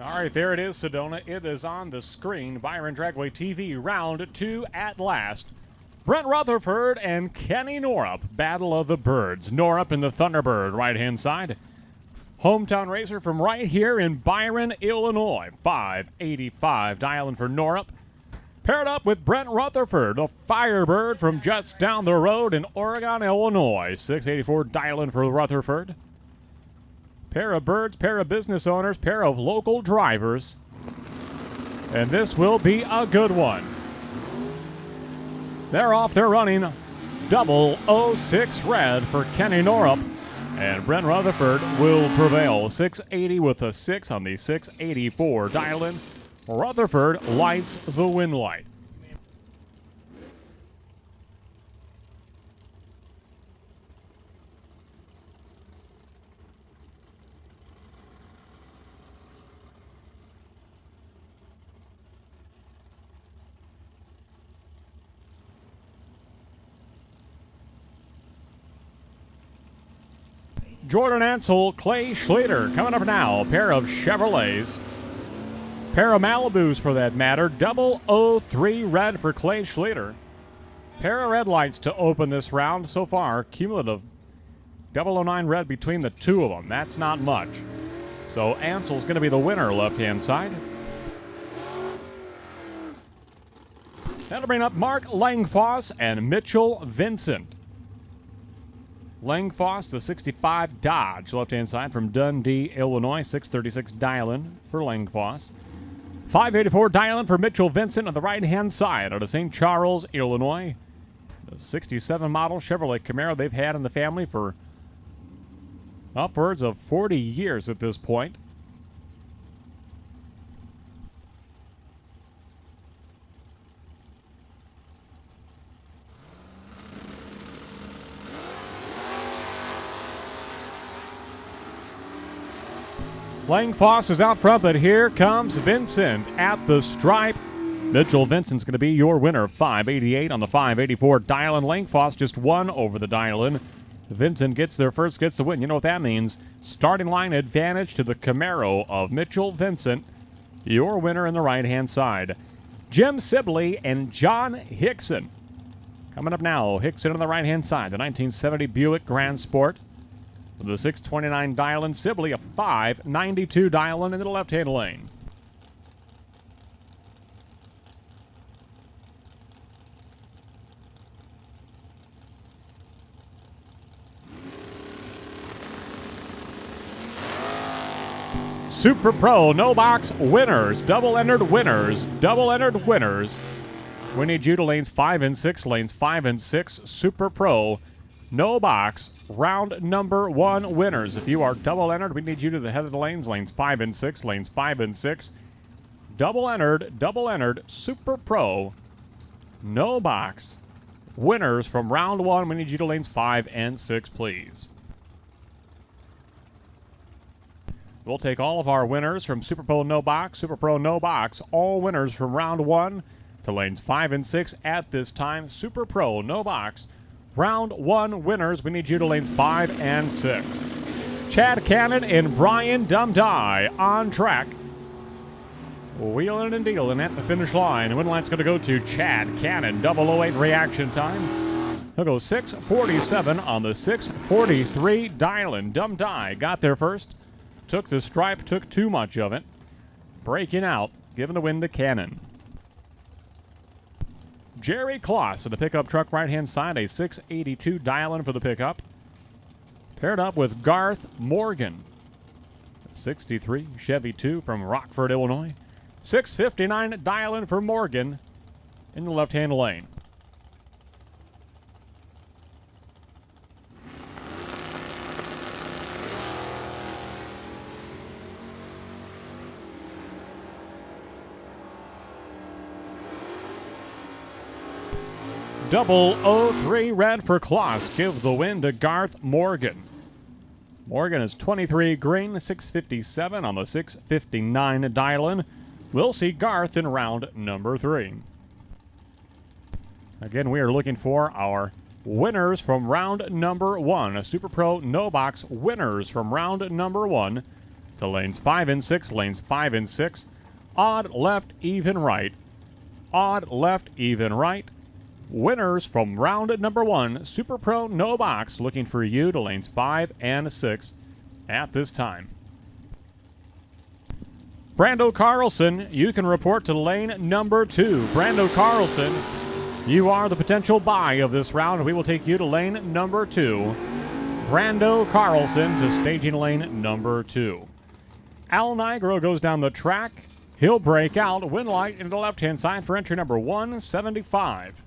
All right, there it is, Sedona. It is on the screen. Byron Dragway TV, round 2 at last. Brent Rutherford and Kenny Norup, Battle of the Birds. Norup in the Thunderbird, right-hand side. Hometown racer from right here in Byron, Illinois. 585 dialing for Norup. Paired up with Brent Rutherford, a Firebird from just down the road in Oregon, Illinois. 684 dialing for Rutherford. Pair of birds, pair of business owners, pair of local drivers. And this will be a good one. They're off, they're running 006 red for Kenny Norup. And Brent Rutherford will prevail. 680 with a 6 on the 684 dial-in. Rutherford lights the win light. Jordan Ansel, Clay Schlitter coming up now. A pair of Chevrolets. Pair of Malibus for that matter. 003 red for Clay Schlitter. Pair of red lights to open this round so far. Cumulative 009 red between the two of them. That's not much. So Ansel's going to be the winner left-hand side. That'll bring up Mark Langfoss and Mitchell Vincent. Langfoss, the 65 Dodge, left-hand side from Dundee, Illinois. 636 dial-in for Langfoss. 584 dial-in for Mitchell Vincent on the right-hand side out of St. Charles, Illinois. The 67 model Chevrolet Camaro they've had in the family for upwards of 40 years at this point. Langfoss is out front, but here comes Vincent at the stripe. Mitchell Vincent's going to be your winner. 588 on the 584 dial-in. Langfoss just one over the dial-in. Vincent gets there first, gets the win. You know what that means. Starting line advantage to the Camaro of Mitchell Vincent. Your winner in the right-hand side. Jim Sibley and John Hickson. Coming up now, Hickson on the right-hand side. The 1970 Buick Grand Sport. The 629 dial-in, Sibley a 592 dial-in into the left-hand lane. Super Pro, no box winners, double-entered winners, double-entered winners. We need you to lanes 5 and 6, lanes 5 and 6, Super Pro. No box, round number 1 winners. If you are double-entered, we need you to the head of the lanes, lanes 5 and 6, lanes 5 and 6. Double-entered, Super Pro, no box, winners from round 1. We need you to lanes 5 and 6, please. We'll take all of our winners from Super Pro No Box, all winners from round 1 to lanes 5 and 6 at this time. Super Pro No Box. Round 1 winners, we need you to lanes 5 and 6. Chad Cannon and Brian Dumdye on track. Wheeling and dealing at the finish line. The win line's going to go to Chad Cannon. 008 reaction time. He'll go 6:47 on the 6:43 dial-in. Dumdye got there first. Took the stripe, took too much of it. Breaking out, giving the win to Cannon. Jerry Klotz in the pickup truck right-hand side, a 682 dial-in for the pickup. Paired up with Garth Morgan. 63 Chevy 2 from Rockford, Illinois. 659 dial-in for Morgan in the left-hand lane. Double 03 red for Klotz. Give the win to Garth Morgan. Morgan is 23 green, 657 on the 659 dial-in. We'll see Garth in round number 3. Again, we are looking for our winners from round number 1. A Super Pro No Box winners from round number 1 to lanes 5 and 6, lanes 5 and 6. Odd left, even right. Odd left, even right. Winners from round number 1, Super Pro no box, looking for you to lanes 5 and 6 at this time. Brando Carlson, you can report to lane number 2. Brando Carlson, you are the potential buy of this round. We will take you to lane number 2. Brando Carlson to staging lane number 2. Al Nigro goes down the track. He'll break out. Win light into the left-hand side for entry number 175.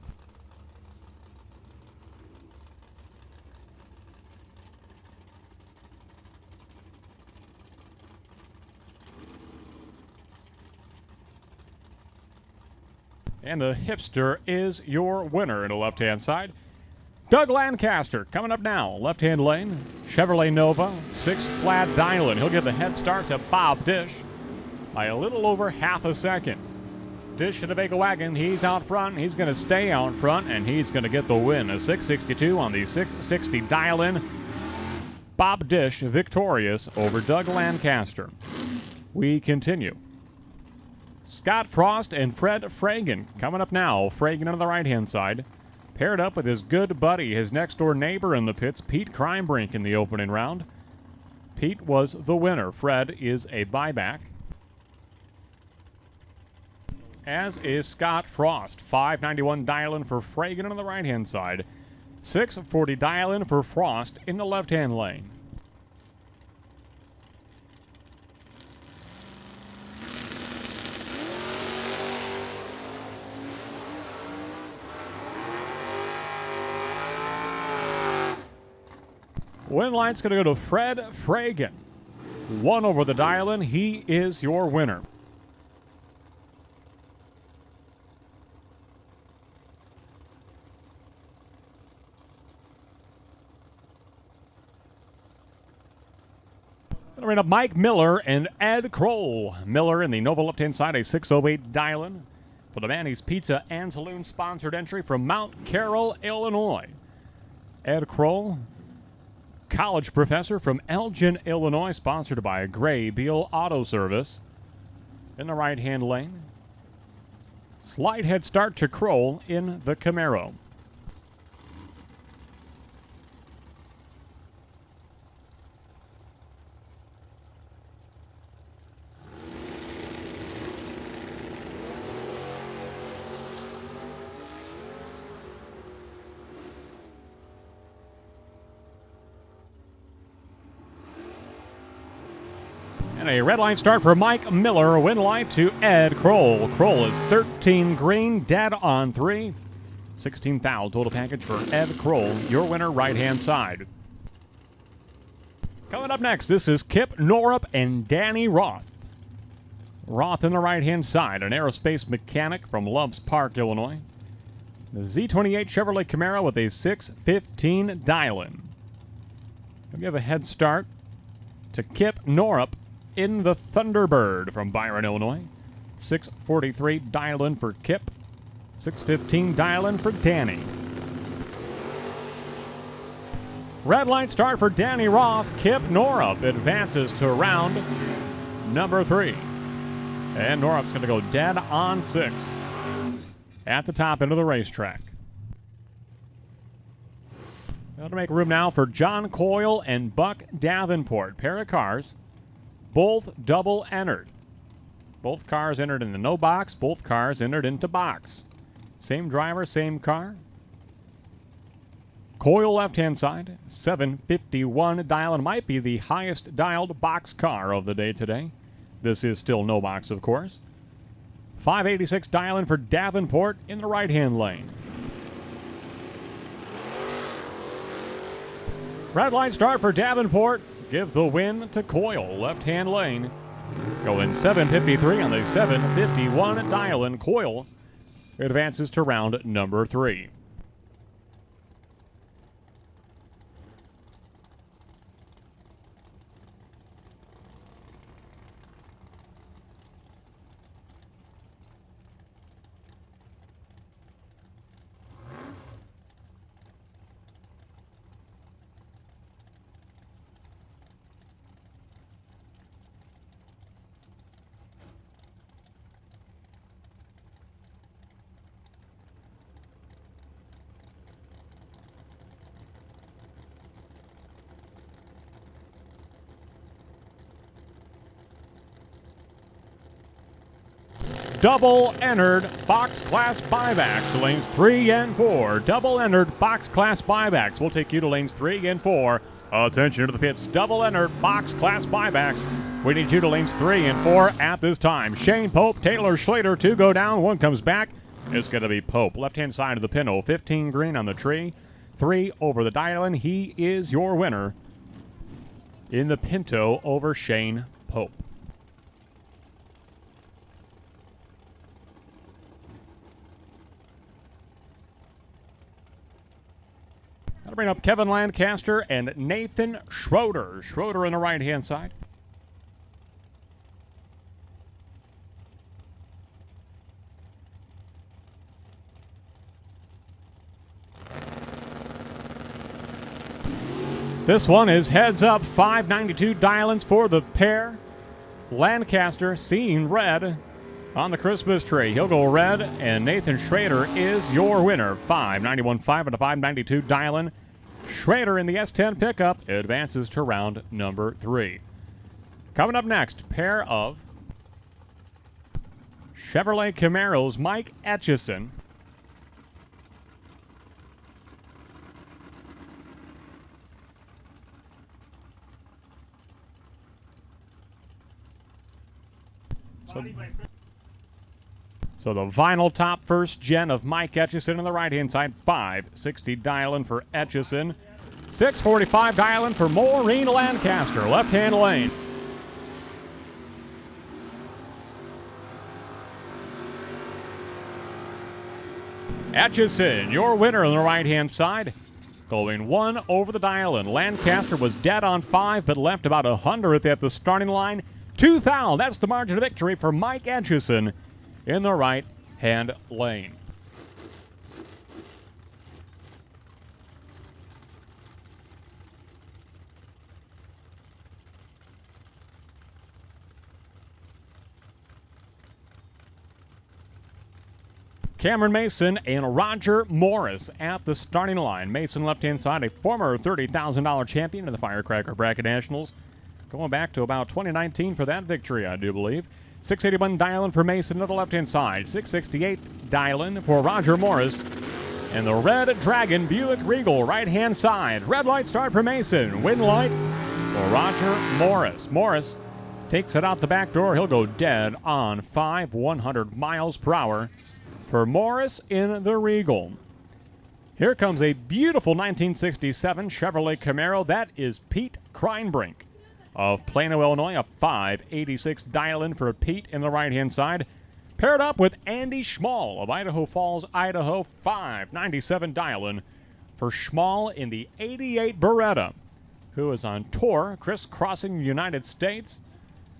And the Hipster is your winner in the left-hand side. Doug Lancaster coming up now. Left-hand lane. Chevrolet Nova. 6 flat Dylan. He'll give the head start to Bob Dish by a little over half a second. Dish in the Vega wagon. He's out front. He's going to stay out front, and he's going to get the win. A 662 on the 660 Dylan. Bob Dish victorious over Doug Lancaster. We continue. Scott Frost and Fred Fragan coming up now. Fragan on the right-hand side. Paired up with his good buddy, his next-door neighbor in the pits, Pete Crimebrink, in the opening round. Pete was the winner. Fred is a buyback. As is Scott Frost. 591 Dylan for Fragan on the right-hand side. 640 Dylan for Frost in the left-hand lane. Win line's going to go to Fred Fragan. 1 over the Dylan. He is your winner. Going to bring up Mike Miller and Ed Kroll. Miller in the Nova left-hand side, a 608 Dylan. For the Manny's Pizza and Saloon sponsored entry from Mount Carroll, Illinois. Ed Kroll, college professor from Elgin, Illinois, sponsored by Gray Beal Auto Service. In the right-hand lane. Slight head start to Kroll in the Camaro. And a red line start for Mike Miller. Win light to Ed Kroll. Kroll is 13 green, dead on 3. 16,000 total package for Ed Kroll. Your winner, right-hand side. Coming up next, this is Kip Norup and Danny Roth. Roth in the right-hand side, an aerospace mechanic from Loves Park, Illinois. The Z28 Chevrolet Camaro with a 615 Dylan. We'll give a head start to Kip Norup in the Thunderbird from Byron, Illinois. 643 Dylan for Kip. 615 Dylan for Danny. Red light start for Danny Roth. Kip Norup advances to round number 3. And Norup's going to go dead on 6 at the top end of the racetrack. Going to make room now for John Coyle and Buck Davenport. Pair of cars. Both double entered. Both cars entered in the no box. Both cars entered into box. Same driver, same car. Coyle left-hand side. 751 Dylan. Might be the highest dialed box car of the day today. This is still no box, of course. 586 Dylan for Davenport in the right-hand lane. Red light start for Davenport. Give the win to Coyle, left-hand lane. Going 753 on the 751 Dylan. Coyle advances to round number 3. double entered box class buybacks to lanes 3 and 4. Double entered box class buybacks. We'll take you to lanes 3 and 4. Attention to the pits. Double entered box class buybacks. We need you to lanes 3 and 4 at this time. Shane Pope, Taylor Schlitter, 2 go down, 1 comes back. It's going to be Pope. Left-hand side of the pinto, 15 green on the tree, 3 over the dial-in. He is your winner in the pinto over Shane Pope. That'll bring up Kevin Lancaster and Nathan Schroeder. Schroeder on the right-hand side. This one is heads up, 592 dial-ins for the pair. Lancaster seeing red on the Christmas tree. He'll go red, and Nathan Schrader is your winner. 591.5 and a 592 dial-in. Schrader in the S10 pickup advances to round number 3. Coming up next, pair of Chevrolet Camaros, Mike Etchison. So the vinyl top first gen of Mike Etchison on the right-hand side. 560 dial-in for Etchison. 645 dial-in for Maureen Lancaster. Left-hand lane. Etchison, your winner on the right-hand side. Going 1 over the dial-in. Lancaster was dead on 5, but left about 100th at the starting line. 2,000. That's the margin of victory for Mike Etchison in the right-hand lane. Cameron Mason and Roger Morris at the starting line. Mason left-hand side, a former $30,000 champion in the Firecracker Bracket Nationals. Going back to about 2019 for that victory, I do believe. 681 dial-in for Mason to the left-hand side. 668 dial-in for Roger Morris. And the Red Dragon Buick Regal right-hand side. Red light start for Mason. Win light for Roger Morris. Morris takes it out the back door. He'll go dead on 100 miles per hour for Morris in the Regal. Here comes a beautiful 1967 Chevrolet Camaro. That is Pete Kreinbrink of Plano, Illinois, a 586 dial-in for Pete in the right-hand side. Paired up with Andy Schmall of Idaho Falls, Idaho, 597 dial-in for Schmall in the 88 Beretta, who is on tour crisscrossing the United States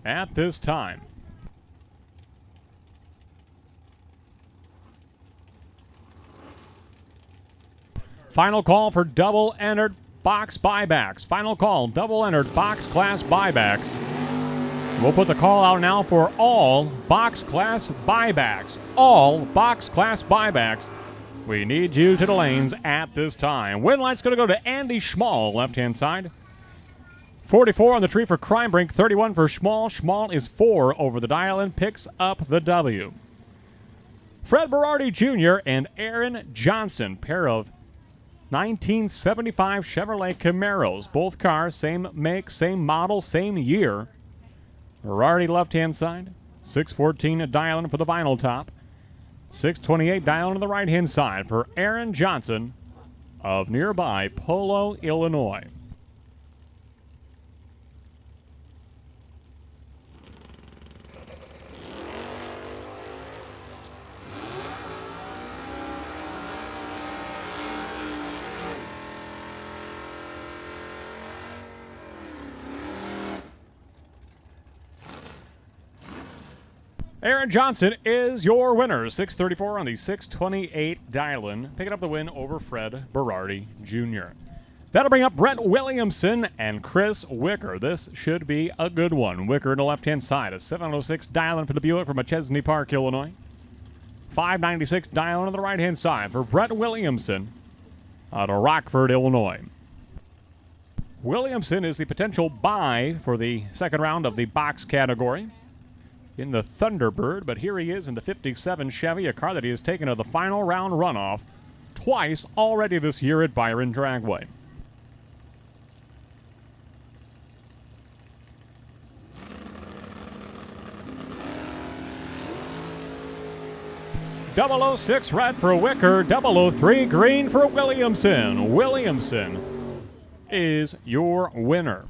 at this time. Final call for double-entered box buybacks. Final call, double-entered box class buybacks. We'll put the call out now for all box class buybacks. All box class buybacks. We need you to the lanes at this time. Win light's going to go to Andy Schmall, left-hand side. 44 on the tree for Kreinbrink, 31 for Schmall. Schmall is 4 over the dial-in, picks up the W. Fred Berardi Jr. and Aaron Johnson, pair of 1975 Chevrolet Camaros. Both cars, same make, same model, same year. Berardi left-hand side. 614 dial-in for the vinyl top. 628 dial-in on the right-hand side for Aaron Johnson of nearby Polo, Illinois. Aaron Johnson is your winner. 634 on the 628 dial-in, picking up the win over Fred Berardi Jr. That'll bring up Brett Williamson and Chris Wicker. This should be a good one. Wicker on the left-hand side, a 706 dial-in for the Buick from Chesney Park, Illinois. 596 dial-in on the right-hand side for Brett Williamson out of Rockford, Illinois. Williamson is the potential buy for the second round of the box category. in the Thunderbird, but here he is in the 57 Chevy, a car that he has taken to the final round runoff twice already this year at Byron Dragway. .006 red for Wicker, .003 green for Williamson. Williamson is your winner.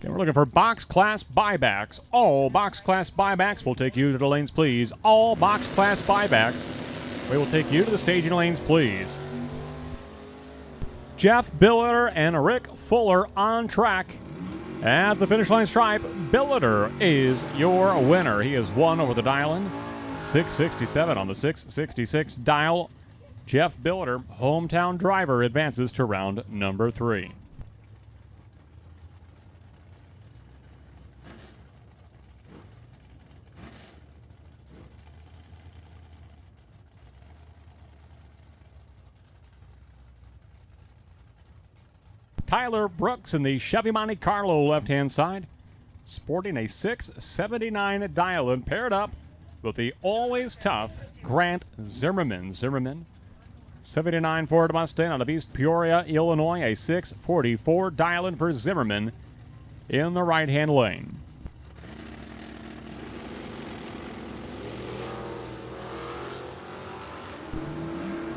Okay, we're looking for box class buybacks. All box class buybacks will take you to the lanes, please. All box class buybacks. We will take you to the staging lanes, please. Jeff Billiter and Rick Fuller on track at the finish line stripe. Billiter is your winner. He has won over the dial-in. 667 on the 666 dial. Jeff Billiter, hometown driver, advances to round number 3. Tyler Brooks in the Chevy Monte Carlo left-hand side, sporting a 679 dial-in, paired up with the always tough Grant Zimmerman. Zimmerman, 79 Ford Mustang out of East Peoria, Illinois, a 644 dial-in for Zimmerman in the right-hand lane.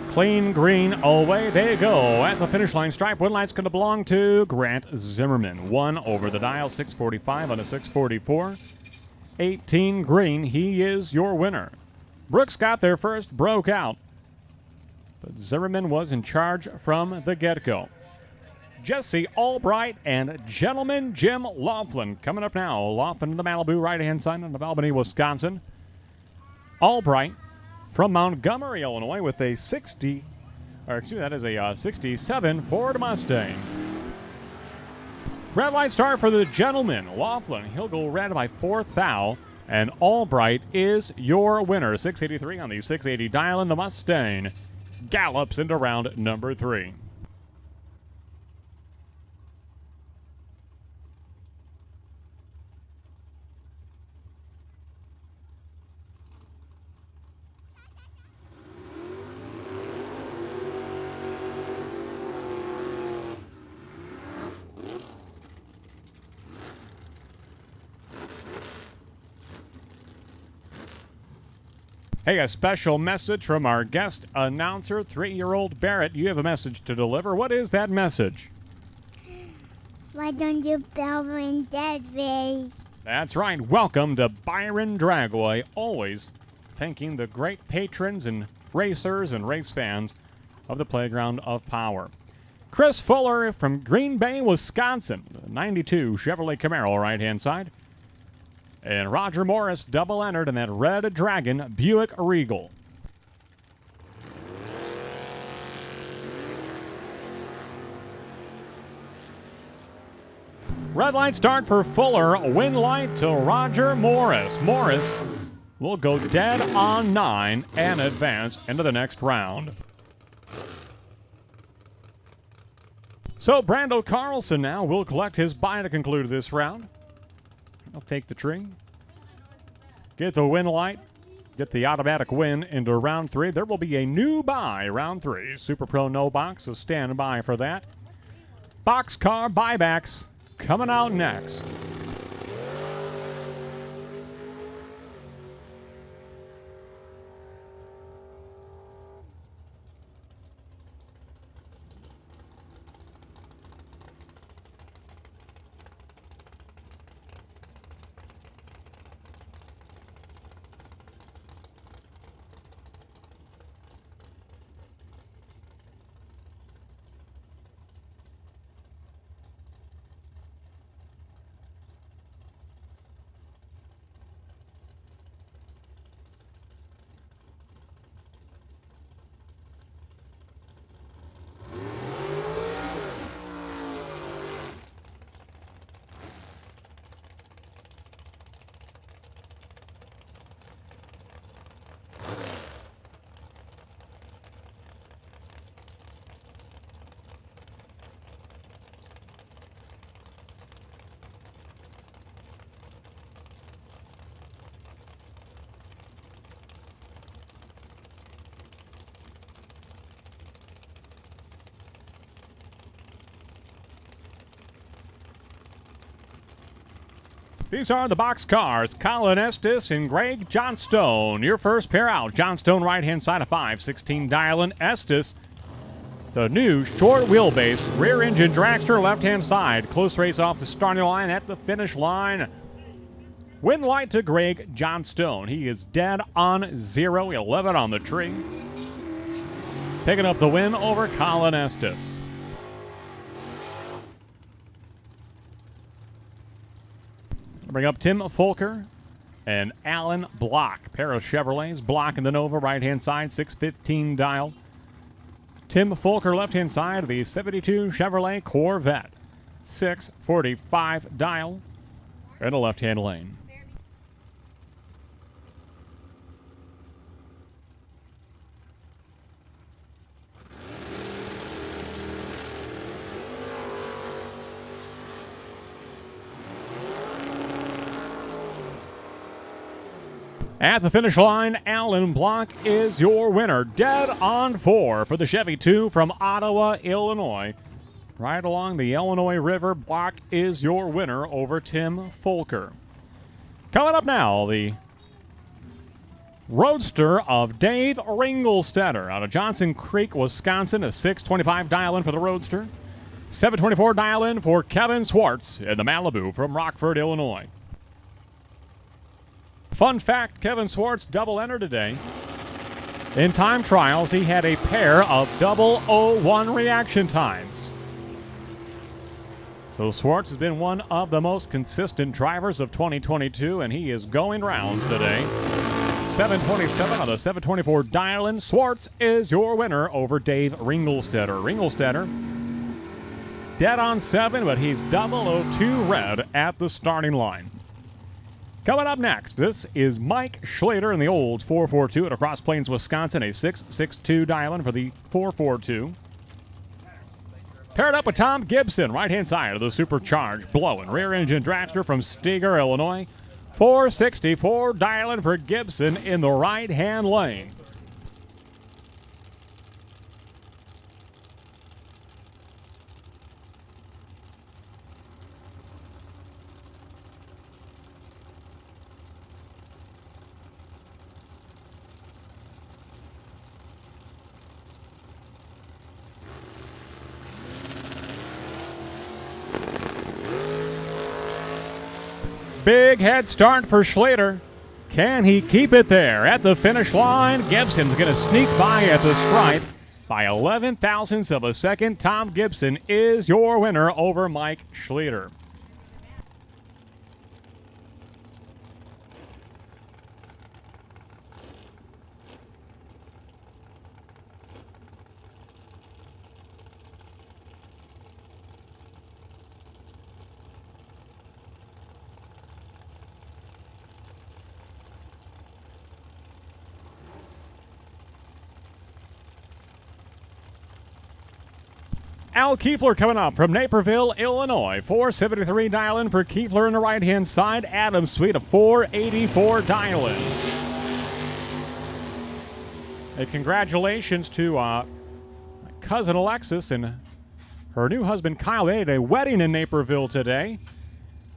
Clean green away they go at the finish line stripe. Win light's going to belong to Grant Zimmerman. 1 over the dial, 645 on a 644. 18 green, he is your winner. Brooks got there first, broke out, but Zimmerman was in charge from the get-go. Jesse Albright and Gentleman Jim Laughlin coming up now. Laughlin in the Malibu right-hand side of Albany, Wisconsin. Albright from Montgomery, Illinois, with a 67 Ford Mustang. Red light start for the Gentleman. Laughlin, he'll go red by 4th thou, and Albright is your winner. 683 on the 680 dial, and the Mustang gallops into round number 3. Hey, a special message from our guest announcer, 3-year-old Barrett. You have a message to deliver. What is that message? Why don't you Byron Dragway? That's right. Welcome to Byron Dragway. Always thanking the great patrons and racers and race fans of the Playground of Power. Chris Fuller from Green Bay, Wisconsin. 92 Chevrolet Camaro right-hand side. And Roger Morris double entered in that Red Dragon Buick Regal. Red light start for Fuller. Win light to Roger Morris. Morris will go dead on 9 and advance into the next round. So Brando Carlson now will collect his bye to conclude this round. I'll take the tree. Get the win light. Get the automatic win into round 3. There will be a new bye, round 3. Super Pro no box, so stand by for that. Boxcar buybacks coming out next. These are the box cars, Colin Estes and Greg Johnstone. Your first pair out, Johnstone right-hand side of 516 dialing. Estes, the new short wheelbase rear engine dragster left-hand side. Close race off the starting line at the finish line. Win light to Greg Johnstone. He is dead on 0, 11 on the tree. Picking up the win over Colin Estes. Bring up Tim Folker and Alan Block. Pair of Chevrolets. Block in the Nova, right-hand side, 615 dial. Tim Folker, left-hand side of the 72 Chevrolet Corvette, 645 dial, in the left-hand lane. At the finish line, Alan Block is your winner. Dead on 4 for the Chevy 2 from Ottawa, Illinois. Right along the Illinois River, Block is your winner over Tim Folker. Coming up now, the Roadster of Dave Ringelstetter out of Johnson Creek, Wisconsin. A 625 dial-in for the Roadster. 724 dial-in for Kevin Swartz in the Malibu from Rockford, Illinois. Fun fact, Kevin Swartz double entered today. In time trials, he had a pair of 001 reaction times. So Swartz has been one of the most consistent drivers of 2022, and he is going rounds today. 727 on the 724 dial-in. Swartz is your winner over Dave Ringelstetter. Ringelstetter dead on 7, but he's 002 red at the starting line. Coming up next, this is Mike Schlitter in the old 442 at Cross Plains, Wisconsin, a 662 dial-in for the 442. Paired up with Tom Gibson, right-hand side of the supercharged blowing rear engine dragster from Steger, Illinois. 464 dial-in for Gibson in the right-hand lane. Big head start for Schlitter. Can he keep it there at the finish line? Gibson's going to sneak by at the stripe by 11 thousandths of a second. Tom Gibson is your winner over Mike Schlitter. Al Kiefler coming up from Naperville, Illinois. 473 dial-in for Kiefler in the right-hand side. Adam Sweet, a 484 dial-in. Hey, congratulations to my cousin Alexis and her new husband Kyle. They had a wedding in Naperville today.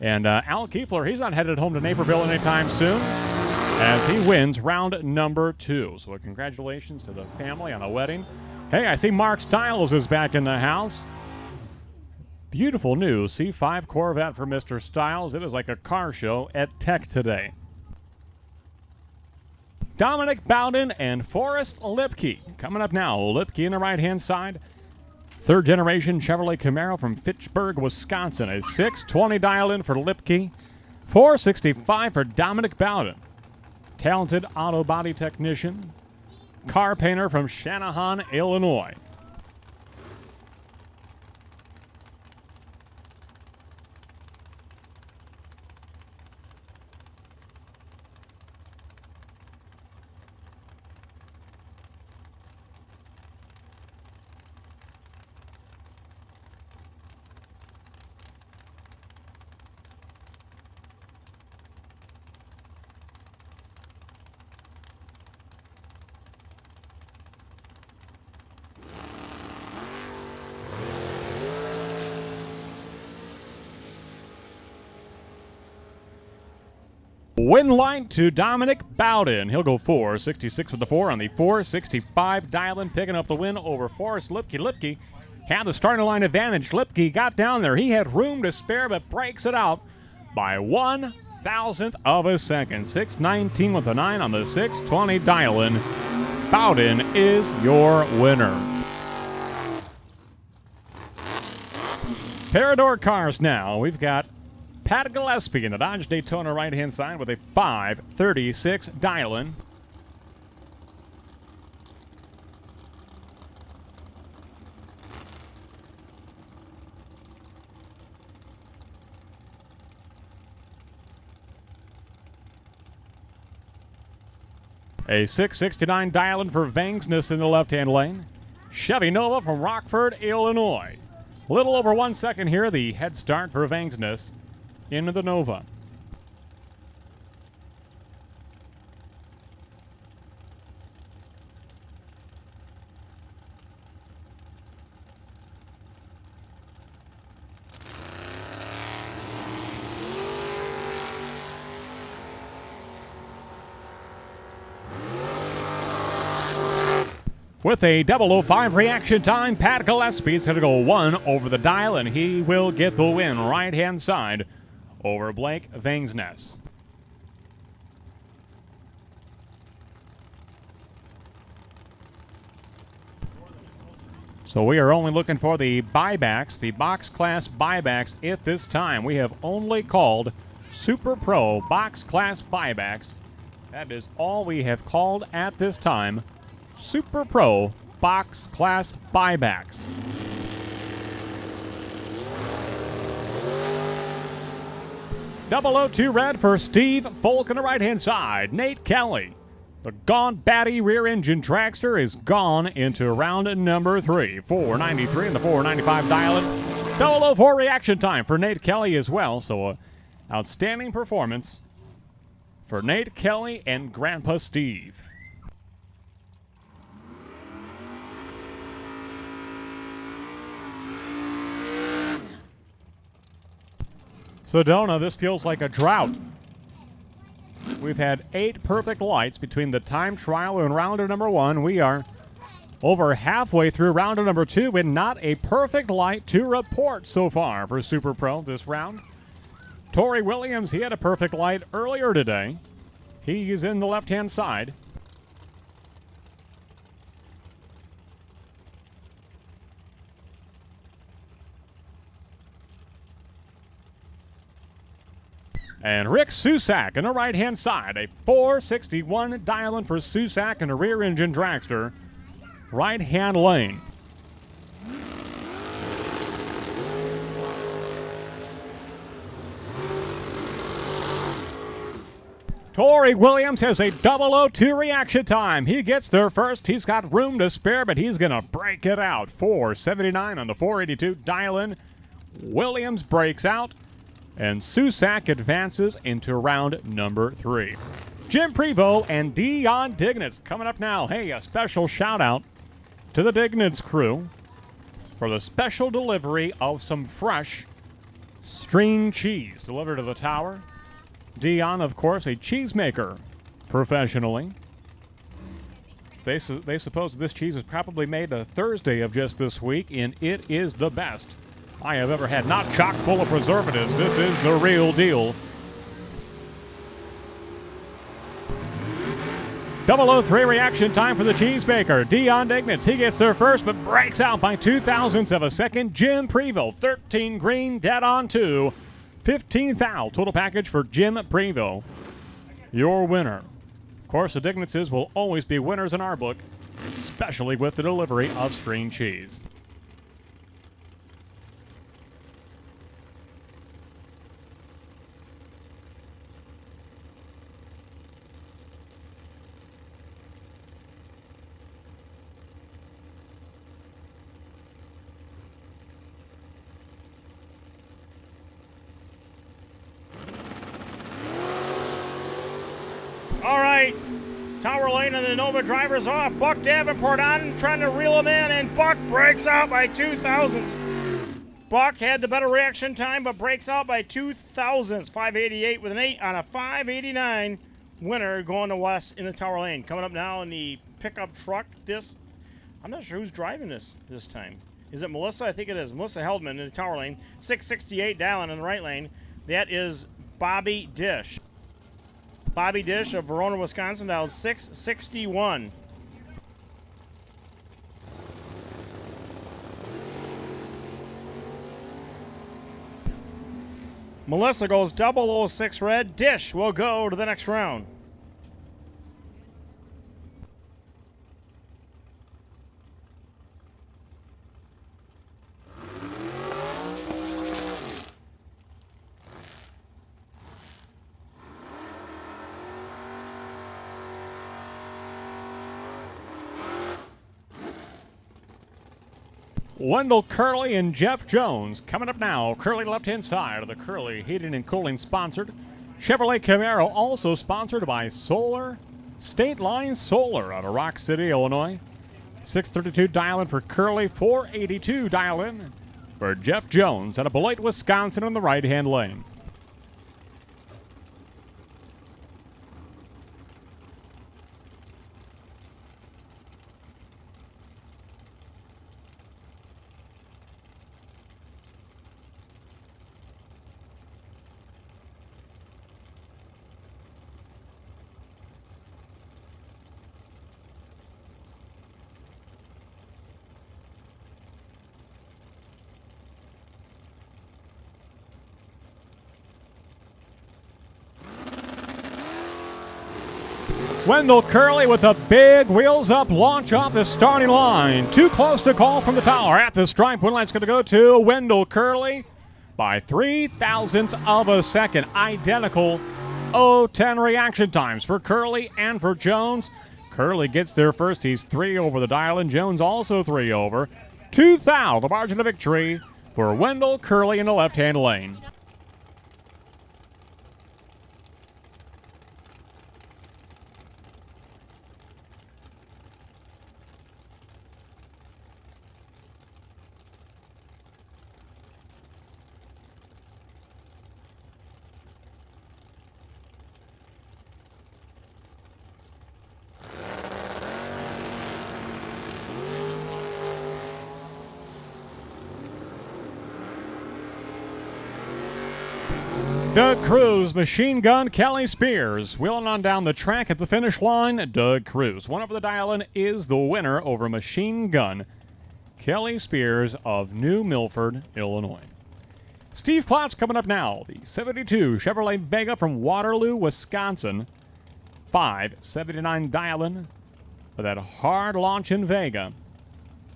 And Al Kiefler, he's not headed home to Naperville anytime soon as he wins round number 2. So congratulations to the family on a wedding. Hey, I see Mark Stiles is back in the house. Beautiful new C5 Corvette for Mr. Stiles. It is like a car show at Tech today. Dominic Bowden and Forrest Lipke coming up now. Lipke in the right-hand side. Third generation Chevrolet Camaro from Fitchburg, Wisconsin. A 620 dial-in for Lipke. 465 for Dominic Bowden. Talented auto body technician. Car painter from Channahon, Illinois. Win light to Dominic Bowden. He'll go 4.66 with the 4 on the 4.65 dial-in, picking up the win over Forrest Lipke. Lipke had the starting line advantage. Lipke got down there. He had room to spare, but breaks it out by 1/1000th of a second. 6.19 with the 9 on the 6.20 dial-in. Bowden is your winner. Parador cars now. We've got Pat Gillespie in the Dodge Daytona right-hand side with a 5.36 dial-in. A 6.69 dial-in for Venksnis in the left-hand lane. Chevy Nova from Rockford, Illinois. A little over 1 second here, the head start for Venksnis into the Nova. With a 005 reaction time, Pat Gillespie's going to go 1 over the dial, and he will get the win right-hand side over Blake Venksnis. So we are only looking for the buybacks, the box class buybacks at this time. We have only called Super Pro box class buybacks. That is all we have called at this time. Super Pro box class buybacks. .002 red for Steve Folk on the right-hand side. Nate Kelly. The Gaunt Batty rear engine dragster is gone into round number 3. 4.93 and the 4.95 dial-in. 004 reaction time for Nate Kelly as well. So outstanding performance for Nate Kelly and Grandpa Steve. Sedona, this feels like a drought. We've had 8 perfect lights between the time trial and round number 1. We are over halfway through round number 2 and not a perfect light to report so far for Super Pro this round. Torrey Williams, he had a perfect light earlier today. He is in the left-hand side. And Rick Susak on the right-hand side, a 4.61 dial-in for Susak in a rear-engine dragster, right-hand lane. Torrey Williams has a 002 reaction time. He gets there first. He's got room to spare, but he's going to break it out. 4.79 on the 482 dial-in. Williams breaks out. And Susak advances into round number 3. Jim Prevost and Dion Dignitz coming up now. Hey, a special shout out to the Dignitz crew for the special delivery of some fresh string cheese delivered to the tower. Dion, of course, a cheesemaker professionally. They suppose this cheese was probably made a Thursday of just this week, and it is the best I have ever had. Not chock full of preservatives. This is the real deal. 003 reaction time for the cheesemaker. Dion Dignitz, he gets there first, but breaks out by 0.02 of a second. Jim Prevost, 13 green, dead on 2. 15 thou. Total package for Jim Prevost, your winner. Of course, the Dignitzes will always be winners in our book, especially with the delivery of string cheese. All right, Tower Lane and the Nova driver's off. Buck Davenport on, trying to reel him in, and Buck breaks out by 0.02. Buck had the better reaction time, but breaks out by 2 thousandths. 588 with an 8 on a 589 winner going to West in the Tower Lane. Coming up now in the pickup truck. I'm not sure who's driving this time. Is it Melissa? I think it is. Melissa Heldman in the Tower Lane. 668 Dallin in the right lane. That is Bobby Dish. Bobby Dish of Verona, Wisconsin, dialed 661. Melissa goes 006 red. Dish will go to the next round. Wendell, Curley, and Jeff Jones coming up now. Curley left-hand side of the Curley Heating and Cooling sponsored. Chevrolet Camaro also sponsored by State Line Solar out of Rock City, Illinois. 632 dial-in for Curley, 482 dial-in for Jeff Jones out of Beloit, Wisconsin in the right-hand lane. Wendell Curley with a big wheels up launch off the starting line. Too close to call from the tower. At the stripe, win line's going to go to Wendell Curley by 3 thousandths of a second. Identical 0-10 reaction times for Curley and for Jones. Curley gets there first. He's 3 over the dial, and Jones also 3 over. 2 thou, the margin of victory for Wendell Curley in the left-hand lane. Doug Cruz, Machine Gun, Kelly Spears. Wheeling on down the track at the finish line, Doug Cruz. One over the dial-in is the winner over Machine Gun, Kelly Spears of New Milford, Illinois. Steve Klotz coming up now. The 72 Chevrolet Vega from Waterloo, Wisconsin. 579 dial-in for that hard launch in Vega.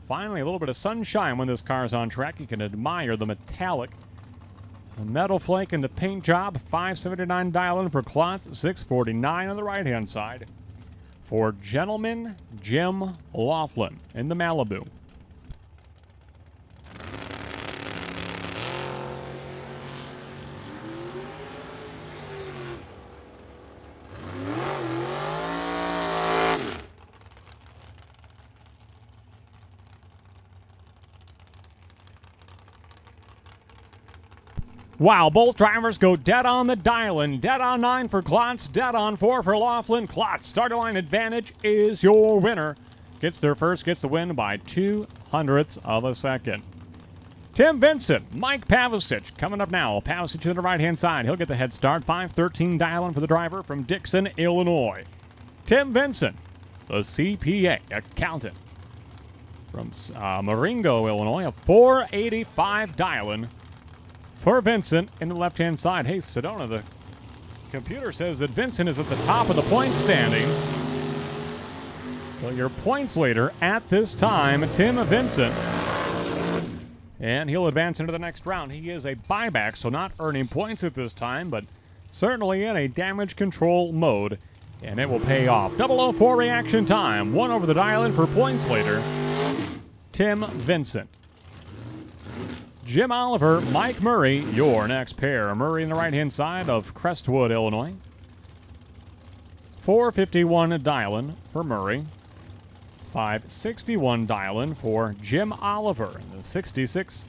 Finally, a little bit of sunshine when this car's on track. You can admire the metallic metal flake in the paint job. 579 dial-in for Klotz, 649 on the right-hand side for Gentleman Jim Laughlin in the Malibu. Wow, both drivers go dead on the dial-in. Dead on 9 for Klotz, dead on 4 for Laughlin. Klotz, starter line advantage is your winner. Gets there first, gets the win by 0.02 of a second. Tim Vincent, Mike Pavisic coming up now. Pavisic to the right-hand side. He'll get the head start. 513 dial-in for the driver from Dixon, Illinois. Tim Vincent, the CPA accountant from Marengo, Illinois. A 485 dial-in for Vincent in the left-hand side. Hey, Sedona, the computer says that Vincent is at the top of the point standings. So your points leader at this time, Tim Vincent. And he'll advance into the next round. He is a buyback, so not earning points at this time, but certainly in a damage control mode. And it will pay off. 004 reaction time. 1 over the dial-in for points leader, Tim Vincent. Jim Oliver, Mike Murray, your next pair. Murray in the right-hand side of Crestwood, Illinois. 451 dial-in for Murray. 561 dial-in for Jim Oliver in the 66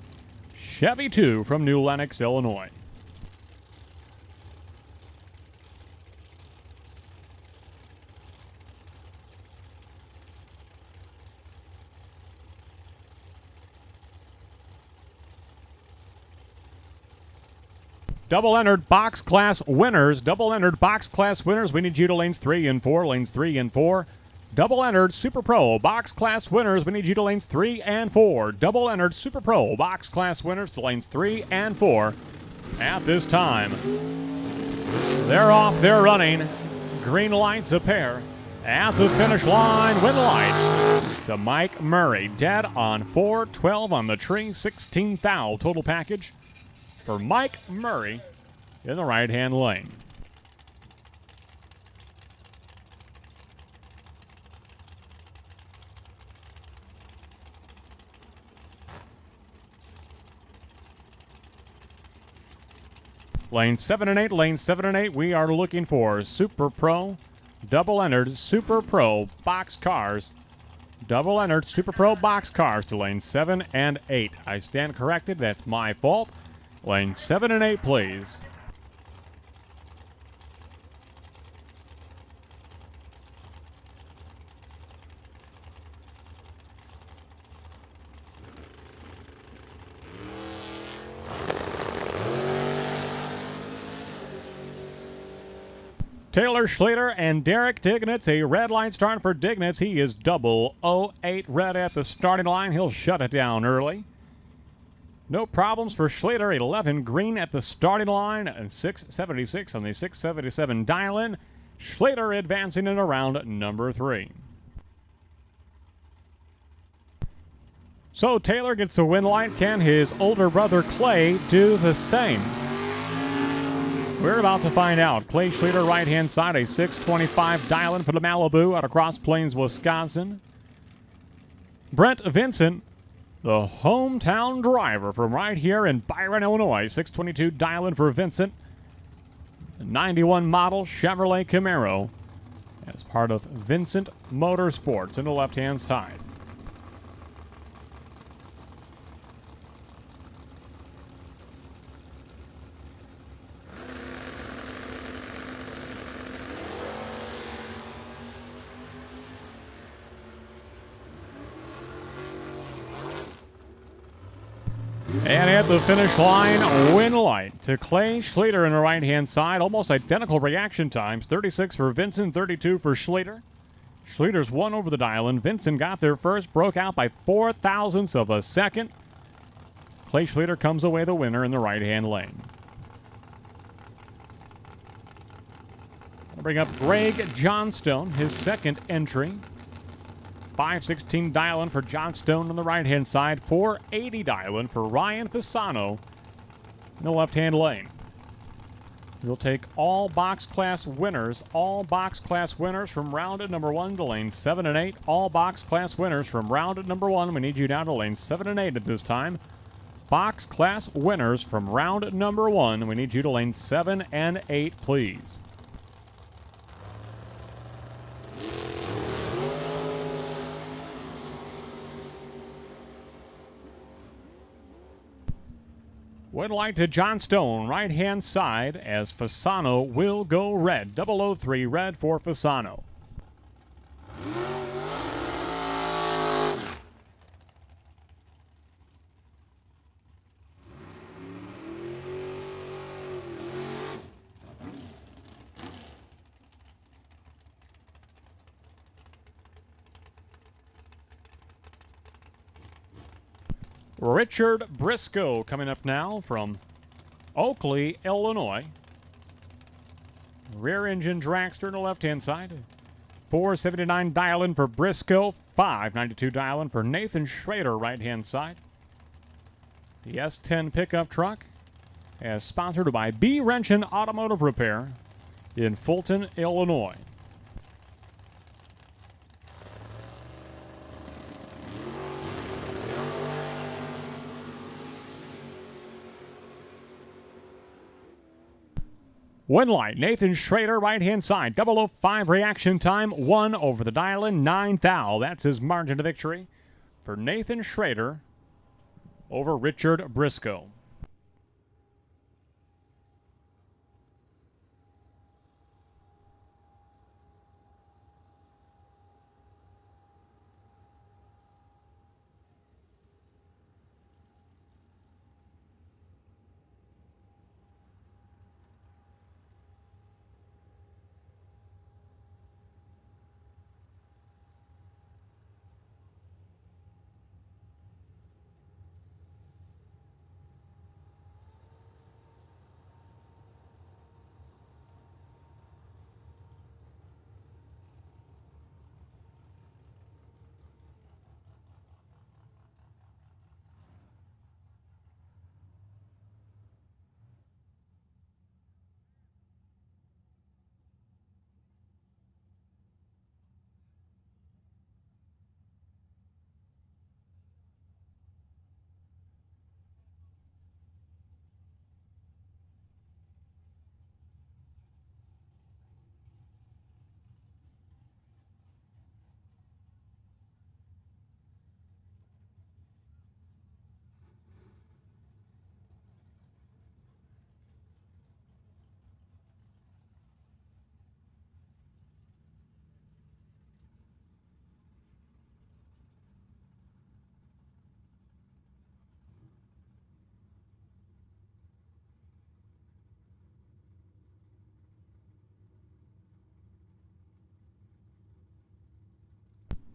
Chevy 2 from New Lenox, Illinois. Double-entered box class winners. Double-entered box class winners. We need you to lanes 3 and 4. Lanes 3 and 4. Double-entered Super Pro box class winners. We need you to lanes 3 and 4. Double-entered Super Pro box class winners to lanes 3 and 4 at this time. They're off. They're running. Green lights a pair. At the finish line, win lights to Mike Murray. Dead on 4, 12 on the tree, 16 thou total package for Mike Murray in the right-hand lane. Lane 7 and 8, lane 7 and 8, we are looking for Super Pro, double-entered Super Pro box cars. Double-entered Super Pro box cars to lane 7 and 8. I stand corrected, that's my fault. Lane 7 and 8, please. Taylor Schlitter and Derek Dignitz. A red line start for Dignitz. He is 008 red at the starting line. He'll shut it down early. No problems for Schlitter. 11 green at the starting line and 676 on the 677 dial-in. Schlitter advancing in around number 3. So Taylor gets the win light. Can his older brother Clay do the same? We're about to find out. Clay Schlitter, right-hand side, a 625 dial-in for the Malibu out of Cross Plains, Wisconsin. Brent Vincent, the hometown driver from right here in Byron, Illinois. 622 dial-in for Vincent. 91 model Chevrolet Camaro as part of Vincent Motorsports in the left-hand side. And at the finish line, win light to Clay Schlitter in the right-hand side. Almost identical reaction times. 36 for Vincent, 32 for Schlitter. Schlitter's won over the dial-in. Vincent got there first, broke out by 4 thousandths of a second. Clay Schlitter comes away the winner in the right-hand lane. I'll bring up Greg Johnstone, his second entry. 516 dial-in for Johnstone on the right-hand side. 480 dial-in for Ryan Fasano in the left-hand lane. We'll take all box class winners from round number 1 to lane 7 and 8. All box class winners from round number 1. We need you down to lane 7 and 8 at this time. Box class winners from round number 1. We need you to lane 7 and 8, please. Win light to Johnstone, right-hand side, as Fasano will go red. 003 red for Fasano. Richard Briscoe coming up now from Oakley, Illinois. Rear engine dragster on the left-hand side. 479 dial-in for Briscoe. 592 dial-in for Nathan Schrader, right-hand side. The S10 pickup truck is sponsored by B. Wrenchen Automotive Repair in Fulton, Illinois. Win light, Nathan Schrader, right-hand side. 005 reaction time, 1 over the dial-in, 9 thou. That's his margin of victory for Nathan Schrader. over Richard Briscoe.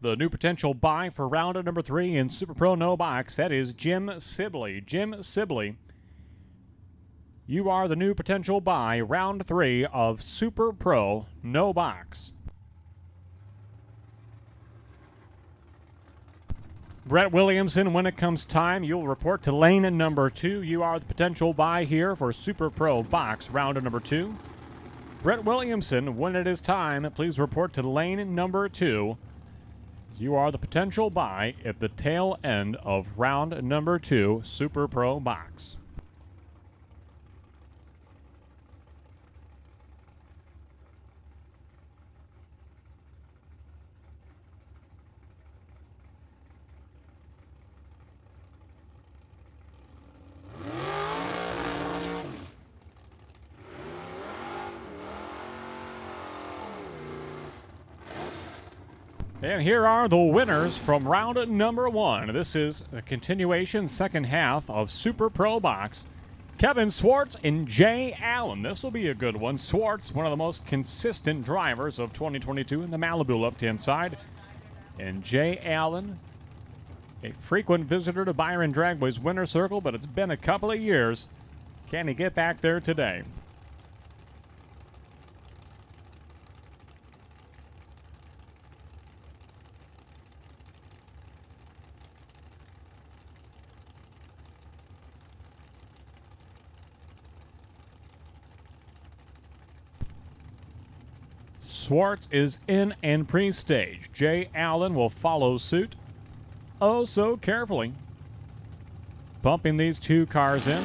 The new potential buy for round number 3 in Super Pro No Box, that is Jim Sibley. Jim Sibley, you are the new potential buy, round 3 of Super Pro No Box. Brett Williamson, when it comes time, you'll report to lane number 2. You are the potential buy here for Super Pro Box, round number 2. Brett Williamson, when it is time, please report to lane number 2. You are the potential buy at the tail end of round number 2, Super Pro Box. And here are the winners from round number 1. This is a continuation, second half of Super Pro Box. Kevin Swartz and Jay Allen. This will be a good one. Swartz, one of the most consistent drivers of 2022 in the Malibu left-hand side. And Jay Allen, a frequent visitor to Byron Dragway's winner circle, but it's been a couple of years. Can he get back there today? Swartz is in and pre-stage. Jay Allen will follow suit. Oh, so carefully. Pumping these two cars in.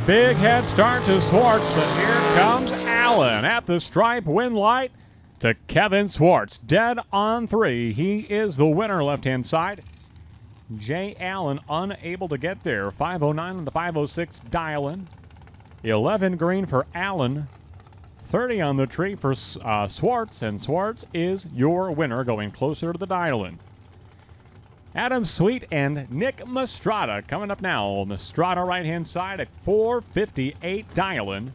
Big head start to Swartz, but here comes Allen at the stripe. Win light to Kevin Swartz. Dead on 3. He is the winner left-hand side. Jay Allen unable to get there. 509 on the 506 dial-in. 11 green for Allen. 30 on the tree for Swartz, and Swartz is your winner, going closer to the dial-in. Adam Sweet and Nick Mastrada coming up now. Mastrada right-hand side at 458 dial-in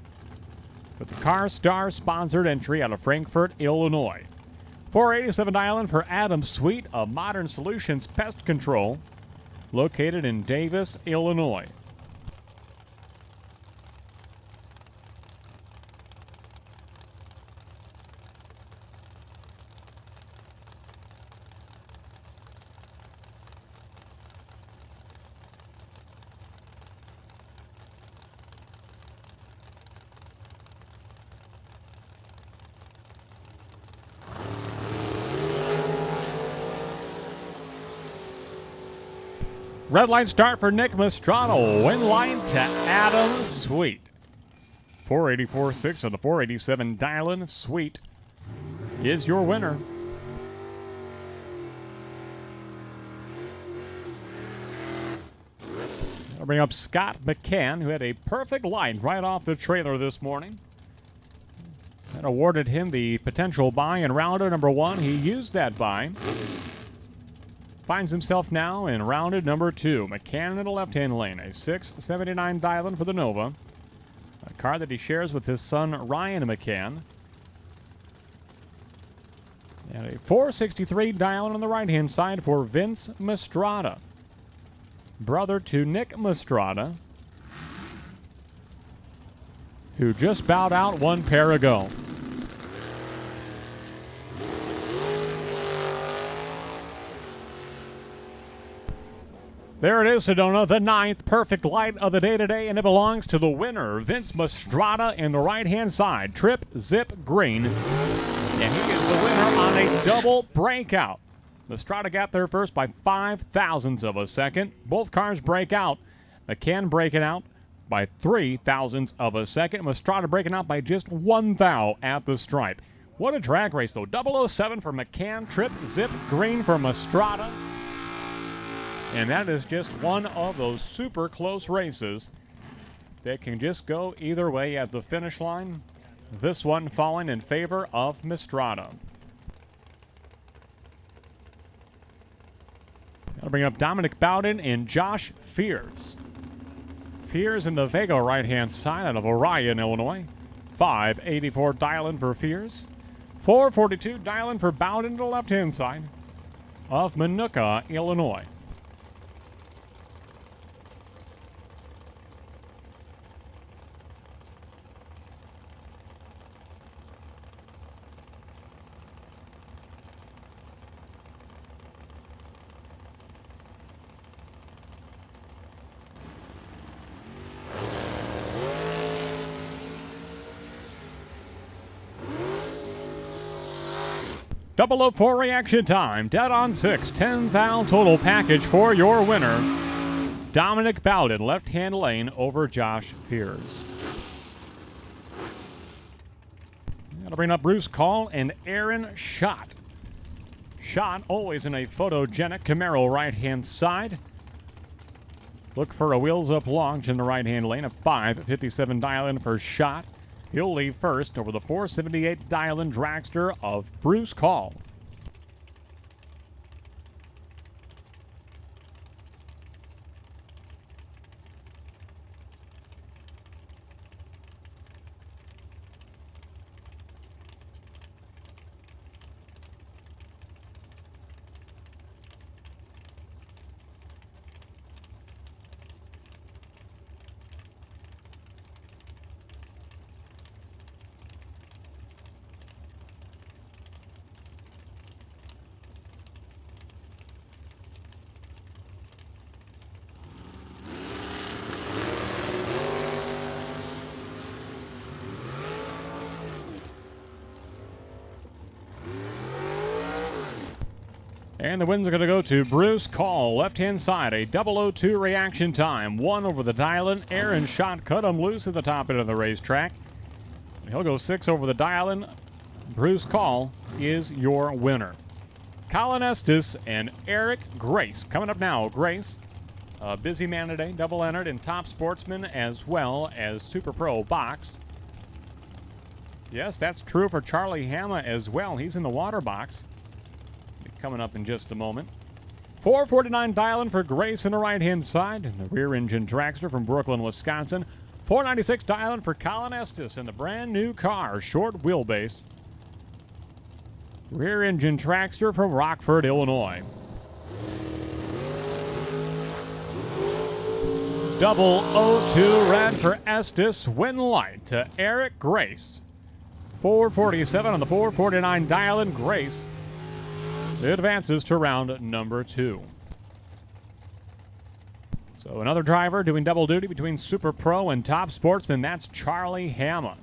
with the Car Star sponsored entry out of Frankfort, Illinois. 487 dial-in for Adam Sweet of Modern Solutions Pest Control, located in Davis, Illinois. Red line start for Nick Mastrada. Win line to Adam Sweet. 484.6 on the 487 dial-in. Sweet is your winner. bring up Scott Mccann, who had a perfect line right off the trailer this morning. That awarded him the potential bye in rounder number 1. He used that bye. Finds himself now in rounded number 2. Mccann in the left-hand lane. A 679 dial-in for the Nova. A car that he shares with his son Ryan Mccann. And a 463 dial-in on the right-hand side for Vince Mastrada. Brother to Nick Mastrada, who just bowed out one pair ago. There it is, Sedona, the 9th perfect light of the day today, and it belongs to the winner, Vince Mastrada, in the right-hand side. Trip Zip Green, and he is the winner on a double breakout. Mastrada got there first by 5 thousandths of a second. Both cars break out. Mccann breaking out by 3 thousandths of a second. Mastrada breaking out by just 1 thou at the stripe. What a drag race, though. 007 for Mccann, Trip Zip Green for Mastrada. And that is just one of those super close races that can just go either way at the finish line. This one falling in favor of Mastrada. I'll bring up Dominic Bowden and Josh Fears. Fears in the Vega right-hand side out of Orion, Illinois. 584 dial-in for Fears. 442 dial-in for Bowden to the left-hand side of Minooka, Illinois. Double up for reaction time. Dead on 6. 10 thou total package for your winner. Dominic Bowden, left-hand lane over Josh Fears. That'll bring up Bruce Call and Aaron Schott. Schott always in a photogenic Camaro right-hand side. Look for a wheels-up launch in the right-hand lane. A 557 dial-in for Schott. He'll leave first over the 478 dial-in Dragster of Bruce Call. And the wins are going to go to Bruce Call, left-hand side, a 002 reaction time. 1 over the dial-in. Aaron Schott cut him loose at the top end of the racetrack. He'll go 6 over the dial-in. Bruce Call is your winner. Colin Estes and Eric Grace. Coming up now, Grace, a busy man today, double entered in Top Sportsman as well as Super Pro Box. Yes, that's true for Charlie Hama as well. He's in the water box. Coming up in just a moment. 449 dial-in for Grace in the right-hand side. And the rear-engine Dragster from Brooklyn, Wisconsin. 496 dial-in for Colin Estes in the brand-new car, short wheelbase. Rear-engine Dragster from Rockford, Illinois. 002 red for Estes. Win light to Eric Grace. 447 on the 449 dial-in Grace. It advances to round number 2. So another driver doing double duty between Super Pro and Top Sportsman. That's Charlie Hama.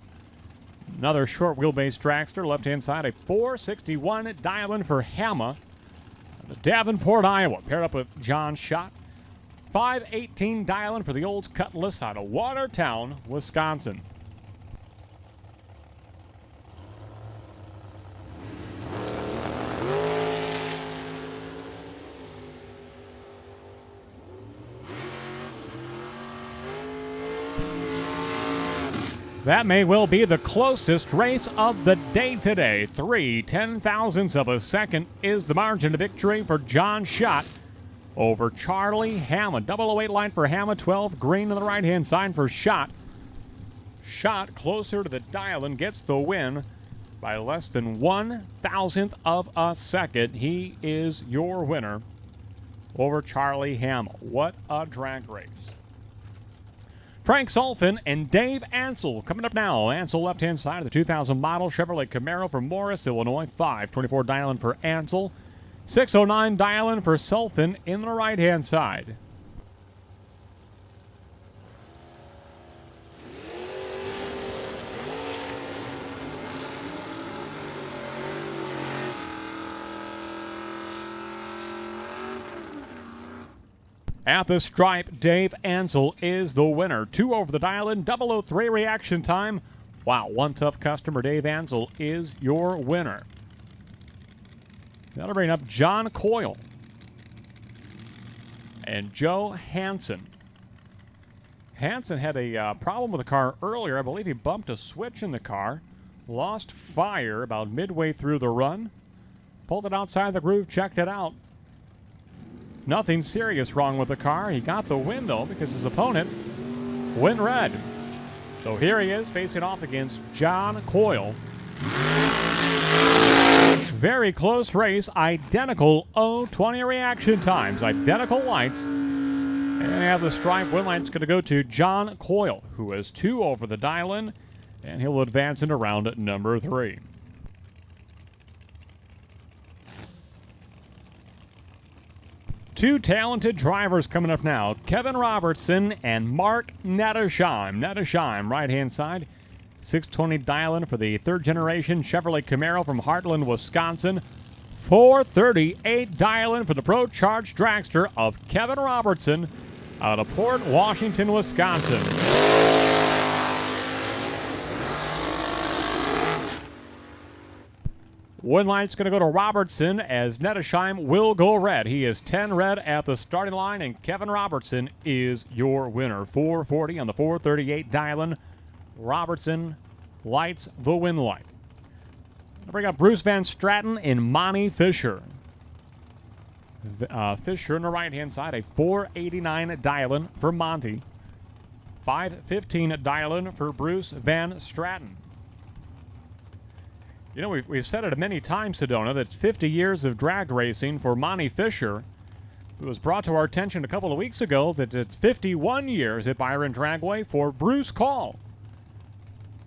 Another short wheelbase dragster, left-hand side, a 461 dial-in for Hama. Davenport, Iowa, paired up with John Schott. 518 dial-in for the old Cutlass out of Watertown, Wisconsin. That may well be the closest race of the day today. 3 ten-thousandths of a second is the margin of victory for John Schott over Charlie Hama. 008 line for Hama, 12 green on the right-hand side for Schott. Schott closer to the dial and gets the win by less than 1,000th of a second. He is your winner over Charlie Hama. What a drag race. Frank Sullivan and Dave Ansel coming up now. Ansel left-hand side of the 2000 model Chevrolet Camaro from Morris, Illinois. 524 dialing for Ansel. 609 dialing for Sullivan in the right-hand side. At the stripe, Dave Ansel is the winner. 2 over the dial-in, 003 reaction time. Wow, one tough customer. Dave Ansel is your winner. That'll bring up John Coyle and Joe Hansen. Hansen had a problem with the car earlier. I believe he bumped a switch in the car, lost fire about midway through the run, pulled it outside the groove, checked it out. Nothing serious wrong with the car. He got the win, though, because his opponent went red. So here he is facing off against John Coyle. Very close race. Identical 0-20 reaction times. Identical lights. And have the stripe win light's going to go to John Coyle, who has 2 over the dial-in, and he'll advance into round number 3. Two talented drivers coming up now. Kevin Robertson and Mark Nettesheim. Nettesheim, right-hand side. 620 dial-in for the third-generation Chevrolet Camaro from Heartland, Wisconsin. 438 dial-in for the Pro Charged Dragster of Kevin Robertson out of Port Washington, Wisconsin. Win light's going to go to Robertson as Nettesheim will go red. He is 10 red at the starting line, and Kevin Robertson is your winner. 440 on the 438 dial-in. Robertson lights the win light. I'll bring up Bruce Van Straten and Monty Fisher. Fisher on the right-hand side, a 489 dial-in for Monty. 515 dial-in for Bruce Van Straten. You know, we've said it many times, Sedona, that it's 50 years of drag racing for Monty Fisher. It was brought to our attention a couple of weeks ago that it's 51 years at Byron Dragway for Bruce Call.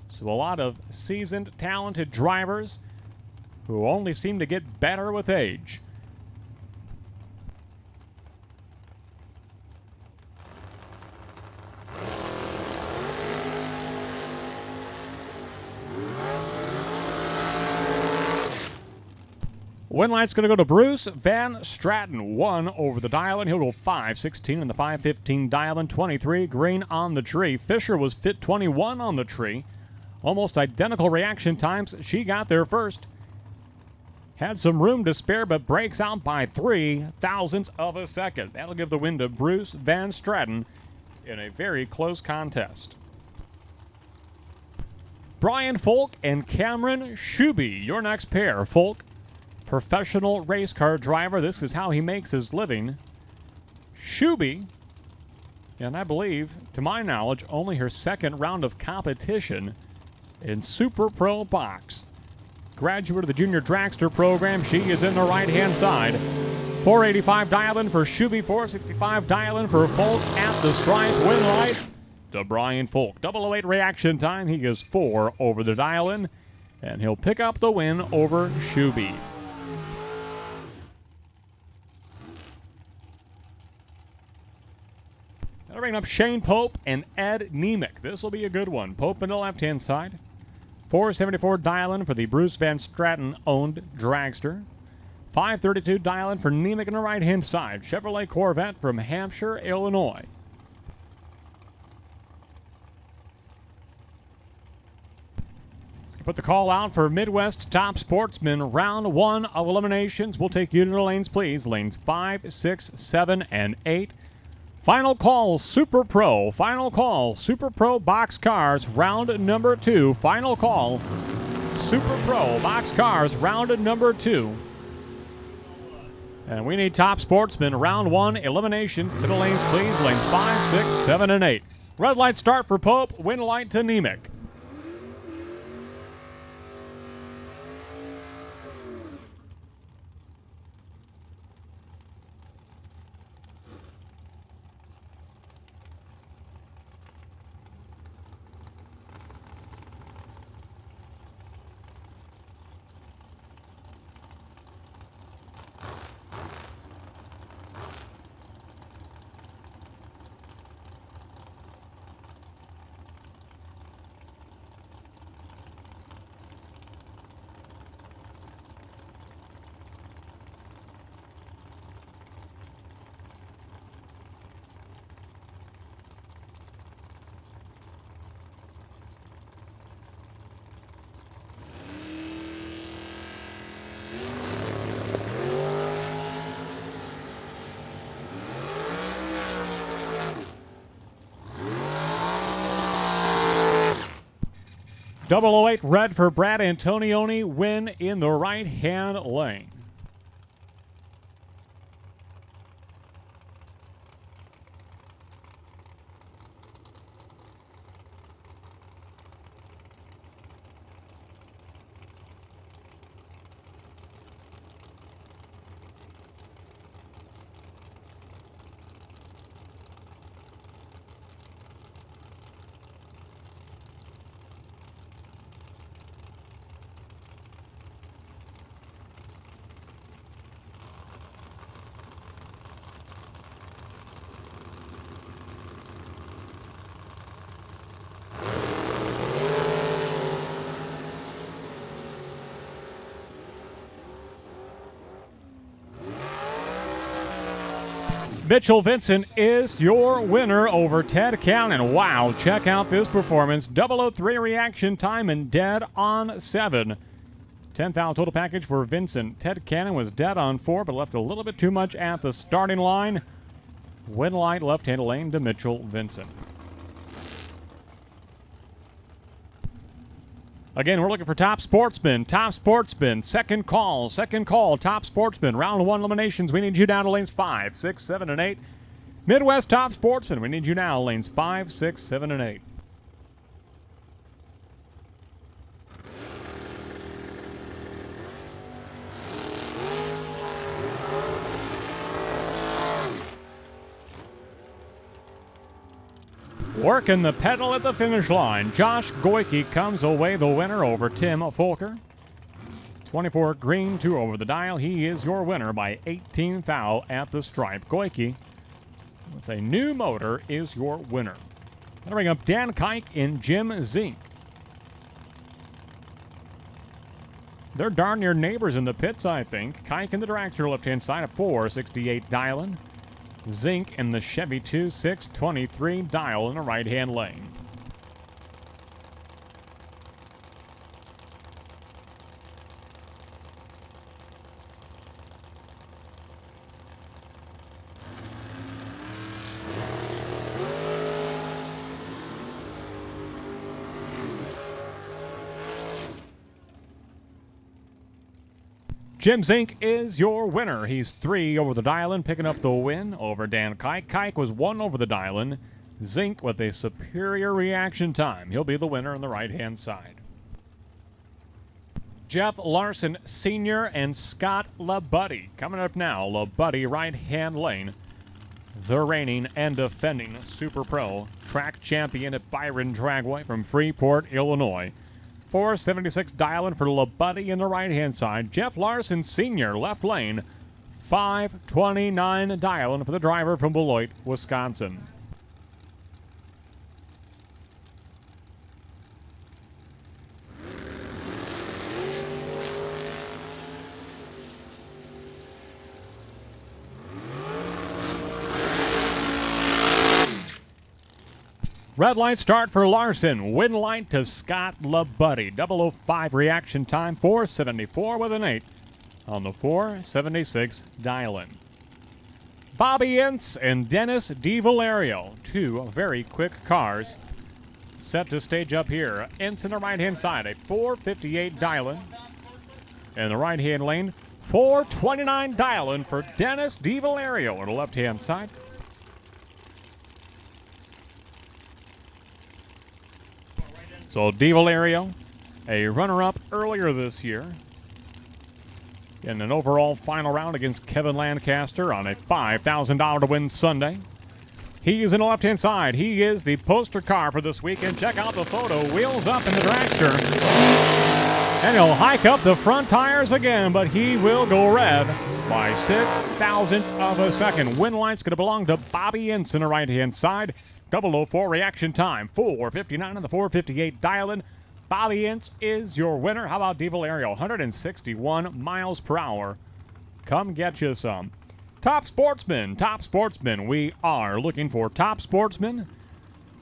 So a lot of seasoned, talented drivers who only seem to get better with age. Win light's going to go to Bruce Van Straten. 1 over the dial-in. He'll go 516 on the 515 dial-in. 23 green on the tree. Fisher was fit 21 on the tree. Almost identical reaction times. She got there first. Had some room to spare, but breaks out by 0.003 of a second. That'll give the win to Bruce Van Straten in a very close contest. Brian Folk and Cameron Shuby, your next pair. Folk, professional race car driver. This is how he makes his living. Shuby, and I believe, to my knowledge, only her second round of competition in Super Pro Box. Graduate of the Junior Dragster program. She is in the right-hand side. 485 dial-in for Shuby, 465 dial-in for Folk at the stripe. Win light to Brian Folk. 008 reaction time. He is 4 over the dial-in, and he'll pick up the win over Shuby. That'll bring up Shane Pope and Ed Nemec. This will be a good one. Pope on the left-hand side. 474 dial-in for the Bruce Van Straten-owned Dragster. 532 dial-in for Nemec on the right-hand side. Chevrolet Corvette from Hampshire, Illinois. Put the call out for Midwest Top Sportsman. Round 1 of eliminations. We'll take you to the lanes, please. Lanes 5, 6, 7, and 8. Final call, Super Pro. Final call, Super Pro box cars, round number 2. Final call, Super Pro box cars, round number 2. And we need top sportsman, round 1, eliminations to the lanes, please. Lanes 5, 6, 7, and 8. Red light start for Pope, win light to Nemec. .008 red for Brad Antonioni, win in the right-hand lane. Mitchell Vincent is your winner over Ted Cannon. Wow, check out this performance. 003 reaction time and dead on 7. 10,000 total package for Vincent. Ted Cannon was dead on 4, but left a little bit too much at the starting line. Win light left-hand lane to Mitchell Vincent. Again, we're looking for top sportsman, second call, top sportsman. Round 1 eliminations, we need you down to lanes 5, 6, 7, and 8. Midwest top sportsman, we need you now, lanes 5, 6, 7, and 8. Working the pedal at the finish line. Josh Goyke comes away the winner over Tim Folker. 24 green, 2 over the dial. He is your winner by 18 thou at the stripe. Goyke, with a new motor, is your winner. That'll bring up Dan Kike and Jim Zink. They're darn near neighbors in the pits, I think. Kike in the Dragster left-hand side of 468 dialing. Zink in the Chevy 2623 dial in the right-hand lane. Jim Zink is your winner. He's 3 over the dial-in, picking up the win over Dan Kike. Kike was 1 over the dial-in. Zink with a superior reaction time. He'll be the winner on the right-hand side. Jeff Larson Sr. and Scott LaBuddy coming up now. LaBuddy right-hand lane. The reigning and defending Super Pro track champion at Byron Dragway from Freeport, Illinois. 476 dialing for LaBuddy in the right-hand side. Jeff Larson Sr. left lane. 529 dialing for the driver from Beloit, Wisconsin. Red light start for Larson. Win light to Scott LaBuddy. 005 reaction time. 474 with an 8 on the 476 dial-in. Bobby Ince and Dennis DiValerio, two very quick cars set to stage up here. Ince in the right-hand side, a 458 dial-in. In the right-hand lane, 429 dial-in for Dennis DiValerio on the left-hand side. So DiValerio, a runner-up earlier this year in an overall final round against Kevin Lancaster on a $5,000 to win Sunday. He is in the left-hand side. He is the poster car for this weekend. Check out the photo. Wheels up in the dragster. And he'll hike up the front tires again, but he will go red by 0.06 of a second. Win light's going to belong to Bobby Ince in the right-hand side. 004 reaction time. 4:59 on the 458 dial-in. Bobby Ince is your winner. How about DiValerio? 161 miles per hour. Come get you some. Top Sportsman. Top Sportsman. We are looking for Top Sportsman.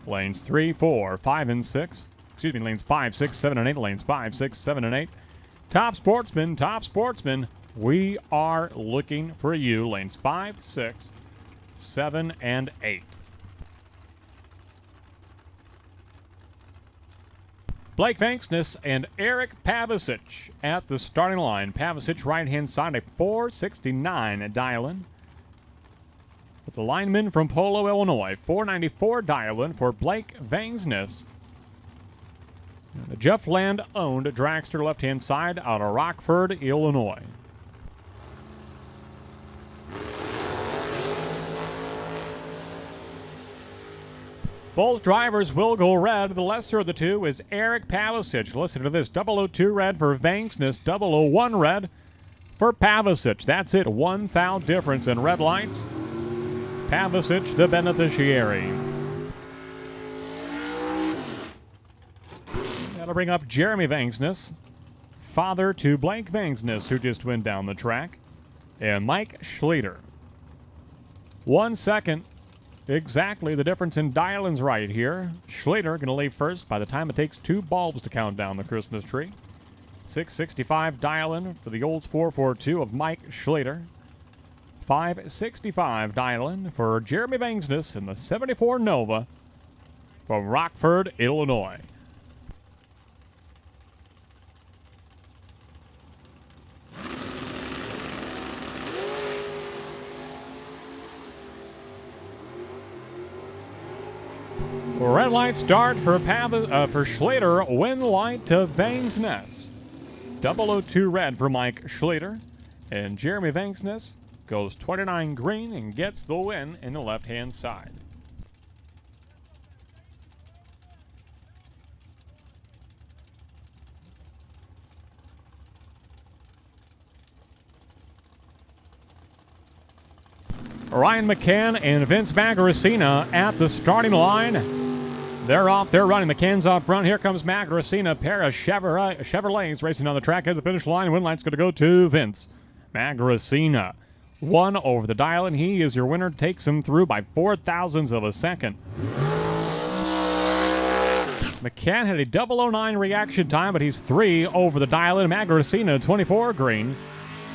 Lanes 3, 4, 5, and 6. Excuse me, lanes 5, 6, 7, and 8. Lanes 5, 6, 7, and 8. Top Sportsman. Top Sportsman. We are looking for you. Lanes 5, 6, 7, and 8. Blake Venksnis and Eric Pavisic at the starting line. Pavisic right-hand side, a 469 dial-in. With the lineman from Polo, Illinois, 494 dial-in for Blake Venksnis. The Jeff Land-owned Dragster left-hand side out of Rockford, Illinois. Both drivers will go red. The lesser of the two is Eric Pavisic. Listen to this. 002 red for Venksnis. 001 red for Pavisic. That's it. 1 foul difference in red lights. Pavisic, the beneficiary. That'll bring up Jeremy Venksnis, father to Blake Venksnis, who just went down the track, and Mike Schlitter. 1 second. Exactly the difference in dial-ins right here. Schlitter going to leave first by the time it takes 2 bulbs to count down the Christmas tree. 665 dial-in for the Olds 442 of Mike Schlitter. 565 dial-in for Jeremy Venksnis in the 74 Nova from Rockford, Illinois. Red light start for Schlitter. Win light to Venksnis. 002 red for Mike Schlitter. And Jeremy Venksnis goes 29 green and gets the win in the left-hand side. Ryan Mccann and Vince Magracina at the starting line. They're off. They're running. McCann's up front. Here comes Magracina. Pair of Chevrolets racing on the track at the finish line. Win light's going to go to Vince Magracina. 1 over the dial, and he is your winner. Takes him through by 0.04 of a second. McCann had a 009 reaction time, but he's 3 over the dial-in. Magracina, 24 green,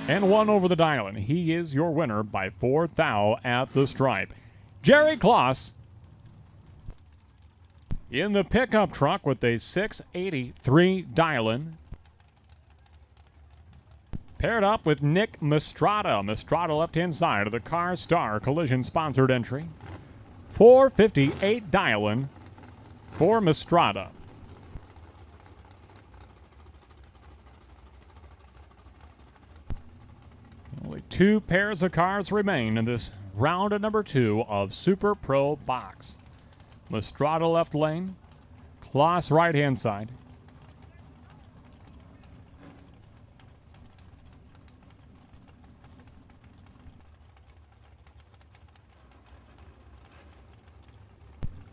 and 1 over the dial-in. He is your winner by 4 thou at the stripe. Jerry Klotz in the pickup truck with a 683 dial-in. Paired up with Nick Mistrada. Mistrada left-hand side of the Car Star collision-sponsored entry. 458 dial-in for Mistrada. Only 2 pairs of cars remain in this round of number 2 of Super Pro Box. Mistrada left lane. Klotz right-hand side.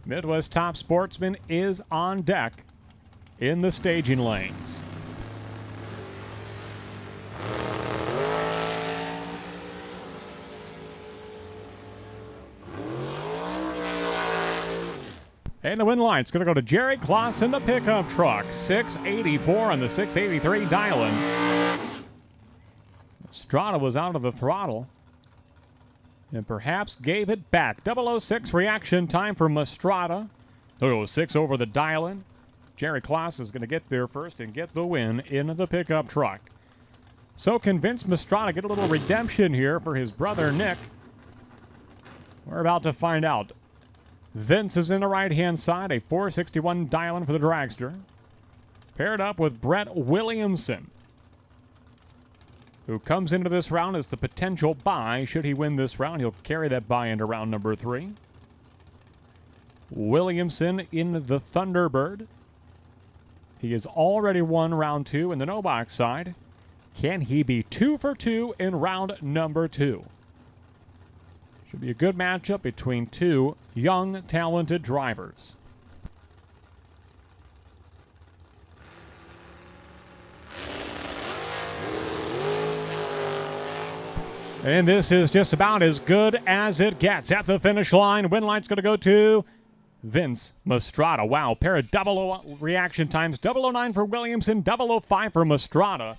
Midwest Top Sportsman is on deck in the staging lanes. And the win light's going to go to Jerry Klotz in the pickup truck. 684 on the 683 dial-in. Strada was out of the throttle. and perhaps gave it back. 006 reaction time for Mastrada. 006 over the dial-in. Jerry Klotz is going to get there first and get the win in the pickup truck. So can Vince Mastrada get a little redemption here for his brother Nick? We're about to find out. Vince is in the right-hand side, a 461 dial-in for the Dragster. Paired up with Brett Williamson, who comes into this round as the potential bye. Should he win this round, he'll carry that bye into round number 3. Williamson in the Thunderbird. He has already won round 2 in the no-box side. Can he be 2 for 2 in round number 2? Should be a good matchup between two young, talented drivers. And this is just about as good as it gets. At the finish line, win line's going to go to Vince Mastrada. Wow, pair of 00 reaction times. 009 for Williamson, 005 for Mastrada.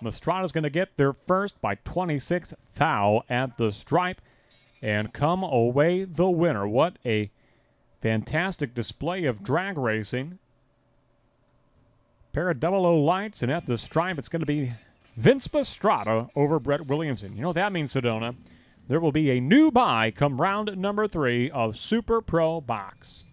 Mastrada's going to get there first by 26 thou at the stripe and come away the winner. What a fantastic display of drag racing. Pair of 00 lights, and at the stripe, it's going to be Vince Mastrada over Brett Williamson. You know what that means, Sedona? There will be a new bye come round number 3 of Super Pro Box.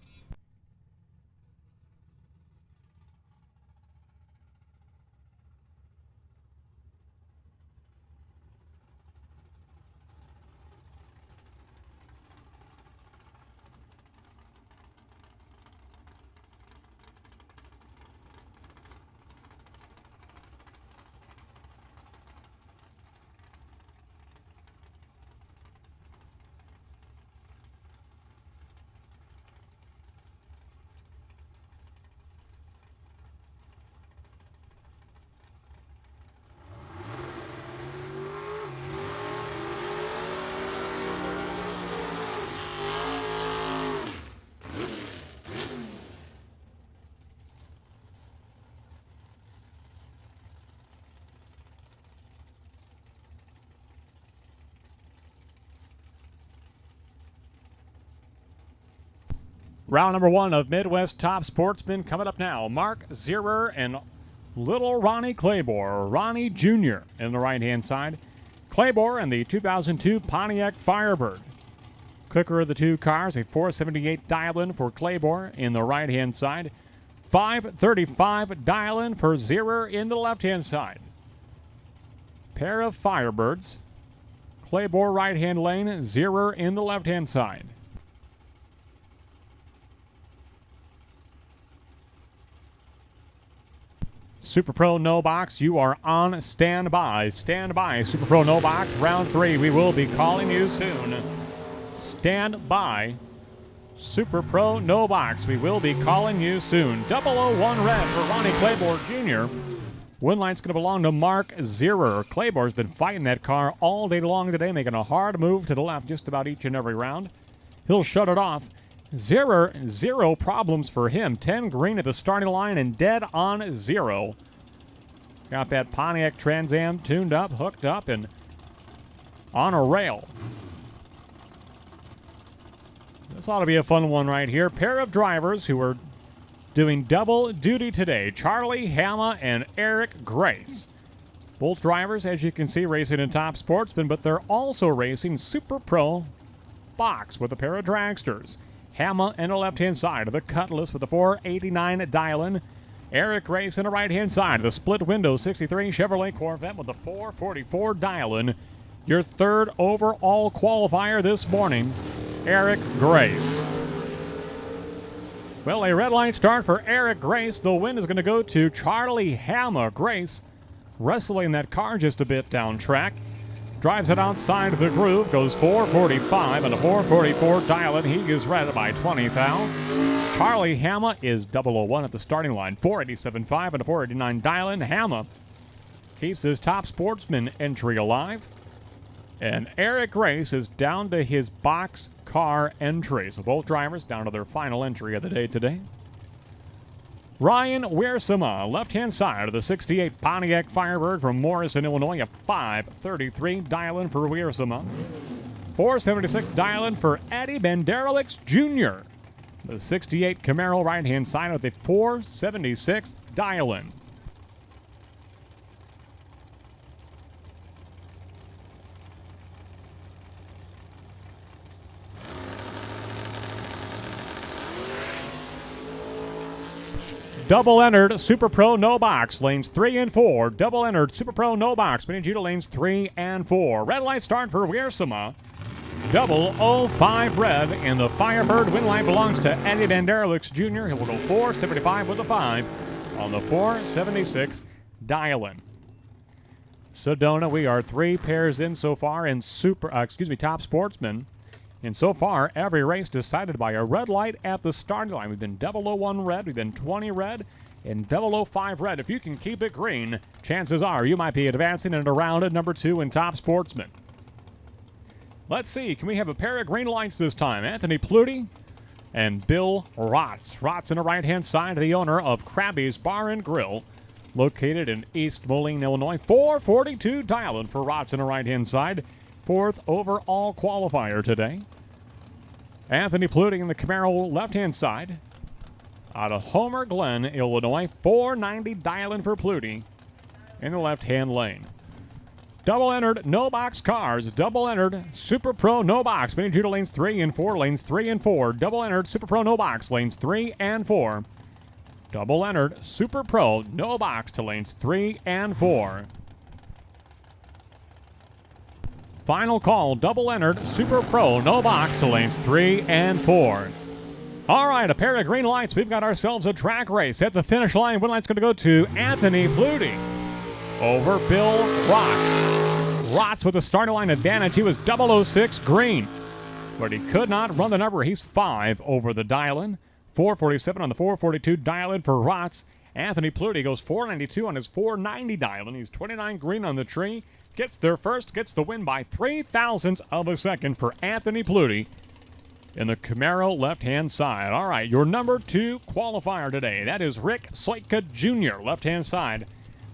Round number 1 of Midwest Top Sportsman coming up now. Mark Zierer and little Ronnie Claybor. Ronnie Jr. in the right-hand side. Claybor in the 2002 Pontiac Firebird. Quicker of the two cars, a 478 dial-in for Claybor in the right-hand side. 535 dial-in for Zierer in the left-hand side. Pair of Firebirds. Claybor right-hand lane, Zierer in the left-hand side. Super Pro No Box, you are on standby. Stand by, Super Pro No Box, round 3. We will be calling you soon. Stand by, Super Pro No Box. We will be calling you soon. 001 red for Ronnie Claybor Jr. Win line's going to belong to Mark Zierer. Claybor's been fighting that car all day long today, making a hard move to the left just about each and every round. He'll shut it off. Zierer, 0 problems for him. 10 green at the starting line and dead on 0. Got that Pontiac Trans Am tuned up, hooked up, and on a rail. This ought to be a fun one right here. Pair of drivers who are doing double duty today. Charlie Hama and Eric Grace. Both drivers, as you can see, racing in Top Sportsman, but they're also racing Super Pro Box with a pair of dragsters. Hama in the left-hand side of the Cutlass with the 489 dial-in. Eric Grace in the right-hand side of the split window 63 Chevrolet Corvette with the 444 dial-in. Your third overall qualifier this morning, Eric Grace. Well, a red line start for Eric Grace. The win is going to go to Charlie Hama. Grace wrestling that car just a bit down track. Drives it outside of the groove, goes 445 and a 444 dial-in. He is red by 20 thou. Charlie Hama is 001 at the starting line, 487.5 and a 489 dial-in. Hama keeps his Top Sportsman entry alive. And Eric Grace is down to his box car entry. So both drivers down to their final entry of the day today. Ryan Wiersema, left-hand side of the 68 Pontiac Firebird from Morrison, Illinois, a 533 dial-in for Wiersema. 476 dialing for Eddie Benderowicz Jr. The 68 Camaro right-hand side with a 476 dialing. Double entered Super Pro no box, lanes 3 and 4. Double entered Super Pro no box, Mini Judah lanes 3 and 4. Red light start for Wiersema. 005 red, and the Firebird win light belongs to Eddie Benderowicz Jr. He will go 475 with a 5 on the 476 dial-in. Sedona, we are 3 pairs in so far in Top Sportsman. And so far, every race decided by a red light at the starting line. We've been 001 red, we've been 20 red, and 005 red. If you can keep it green, chances are you might be advancing into round number 2 in Top Sportsman. Let's see, can we have a pair of green lights this time? Anthony Pluty and Bill Rotz. Rotz on the right-hand side, the owner of Krabby's Bar and Grill, located in East Moline, Illinois. 442 dial-in for Rotz on the right-hand side. 4th overall qualifier today. Anthony Pluty in the Camaro left-hand side. Out of Homer Glen, Illinois. 490 dial-in for Pluty in the left-hand lane. Double entered, no box cars. Double entered, Super Pro, no box. Mini Judah lanes 3 and 4, lanes 3 and 4. Double entered, Super Pro, no box, lanes 3 and 4. Double entered, Super Pro, no box to lanes 3 and 4. Final call, double entered, Super Pro, no box to lanes 3 and 4. All right, a pair of green lights. We've got ourselves a track race. At the finish line, win light's going to go to Anthony Pluty over Bill Rotz. Rotz with a starting line advantage. He was 006 green, but he could not run the number. He's 5 over the dial-in. 447 on the 442 dial-in for Rotz. Anthony Pluty goes 492 on his 490 dial-in. He's 29 green on the tree. Gets there first, gets the win by 0.03 of a second for Anthony Pluty in the Camaro left-hand side. All right, your number 2 qualifier today. That is Rick Soitka Jr., left-hand side.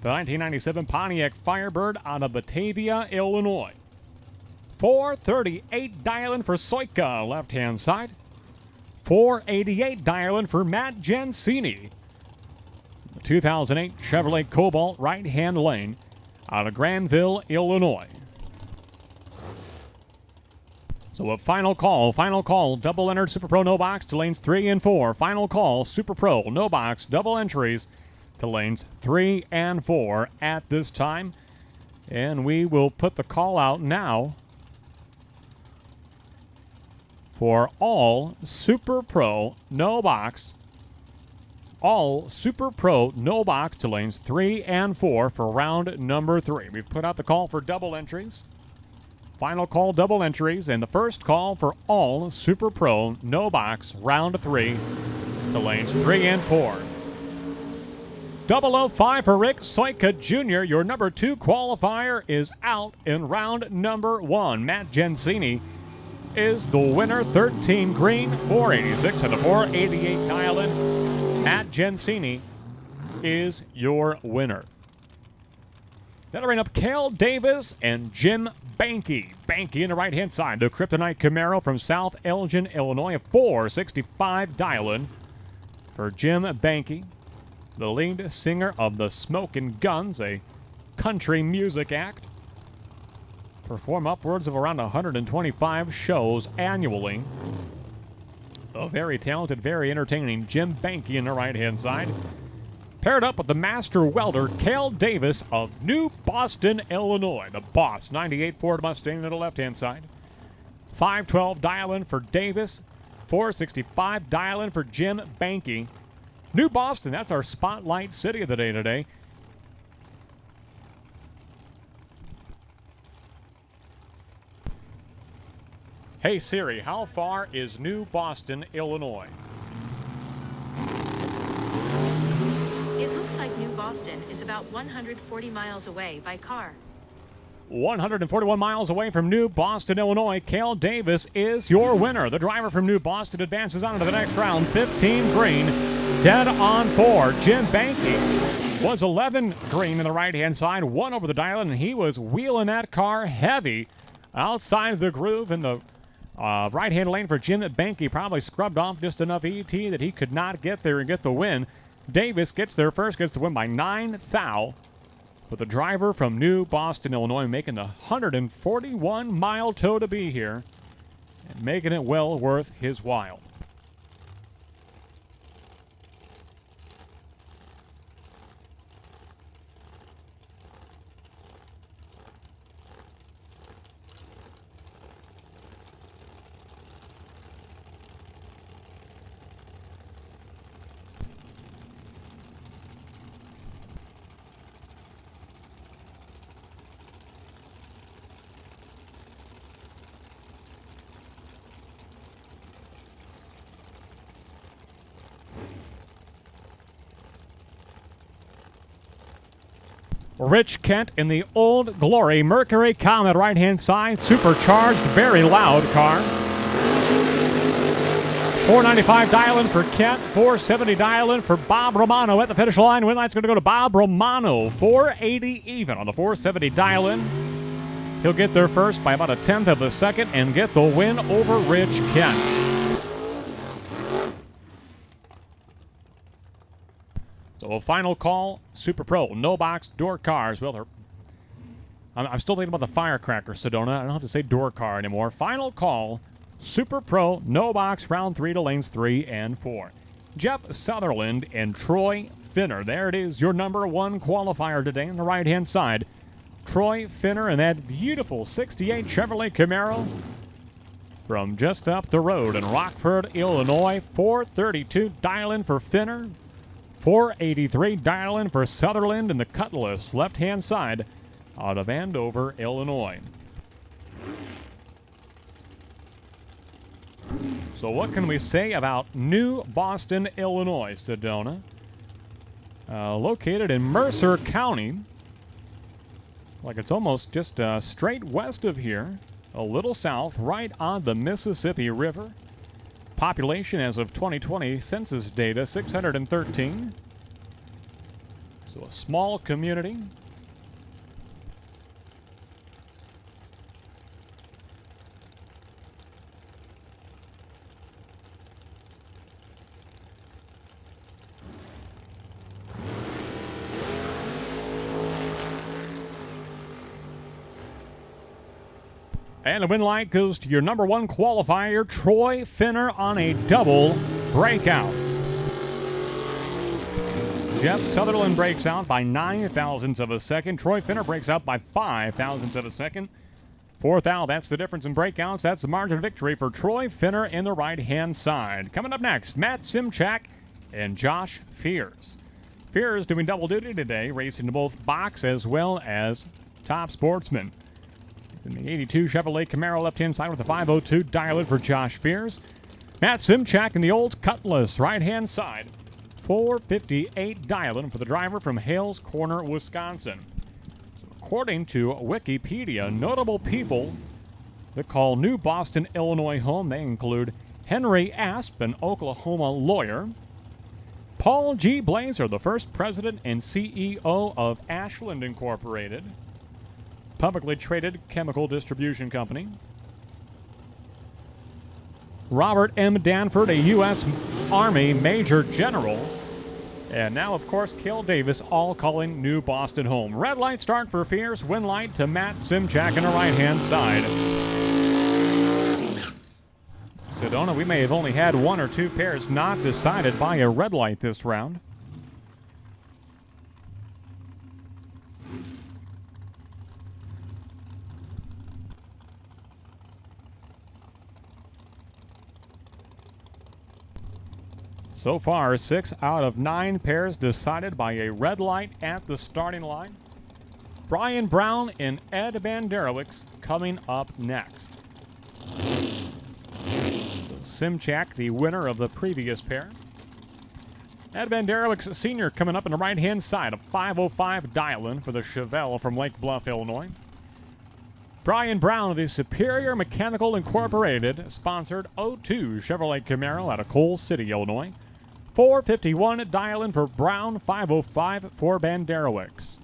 The 1997 Pontiac Firebird out of Batavia, Illinois. 438 dial-in for Soitka, left-hand side. 488 dial-in for Matt Gensini. The 2008 Chevrolet Cobalt right-hand lane out of Granville, Illinois. So a final call, double entered Super Pro no box to lanes 3 and 4. Final call, Super Pro no box, double entries to lanes 3 and 4 at this time. And we will put the call out now for all Super Pro no box. All Super Pro no box to lanes 3 and 4 for round number 3. We've put out the call for double entries. Final call, double entries, and the first call for all Super Pro no box round 3 to lanes 3 and 4. 005 for Rick Soitka Jr. Your number 2 qualifier is out in round number 1. Matt Gensini is the winner. 13 green, 486 and a 488 dial-in. Matt Gensini is your winner. That'll bring up Cale Davis and Jim Banky. Banky in the right-hand side. The Kryptonite Camaro from South Elgin, Illinois. A 465 dial-in for Jim Banky, the lead singer of the Smokin' Guns, a country music act. Perform upwards of around 125 shows annually. A very talented, very entertaining Jim Banky in the right-hand side. Paired up with the master welder, Cale Davis of New Boston, Illinois. The Boss 98 Ford Mustang on the left-hand side. 512 dial-in for Davis. 465 dial-in for Jim Banky. New Boston, that's our spotlight city of the day today. Hey Siri, how far is New Boston, Illinois? It looks like New Boston is about 140 miles away by car. 141 miles away from New Boston, Illinois. Cale Davis is your winner. The driver from New Boston advances on to the next round. 15 green, dead on 4. Jim Banky was 11 green in the right-hand side, 1 over the dial, and he was wheeling that car heavy outside the groove in the right-hand lane for Jim Banky. Probably scrubbed off just enough ET that he could not get there and get the win. Davis gets there first, gets the win by 9 thou. But the driver from New Boston, Illinois, making the 141-mile tow to be here and making it well worth his while. Rich Kent in the Old Glory Mercury Comet right-hand side, supercharged, very loud car. 495 dial-in for Kent, 470 dial-in for Bob Romano at the finish line. Win line's going to go to Bob Romano, 480 even on the 470 dial-in. He'll get there first by about a tenth of a second and get the win over Rich Kent. So a final call, Super Pro, no box, door cars. Well, I'm still thinking about the firecracker, Sedona. I don't have to say door car anymore. Final call, Super Pro, no box, round 3 to lanes 3 and 4. Jeff Sutherland and Troy Finner. There it is, your number 1 qualifier today on the right-hand side. Troy Finner and that beautiful 68 Chevrolet Camaro from just up the road in Rockford, Illinois. 432 dial-in for Finner. 483 dial-in for Sutherland in the Cutlass, left-hand side out of Andover, Illinois. So what can we say about New Boston, Illinois, Sedona? Located in Mercer County. Like it's almost just straight west of here, a little south, right on the Mississippi River. Population as of 2020 census data, 613. So a small community. And the win light goes to your number 1 qualifier, Troy Finner, on a double breakout. Jeff Sutherland breaks out by 9 thousandths of a second. Troy Finner breaks out by 5 thousandths of a second. 4 thou, that's the difference in breakouts. That's the margin of victory for Troy Finner in the right-hand side. Coming up next, Matt Simchak and Josh Fears. Fears doing double duty today, racing to both box as well as top sportsman. In the 82 Chevrolet Camaro left-hand side with the 502 dial-in for Josh Fears. Matt Simchak in the old Cutlass right-hand side. 458 dial-in for the driver from Hales Corner, Wisconsin. So according to Wikipedia, notable people that call New Boston, Illinois home, they include Henry Asp, an Oklahoma lawyer. Paul G. Blazer, the first president and CEO of Ashland Incorporated. Publicly traded chemical distribution company. Robert M. Danford, a U.S. Army Major General. And now, of course, Cale Davis, all calling New Boston home. Red light start for Fierce, win light to Matt Simchak on the right-hand side. Sedona, we may have only had 1 or 2 pairs not decided by a red light this round. So far, 6 out of 9 pairs decided by a red light at the starting line. Brian Brown and Ed Banderowicz coming up next. So Simchak, the winner of the previous pair. Ed Banderowicz Sr. coming up on the right-hand side, a 505 dial-in for the Chevelle from Lake Bluff, Illinois. Brian Brown of the Superior Mechanical Incorporated, sponsored 02 Chevrolet Camaro out of Coal City, Illinois. 451 dial-in for Brown, 505 for Banderowicz.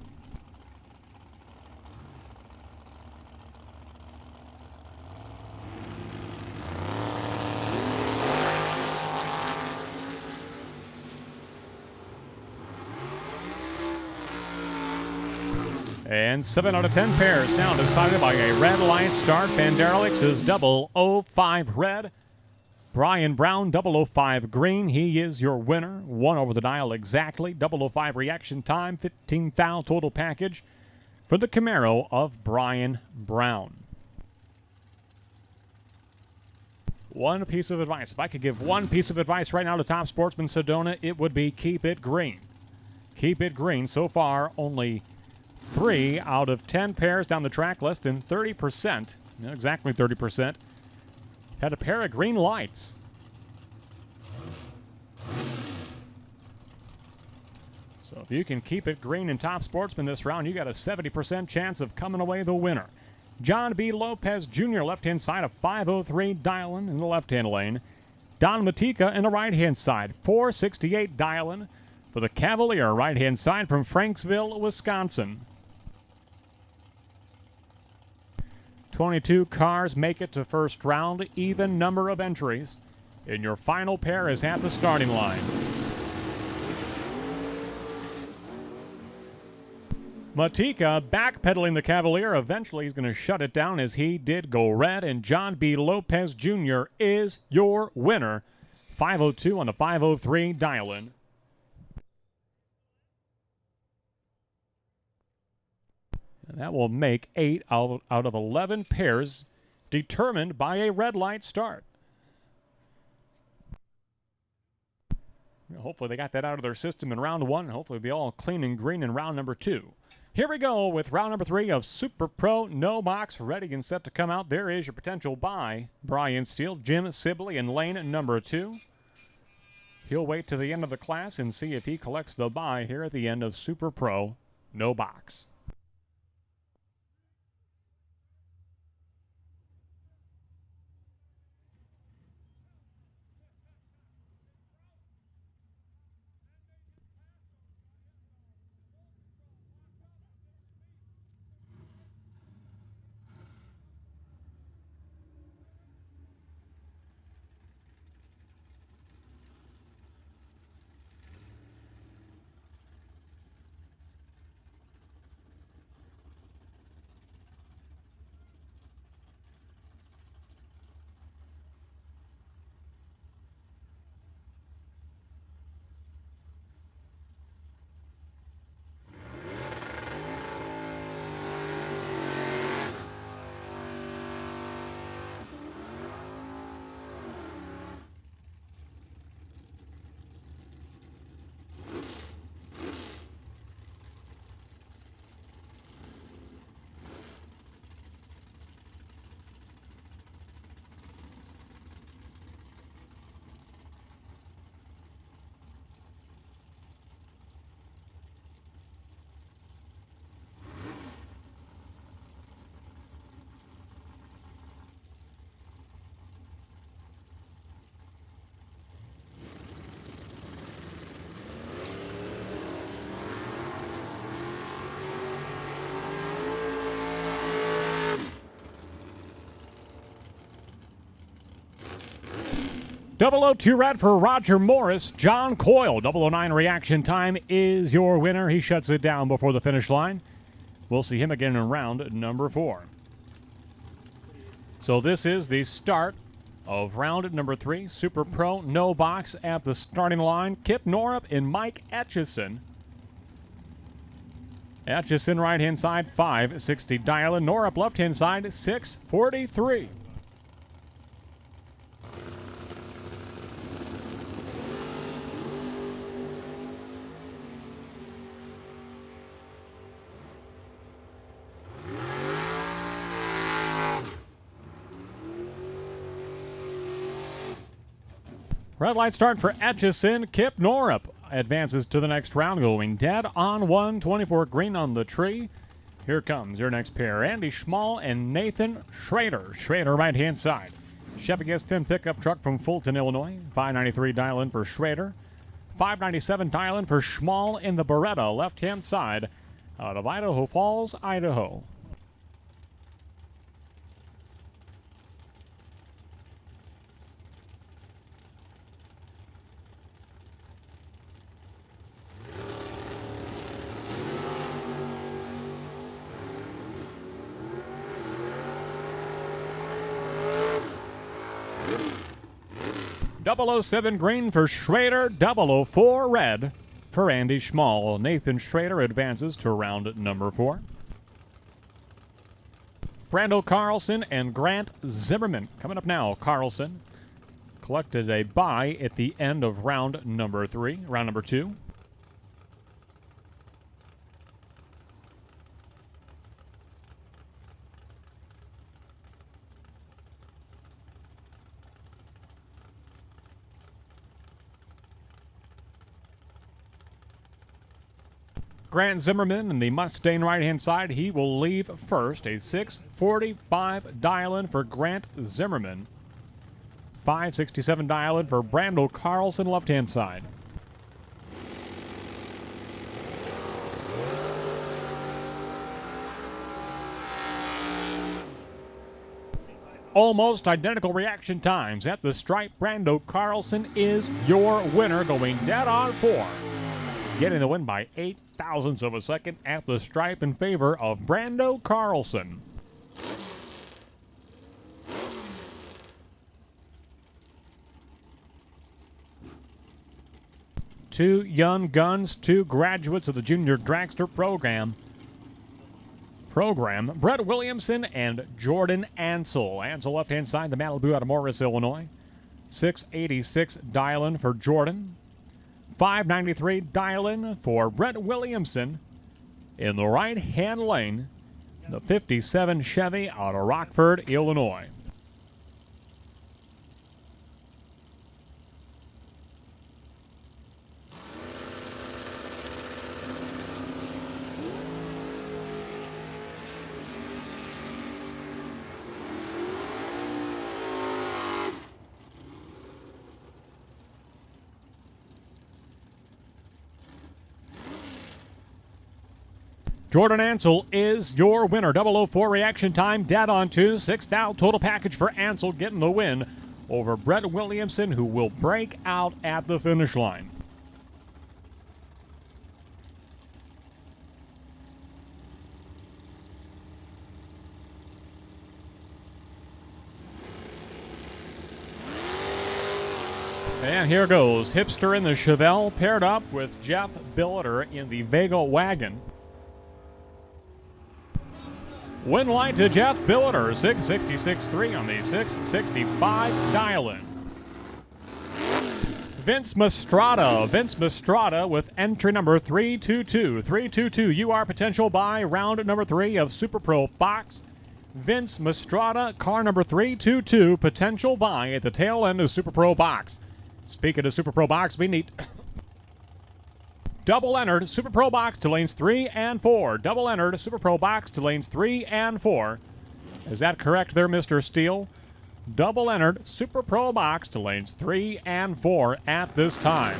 And 7 out of 10 pairs now decided by a red light start. Vanderlix is 005 red. Brian Brown, 005 green. He is your winner. 1 over the dial exactly. 005 reaction time, 15,000 total package for the Camaro of Brian Brown. One piece of advice. If I could give one piece of advice right now to Top Sportsman Sedona, it would be keep it green. Keep it green. So far, only 3 out of 10 pairs down the track, less than 30%, not exactly 30%, had a pair of green lights. So if you can keep it green in Top Sportsman this round, you got a 70% chance of coming away the winner. John B. Lopez Jr., left-hand side of 503 Dialin in the left-hand lane. Don Matika in the right-hand side, 468 Dialin for the Cavalier, right-hand side from Franksville, Wisconsin. 22 cars make it to first round, even number of entries. And your final pair is at the starting line. Matika backpedaling the Cavalier. Eventually he's going to shut it down as he did go red. And John B. Lopez Jr. is your winner. 502 on the 503 dial-in. And that will make 8 out of 11 pairs determined by a red light start. Hopefully they got that out of their system in round 1. And hopefully it'll be all clean and green in round number 2. Here we go with round number 3 of Super Pro No Box, ready and set to come out. There is your potential buy. Brian Steele, Jim Sibley in lane number 2. He'll wait to the end of the class and see if he collects the buy here at the end of Super Pro No Box. Double 0-2 red for Roger Morris. John Coyle, 009 reaction time is your winner. He shuts it down before the finish line. We'll see him again in round number 4. So this is the start of round number 3. Super Pro No Box at the starting line. Kip Norup and Mike Etchison. Etchison right-hand side, 560 dial-in. Norup left-hand side, 643. Red light start for Etchison. Kip Norup advances to the next round, going dead on 124 green on the tree. Here comes your next pair, Andy Schmall and Nathan Schrader. Schrader right-hand side. Chevy S10 pickup truck from Fulton, Illinois. 593 dial-in for Schrader. 597 dial-in for Schmall in the Beretta left-hand side out of Idaho Falls, Idaho. 007 green for Schrader, 004 red for Andy Schmall. Nathan Schrader advances to round number 4. Brando Carlson and Grant Zimmerman coming up now. Carlson collected a bye at the end of round number 2. Grant Zimmerman in the Mustang right-hand side, he will leave first. A 6:45 dial-in for Grant Zimmerman. 5:67 dial-in for Brando Carlson, left-hand side. Almost identical reaction times at the stripe. Brando Carlson is your winner, going dead on 4. Getting the win by 8 thousandths of a second at the stripe in favor of Brando Carlson. Two young guns, 2 graduates of the junior dragster program. Brett Williamson and Jordan Ansel. Ansel left-hand side, the Malibu out of Morris, Illinois. 686 dial-in for Jordan. 593 dial-in for Brett Williamson. In the right-hand lane, the 57 Chevy out of Rockford, Illinois. Jordan Ansel is your winner. 004 reaction time, dead on 2. 6th out total package for Ansel, getting the win over Brett Williamson, who will break out at the finish line. And here goes Hipster in the Chevelle, paired up with Jeff Billiter in the Vega wagon. Win line to Jeff Billiter, 666.3 on the 665 dial-in. Vince Mastrada with entry number 322. 322, you are potential by round number 3 of Super Pro Box. Vince Mastrada, car number 322, potential buy at the tail end of Super Pro Box. Speaking of Super Pro Box, we need double-entered Super Pro Box to lanes 3 and 4. Double-entered Super Pro Box to lanes 3 and 4. Is that correct there, Mr. Steele? Double-entered Super Pro Box to lanes 3 and 4 at this time.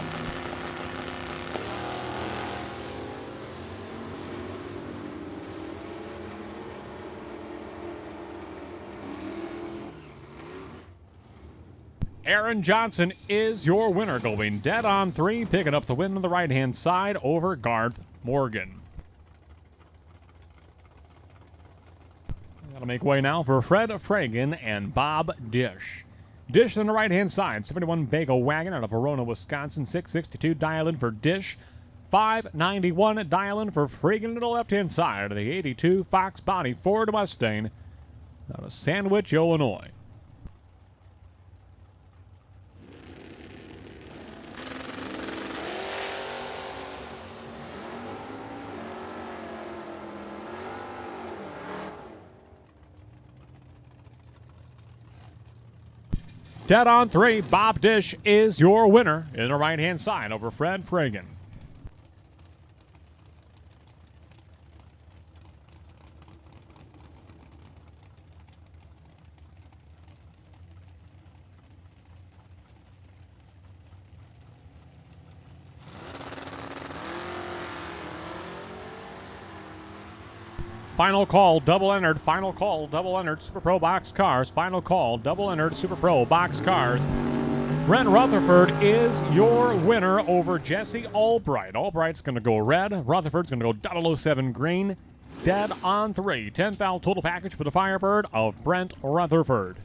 Aaron Johnson is your winner, going dead on 3, picking up the win on the right-hand side over Garth Morgan. Gotta make way now for Fred Fragan and Bob Dish. Dish on the right-hand side, 71 Vega wagon out of Verona, Wisconsin, 662 dial-in for Dish. 591 dial-in for Fragan to the left-hand side of the 82 Fox Body Ford Mustang out of Sandwich, Illinois. Dead on 3, Bob Dish is your winner in the right-hand side over Fred Fragan. Final call, double-entered, final call, double-entered Super Pro Box Cars. Final call, double-entered Super Pro Box Cars. Brent Rutherford is your winner over Jesse Albright. Albright's going to go red. Rutherford's going to go 007 green. Dead on 3. 10th total package for the Firebird of Brent Rutherford.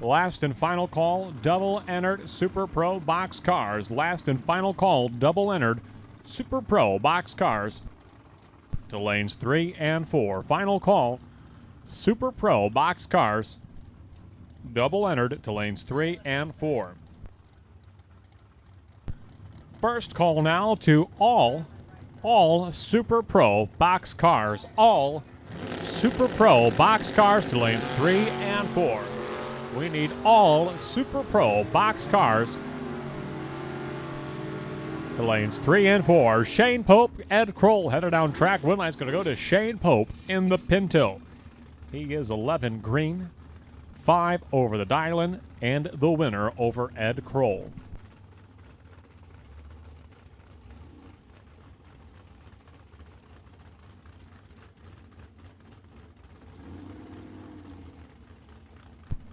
Last and final call, double entered Super Pro box cars. Last and final call, double entered Super Pro box cars to lanes 3 and 4. Final call, Super Pro box cars, double entered to lanes 3 and 4. First call now to all Super Pro box cars. All Super Pro box cars to lanes 3 and 4. We need all Super Pro box cars to lanes 3 and 4. Shane Pope, Ed Kroll headed down track. Win line's going to go to Shane Pope in the Pinto. He is 11 green, 5 over the Dylan, and the winner over Ed Kroll.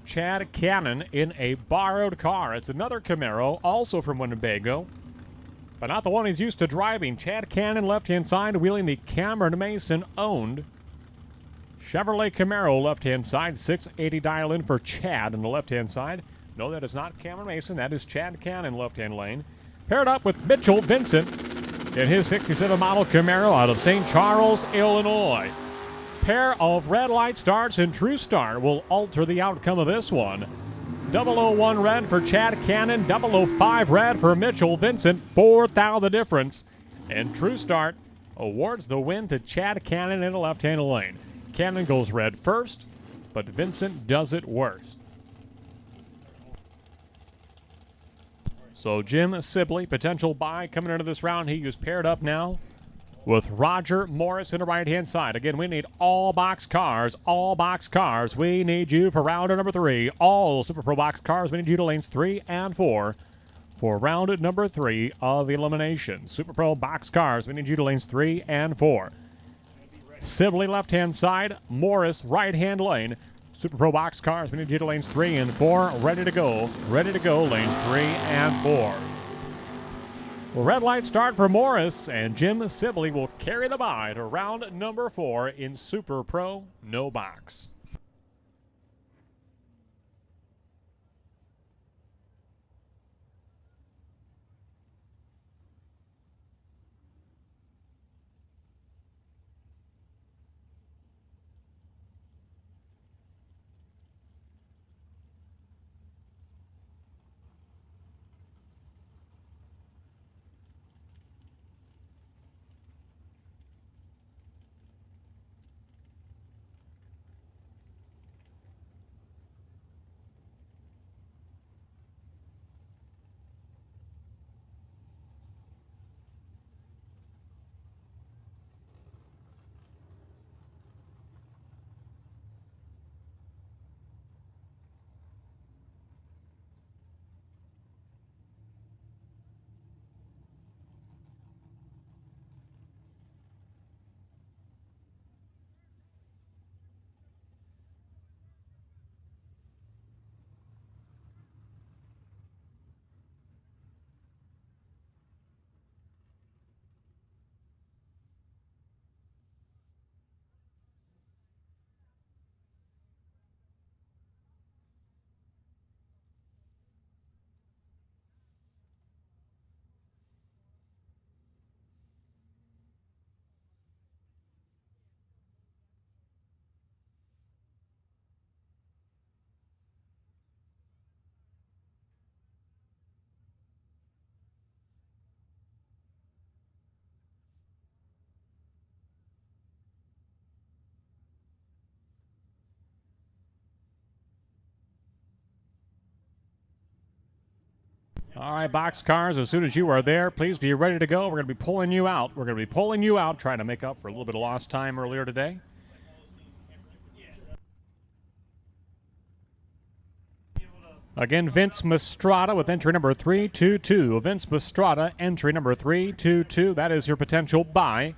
Chad Cannon in a borrowed car. It's another Camaro, also from Winnebago, but not the one he's used to driving. Chad Cannon, left-hand side, wheeling the Cameron Mason-owned Chevrolet Camaro, left-hand side. 680 dial in for Chad on the left-hand side. No, that is not Cameron Mason. That is Chad Cannon, left-hand lane. Paired up with Mitchell Vincent in his 67 model Camaro out of St. Charles, Illinois. Pair of red light starts and True Start will alter the outcome of this one. 001 red for Chad Cannon, 005 red for Mitchell Vincent, 4th out of the difference. And True Start awards the win to Chad Cannon in the left-hand lane. Cannon goes red first, but Vincent does it worst. So Jim Sibley, potential buy coming into this round. He is paired up now with Roger Morris in the right-hand side. Again, we need all box cars, all box cars. We need you for round number 3. All Super Pro box cars. We need you to lanes 3 and 4 for round number 3 of elimination. Super Pro box cars. We need you to lanes 3 and 4. Sibley left-hand side, Morris right-hand lane. Super Pro box cars. We need you to lanes 3 and 4. Ready to go. Ready to go. Lanes 3 and 4. Red light start for Morris, and Jim Sibley will carry the bye to round number 4 in Super Pro no box. All right, box cars, as soon as you are there, please be ready to go. We're going to be pulling you out. We're going to be pulling you out, trying to make up for a little bit of lost time earlier today. Again, Vince Mastrada with entry number 322. Vince Mastrada, entry number 322. That is your potential buy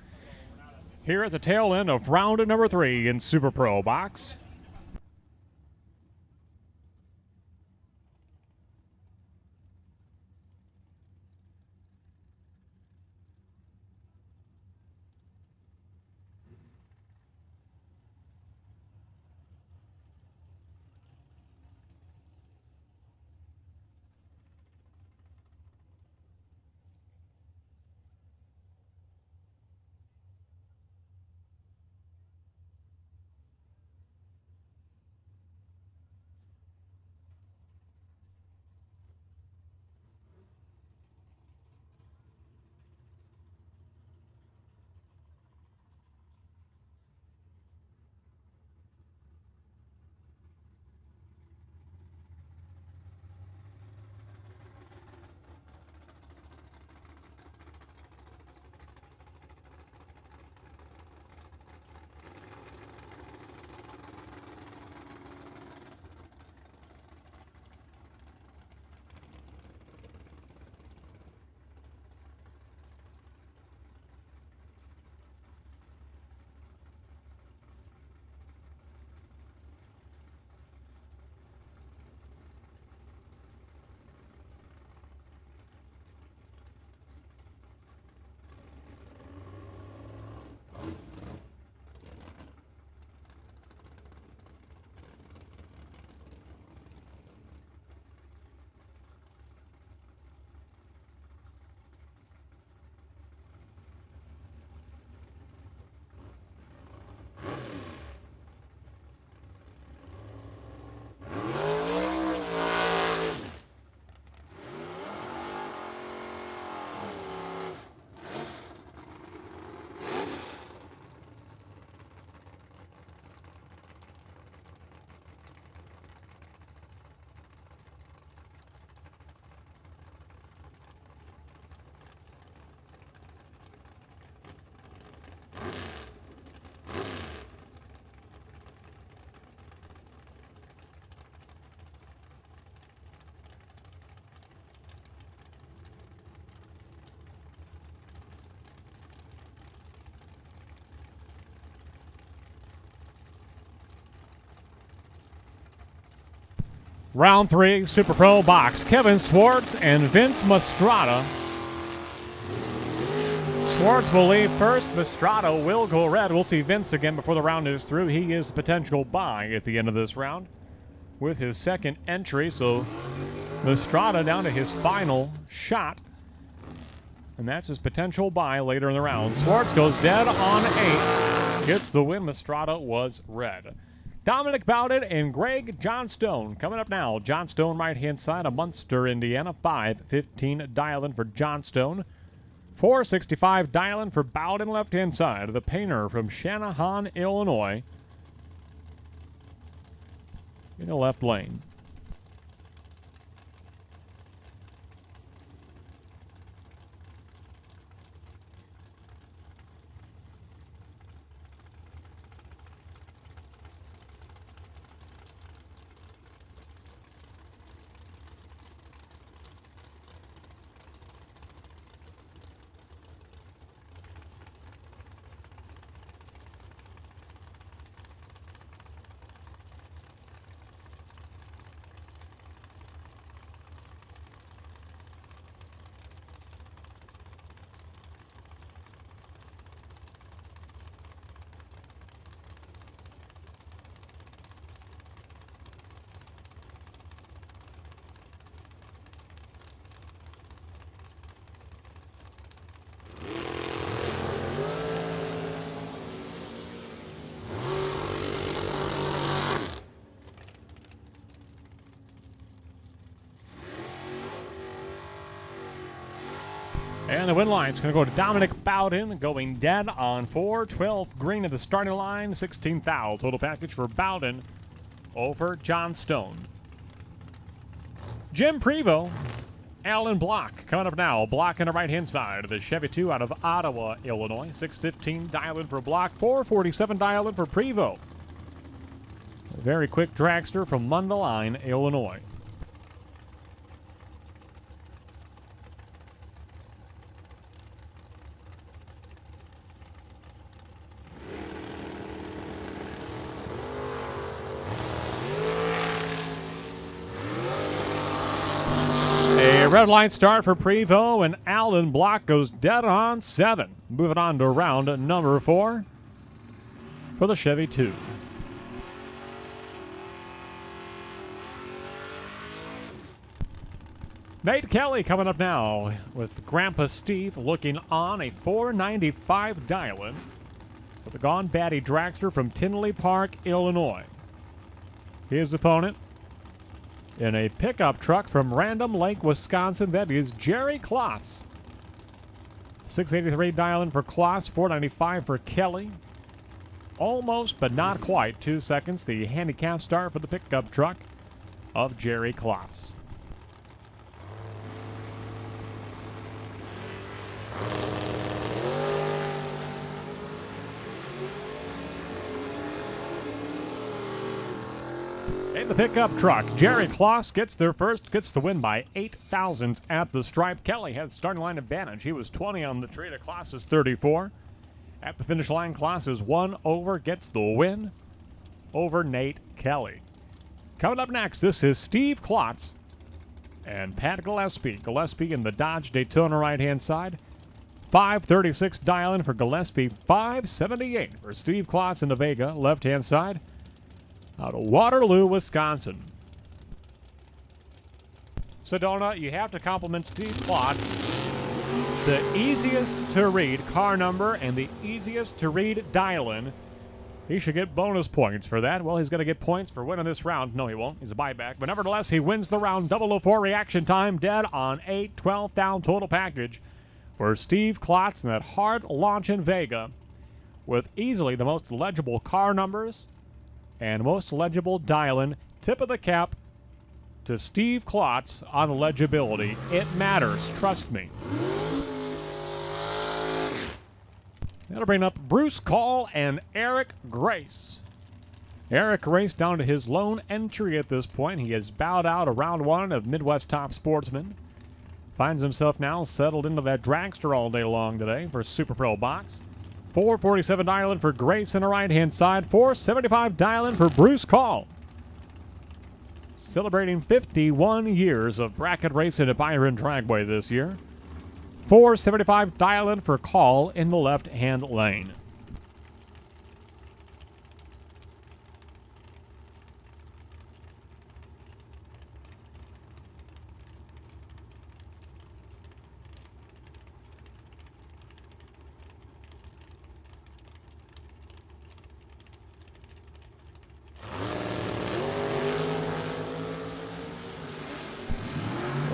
here at the tail end of round number 3 in Super Pro box. Round 3, Super Pro Box. Kevin Swartz and Vince Mastrada. Swartz will leave first. Mastrada will go red. We'll see Vince again before the round is through. He is the potential buy at the end of this round with his second entry. So Mastrada down to his final shot. And that's his potential buy later in the round. Swartz goes dead on 8. Gets the win. Mastrada was red. Dominic Bowden and Greg Johnstone coming up now. Johnstone right-hand side of Munster, Indiana. 5-15 dial-in for Johnstone. 465 dial-in for Bowden left-hand side. The painter from Channahon, Illinois. In the left lane. And the win line's going to go to Dominic Bowden, going dead on 4. 12 green at the starting line. 16 foul. Total package for Bowden over Johnstone. Jim Prevost, Alan Block coming up now. Block on the right-hand side of the Chevy 2 out of Ottawa, Illinois. 615 dial-in for Block. 447 dial-in for Prevost. A very quick dragster from Mundelein, Illinois. Red line start for Prevost, and Alan Block goes dead on 7. Moving on to round number 4 for the Chevy 2. Nate Kelly coming up now with Grandpa Steve looking on a 495 dial-in with the Gone Batty Dragster from Tinley Park, Illinois. His opponent in a pickup truck from Random Lake, Wisconsin, that is Jerry Klotz. 683 dial-in for Klotz, 495 for Kelly. Almost, but not quite, 2 seconds. The handicap start for the pickup truck of Jerry Klotz. In the pickup truck, Jerry Klotz gets there first, gets the win by 8 thousandths at the stripe. Kelly had starting line advantage. He was 20 on the tree to Klotz's 34. At the finish line, Klotz is 1 over, gets the win over Nate Kelly. Coming up next, this is Steve Klotz and Pat Gillespie. Gillespie in the Dodge Daytona right-hand side. 536 dial-in for Gillespie, 578 for Steve Klotz in the Vega left-hand side. Out of Waterloo, Wisconsin. Sedona, you have to compliment Steve Klotz. The easiest to read car number and the easiest to read dial-in. He should get bonus points for that. Well, he's going to get points for winning this round. No, he won't. He's a buyback. But nevertheless, he wins the round. 004 reaction time. Dead on 8. 12 down total package for Steve Klotz in that hard launch in Vega with easily the most legible car numbers and most legible dial-in. Tip of the cap to Steve Klotz on legibility. It matters, trust me. That'll bring up Bruce Call and Eric Grace. Eric Grace down to his lone entry at this point. He has bowed out of round 1 of Midwest Top Sportsman. Finds himself now settled into that dragster all day long today for Super Pro Box. 447 dial-in for Grace on the right-hand side. 475 dial-in for Bruce Call. celebrating 51 years of bracket racing at Byron Dragway this year. 475 dial-in for call in the left-hand lane.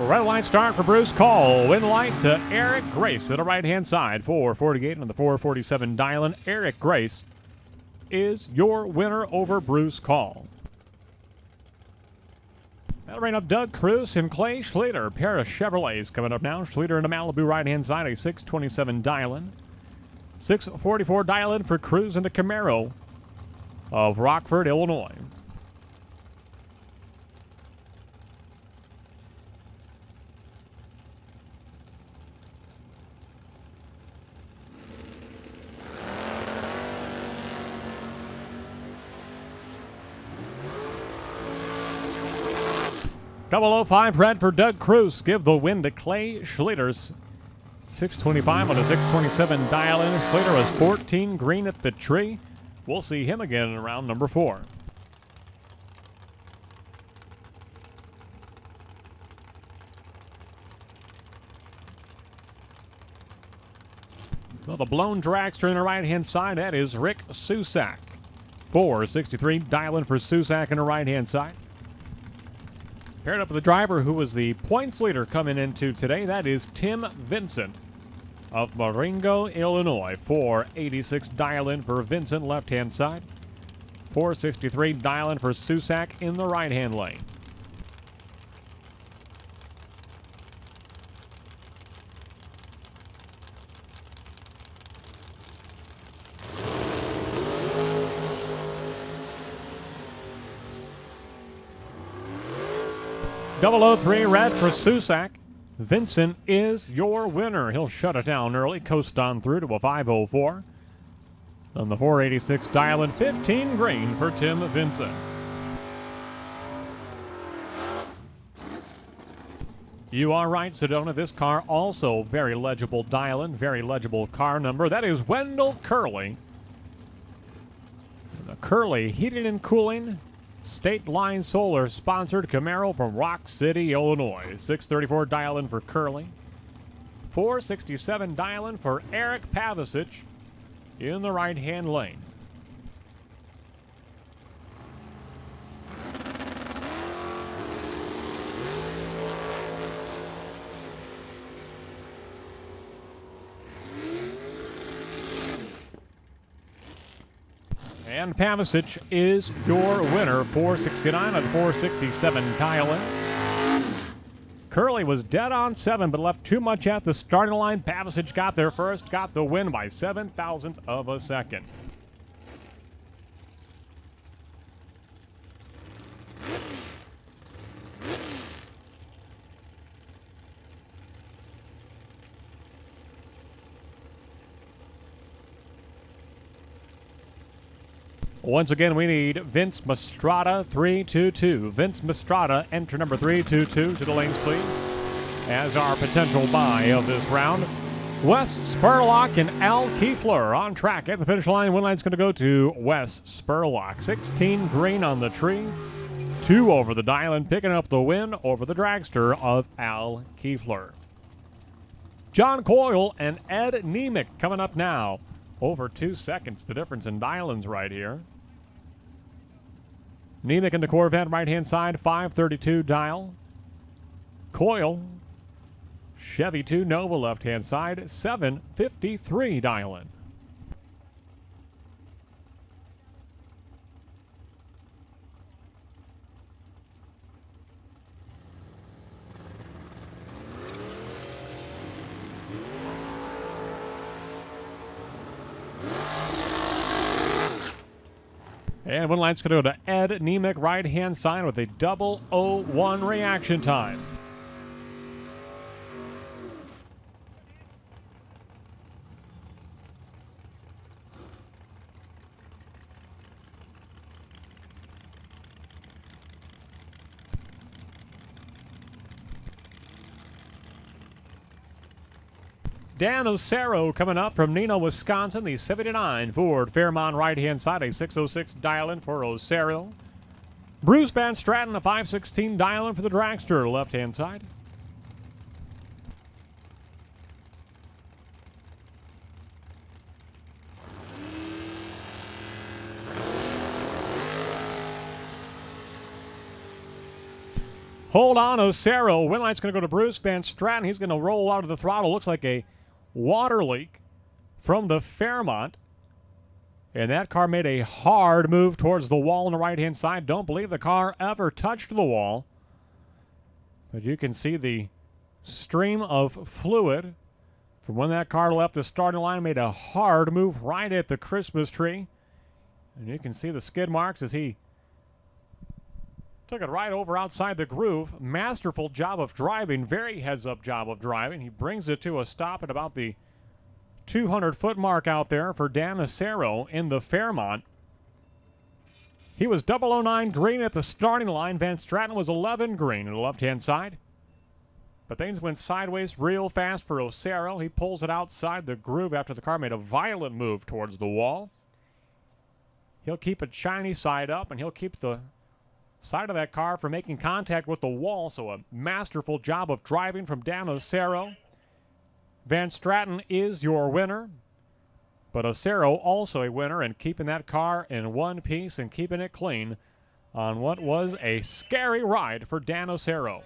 Red light start for Bruce Call. Win light to Eric Grace to the right-hand side. 448 on the 447 dial-in. Eric Grace is your winner over Bruce Call. That'll bring up Doug Cruz and Clay Schlitter. Pair of Chevrolets coming up now. Schlitter in the Malibu right-hand side, a 627 dial-in. 644 dial-in for Cruz and the Camaro of Rockford, Illinois. Double 05 red for Doug Cruz. Give the win to Clay Schlitter's 625 on a 627 dial-in. Schlitter was 14 green at the tree. We'll see him again in round number 4. Well, the blown dragster in the right-hand side, that is Rick Susak. 463 dial-in for Susak in the right-hand side. Paired up with the driver who was the points leader coming into today. That is Tim Vincent of Marengo, Illinois. 486 dial-in for Vincent, left-hand side. 463 dial-in for Susak in the right-hand lane. Double 03 red for Susak. Vincent is your winner. He'll shut it down early, coast on through to a 504. On the 486 dial-in, 15 green for Tim Vincent. You are right, Sedona. This car also very legible dial-in, very legible car number. That is Wendell Curley. The Curley Heating and Cooling State Line Solar sponsored Camaro from Rock City, Illinois. 634 dial-in for Curley. 467 dial-in for Eric Pavisic in the right-hand lane. And Pavisic is your winner. 469 on 467 dial-in. Curley was dead on 7, but left too much at the starting line. Pavisic got there first, got the win by 0.07 of a second. Once again, we need Vince Mastrada, 322. Vince Mastrada, enter number 322 to the lanes, please, as our potential buy of this round. Wes Spurlock and Al Kiefler on track at the finish line. Win line's going to go to Wes Spurlock. 16 green on the tree, 2 over the dial-in, picking up the win over the dragster of Al Kiefler. John Coyle and Ed Nemec coming up now. Over 2 seconds, the difference in dial-ins right here. Nemec in the Corvette right-hand side, 532 dial. Coyle, Chevy 2 Nova left-hand side, 753 dial-in. And one line's going to go to Ed Nemec, right-hand side, with a 001 reaction time. Dan Osero coming up from Neenah, Wisconsin. The 79 Ford Fairmont right-hand side, a 606 dial-in for Osero. Bruce Van Stratton, a 516 dial-in for the Dragster, left-hand side. Hold on, Osero. Win light's going to go to Bruce Van Stratton. He's going to roll out of the throttle. Looks like a water leak from the Fairmont. And that car made a hard move towards the wall on the right-hand side. Don't believe the car ever touched the wall. But you can see the stream of fluid from when that car left the starting line. Made a hard move right at the Christmas tree. And you can see the skid marks as he took it right over outside the groove. Masterful job of driving. Very heads-up job of driving. He brings it to a stop at about the 200-foot mark out there for Dan Osero in the Fairmont. He was 009 green at the starting line. Van Stratton was 11 green on the left-hand side. But things went sideways real fast for Osero. He pulls it outside the groove after the car made a violent move towards the wall. He'll keep it shiny side up, and he'll keep the side of that car from making contact with the wall. So a masterful job of driving from Dan Osero. Van Stratton is your winner, but Osero also a winner in keeping that car in one piece and keeping it clean on what was a scary ride for Dan Osero.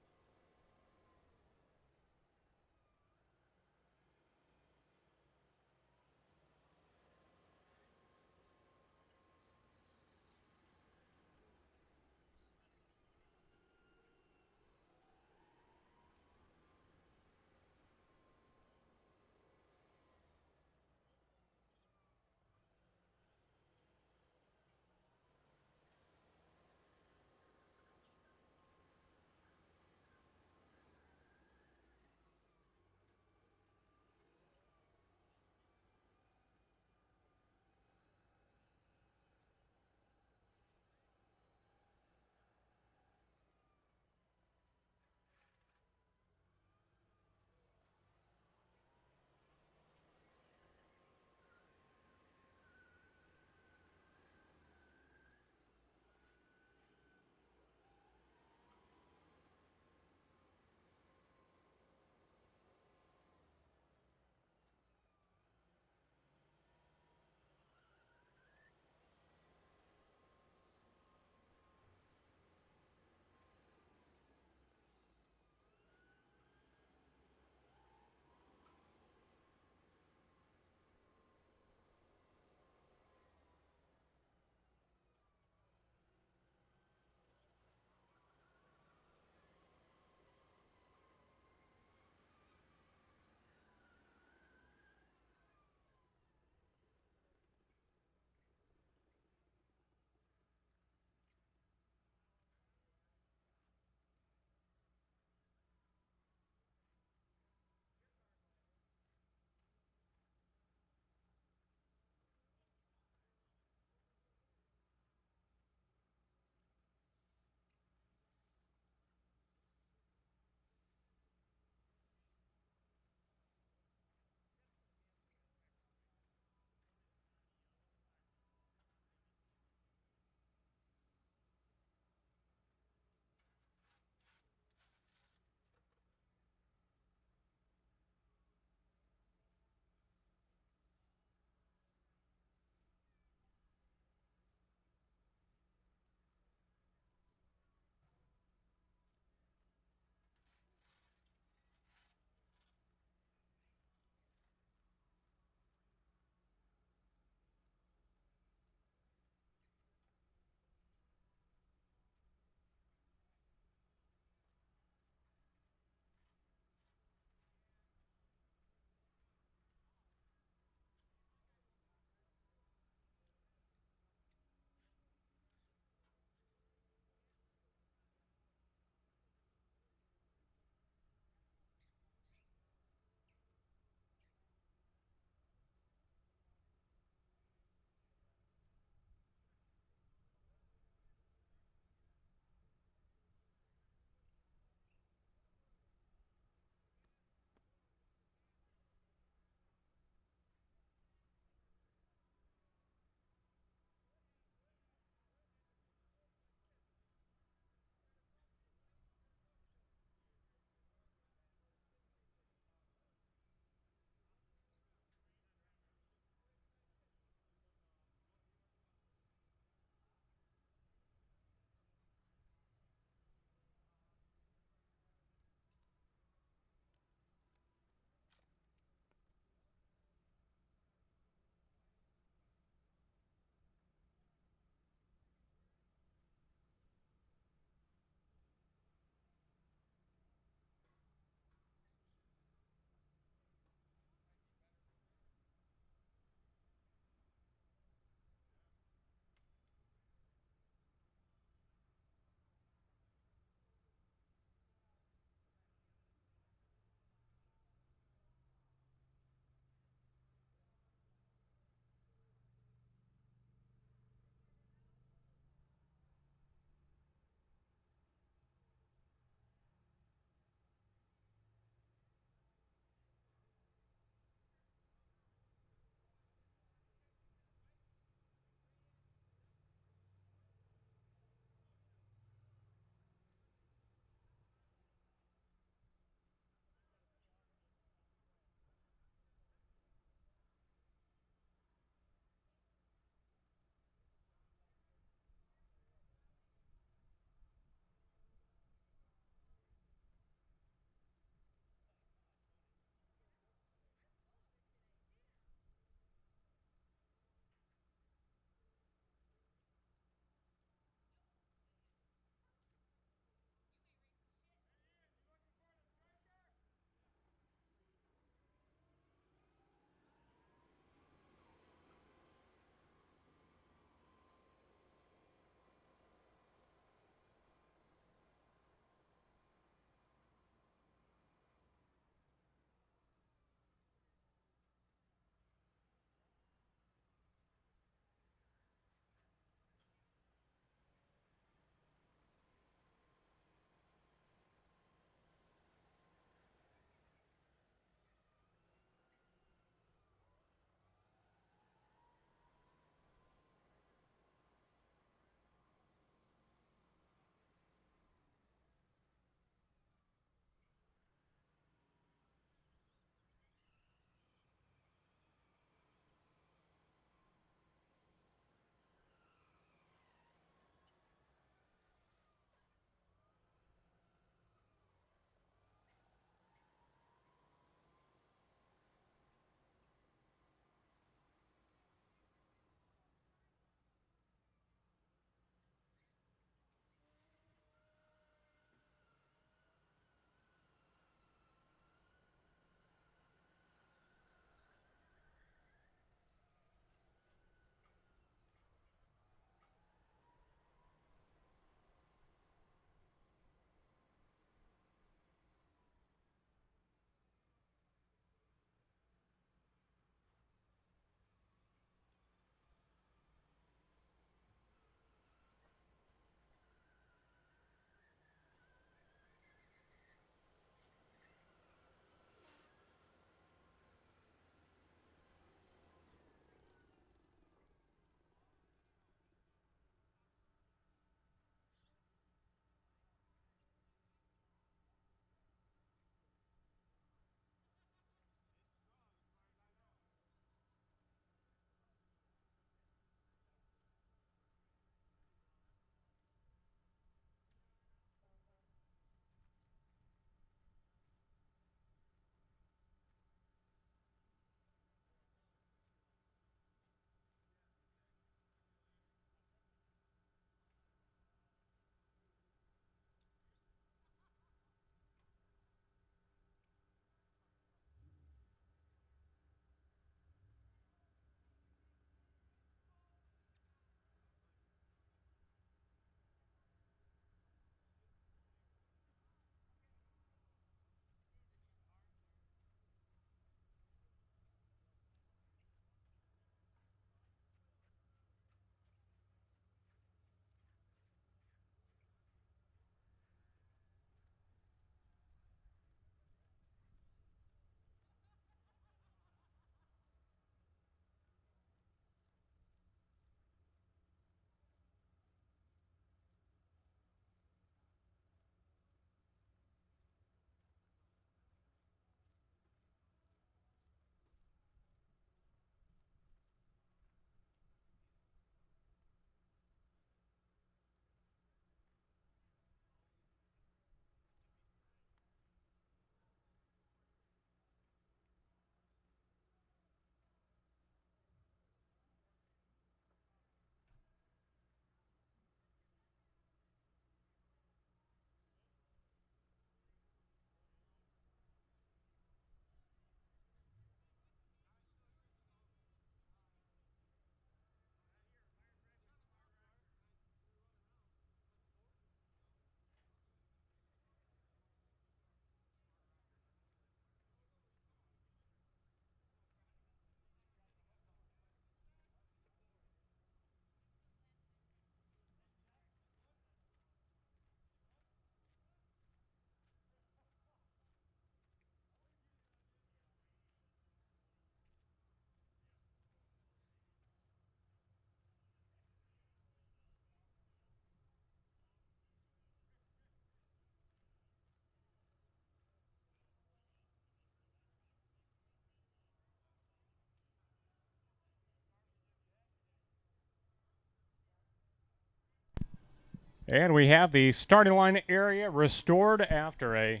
And we have the starting line area restored after a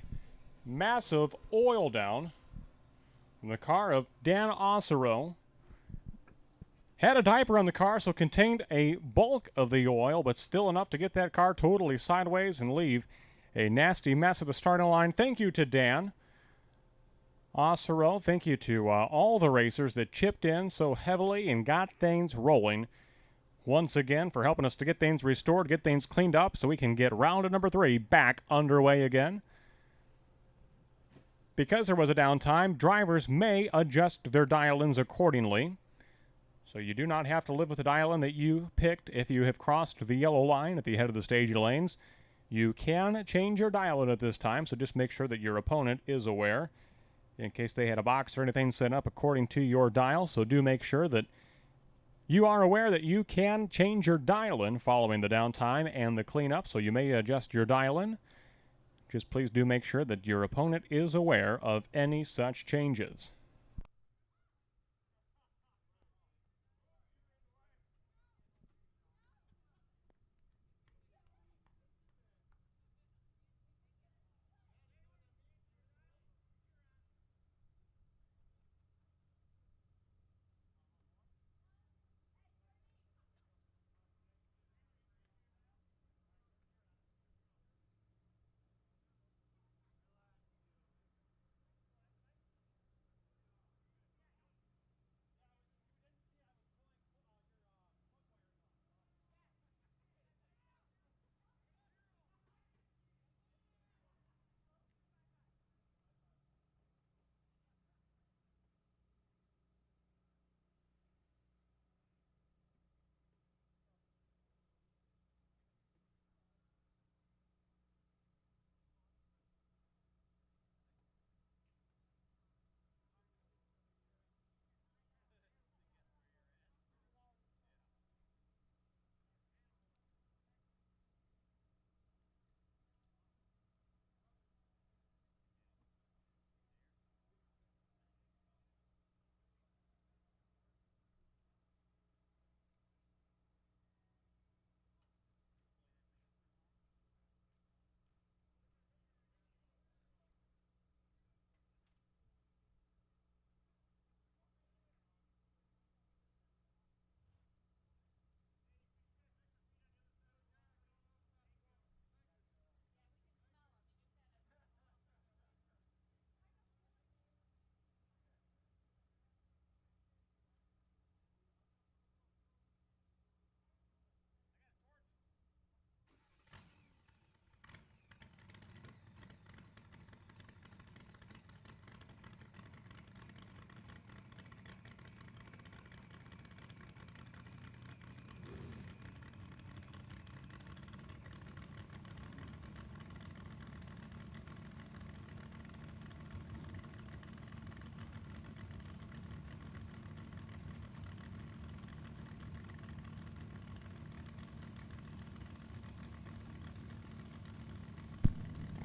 massive oil down from the car of Dan Osero. Had a diaper on the car, so contained a bulk of the oil, but still enough to get that car totally sideways and leave a nasty mess at the starting line. Thank you to Dan Osero. Thank you to all the racers that chipped in so heavily and got things rolling. Once again, for helping us to get things restored, get things cleaned up so we can get round number 3 back underway again. Because there was a downtime, drivers may adjust their dial-ins accordingly. So you do not have to live with the dial-in that you picked if you have crossed the yellow line at the head of the stage lanes. You can change your dial-in at this time, so just make sure that your opponent is aware in case they had a box or anything set up according to your dial. So do make sure that you are aware that you can change your dial-in following the downtime and the cleanup, so you may adjust your dial-in. Just please do make sure that your opponent is aware of any such changes.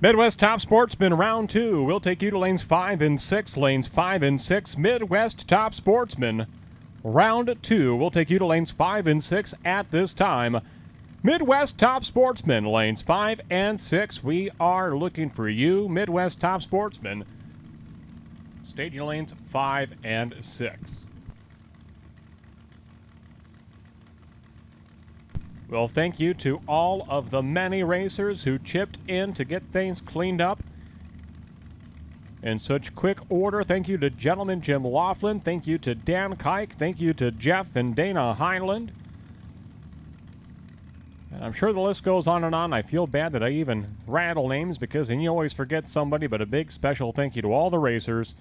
Midwest Top Sportsman Round 2. We'll take you to lanes 5 and 6. Lanes 5 and 6. Midwest Top Sportsman Round 2. We'll take you to lanes 5 and 6 at this time. Midwest Top Sportsman, lanes 5 and 6. We are looking for you, Midwest Top Sportsman. Staging lanes 5 and 6. Well, thank you to all of the many racers who chipped in to get things cleaned up in such quick order. Thank you to Gentleman Jim Laughlin. Thank you to Dan Kike. Thank you to Jeff and Dana Heinland. And I'm sure the list goes on and on. I feel bad that I even rattle names because then you always forget somebody, but a big special thank you to all the racers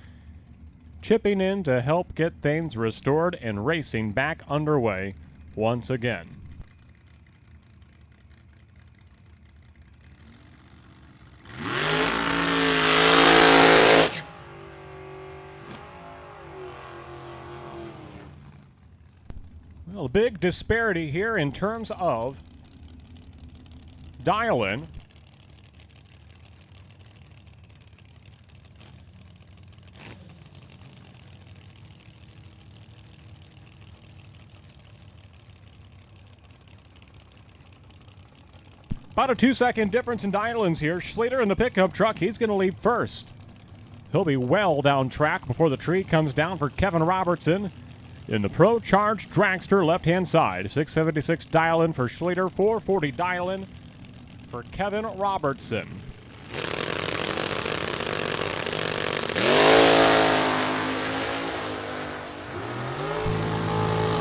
chipping in to help get things restored and racing back underway once again. Well, a big disparity here in terms of dial-in. About a 2-second difference in dial-ins here. Schlitter in the pickup truck, he's going to lead first. He'll be well down track before the tree comes down for Kevin Robertson. In the Pro Charge Dragster left-hand side, 676 dial-in for Schlitter, 440 dial-in for Kevin Robertson.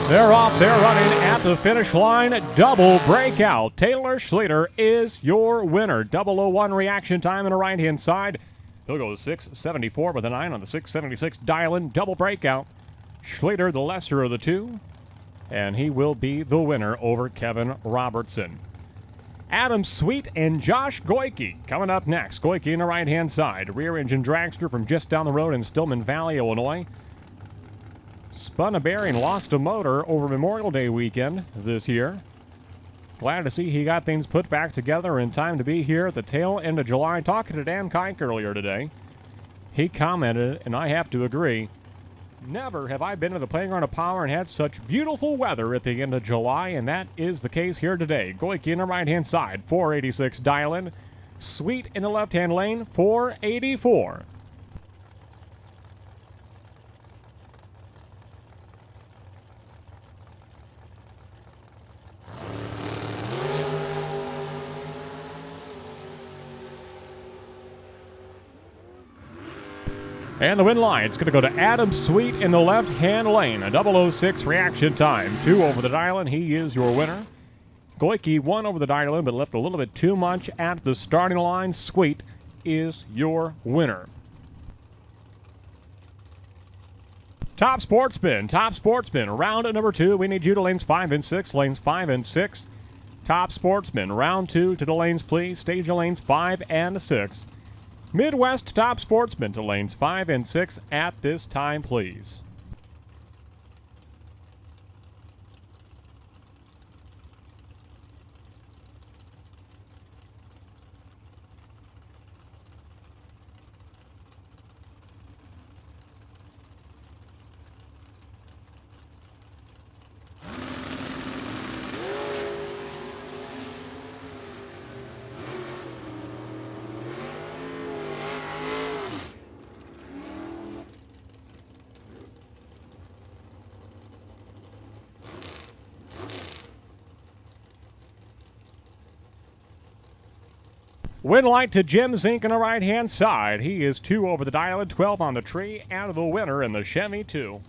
They're off, they're running at the finish line. Double breakout. Taylor Schlitter is your winner. 001 reaction time on the right-hand side. He'll go 674 with a 9 on the 676 dial-in. Double breakout. Schlitter, the lesser of the two, and he will be the winner over Kevin Robertson. Adam Sweet and Josh Goyke coming up next. Goyke in the right-hand side. Rear-engine dragster from just down the road in Stillman Valley, Illinois. Spun a bearing, lost a motor over Memorial Day weekend this year. Glad to see he got things put back together in time to be here at the tail end of July. Talking to Dan Kike earlier today, he commented, and I have to agree, never have I been to the Playground of Power and had such beautiful weather at the end of July, and that is the case here today. Goyke in the right-hand side, 486 dial-in. Sweet in the left-hand lane, 484. And the win line, it's going to go to Adam Sweet in the left-hand lane. A 006 reaction time. 2 over the dial-in. He is your winner. Goyke 1 over the dial-in, but left a little bit too much at the starting line. Sweet is your winner. Top Sportsman. Round number 2. We need you to lanes 5 and 6. Lanes 5 and 6. Top Sportsman. Round 2 to the lanes, please. Stage the lanes 5 and 6. Midwest Top Sportsman to lanes 5 and 6 at this time, please. Win light to Jim Zink on the right-hand side. He is 2 over the dial, 12 on the tree, and the winner in the Chevy 2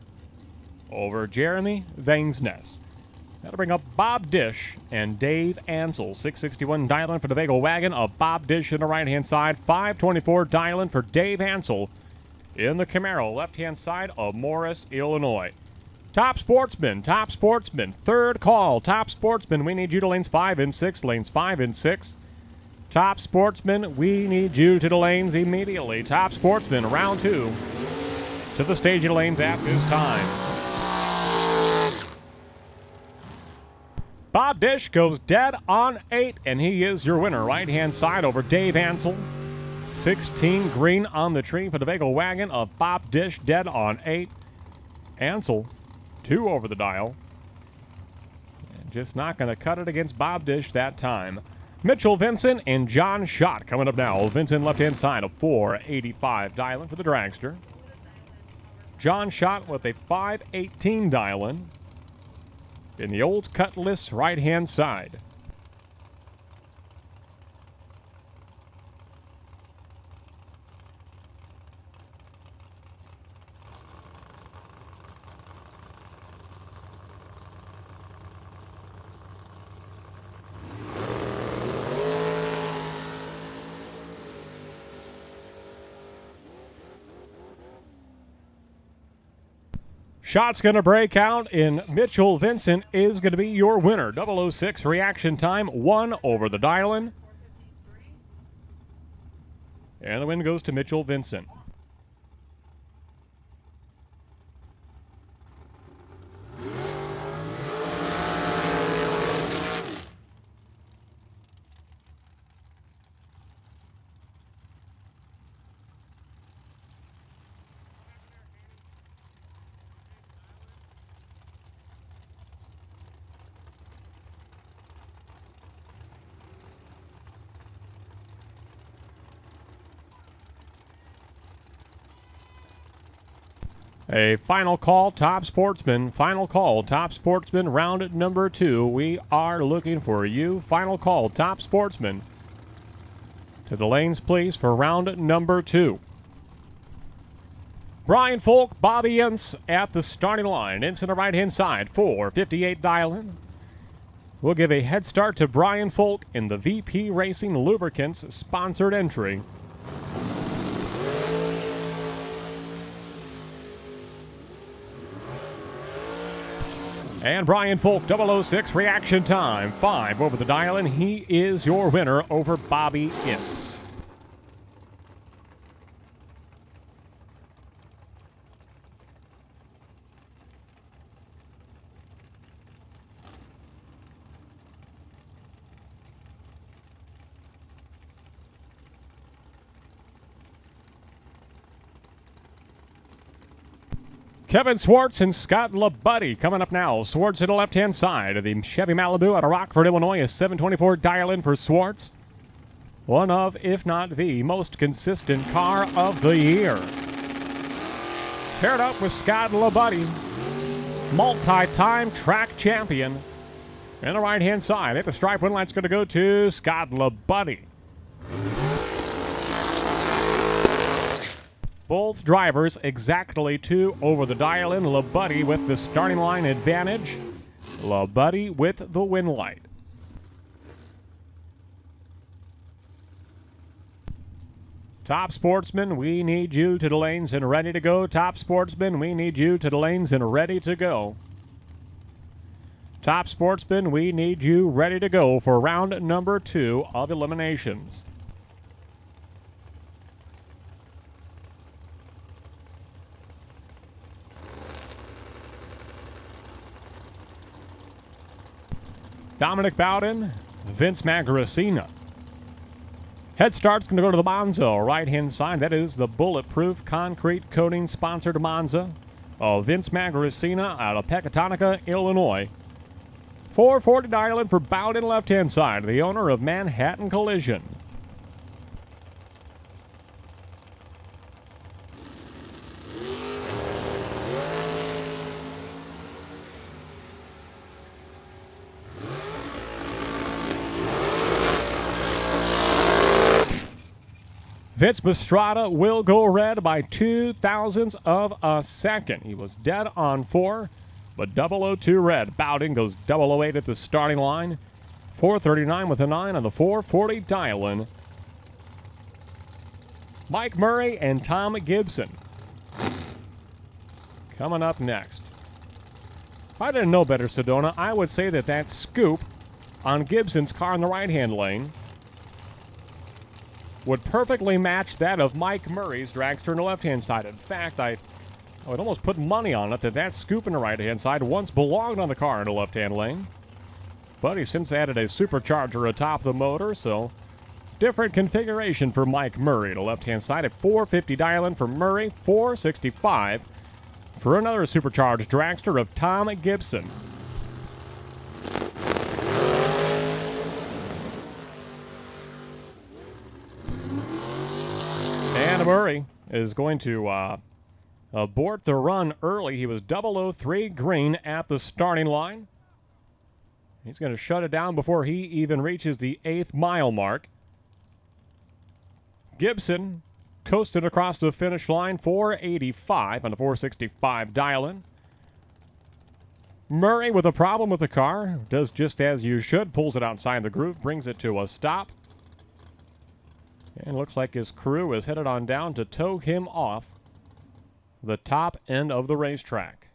over Jeremy Venksnis. That'll bring up Bob Dish and Dave Ansel. 661 dial-in for the Bagel Wagon of Bob Dish on the right-hand side. 524 dial-in for Dave Ansel in the Camaro, left-hand side of Morris, Illinois. Top Sportsman. Third call. Top Sportsman, we need you to lanes 5 and 6. Lanes 5 and 6. Top Sportsman, we need you to the lanes immediately. Top Sportsman, round 2 to the staging lanes at this time. Bob Dish goes dead on 8, and he is your winner. Right-hand side over Dave Ansel. 16 green on the tree for the Bagel Wagon of Bob Dish, dead on 8. Ansel, 2 over the dial. And just not going to cut it against Bob Dish that time. Mitchell Vincent and John Schott coming up now. Vincent left-hand side of 485 dial-in for the Dragster. John Schott with a 518 dial-in in the old Cutlass right-hand side. Shot's going to break out, and Mitchell Vincent is going to be your winner. 006 reaction time, 1 over the dial-in. And the win goes to Mitchell Vincent. A final call, top sportsman. Final call, top sportsman, round number 2. We are looking for you. Final call, top sportsman. To the lanes, please, for round number 2. Brian Folk, Bobby Ince at the starting line. Ince on the right-hand side, 4:58 dial-in. We'll give a head start to Brian Folk in the VP Racing Lubricants sponsored entry. And Brian Folk, 006, reaction time, 5 over the dial-in. He is your winner over Bobby Ince. Kevin Swartz and Scott LaBuddy coming up now. Swartz to the left-hand side of the Chevy Malibu out of Rockford, Illinois. A 724 dial-in for Swartz. One of, if not the, most consistent car of the year. Paired up with Scott LaBuddy, multi-time track champion. And the right-hand side, at the stripe, one light's going to go to Scott LaBuddy. Both drivers exactly 2 over the dial-in. LaBuddy with the starting line advantage. LaBuddy with the win light. Top sportsman, we need you to the lanes and ready to go. Top sportsman, we need you to the lanes and ready to go. Top sportsman, we need you ready to go for round number 2 of eliminations. Dominic Bowden, Vince Magracina. Head start's going to go to the Monza, right-hand side. That is the bulletproof concrete coating sponsored Monza of Vince Magracina out of Pecatonica, Illinois. 440 dial-in for Bowden, left-hand side, the owner of Manhattan Collision. Vince Mastrada will go red by 0.02 of a second. He was dead on 4, but 002 red. Bowden goes 008 at the starting line. 439 with a 9 on the 440 dial-in. Mike Murray and Tom Gibson coming up next. If I didn't know better, Sedona, I would say that scoop on Gibson's car in the right-hand lane would perfectly match that of Mike Murray's dragster on the left-hand side. In fact, I would almost put money on it that scoop on the right-hand side once belonged on the car in the left-hand lane. But he's since added a supercharger atop the motor, so different configuration for Mike Murray. The left-hand side at 450 dial-in for Murray, 465 for another supercharged dragster of Tom Gibson. And Murray is going to abort the run early. He was 003 green at the starting line. He's going to shut it down before he even reaches the 8th mile mark. Gibson coasted across the finish line, 485 on the 465 dial-in. Murray with a problem with the car, does just as you should, pulls it outside the groove, brings it to a stop. And looks like his crew is headed on down to tow him off the top end of the racetrack.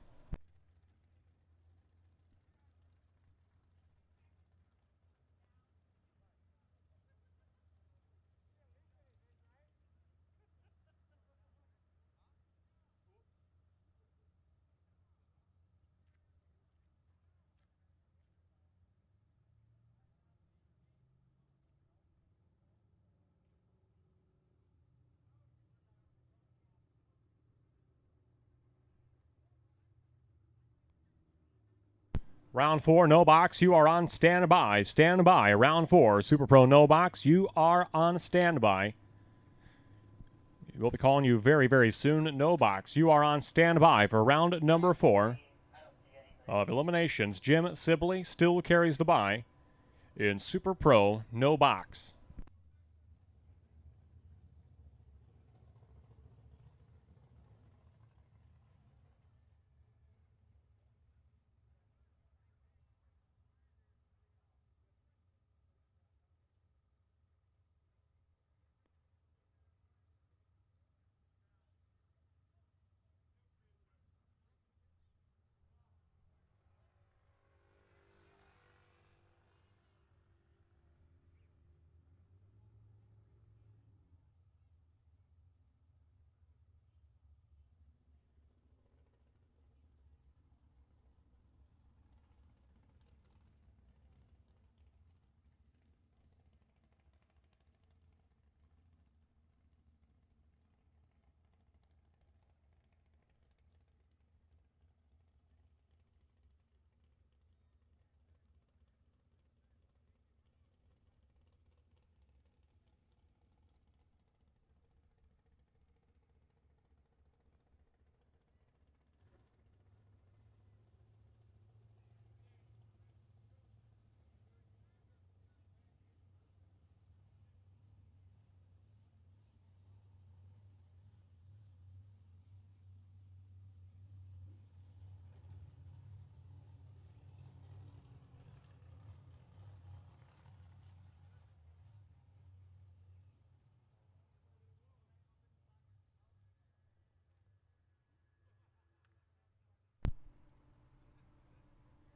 Round 4, no box, you are on standby. Standby. Round 4, Super Pro no box, you are on standby. We'll be calling you very, very soon. No box. You are on standby for round number 4 of eliminations. Jim Sibley still carries the bye in Super Pro no box.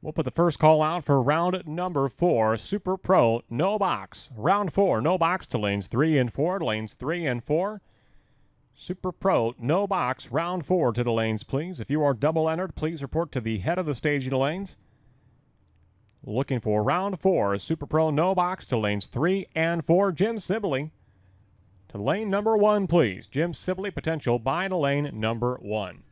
We'll put the first call out for round number 4, Super Pro, no box. Round 4, no box to lanes 3 and 4, lanes 3 and 4. Super Pro, no box, round 4 to the lanes, please. If you are double entered, please report to the head of the staging lanes. Looking for round 4, Super Pro, no box to lanes 3 and 4. Jim Sibley to lane number 1, please. Jim Sibley, potential bye to lane number 1.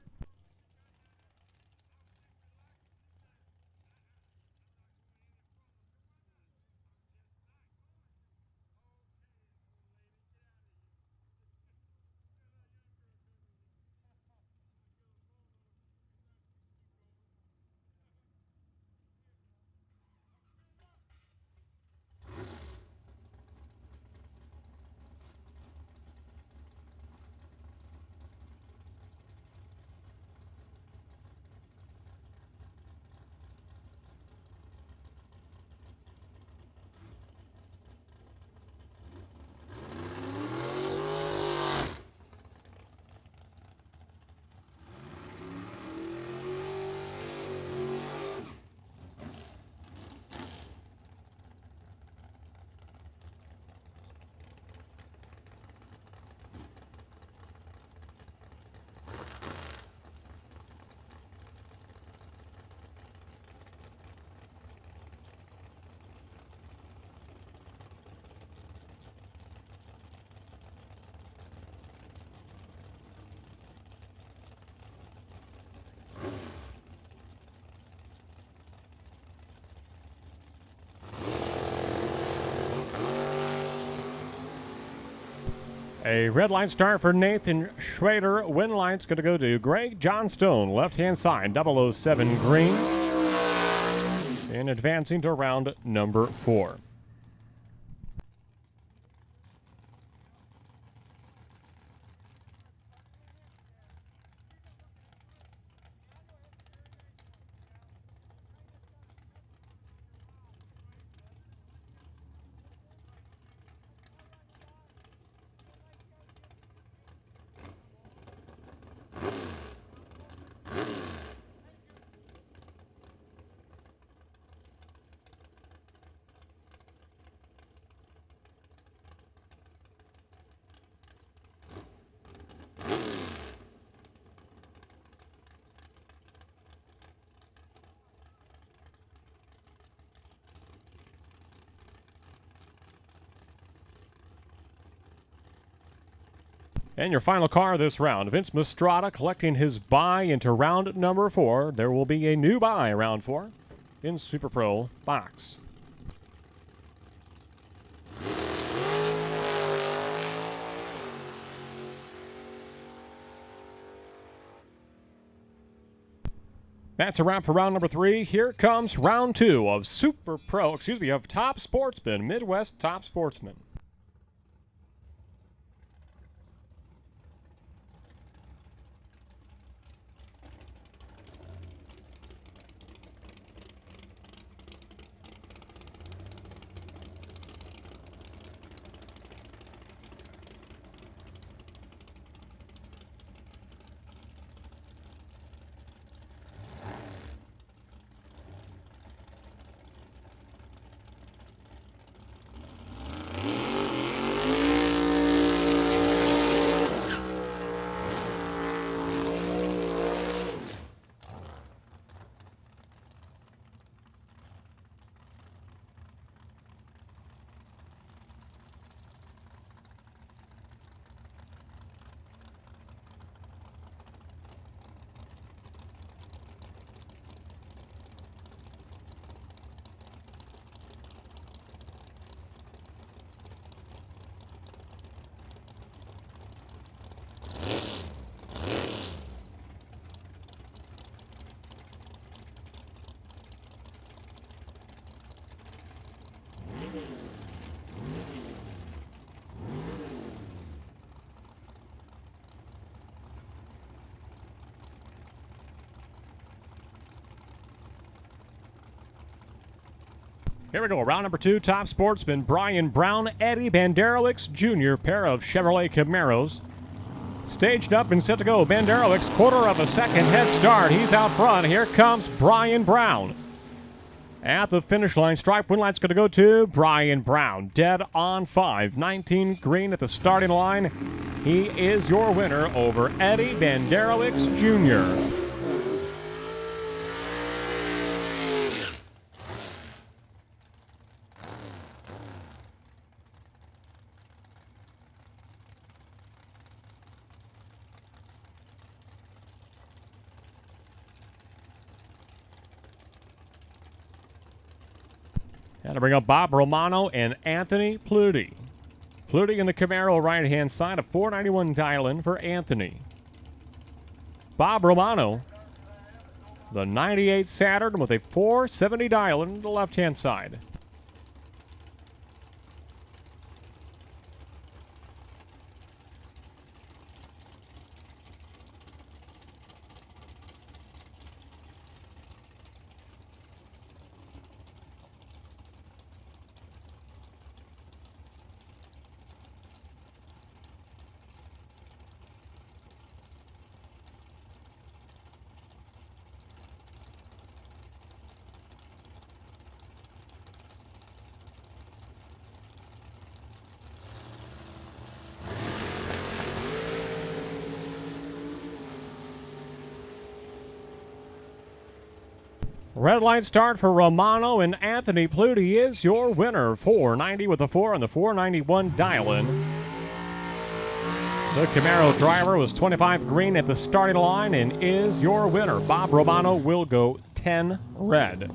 A red light start for Nathan Schrader. Win light's going to go to Greg Johnstone, left-hand side, 007 green. And advancing to round number 4. And your final car this round, Vince Mastrada collecting his bye into round number 4. There will be a new bye round 4 in Super Pro box. That's a wrap for round number 3. Here comes round 2 of of Top Sportsman, Midwest Top Sportsman. Here we go, round number 2, Top Sportsman, Brian Brown, Eddie Banderowicz Jr., pair of Chevrolet Camaros. Staged up and set to go. Banderowicz, quarter of a second head start. He's out front. Here comes Brian Brown. At the finish line, stripe win light's going to go to Brian Brown. Dead on 5. 19 green at the starting line. He is your winner over Eddie Banderowicz Jr. Got to bring up Bob Romano and Anthony Pluty. Pluty in the Camaro right-hand side, a 491 dial-in for Anthony. Bob Romano, the 98 Saturn with a 470 dial-in to the left-hand side. Red light start for Romano, and Anthony Pluty is your winner. 490 with a 4 and the 491 dial-in. The Camaro driver was 25 green at the starting line and is your winner. Bob Romano will go 10 red.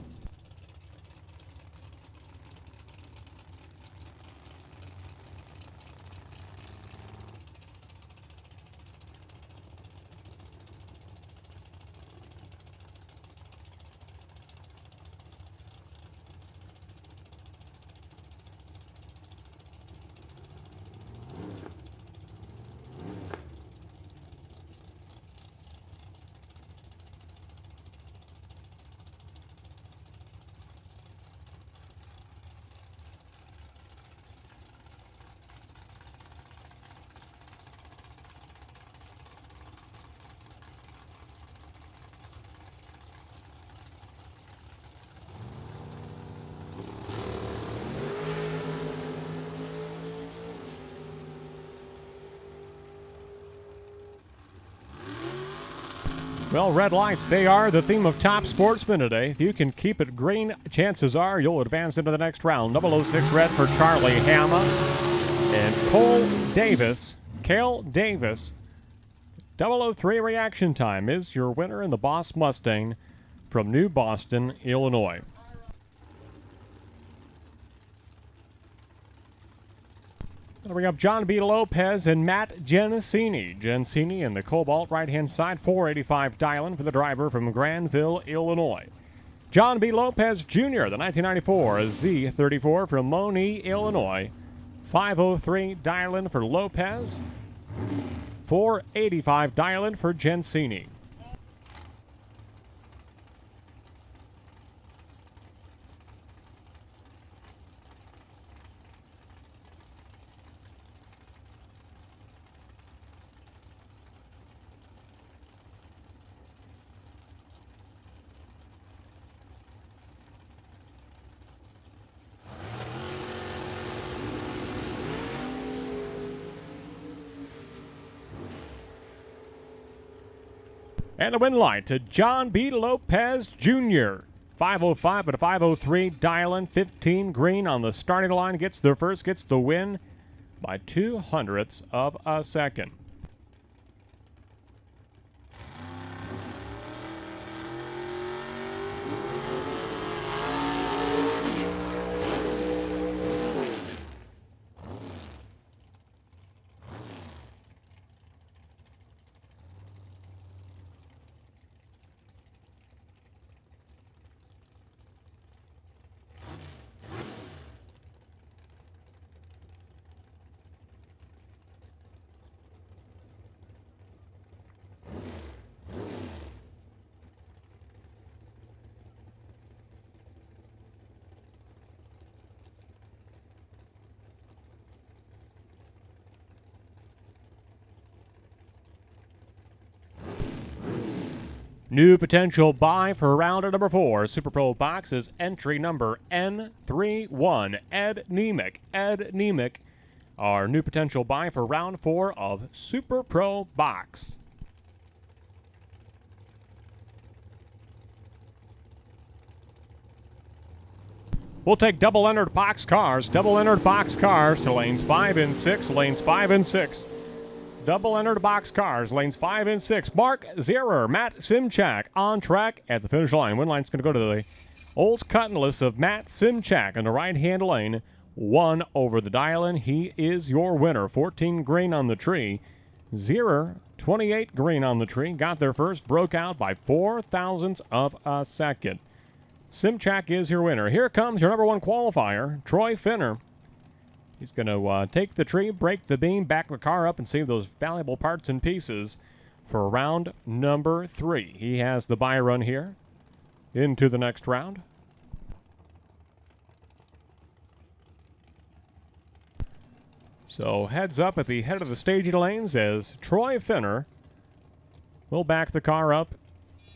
Well, red lights, they are the theme of Top Sportsman today. If you can keep it green, chances are you'll advance into the next round. 006 red for Charlie Hama. And Cole Davis, Cale Davis. 003 reaction time is your winner in the Boss Mustang from New Boston, Illinois. Then we have John B. Lopez and Matt Genesini. Genesini in the Cobalt right-hand side, 485 dialing for the driver from Granville, Illinois. John B. Lopez Jr., the 1994 Z34 from Moni, Illinois. 503 dialing for Lopez. 485 dialing for Genesini. And the win light to John B. Lopez Jr. 505 but a 503 dialing, 15 green on the starting line. Gets the first, gets the win by 0.02 of a second. New potential buy for round number 4. Super Pro box is entry number N31. Ed Nemec. Ed Nemec, our new potential buy for round 4 of Super Pro box. We'll take double entered box cars. Double entered box cars to lanes 5 and 6. Lanes 5 and 6. Double entered box cars, lanes 5 and 6. Mark Zierer, Matt Simchak on track at the finish line. Win line's going to go to the Olds Cutlass of Matt Simchak in the right-hand lane. 1 over the dial-in. He is your winner. 14 green on the tree. Zierer, 28 green on the tree. Got there first, broke out by 0.04 of a second. Simchak is your winner. Here comes your number 1 qualifier, Troy Finner. He's going to take the tree, break the beam, back the car up, and save those valuable parts and pieces for round number 3. He has the Byron here into the next round. So heads up at the head of the staging lanes as Troy Finner will back the car up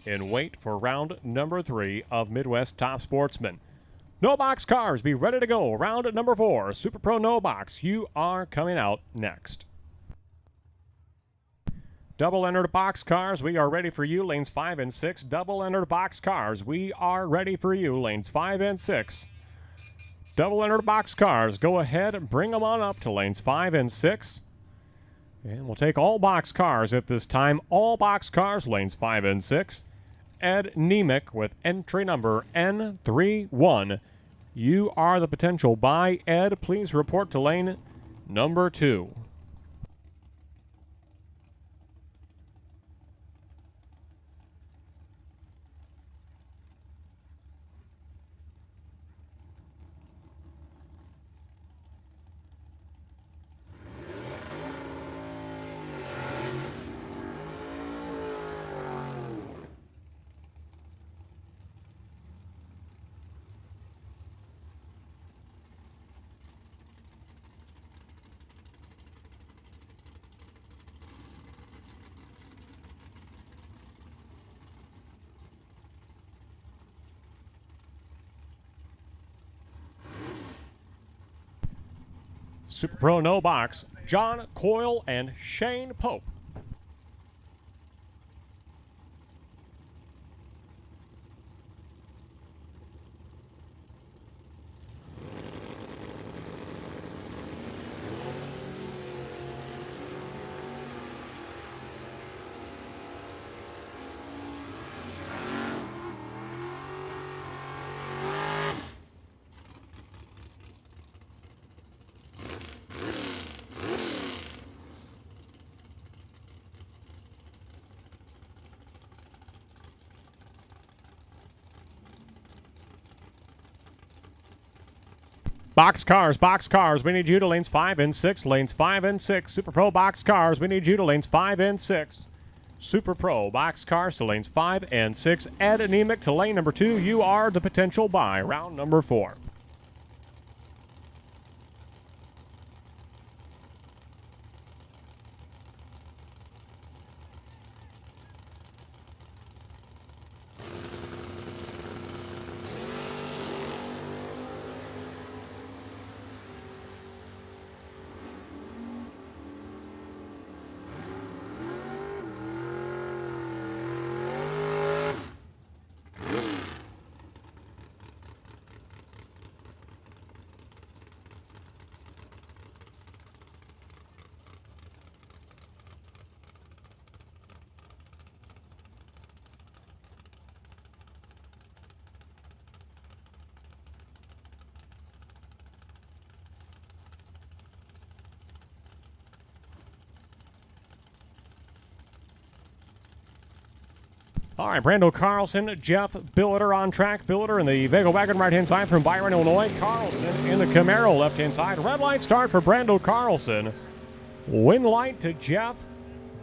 and wait for round number 3 of Midwest Top Sportsman. No box cars, be ready to go. Round number 4, Super Pro No Box. You are coming out next. Double entered box cars, we are ready for you. Lanes 5 and 6. Double entered box cars, we are ready for you. Lanes 5 and 6. Double entered box cars, go ahead and bring them on up to lanes 5 and 6. And we'll take all box cars at this time. All box cars, lanes 5 and 6. Ed Nemec with entry number N31. You are the potential buy. Ed, please report to lane number 2. Super Pro No Box, John Coyle and Shane Pope. Box cars, we need you to lanes 5 and 6, lanes 5 and 6. Super Pro box cars, we need you to lanes 5 and 6. Super Pro box cars to lanes 5 and 6. Ed Anemic to lane number 2. You are the potential buy. Round number 4. All right, Brando Carlson, Jeff Billiter on track. Billiter in the Vega Wagon right-hand side from Byron, Illinois. Carlson in the Camaro left-hand side. Red light start for Brando Carlson. Win light to Jeff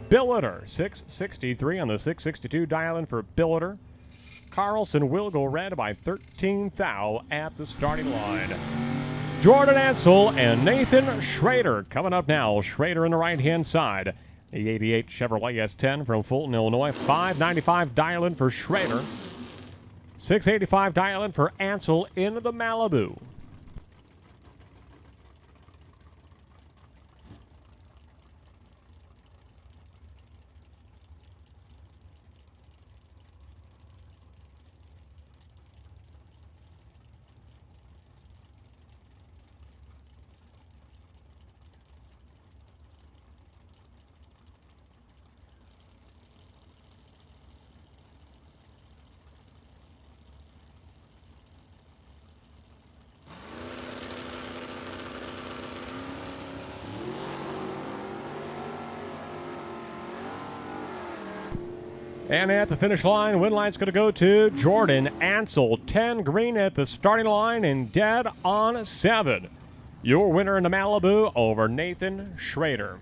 Billiter. 663 on the 662 dial-in for Billiter. Carlson will go red by 13 thou at the starting line. Jordan Ansel and Nathan Schrader coming up now. Schrader in the right-hand side. The 88 Chevrolet S10 from Fulton, Illinois. 595 dial-in for Schrader. 685 dial-in for Ansel in the Malibu. And at the finish line, win line's going to go to Jordan Ansel. 10 green at the starting line and dead on 7. Your winner in the Malibu over Nathan Schrader.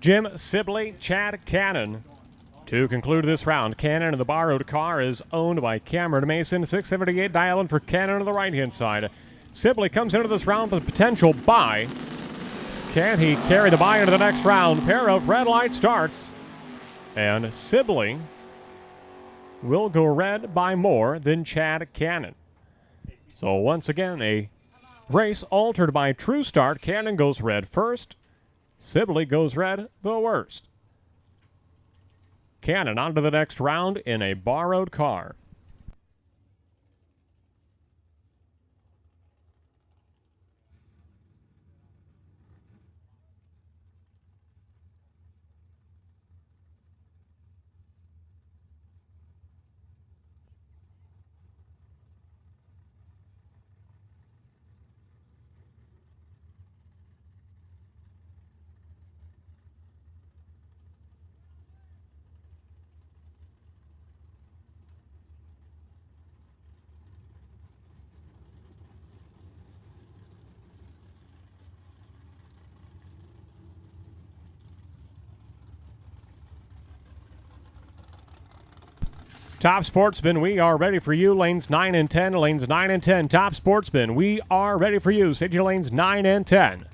Jim Sibley, Chad Cannon. To conclude this round, Cannon in the borrowed car is owned by Cameron Mason. 678 dial-in for Cannon on the right-hand side. Sibley comes into this round with a potential buy. Can he carry the buy into the next round? Pair of red light starts. And Sibley will go red by more than Chad Cannon. So once again, a race altered by true start. Cannon goes red first. Sibley goes red the worst. Cannon on to the next round in a borrowed car. Top Sportsman, we are ready for you. Lanes 9 and 10. Lanes 9 and 10. Top Sportsman, we are ready for you. Stage your lanes 9 and 10.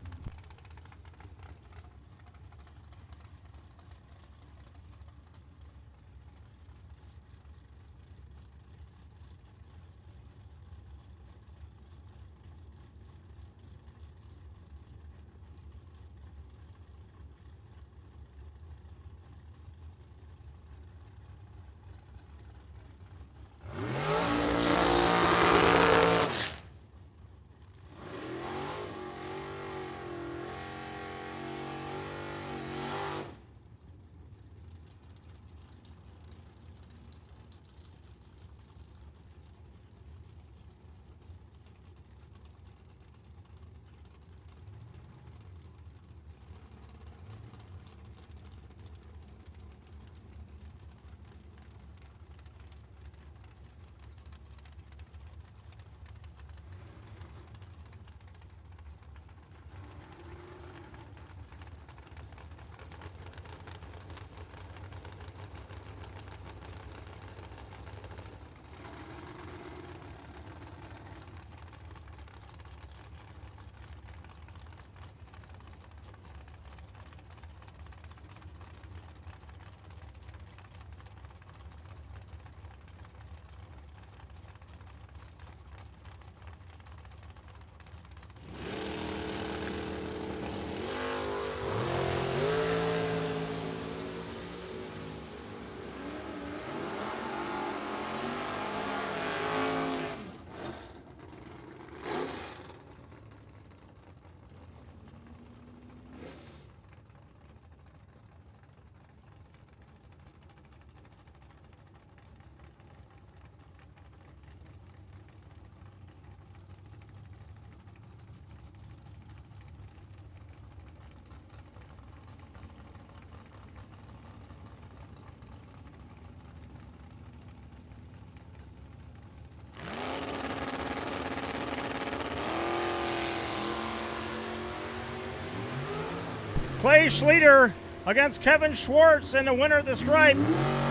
Clay Schlitter against Kevin Schwartz, and the winner of the stripe.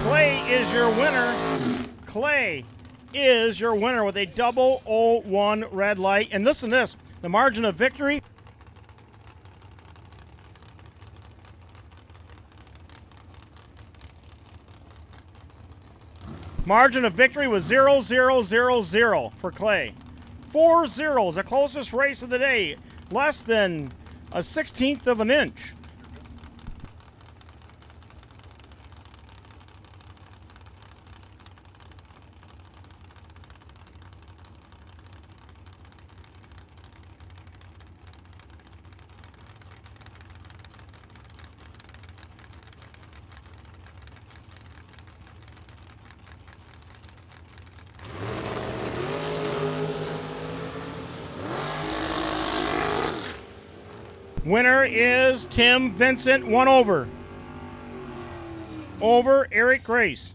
Clay is your winner. Clay is your winner with a 001 red light. And listen to this, the margin of victory. Margin of victory was 0-0-0-0 for Clay. 4 zeros, the closest race of the day. Less than a 16th of an inch. Winner is Tim Vincent, 1 over. Over Eric Grace.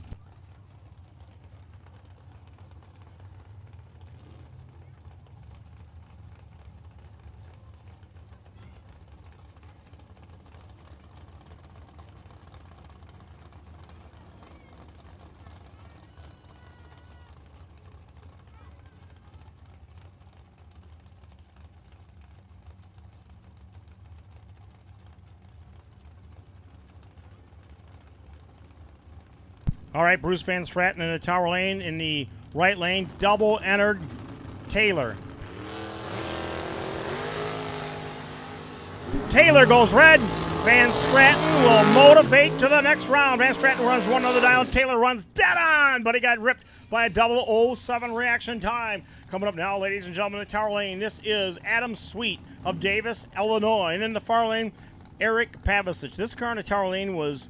All right, Bruce Van Stratton in the tower lane. In the right lane, double entered Taylor. Taylor goes red. Van Stratton will motivate to the next round. Van Stratton runs one other dial. Taylor runs dead on, but he got ripped by a 007 reaction time. Coming up now, ladies and gentlemen, in the tower lane, this is Adam Sweet of Davis, Illinois. And in the far lane, Eric Pavisic. This car in the tower lane was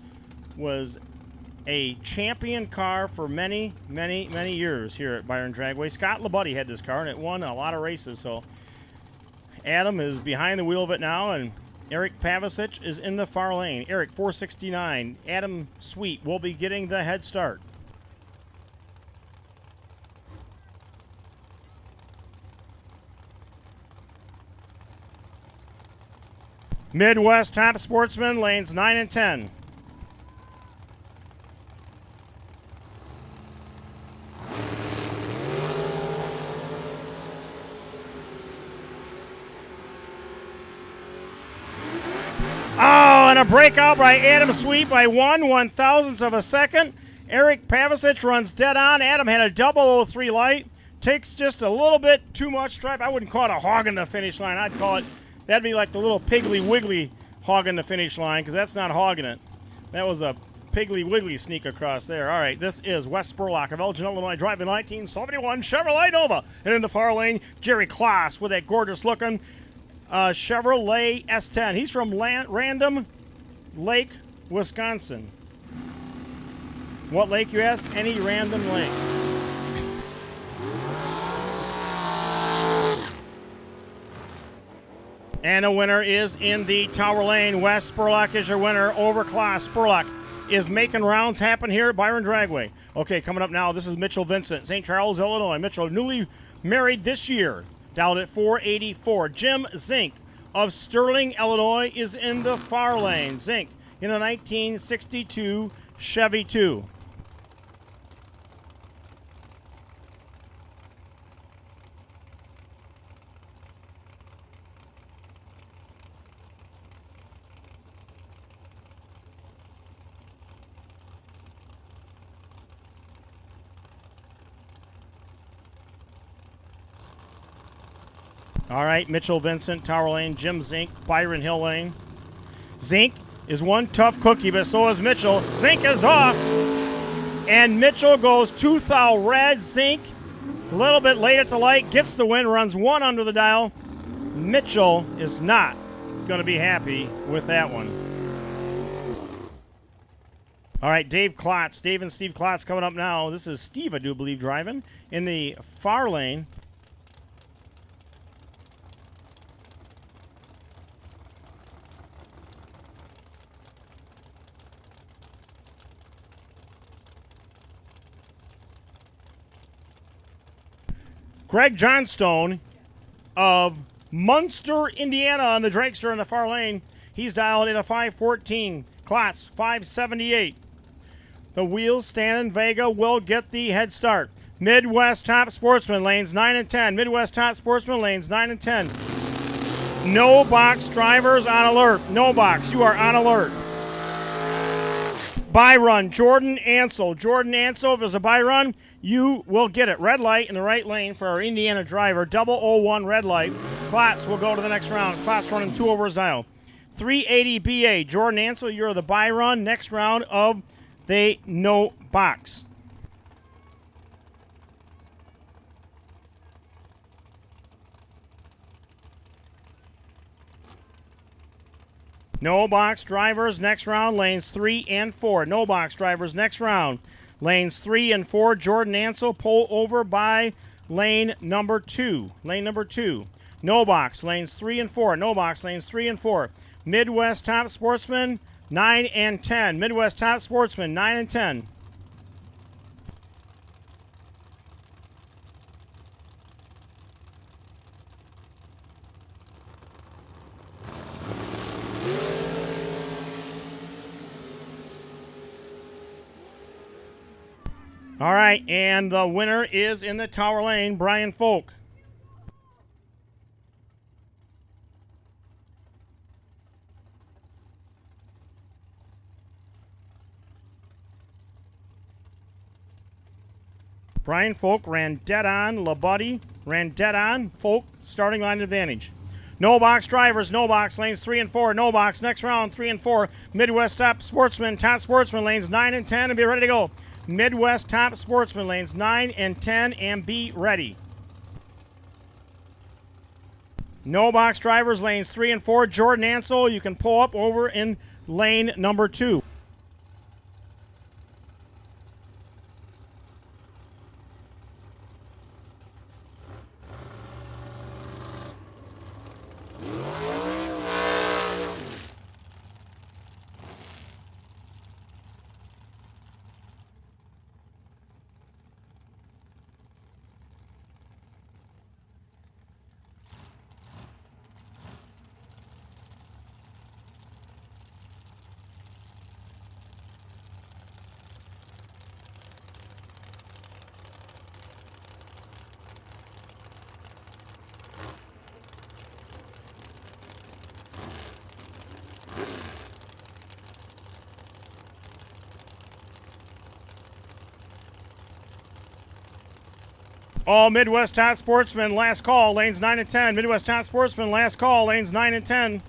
a champion car for many, many, many years here at Byron Dragway. Scott Labuddy had this car, and it won a lot of races. So Adam is behind the wheel of it now, and Eric Pavisic is in the far lane. Eric, 469. Adam Sweet will be getting the head start. Midwest Top Sportsman, lanes 9 and 10. Oh, and a breakout by Adam Sweet by 1/1000th of a second. Eric Pavisic runs dead on. Adam had a 003 light. Takes just a little bit too much stripe. I wouldn't call it a hogging the finish line. I'd call it, that'd be like the little Piggly Wiggly hogging the finish line, because that's not hogging it. That was a Piggly Wiggly sneak across there. All right, this is Wes Spurlock of Elgin, Illinois, driving 1971 Chevrolet Nova. And in the far lane, Jerry Klotz with that gorgeous-looking Chevrolet S10. He's from Random Lake, Wisconsin. What lake, you ask? Any random lake. And a winner is in the Tower Lane. Wes Spurlock is your winner over Klotz. Spurlock is making rounds happen here at Byron Dragway. Okay, coming up now, this is Mitchell Vincent, St. Charles, Illinois. Mitchell, newly married this year, down at 484. Jim Zink of Sterling, Illinois, is in the far lane. Zink in a 1962 Chevy 2. All right, Mitchell Vincent, Tower Lane, Jim Zink, Byron Hill Lane. Zink is one tough cookie, but so is Mitchell. Zink is off, and Mitchell goes 2-thou red. Zink, a little bit late at the light, gets the win, runs one under the dial. Mitchell is not going to be happy with that one. All right, Dave Klotz, Dave and Steve Klotz coming up now. This is Steve, I do believe, driving in the far lane. Greg Johnstone of Munster, Indiana on the Dragster in the far lane. He's dialed in a 514. Klotz, 578. The wheels, Stan Vega will get the head start. Midwest Top Sportsman lanes 9 and 10. Midwest Top Sportsman lanes 9 and 10. No box drivers on alert. No box. You are on alert. Byron, Jordan Ansel. Jordan Ansel, if there's a Byron, you will get it. Red light in the right lane for our Indiana driver. 001 red light. Klotz will go to the next round. Klotz running 2 over his dial. 380 BA. Jordan Ansel, you're the Byron. Next round of the no box. No box drivers next round, lanes 3 and 4. No box drivers next round, lanes 3 and 4. Jordan Ansel pull over by lane number 2. Lane number 2. No box, lanes 3 and 4. No box, lanes 3 and 4. Midwest Top Sportsman 9 and 10. Midwest Top Sportsman 9 and 10. All right, and the winner is in the Tower Lane, Brian Folk. Brian Folk ran dead on. LaBuddy ran dead on. Folk starting line advantage. No box drivers, no box lanes 3 and 4. No box next round 3 and 4. Midwest Top Sportsman lanes 9 and 10 and be ready to go. Midwest Top Sportsman lanes 9 and 10 and be ready. No box drivers lanes 3 and 4. Jordan Ansel, you can pull up over in lane number 2. All Midwest Top Sportsman, last call, lanes 9 and 10. Midwest Top Sportsman, last call, lanes 9 and 10.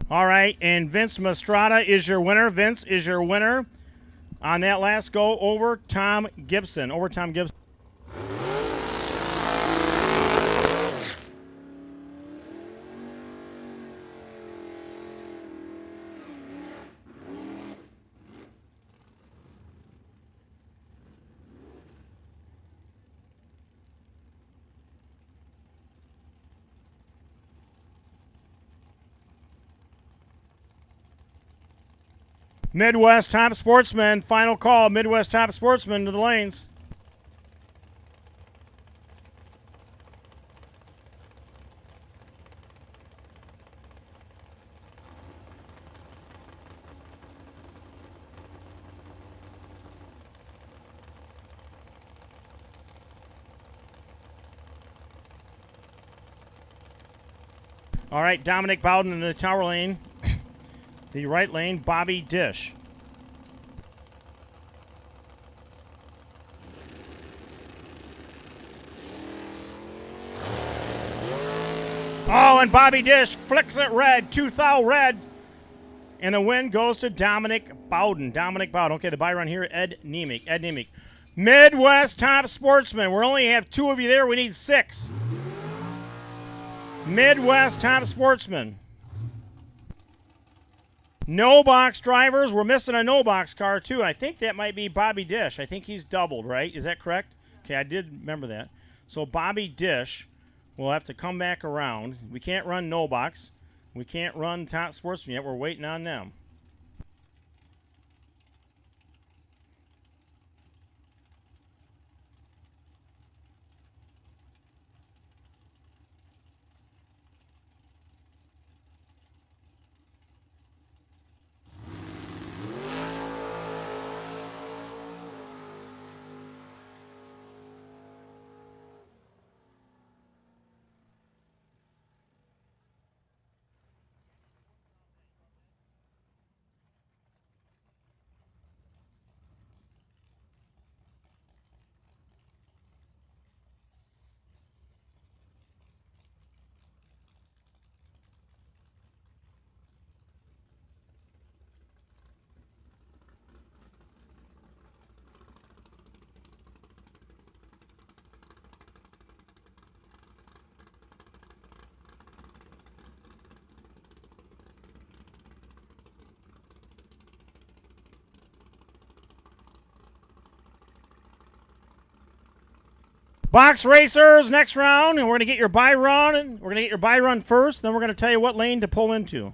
All right, and Vince Mastrada is your winner. Vince is your winner on that last go over Tom Gibson. Over Tom Gibson. Midwest Top Sportsman, final call. Midwest Top Sportsman to the lanes. All right, Dominic Bowden in the tower lane. The right lane, Bobby Dish. Oh, and Bobby Dish flicks it red, 2-thou red. And the win goes to Dominic Bowden. Dominic Bowden. Okay, the Byron here, Ed Nemick. Ed Nemick. Midwest Top Sportsman. We only have 2 of you there. We need 6. Midwest Top Sportsman. No box drivers. We're missing a no box car, too. I think that might be Bobby Dish. I think he's doubled, right? Is that correct? Okay, I did remember that. So Bobby Dish will have to come back around. We can't run no box. We can't run Top Sportsman yet. We're waiting on them. Box racers, next round, and we're going to get your buy run. We're going to get your buy run first, then we're going to tell you what lane to pull into.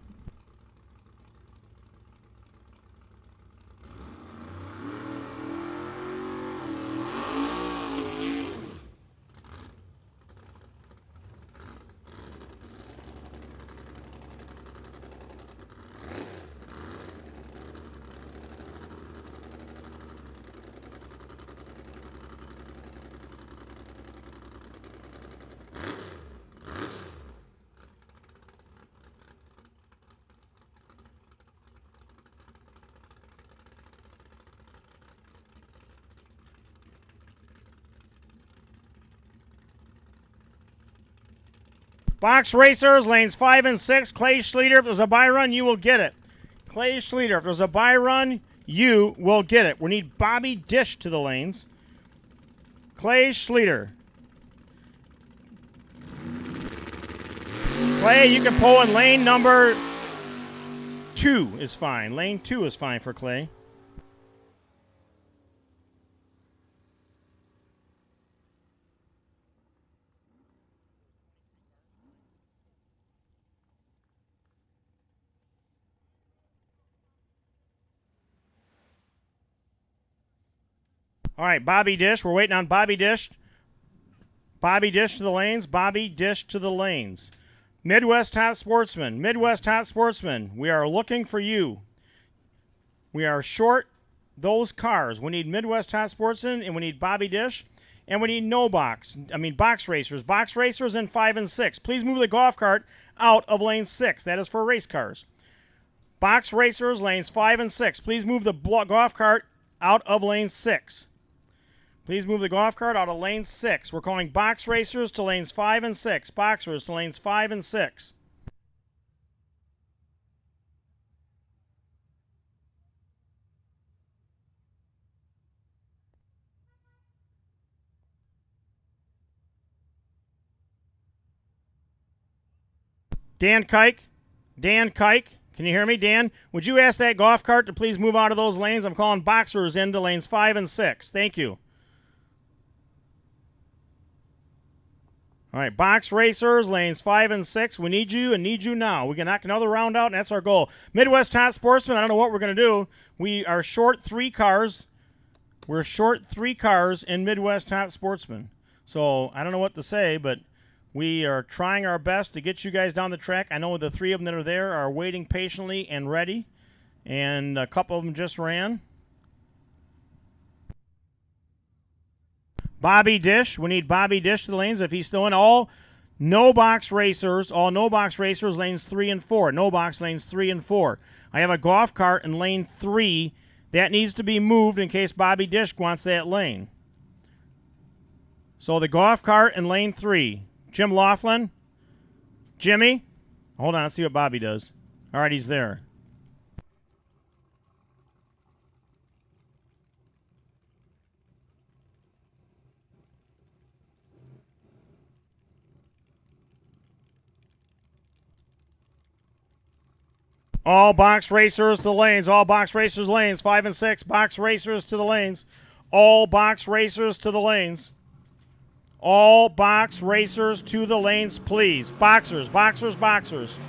Box racers, lanes 5 and 6. Clay Schlitter, if there's a buy run, you will get it. Clay Schlitter, if there's a buy run, you will get it. We need Bobby Dish to the lanes. Clay Schlitter. Clay, you can pull in lane number 2 is fine. Lane 2 is fine for Clay. All right, Bobby Dish. We're waiting on Bobby Dish. Bobby Dish to the lanes. Bobby Dish to the lanes. Midwest Top Sportsman. Midwest Top Sportsman. We are looking for you. We are short those cars. We need Midwest Top Sportsman, and we need Bobby Dish, and we need box racers. Box racers in 5 and 6. Please move the golf cart out of lane 6. That is for race cars. Box racers, lanes 5 and 6. Please move the golf cart out of lane 6. Please move the golf cart out of lane 6. We're calling box racers to lanes 5 and 6. Boxers to lanes 5 and 6. Dan Kike. Dan Kike. Can you hear me, Dan? Would you ask that golf cart to please move out of those lanes? I'm calling boxers into lanes 5 and 6. Thank you. All right, box racers, lanes 5 and 6. We need you and need you now. We can knock another round out, and that's our goal. Midwest Top Sportsman, I don't know what we're going to do. We are short 3 cars. We're short 3 cars in Midwest Top Sportsman. So I don't know what to say, but we are trying our best to get you guys down the track. I know the 3 of them that are there are waiting patiently and ready, and a couple of them just ran. Bobby Dish. We need Bobby Dish to the lanes if he's still in. All no box racers, lanes 3 and 4. No box lanes 3 and 4. I have a golf cart in lane 3 that needs to be moved in case Bobby Dish wants that lane. So the golf cart in lane 3. Jim Laughlin. Jimmy. Hold on, let's see what Bobby does. All right, he's there. All box racers to the lanes. All box racers lanes. 5 and 6. Box racers to the lanes. All box racers to the lanes. All box racers to the lanes, please. Boxers, boxers, boxers.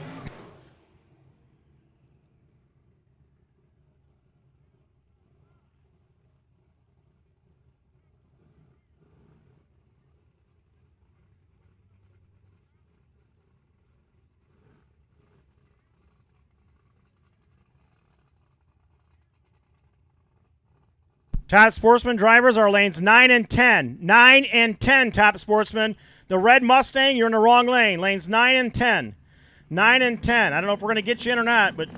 Top Sportsman drivers are lanes 9 and 10. 9 and 10, Top Sportsman. The red Mustang, you're in the wrong lane. Lanes 9 and 10. 9 and 10. I don't know if we're going to get you in or not, but...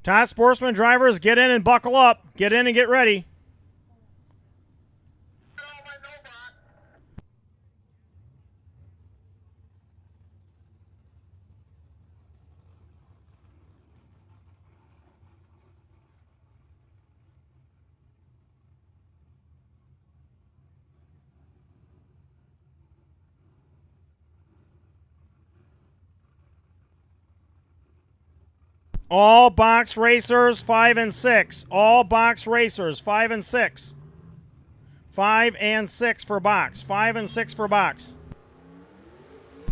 Top Sportsman drivers, get in and buckle up. Get in and get ready. All box racers, 5 and 6. All box racers, 5 and 6. 5 and 6 for box. 5 and 6 for box.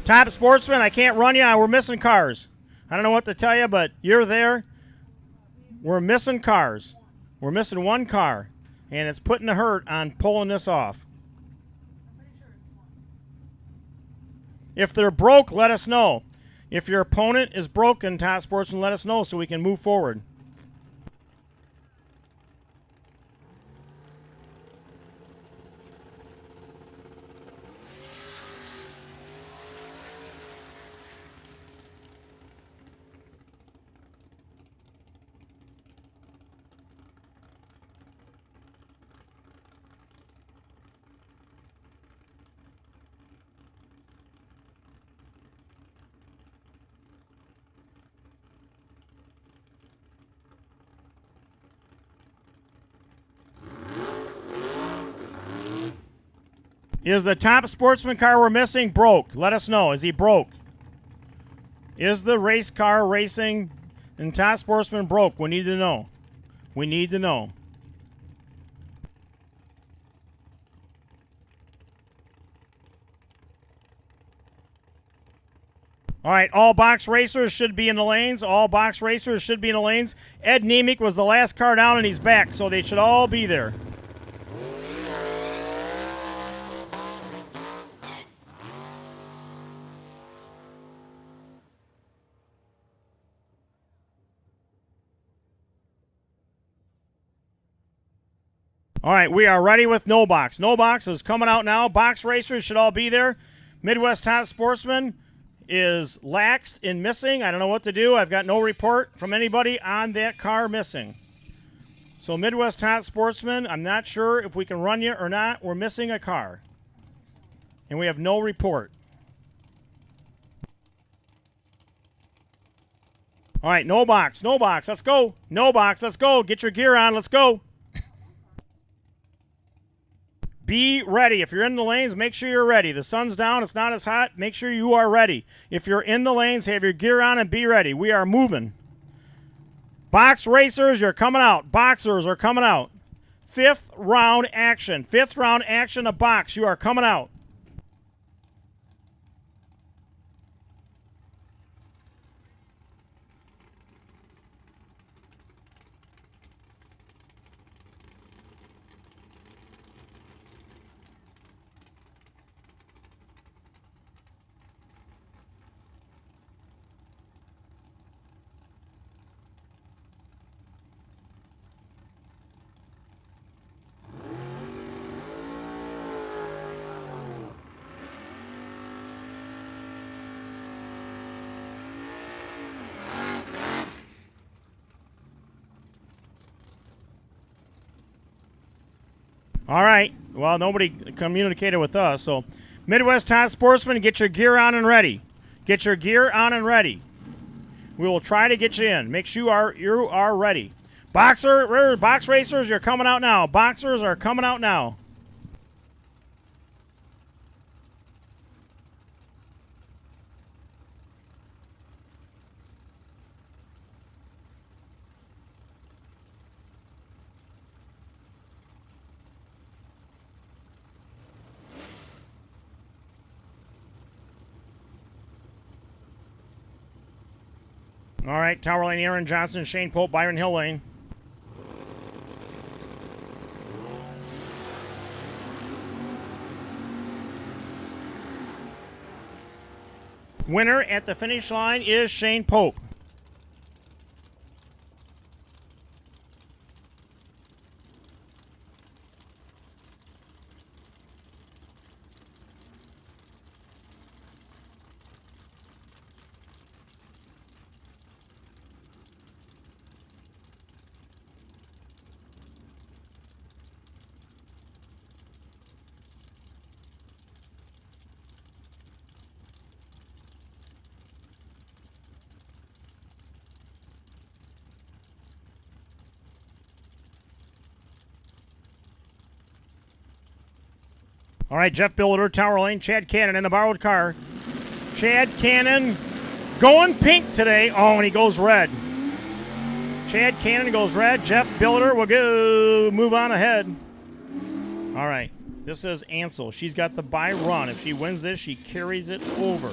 Top Sportsman, I can't run you. We're missing cars. I don't know what to tell you, but you're there. We're missing cars. We're missing 1 car, and it's putting a hurt on pulling this off. If they're broke, let us know. If your opponent is broken, Top Sportsman, let us know so we can move forward. Is the top Sportsman car we're missing broke? Let us know. Is he broke? Is the race car racing and top Sportsman broke? We need to know. We need to know. All right, all box racers should be in the lanes. All box racers should be in the lanes. Ed Nemec was the last car down, and he's back, so they should all be there. All right, we are ready with no box. No box is coming out now. Box racers should all be there. Midwest Top Sportsman is laxed in missing. I don't know what to do. I've got no report from anybody on that car missing. So Midwest Top Sportsman, I'm not sure if we can run you or not. We're missing a car. And we have no report. All right, no box. No box. Let's go. No box. Let's go. Get your gear on. Let's go. Be ready. If you're in the lanes, make sure you're ready. The sun's down. It's not as hot. Make sure you are ready. If you're in the lanes, have your gear on and be ready. We are moving. Box racers, you're coming out. Boxers are coming out. Fifth round action. Fifth round action of box. You are coming out. All right. Well, nobody communicated with us. So, Midwest Top Sportsman, get your gear on and ready. Get your gear on and ready. We will try to get you in. Make sure you are ready. Box racers, you're coming out now. Boxers are coming out now. All right, Tower Lane, Aaron Johnson, Shane Pope, Byron Hill Lane. Winner at the finish line is Shane Pope. All right, Jeff Billiter, Tower Lane, Chad Cannon in a borrowed car. Chad Cannon going pink today. Oh, and he goes red. Chad Cannon goes red. Jeff Billiter will go move on ahead. All right, this is Ansel. She's got the bye run. If she wins this, she carries it over.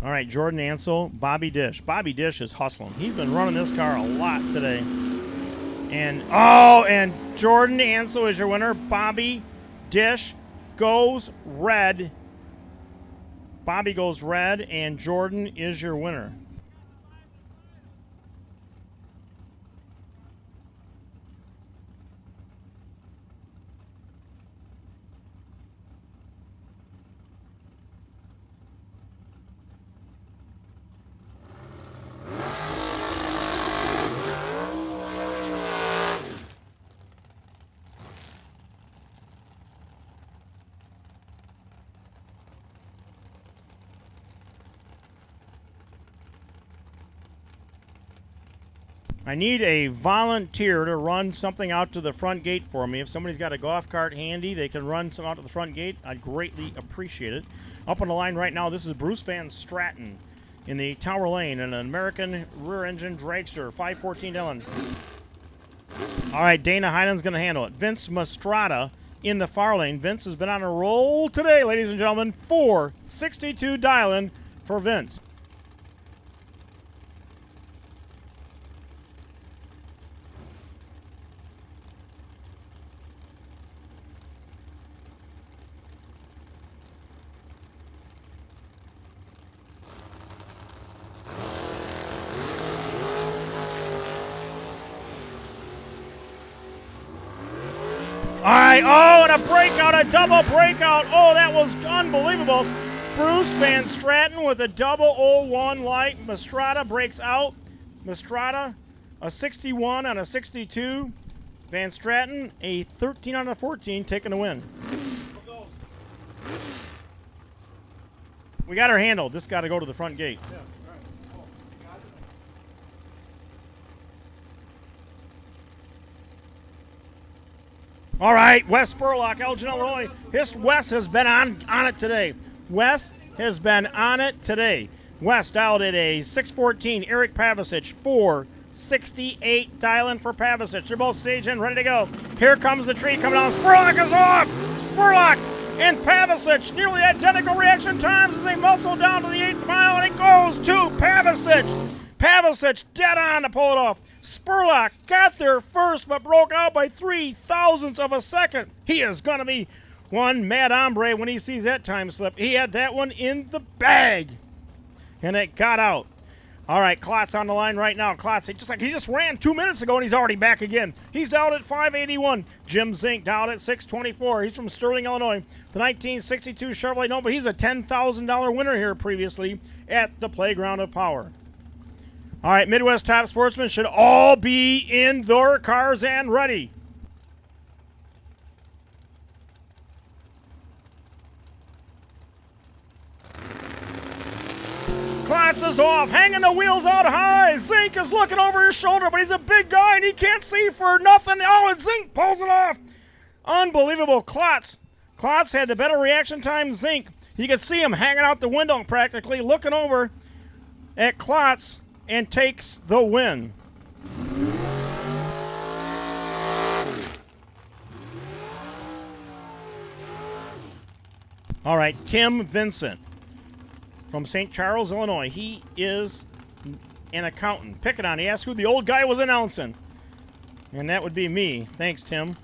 All right, Jordan Ansel, Bobby Dish. Bobby Dish is hustling. He's been running this car a lot today. And Jordan Ansel is your winner. Bobby Dish goes red. Bobby goes red, and Jordan is your winner. I need a volunteer to run something out to the front gate for me. If somebody's got a golf cart handy, they can run some out to the front gate. I'd greatly appreciate it. Up on the line right now, this is Bruce Van Stratton in the Tower Lane, an American rear-engine dragster, 514 Ellen. All right, Dana Hyland's going to handle it. Vince Mastrada in the far lane. Vince has been on a roll today, ladies and gentlemen. 462 dialing for Vince. All right, oh, and a breakout, a double breakout. Oh, that was unbelievable. Bruce Van Stratton with a double 01 light. Mastrada breaks out. Mastrada, a 61 on a 62. Van Stratton, a 13 on a 14, taking the win. We got her handled. This got to go to the front gate. Yeah. All right, Wes Spurlock, Elgin, Illinois. Wes has been on it today. Wes has been on it today. Wes dialed at a 614. Eric Pavisic, 468 dialing for Pavisic. They're both staged in, ready to go. Here comes the tree coming down. Spurlock is off. Spurlock and Pavisic, nearly identical reaction times as they muscle down to the 8th mile, and it goes to Pavisic. Pavisic dead on to pull it off. Spurlock got there first, but broke out by 0.003 of a second. He is going to be one mad hombre when he sees that time slip. He had that one in the bag, and it got out. All right, Klotz on the line right now. Klotz, he just ran 2 minutes ago, and he's already back again. He's down at 581. Jim Zink down at 624. He's from Sterling, Illinois. The 1962 Chevrolet Nova. He's a $10,000 winner here previously at the Playground of Power. All right, Midwest Top Sportsmen should all be in their cars and ready. Klotz is off, hanging the wheels out high. Zink is looking over his shoulder, but he's a big guy and he can't see for nothing. Oh, and Zink pulls it off. Unbelievable. Klotz had the better reaction time. Zink, you could see him hanging out the window practically, looking over at Klotz, and takes the win. All right, Tim Vincent from St. Charles, Illinois. He is an accountant. Pick it on. He asked who the old guy was announcing, and that would be me. Thanks, Tim.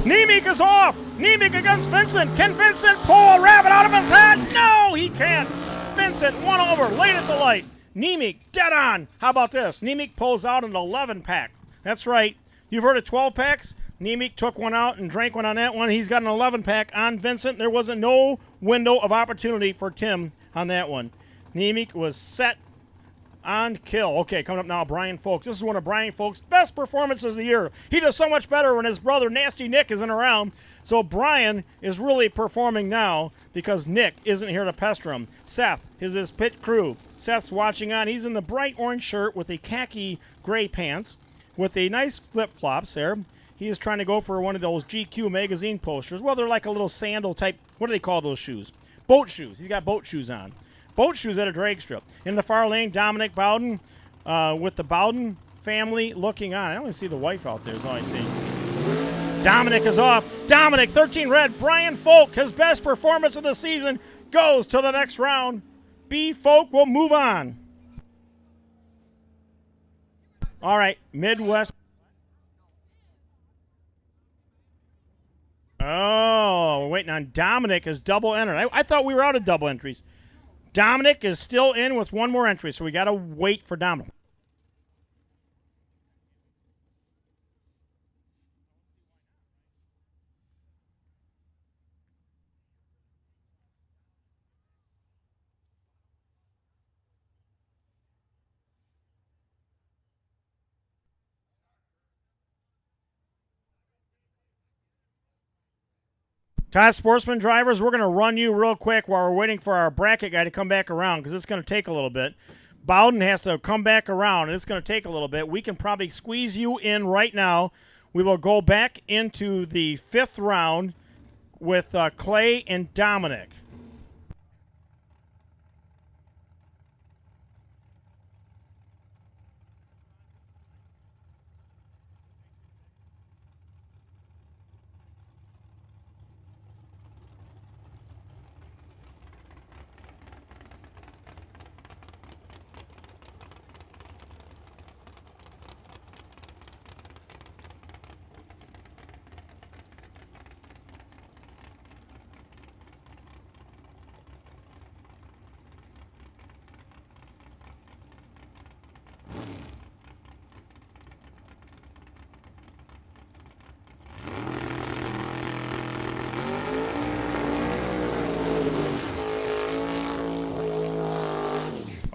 Nemec is off. Nemec against Vincent. Can Vincent pull a rabbit out of his hat? No, he can't. Vincent one over, late at the light. Nemec dead on. How about this? Nemec pulls out an 11-pack. That's right. You've heard of 12-packs? Nemec took one out and drank one on that one. He's got an 11-pack on Vincent. There wasn't no window of opportunity for Tim on that one. Nemec was set on kill. Okay, coming up now, Brian Folks. This is one of Brian Folks' best performances of the year. He does so much better when his brother Nasty Nick isn't around. So Brian is really performing now because Nick isn't here to pester him. Seth is his pit crew. Seth's watching on. He's in the bright orange shirt with the khaki gray pants with the nice flip-flops there. He is trying to go for one of those GQ magazine posters. Well, they're like a little sandal type. What do they call those shoes? Boat shoes. He's got boat shoes on. Boat shoes at a drag strip. In the far lane, Dominic Bowden with the Bowden family looking on. I only see the wife out there is all I see. Dominic is off. Dominic, 13 red. Brian Folk, his best performance of the season, goes to the next round. B. Folk will move on. All right, Midwest. Oh, we're waiting on Dominic as double entered. I thought we were out of double entries. Dominic is still in with one more entry, so we got to wait for Dominic. Todd Sportsman drivers, we're going to run you real quick while we're waiting for our bracket guy to come back around because it's going to take a little bit. Bowden has to come back around, and it's going to take a little bit. We can probably squeeze you in right now. We will go back into the 5th round with Clay and Dominic.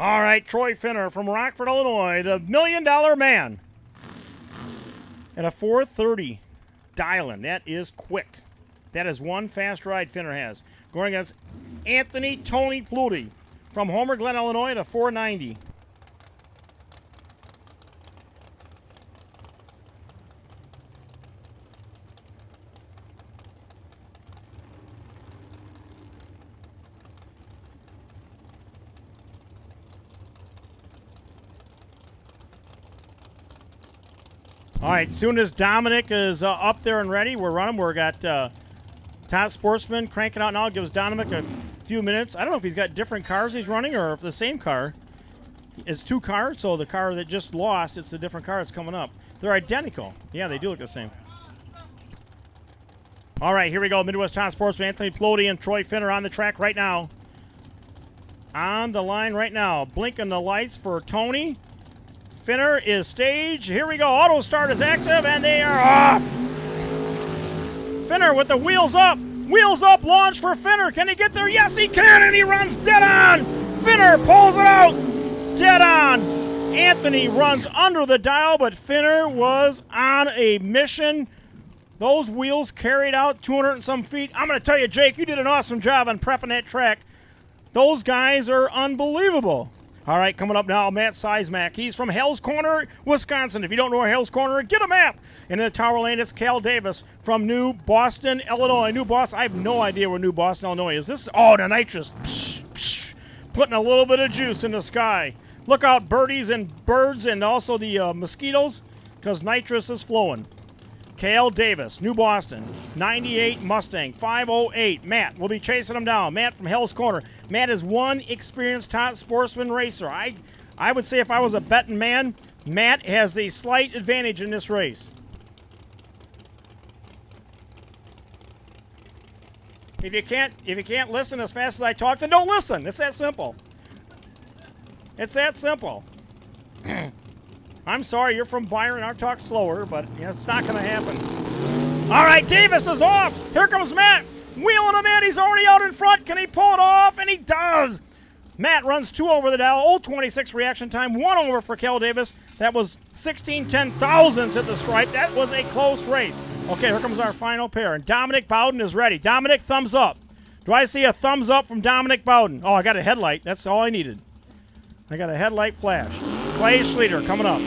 All right, Troy Finner from Rockford, Illinois, the $1 Million Man. At a 430 dial-in. That is quick. That is one fast ride Finner has. Going against Anthony Tony Pluty from Homer Glen, Illinois at a 490. All right, soon as Dominic is up there and ready, we're running. We've got Todd Sportsman cranking out now. Gives Dominic a few minutes. I don't know if he's got different cars he's running or if the same car. It's 2 cars, so the car that just lost, it's a different car that's coming up. They're identical. Yeah, they do look the same. All right, here we go. Midwest Todd Sportsman, Anthony Plody and Troy Finner on the track right now. On the line right now. Blinking the lights for Tony. Finner is staged. Here we go. Auto start is active, and they are off. Finner with the wheels up. Wheels up launch for Finner. Can he get there? Yes, he can, and he runs dead on. Finner pulls it out. Dead on. Anthony runs under the dial, but Finner was on a mission. Those wheels carried out 200 and some feet. I'm going to tell you, Jake, you did an awesome job on prepping that track. Those guys are unbelievable. All right, coming up now, Matt Sizemack. He's from Hell's Corner, Wisconsin. If you don't know where Hell's Corner is, get a map. And in the tower lane, it's Cal Davis from New Boston, Illinois. New Boston, I have no idea where New Boston, Illinois is. This, oh, the nitrous. Psh, psh, putting a little bit of juice in the sky. Look out, birdies and birds and also the mosquitoes, because nitrous is flowing. Cal Davis, New Boston, 98 Mustang, 508. Matt will be chasing him down. Matt from Hell's Corner. Matt is one experienced Todd Sportsman racer. I would say if I was a betting man, Matt has a slight advantage in this race. If you can't listen as fast as I talk, then don't listen. It's that simple. It's that simple. I'm sorry, you're from Byron. I'll talk slower, but you know, it's not going to happen. All right, Davis is off. Here comes Matt. Wheeling him in. He's already out in front. Can he pull it off? And he does. Matt runs 2 over the dial. 0.26 reaction time. 1 over for Cal Davis. That was 16 thousandths at the stripe. That was a close race. Okay, here comes our final pair. And Dominic Bowden is ready. Dominic, thumbs up. Do I see a thumbs up from Dominic Bowden? Oh, I got a headlight. That's all I needed. I got a headlight flash. Clay Schlitter coming up.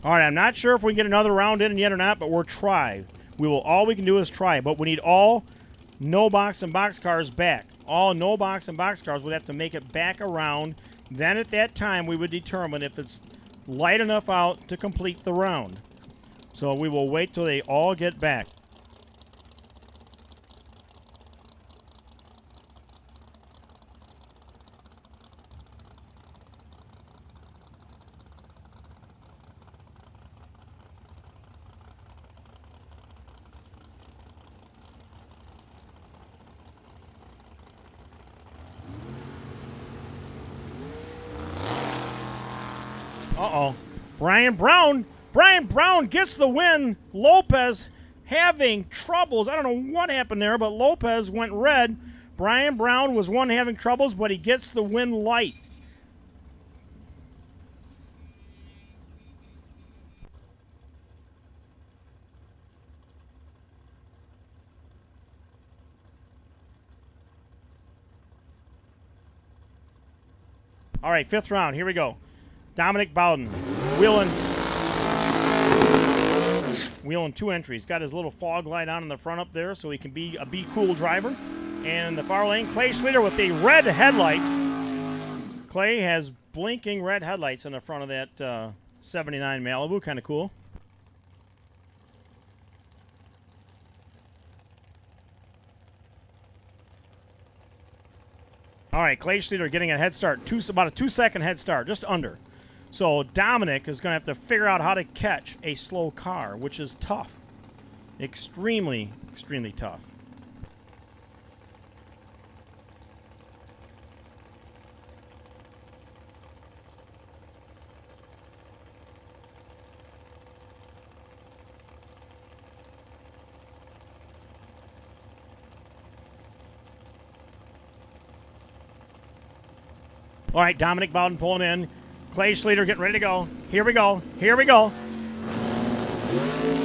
All right, I'm not sure if we can get another round in yet or not, but we'll try. All we can do is try, but we need all no box and box cars back. All no box and box cars would have to make it back around. Then at that time, we would determine if it's light enough out to complete the round. So we will wait till they all get back. Uh-oh. Brian Brown gets the win. Lopez having troubles. I don't know what happened there, but Lopez went red Brian Brown was one having troubles, but he gets the win light. All right, 5th round. Here we go. Dominic Bowden wheeling 2 entries. Got his little fog light on in the front up there so he can be a Be Cool driver. And in the far lane, Clay Schlitter with the red headlights. Clay has blinking red headlights in the front of that 79 Malibu. Kind of cool. All right, Clay Schlitter getting a head start. About a 2-second head start, just under. So Dominic is going to have to figure out how to catch a slow car, which is tough. Extremely, extremely tough. All right, Dominic Bowden pulling in. Clay Schlitter getting ready to go. Here we go. Here we go.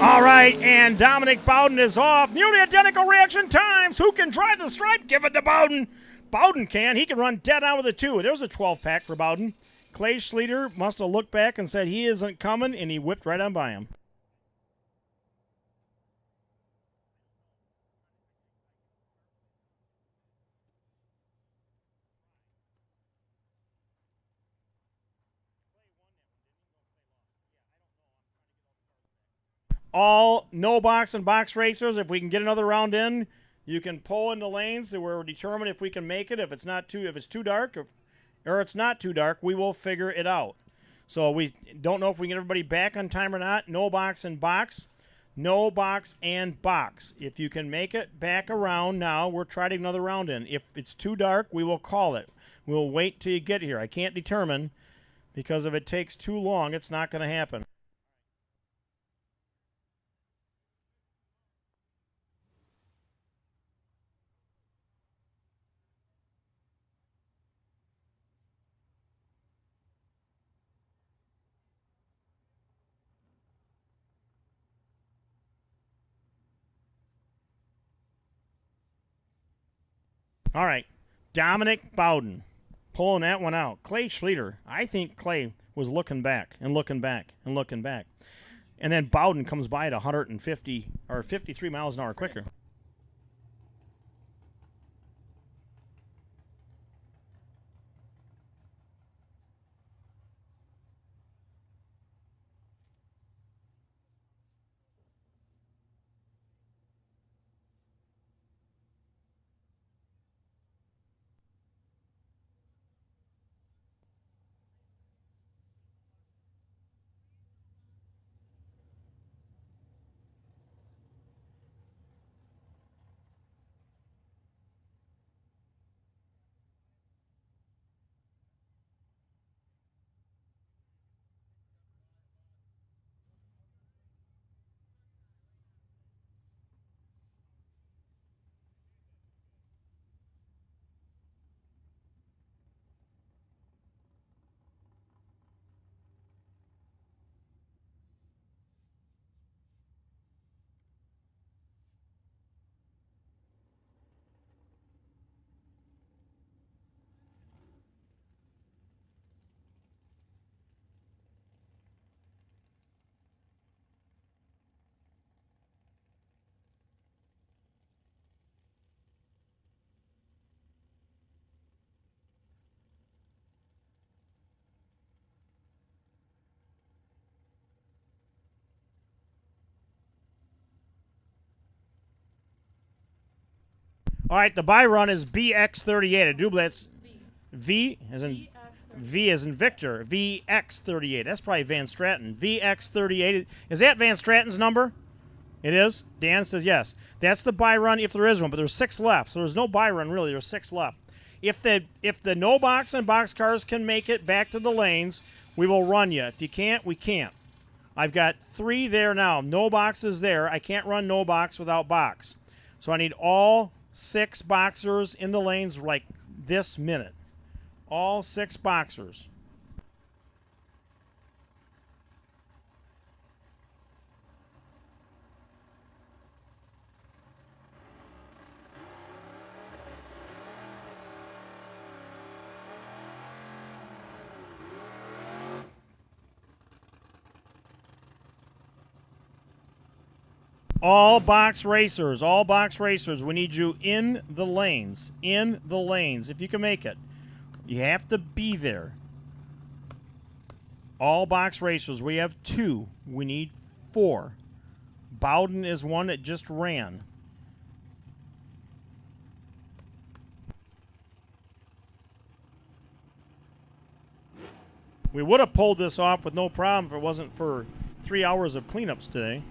All right, and Dominic Bowden is off. Nearly identical reaction times. Who can drive the stripe? Give it to Bowden. Bowden can. He can run dead on with a 2. There's a 12-pack for Bowden. Clay Schlitter must have looked back and said he isn't coming, and he whipped right on by him. All no box and box racers, if we can get another round in, you can pull into lanes that we're determined if we can make it. If it's too dark, or it's not too dark, we will figure it out. So we don't know if we can get everybody back on time or not. No box and box. No box and box. If you can make it back around now, we're trying another round in. If it's too dark, we will call it. We'll wait till you get here. I can't determine, because if it takes too long, it's not going to happen. All right, Dominic Bowden pulling that one out. Clay Schlitter, I think Clay was looking back and looking back and looking back. And then Bowden comes by at 150 or 53 miles an hour quicker. All right, the buy run is BX38. I do believe that's V as in Victor. VX38. That's probably Van Stratton. VX38. Is that Van Stratton's number? It is? Dan says yes. That's the buy run if there is one, but there's 6 left. So there's no buy run really. There's 6 left. If the no box and box cars can make it back to the lanes, we will run you. If you can't, we can't. I've got 3 there now. No box is there. I can't run no box without box. So I need all 6 boxers in the lanes like this minute. All 6 boxers. All box racers, we need you in the lanes. In the lanes, if you can make it. You have to be there. All box racers, we have 2. We need 4. Bowden is one that just ran. We would have pulled this off with no problem if it wasn't for 3 hours of cleanups today.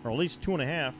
Or at least 2.5.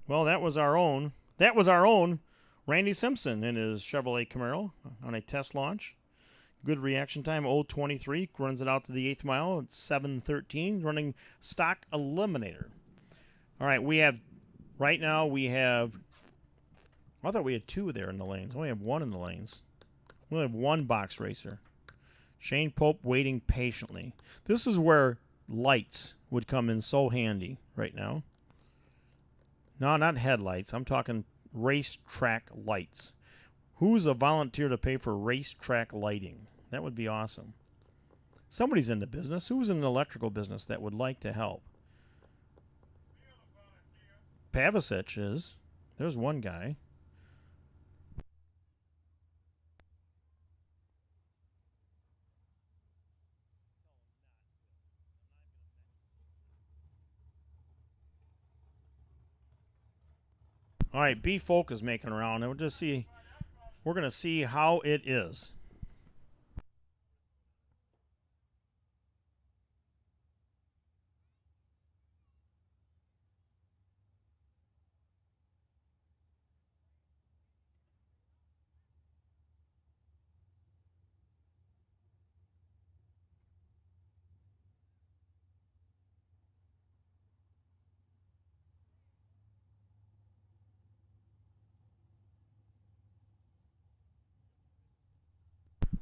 Well, that was our own. Randy Simpson in his Chevrolet Camaro on a test launch. Good reaction time, 0:23. Runs it out to the 8th mile at 7:13. Running stock eliminator. All right, right now we have. I thought we had 2 there in the lanes. We only have 1 in the lanes. We only have 1 box racer. Shane Pope waiting patiently. This is where lights would come in so handy right now. No, not headlights. I'm talking racetrack lights. Who's a volunteer to pay for racetrack lighting? That would be awesome. Somebody's in the business. Who's in the electrical business that would like to help? Pavisic is. There's one guy. All right, B Folk is making around, and we're going to see how it is.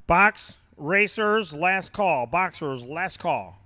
Box racers, last call. Boxers, last call.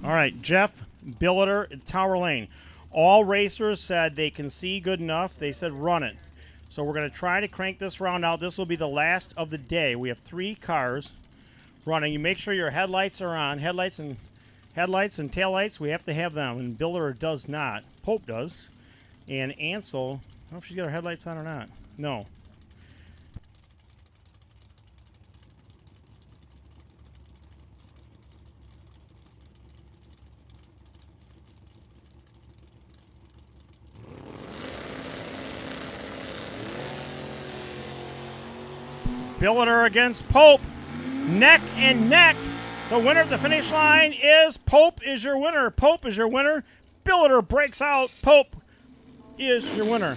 All right, Jeff Billiter, Tower Lane. All racers said they can see good enough. They said run it. So we're going to try to crank this round out. This will be the last of the day. We have 3 cars running. You make sure your headlights are on. Headlights and taillights, we have to have them. And Billiter does not. Pope does. And Ansel, I don't know if she's got her headlights on or not. No. Billiter against Pope. Neck and neck. The winner at the finish line is Pope is your winner. Pope is your winner. Billiter breaks out. Pope is your winner.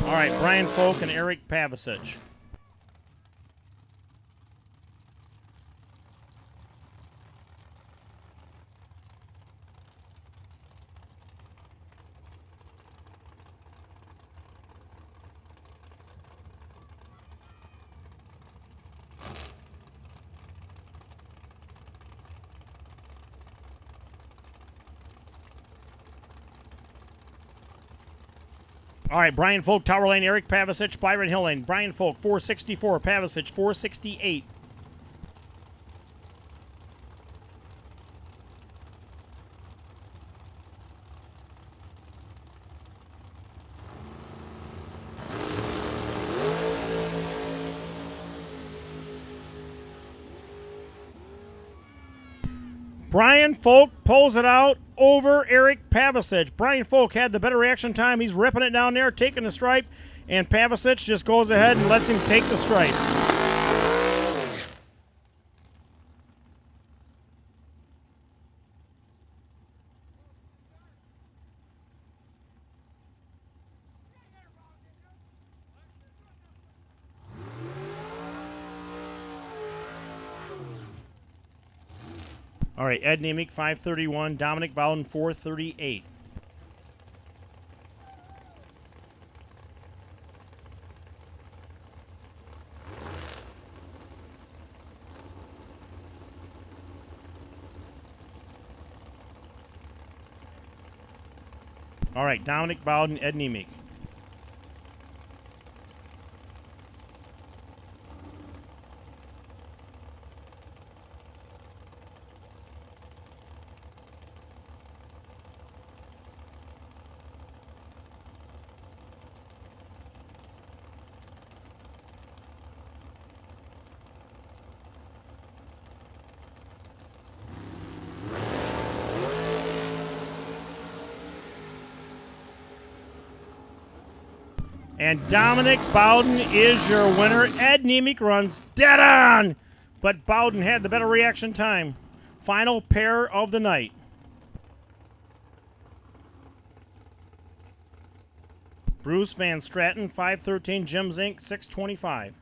All right, Brian Folk and Eric Pavisic. All right, Brian Folk, Tower Lane, Eric Pavisic, Byron Hill Lane. Brian Folk, 464, Pavisic, 468. Brian Folk pulls it out over Eric Pavisic. Brian Folk had the better reaction time. He's ripping it down there, taking the stripe, and Pavisic just goes ahead and lets him take the stripe. All right, Ed Nemick, 531. Dominic Bowden, 438. All right, Dominic Bowden, Ed Nemick. And Dominic Bowden is your winner. Ed Nemick runs dead on, but Bowden had the better reaction time. Final pair of the night. Bruce Van Stratton, 513. Jim Zink, 625.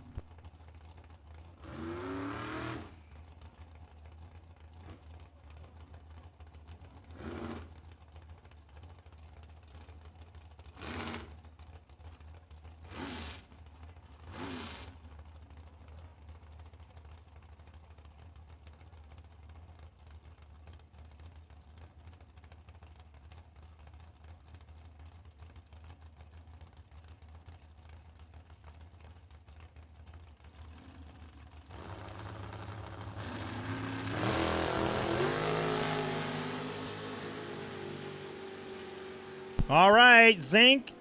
All right, Zink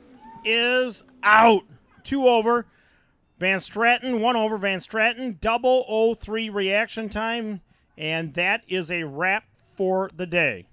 is out. 2 over. Van Straten, 1 over. Van Straten, double 0-3 reaction time, and that is a wrap for the day.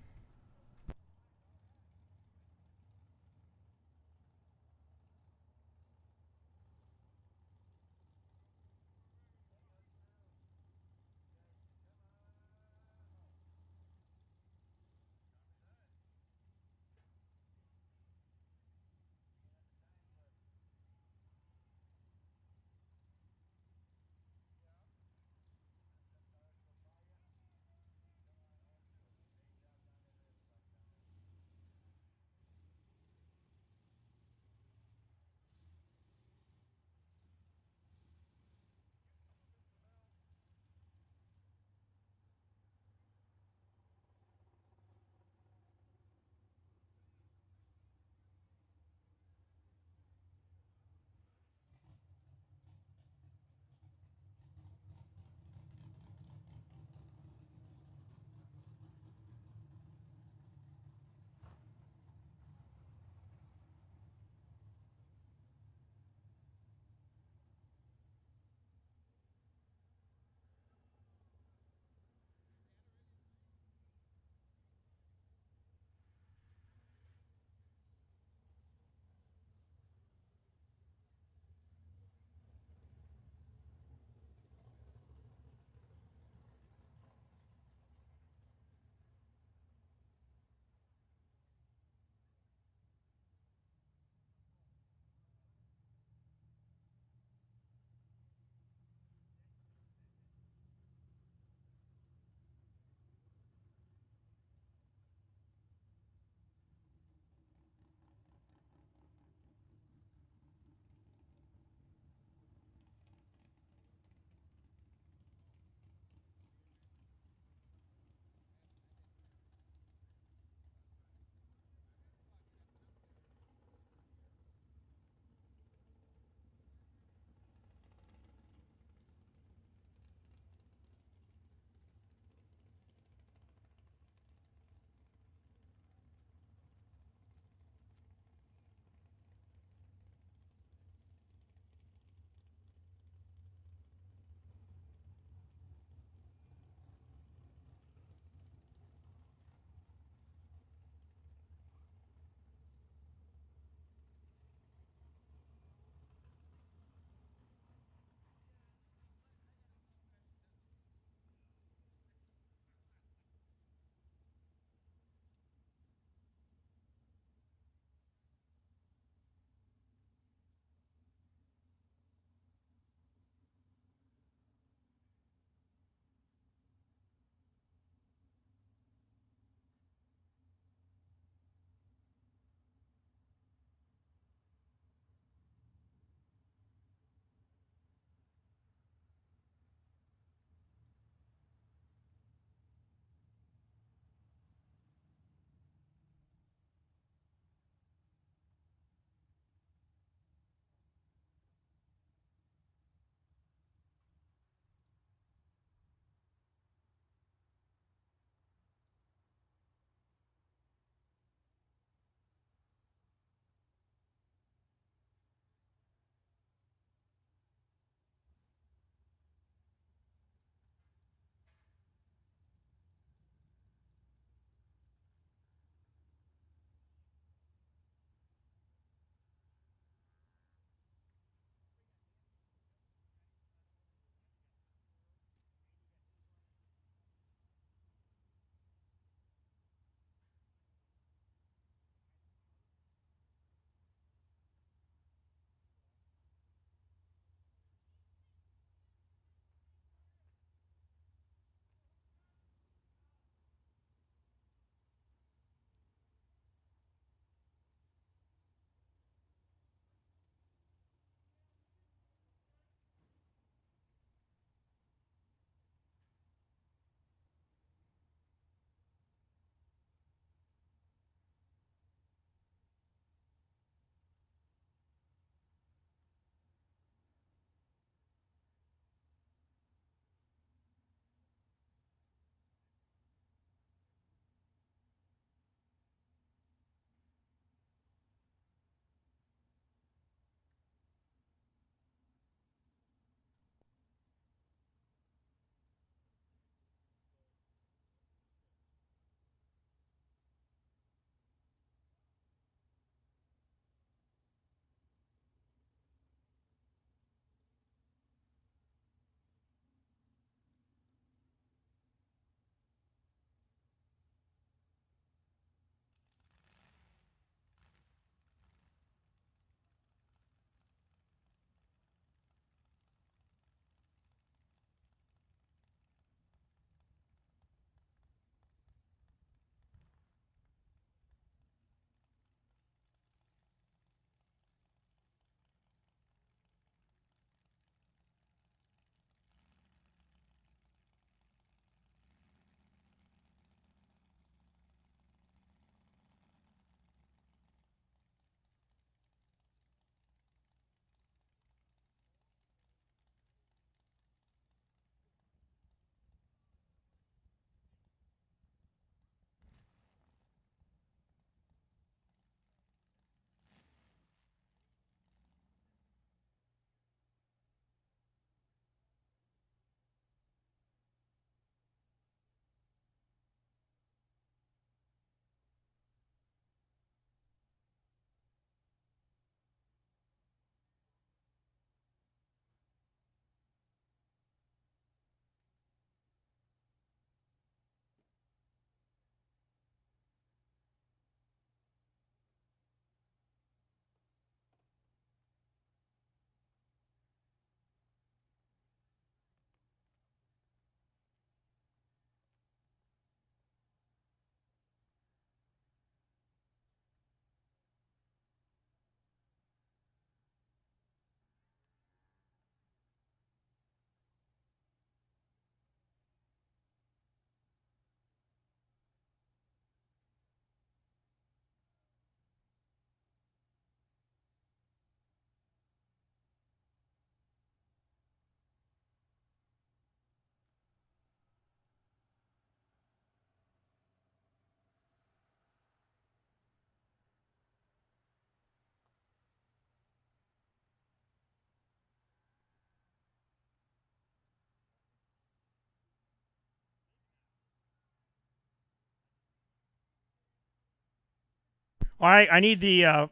All right, I need the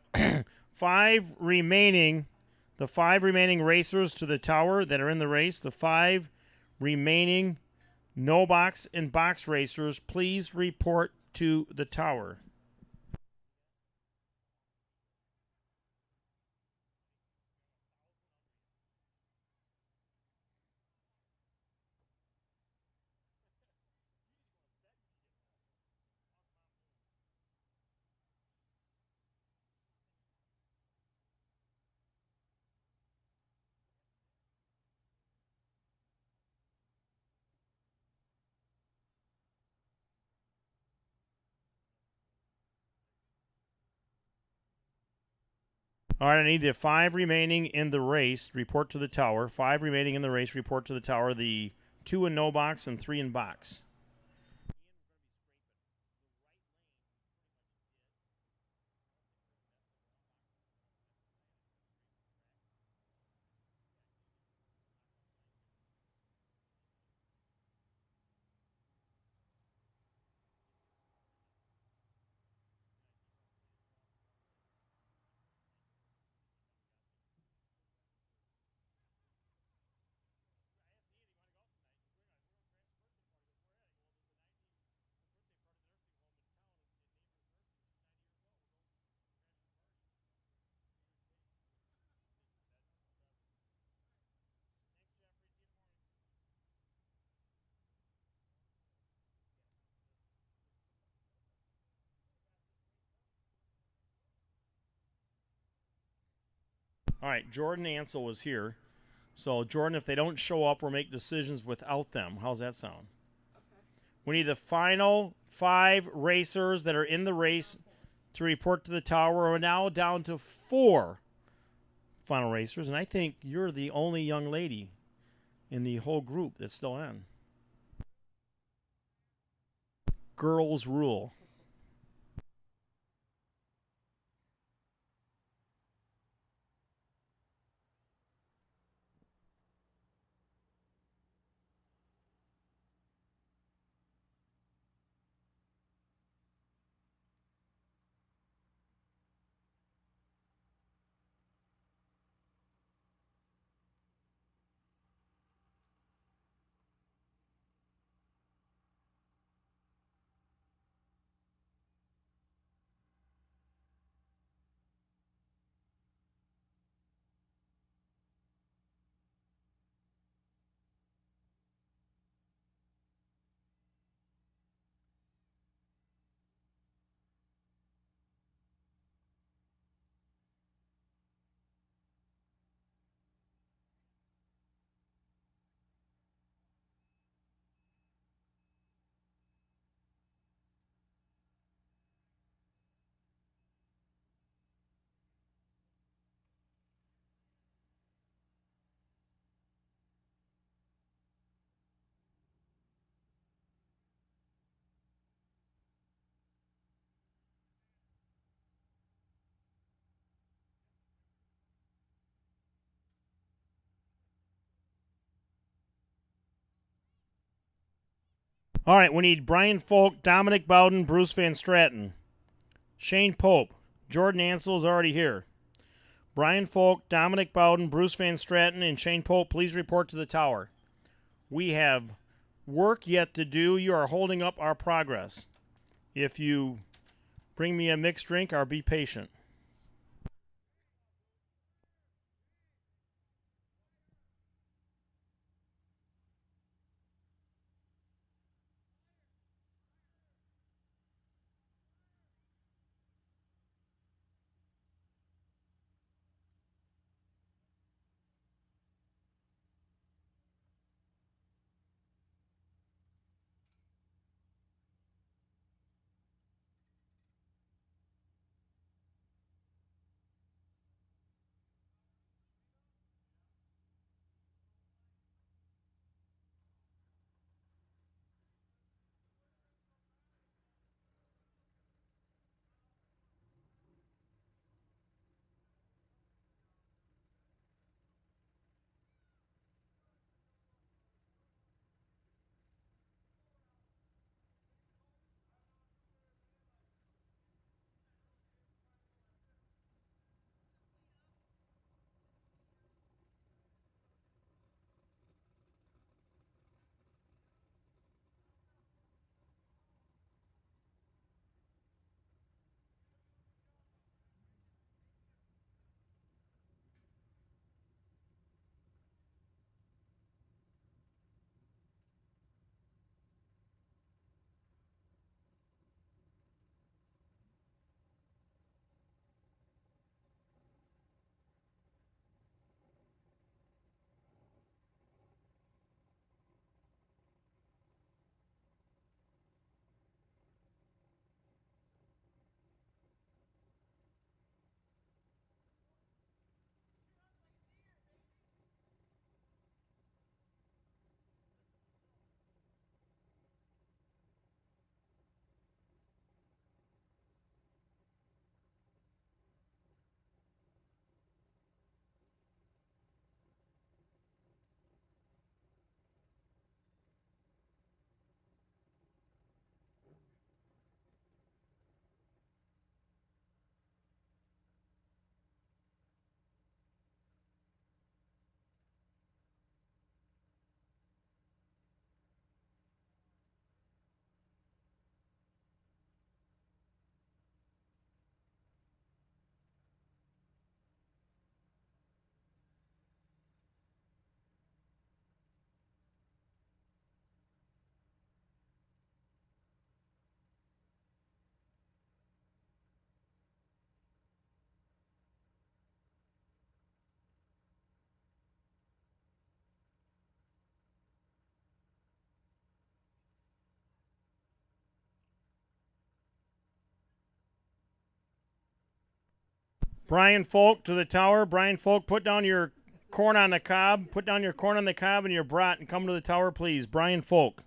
five remaining racers to the tower that are in the race. The 5 remaining no box and box racers, please report to the tower. All right, I need the 5 remaining in the race. Report to the tower. 5 remaining in the race. Report to the tower. The 2 in no box and 3 in box. All right, Jordan Ansel was here. So, Jordan, if they don't show up, we'll make decisions without them. How's that sound? Okay. We need the final 5 racers that are in the race to report to the tower. We're now down to 4 final racers, and I think you're the only young lady in the whole group that's still in. Girls rule. All right, we need Brian Folk, Dominic Bowden, Bruce Van Straten, Shane Pope. Jordan Ansel is already here. Brian Folk, Dominic Bowden, Bruce Van Straten, and Shane Pope, please report to the tower. We have work yet to do. You are holding up our progress. If you bring me a mixed drink, or be patient. Brian Folk to the tower. Brian Folk, put down your corn on the cob. Put down your corn on the cob and your brat and come to the tower, please. Brian Folk.